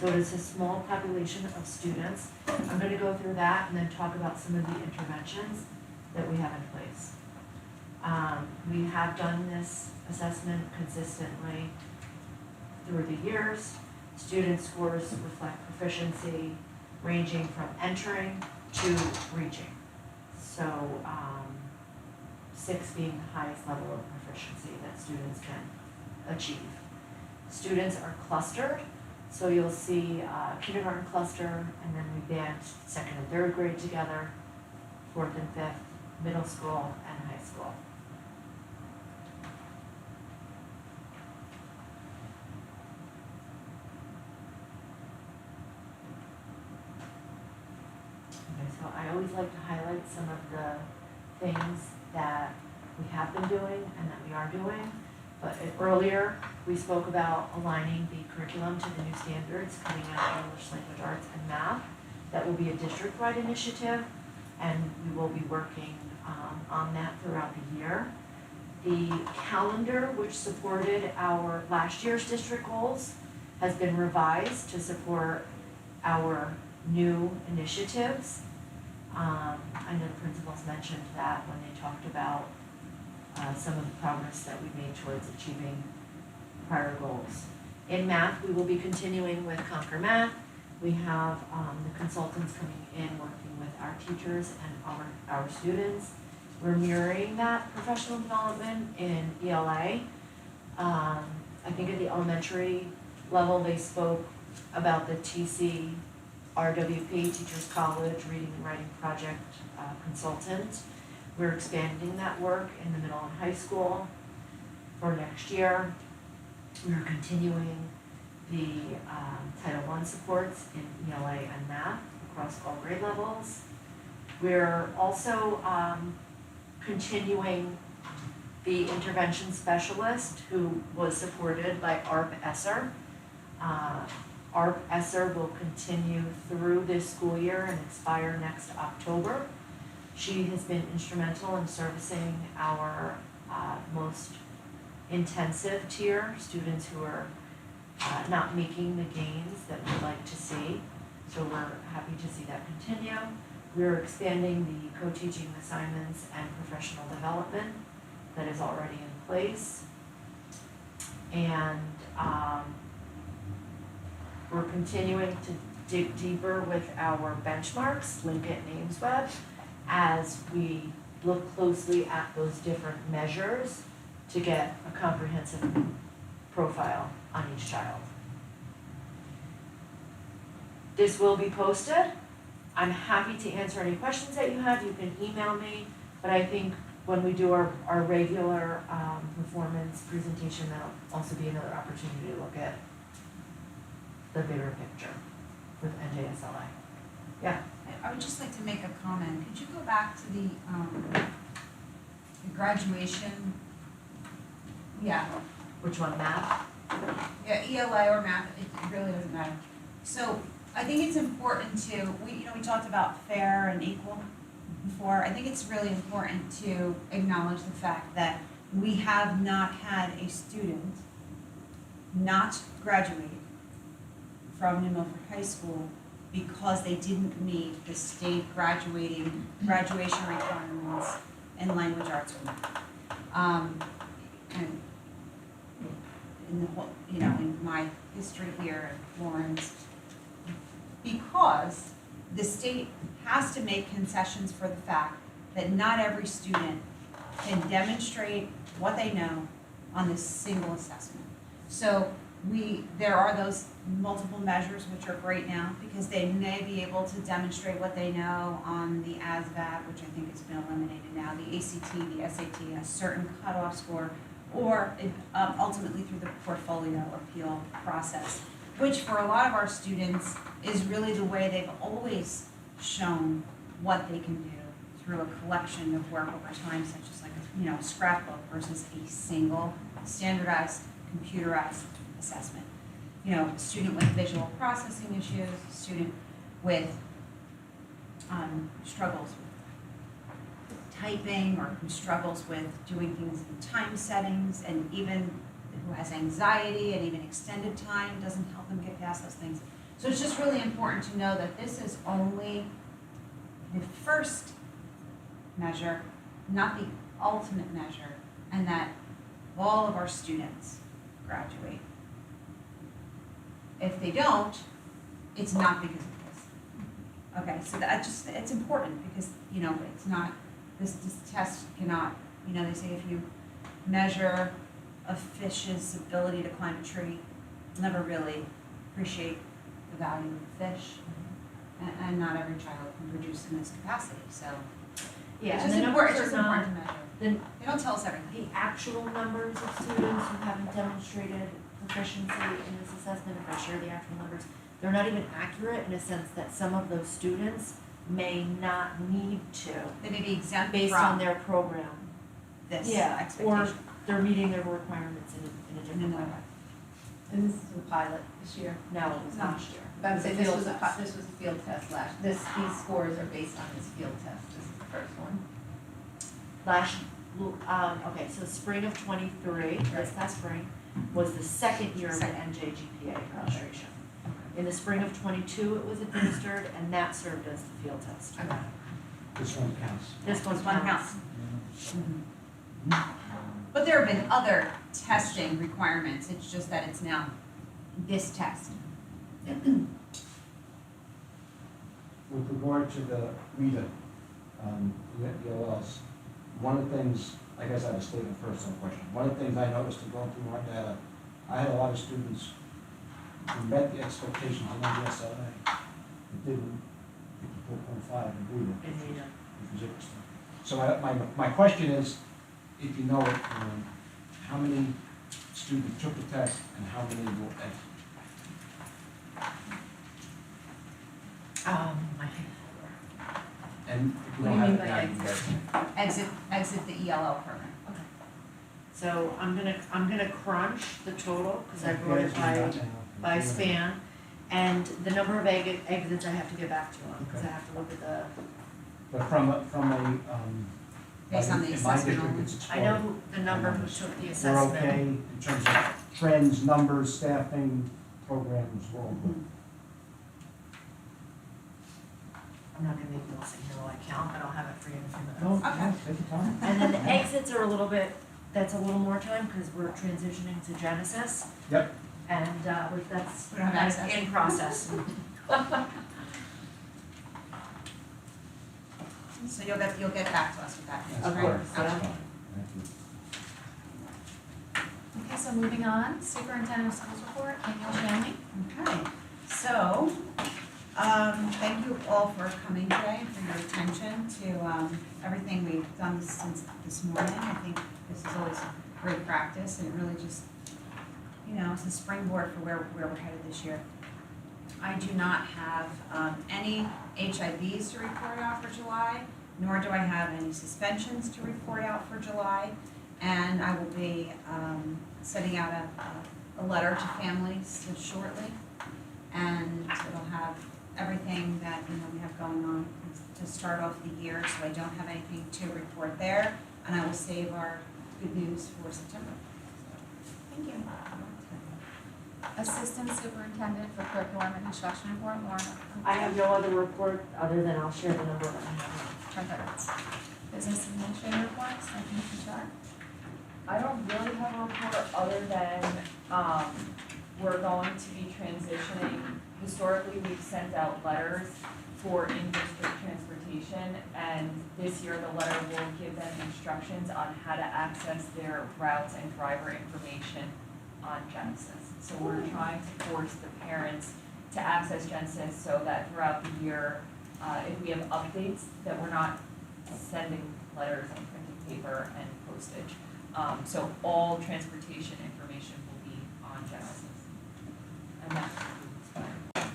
So it is a small population of students. I'm going to go through that and then talk about some of the interventions that we have in place. We have done this assessment consistently through the years. Student scores reflect proficiency ranging from entering to reaching. So 6 being the highest level of proficiency that students can achieve. Students are clustered. So you'll see kindergarten cluster, and then we band 2nd and 3rd grade together, 4th and 5th, middle school, and high school. Okay, so I always like to highlight some of the things that we have been doing and that we are doing. But earlier, we spoke about aligning the curriculum to the new standards coming out of English language arts and math. That will be a district-wide initiative, and we will be working on that throughout the year. The calendar, which supported our last year's district goals, has been revised to support our new initiatives. I know the principals mentioned that when they talked about some of the progress that we made towards achieving prior goals. In math, we will be continuing with Conquer Math. We have the consultants coming in, working with our teachers and our students. We're mirroring that professional development in ELA. I think at the elementary level, they spoke about the TC RWP, Teachers College Reading and Writing Project Consultant. We're expanding that work in the middle and high school for next year. We're continuing the Title I supports in ELA and math across all grade levels. We're also continuing the intervention specialist who was supported by ARP ESSER. ARP ESSER will continue through this school year and expire next October. She has been instrumental in servicing our most intensive tier, students who are not making the gains that we'd like to see. So we're happy to see that continue. We're expanding the co-teaching assignments and professional development that is already in place. And we're continuing to dig deeper with our benchmarks, Linkit and AimsWeb, as we look closely at those different measures to get a comprehensive profile on each child. This will be posted. I'm happy to answer any questions that you have. You can email me, but I think when we do our regular performance presentation, that'll also be another opportunity to look at the bigger picture with NJSLI. Yeah. I would just like to make a comment. Could you go back to the graduation? Yeah. Which one, math? Yeah, ELA or math, it really doesn't matter. So I think it's important to, we talked about fair and equal before. I think it's really important to acknowledge the fact that we have not had a student not graduate from New Milford High School because they didn't meet the state graduation requirements in language arts or math. And in the whole, in my history here at Florence, because the state has to make concessions for the fact that not every student can demonstrate what they know on this single assessment. So there are those multiple measures which are great now because they may be able to demonstrate what they know on the ASVAB, which I think has been eliminated now, the ACT, the SAT, a certain cutoff score, or ultimately through the portfolio appeal process, which for a lot of our students is really the way they've always shown what they can do through a collection of work over time, such as like a scrapbook versus a single standardized computerized assessment. A student with visual processing issues, a student with struggles with typing, or who struggles with doing things in time settings, and even who has anxiety and even extended time doesn't help them get past those things. So it's just really important to know that this is only the first measure, not the ultimate measure, and that all of our students graduate. If they don't, it's not because of this. Okay, so it's important because, it's not, this test cannot, they say if you measure a fish's ability to climb a tree, you'll never really appreciate the value of the fish. And not every child can produce in this capacity, so. Yeah, It's and just the important, numbers it's are just not, important to measure. They don't tell us everything. the actual numbers of students who haven't demonstrated proficiency in this assessment, if I share the actual numbers, they're not even accurate in a sense that some of those students may not need to. They may be exempt based on their program. this Yeah, expectation. or they're meeting their requirements in a different way. And this is a pilot this year. No, it was last year. But I'm saying this Field was a, test. this was a field test these scores are based on this field test, this is the first one. Okay, so spring of '23, this past spring, was the second year of the NJGPA administration. In the spring of '22, it was administered, and that served as the field test. Okay. This one counts. This one counts. But there have been other testing requirements, it's just that it's now this test. With regard to the RETA, the ELLs, one of the things, I guess I have a statement first, no question. One of the things I noticed in going through my data, I had a lot of students who met the expectations in MDSLA, but didn't get the 4.5 in RETA, which was interesting. So my question is, if you know it, how many students took the test and how many will exit? And if you What do don't you have mean it by now, you can exit? get it. Exit the ELL program. So I'm gonna crunch the total, cause I brought it by span, and the number of exits I have to get back to you on, cause I have to look at the, But from a, Based on the in my assessment district, only. it's I know the number who took the We're assessment. okay in terms of trends, numbers, staffing, programs, we're all good. I'm not gonna make you all sit here while I count, but I'll have it for you in a few minutes. No, no, take your time. And then the exits are a little bit, that's a little more time, cause we're transitioning to Genesis. Yep. And, that's We don't have access. in process. So you'll get back to us with that, That's right? fine. That's Okay. fine. Thank you. Okay, so moving on, superintendent of schools report, Danielle Shanley. Okay, so, thank you all for coming today, and for your attention to, everything we've done since this morning. I think this is always great practice, and it really just, it's a springboard for where we're headed this year. I do not have, any HIVs to report out for July, nor do I have any suspensions to report out for July. And I will be, sending out a letter to families shortly. And it'll have everything that, we have going on to start off the year, so I don't have anything to report there. And I will save our good news for September. So, thank you. Assistant superintendent for curriculum and instruction report, Lauren. I have no other report other than I'll share the number that I have. Perfect. Business administrator reports, I think you start. I don't really have a report other than, we're going to be transitioning. Historically, we've sent out letters for in-district transportation, and this year the letter will give them instructions on how to access their routes and driver information on Genesis. So we're trying to force the parents to access Genesis so that throughout the year, if we have updates, that we're not sending letters on printed paper and postage. So all transportation information will be on Genesis. And that concludes.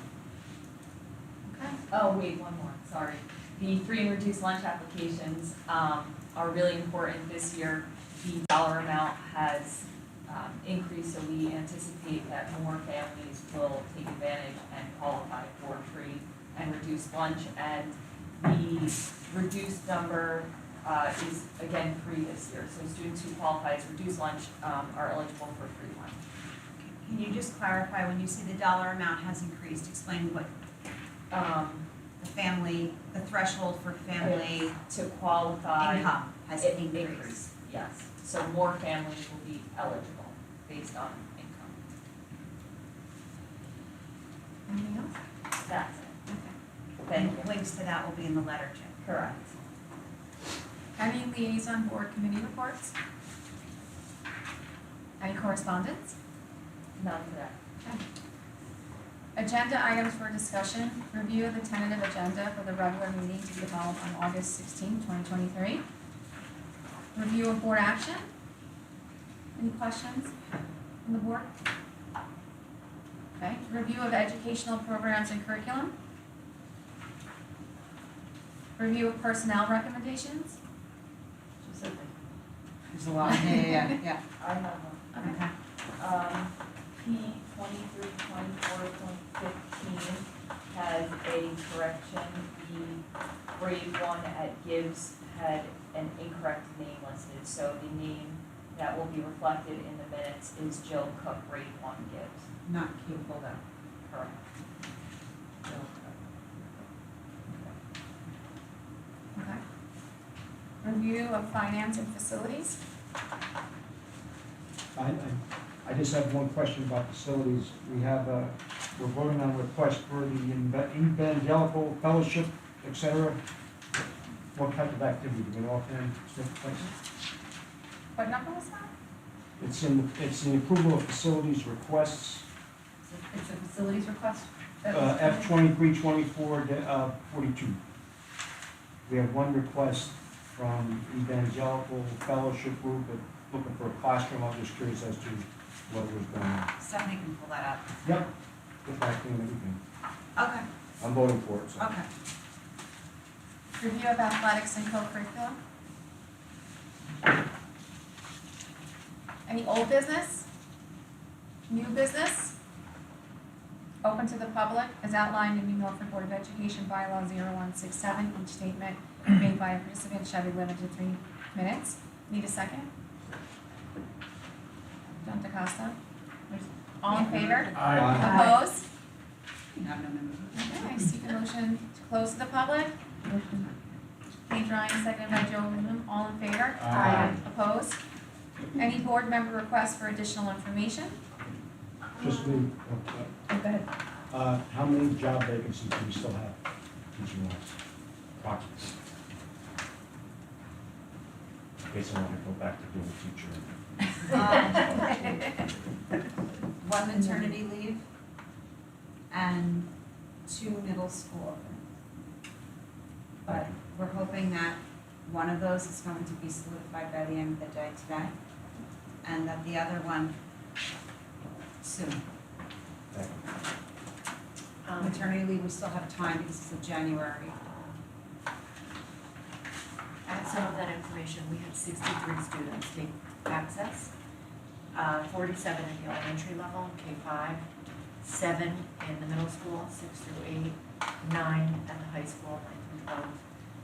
Okay. Oh, wait, one more, sorry. The free and reduced lunch applications, are really important this year. The dollar amount has, increased, so we anticipate that more families will take advantage and qualify for free and reduced lunch. And the reduced number, is again free this year. So students who qualify as reduced lunch, are eligible for free lunch. Can you just clarify, when you say the dollar amount has increased, explain what the threshold for family To qualify. income has It increased? increased, yes. So more families will be eligible based on income. Anything else? That's it. Okay. Thank you. And links to that will be in the letter, Jim. Correct. Any liaison board committee reports? Any correspondence? None for that. Agenda items for discussion, review of the tentative agenda for the regular meeting to be held on August 16, 2023. Review of board action. Any questions from the board? Okay, review of educational programs and curriculum. Review of personnel recommendations. There's a lot, yeah. I have one. Okay. P 2324.15 has a correction. The grade 1 at Gibbs had an incorrect name listed, so the name that will be reflected in the minutes is Jill Cook, grade 1 Gibbs. Not capable though. Correct. Okay. Review of finance and facilities. I I just have one question about facilities. We have, we're voting on a request for the evangelical fellowship, et cetera. What type of activity do we know offhand take place? What number was that? It's the approval of facilities requests, It's a facilities request? F 2324 42. We have one request from Evangelical Fellowship Group, looking for a classroom. I'm just curious as to what was going on. Stephanie can pull that up. Yep, get back to me when you can. Okay, I'm voting for it, so. okay. Review of athletics and co-curriculum. Any old business? New business? Open to the public as outlined in New Milford Board of Education bylaw 0167. Each statement made by a participant shall be limited to 3 minutes. Need a second? John DeCosta? All in favor? Aye. Opposed? You have no members. Okay, seek a motion to close to the public. Paige Ryan, seconded by Joe Wyndham. All in favor? Aye. Opposed? Any board member requests for additional information? Just me, Go ahead. how many job vacancies do we still have teaching wise? Approximately. In case I want to go back to being a teacher. One maternity leave and 2 middle school openings. But we're hoping that one of those is going to be solidified by the end of the day today, and that the other one soon. Maternity leave, we still have time because it's in January. Add some of that information, we had 63 students take access, 47 at the elementary level, K-5, 7 in the middle school, 6 through 8, 9 at the high school, 9 through 12.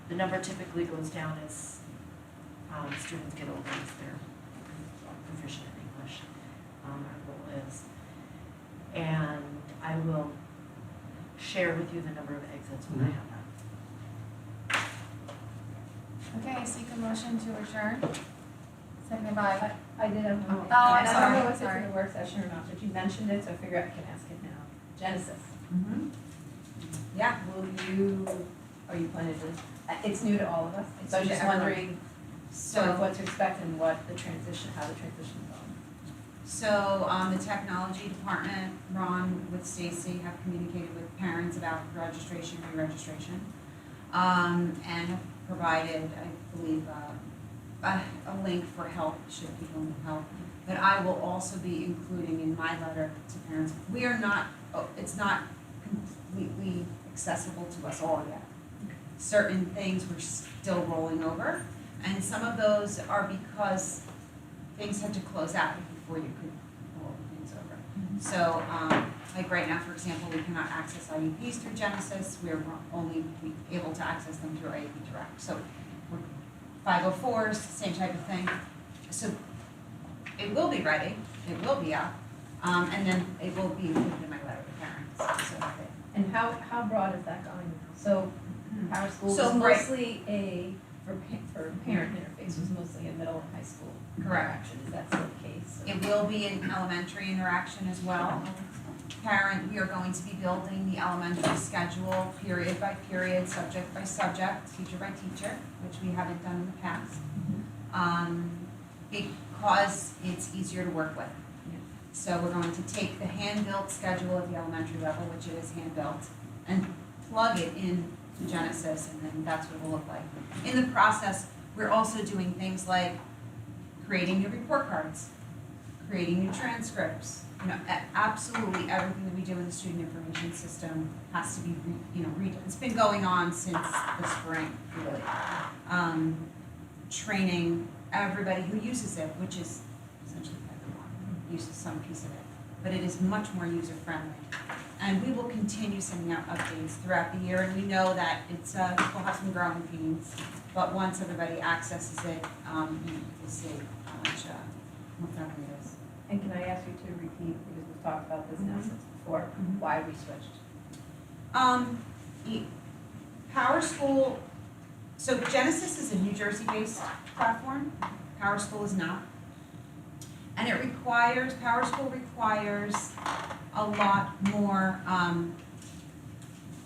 The number typically goes down as students get older, as they're proficient in English, our goal is. And I will share with you the number of exits when I have that. Okay, seek a motion to adjourn. Seconded by, I did have one. Oh, I'm And I sorry, don't know if it's sorry. in the work session or not, but you mentioned it, so I figure I can ask it now. Genesis, Yeah. are you planning to, it's new to all of us, so I was It's just new to everyone. wondering sort of So, what to expect and what the transition, how the transition is going. the technology department, Ron with Stacy, have communicated with parents about registration, re-registration. And have provided, I believe, a link for help, should people need help. But I will also be including in my letter to parents, we are not, it's not completely accessible to us all yet. Certain things we're still rolling over, and some of those are because things had to close out before you could roll things over. So, like right now, for example, we cannot access IEPs through Genesis, we're only able to access them through IEP Direct. So, we're 504s, same type of thing. So, it will be ready, it will be up, and then it will be included in my letter to parents, so that they. And how broad is that going now? So, Power School was So, right. mostly for parent interface, was mostly a middle and high school Correct. interaction, is that still the case? It will be an elementary interaction as well. Parent, we are going to be building the elementary schedule period by period, subject by subject, teacher by teacher, which we haven't done in the past. Because it's easier to work with. So we're going to take the hand-built schedule at the elementary level, which it is hand-built, and plug it in to Genesis, and then that's what it'll look like. In the process, we're also doing things like creating new report cards, creating new transcripts. Absolutely everything that we do in the student information system has to be, redone. It's been going on since the spring, really. Training everybody who uses it, which is essentially everyone uses some piece of it, but it is much more user-friendly. And we will continue sending out updates throughout the year, and we know that it's, we'll have some growing pains, but once everybody accesses it, you'll see how much more friendly it is. And can I ask you to repeat, because we've talked about this now since before, why we switched? Power School, so Genesis is a New Jersey-based platform, Power School is not. And it requires, PowerSchool requires a lot more,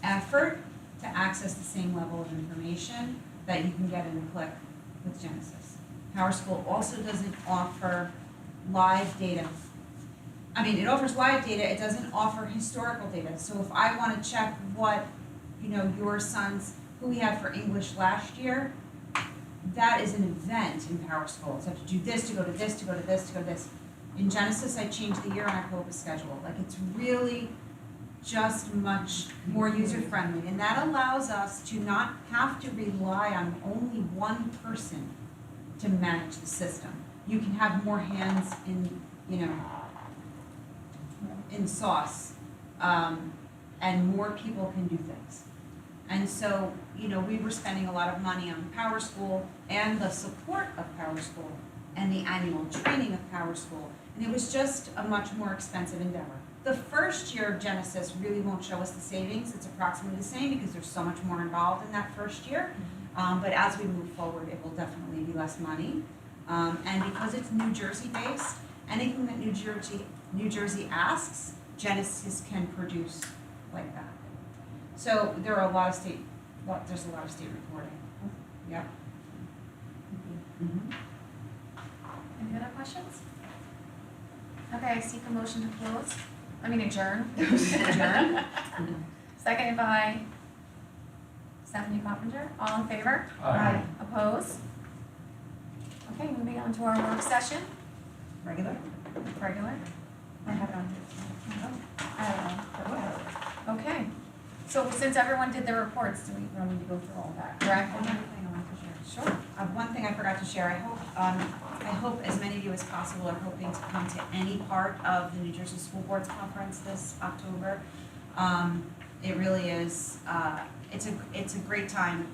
effort to access the same level of information that you can get in a click with Genesis. PowerSchool also doesn't offer live data. I mean, it offers live data, it doesn't offer historical data. So if I wanna check what, your son's, who we had for English last year, that is an event in PowerSchool. So I have to do this, to go to this, to go to this, to go to this. In Genesis, I change the year and I pull up a schedule. Like, it's really just much more user-friendly. And that allows us to not have to rely on only one person to manage the system. You can have more hands in, in sauce, and more people can do things. And so, we were spending a lot of money on PowerSchool and the support of PowerSchool and the annual training of PowerSchool, and it was just a much more expensive endeavor. The first year of Genesis really won't show us the savings. It's approximately the same because there's so much more involved in that first year. But as we move forward, it will definitely be less money. And because it's New Jersey based, anything that New Jersey asks, Genesis can produce like that. So there's a lot of state reporting. Yep. Mm-hmm. Any other questions? Okay, I seek a motion to adjourn. Adjourn. Seconded by Stephanie Coppinger. All in favor? Aye. Opposed? Okay, moving on to our work session. Regular? I have it on here. I have it on. Okay, so since everyone did their reports, do we don't need to go through all that, correct? One other thing I wanted to share. Sure. One thing I forgot to share, I hope as many of you as possible are hoping to come to any part of the New Jersey School Boards Conference this October. It really is, it's a great time,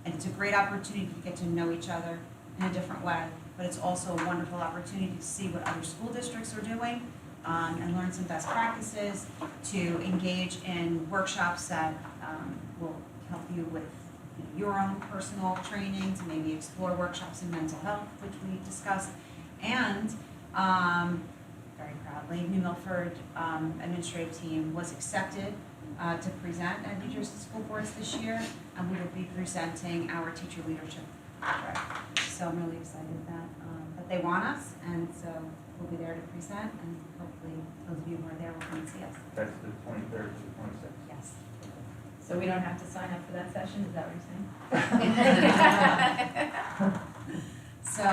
and it's a great opportunity to get to know each other in a different way, but it's also a wonderful opportunity to see what other school districts are doing, and learn some best practices, to engage in workshops that will help you with your own personal training, to maybe explore workshops in mental health, which we discussed, and very proudly, New Milford administrative team was accepted to present at New Jersey School Boards this year, and we will be presenting our teacher leadership project. So I'm really excited that they want us, and so we'll be there to present, and hopefully those of you who are there will come and see us. That's the 23rd to the 26th. Yes. So we don't have to sign up for that session, is that what you're saying? So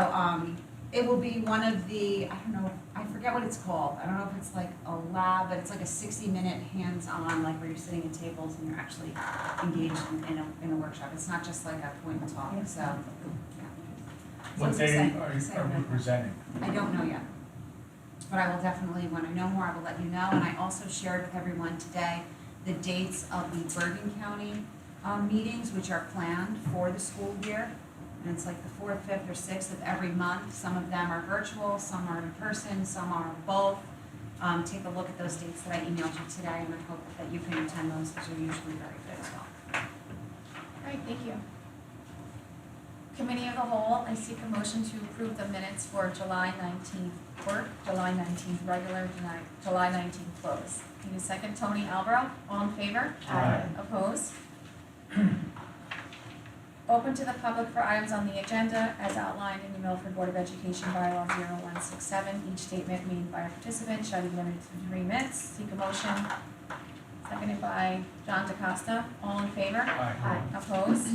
it will be one of the, I forget what it's called. I don't know if it's like a lab, but it's like a 60-minute hands-on, like where you're sitting at tables and you're actually engaged in a workshop. It's not just like a point and talk, so, yeah. So What it's day exciting, are exciting. we presenting? I don't know yet. But I will definitely, when I know more, I will let you know. And I also shared with everyone today the dates of the Bergen County meetings, which are planned for the school year. And it's like the 4th, 5th, or 6th of every month. Some of them are virtual, some are in person, some are both. Take a look at those dates that I emailed you today, and I hope that you can attend those, because they're usually very good as well. Great, thank you. Committee of the Whole, I seek a motion to approve the minutes for July 19th work, July 19th regular, July 19th close. Need a second, Tony Albro, all in favor? Aye. Opposed? Open to the public for items on the agenda as outlined in the Milford Board of Education bylaw 0167. Each statement made by a participant shall be limited to 3 minutes. Seek a motion. Seconded by John DeCosta. All in favor? Aye. Opposed?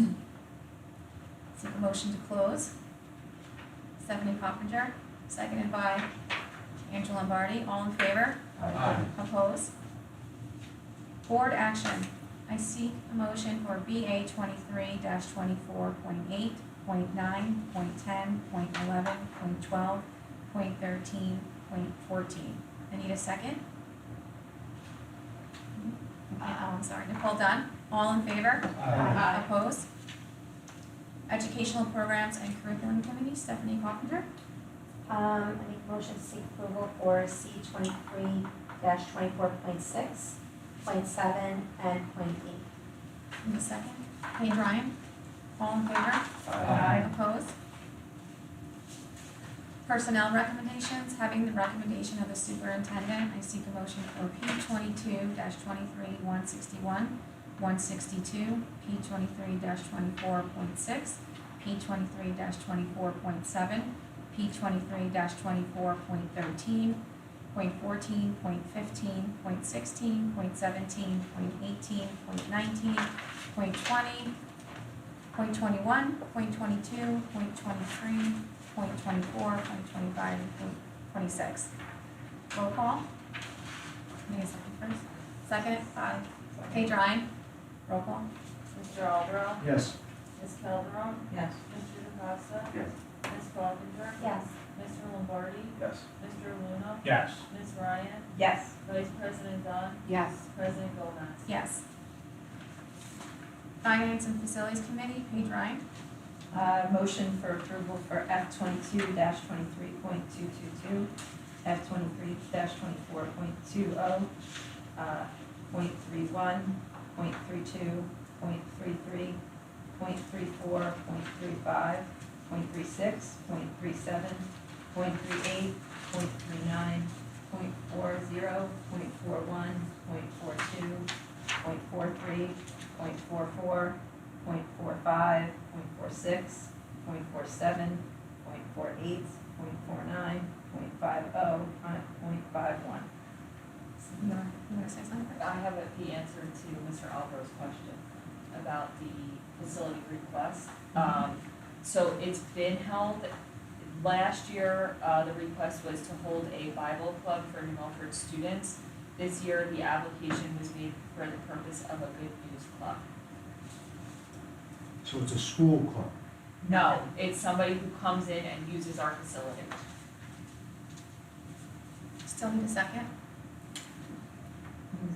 Seek a motion to close. Stephanie Coppinger, seconded by Angela Lombardi. All in favor? Aye. Opposed? Board action. I seek a motion for BA 23-24.8, .9, .10, .11, .12, .13, .14. I need a second. I'm sorry, Nicole Dunn. All in favor? Aye. Opposed? Educational programs and curriculum committee, Stephanie Coppinger. I make a motion to seek approval for C 23-24.6, .7, and .8. Need a second. Paige Ryan. All in favor? Aye. Opposed? Personnel recommendations, having the recommendation of the superintendent, I seek a motion for P 22-23, 161, 162, P 23-24.6, P 23-24.7, P 23-24.13, point 14, point 15, point 16, point 17, point 18, point 19, point 20, point 21, point 22, point 23, point 24, point 25, and point 26. Roll call. Need a second first? Second, Paige Ryan. Roll call. Mr. Albrow? Yes. Ms. Calderon? Yes. Mr. DeCosta? Yes. Ms. Coffinger? Yes. Mr. Lombardi? Yes. Mr. Luna? Yes. Ms. Ryan? Yes. Vice President Dunn? Yes. President Gomez? Yes. Finance and Facilities Committee, Paige Ryan. Motion for approval for F 22-23.222, F 23-24.20, .31, .32, .33, .34, .35, .36, .37, .38, .39, .40, .41, .42, .43, .44, .45, .46, .47, .48, .49, .50, .51. You wanna say something? I have the answer to Mr. Albrow's question about the facility request. So it's been held, last year, the request was to hold a Bible club for New Milford students. This year, the application was made for the purpose of a good news club. So it's a school club. No, it's somebody who comes in and uses our facility. Still need a second?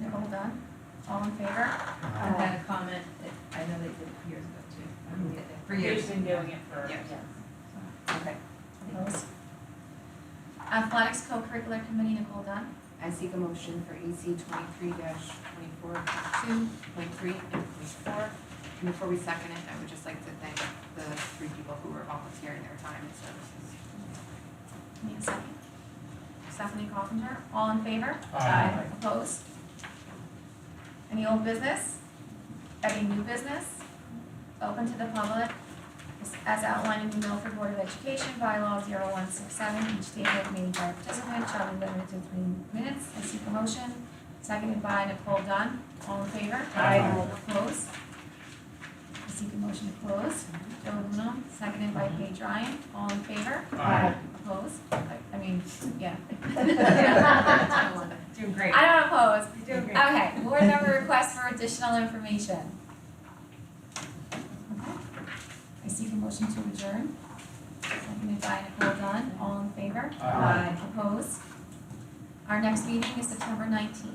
Nicole Dunn. All in favor? I had a comment, I know they did it years ago too. I didn't get there. For years. They've been doing it for, Years. yes. Okay. Opposed? Athletics Co-Curricular Committee, Nicole Dunn. I seek a motion for AC 23-24.2.3 and .4. And before we second it, I would just like to thank the 3 people who were volunteering their time and services. Need a second? Stephanie Coffinger. All in favor? Aye. Opposed? Any old business? Any new business? Open to the public. As outlined in the Milford Board of Education bylaw 0167, each statement made by a participant shall be limited to 3 minutes. I seek a motion. Seconded by Nicole Dunn. All in favor? Aye. Opposed? I seek a motion to close. Joe Luna, seconded by Paige Ryan. All in favor? Aye. Opposed? I mean, yeah. Doing great. I don't oppose. You're doing great. Okay, board member request for additional information. Okay. I seek a motion to adjourn. Seconded by Nicole Dunn. All in favor? Aye. Opposed? Our next meeting is September 19th.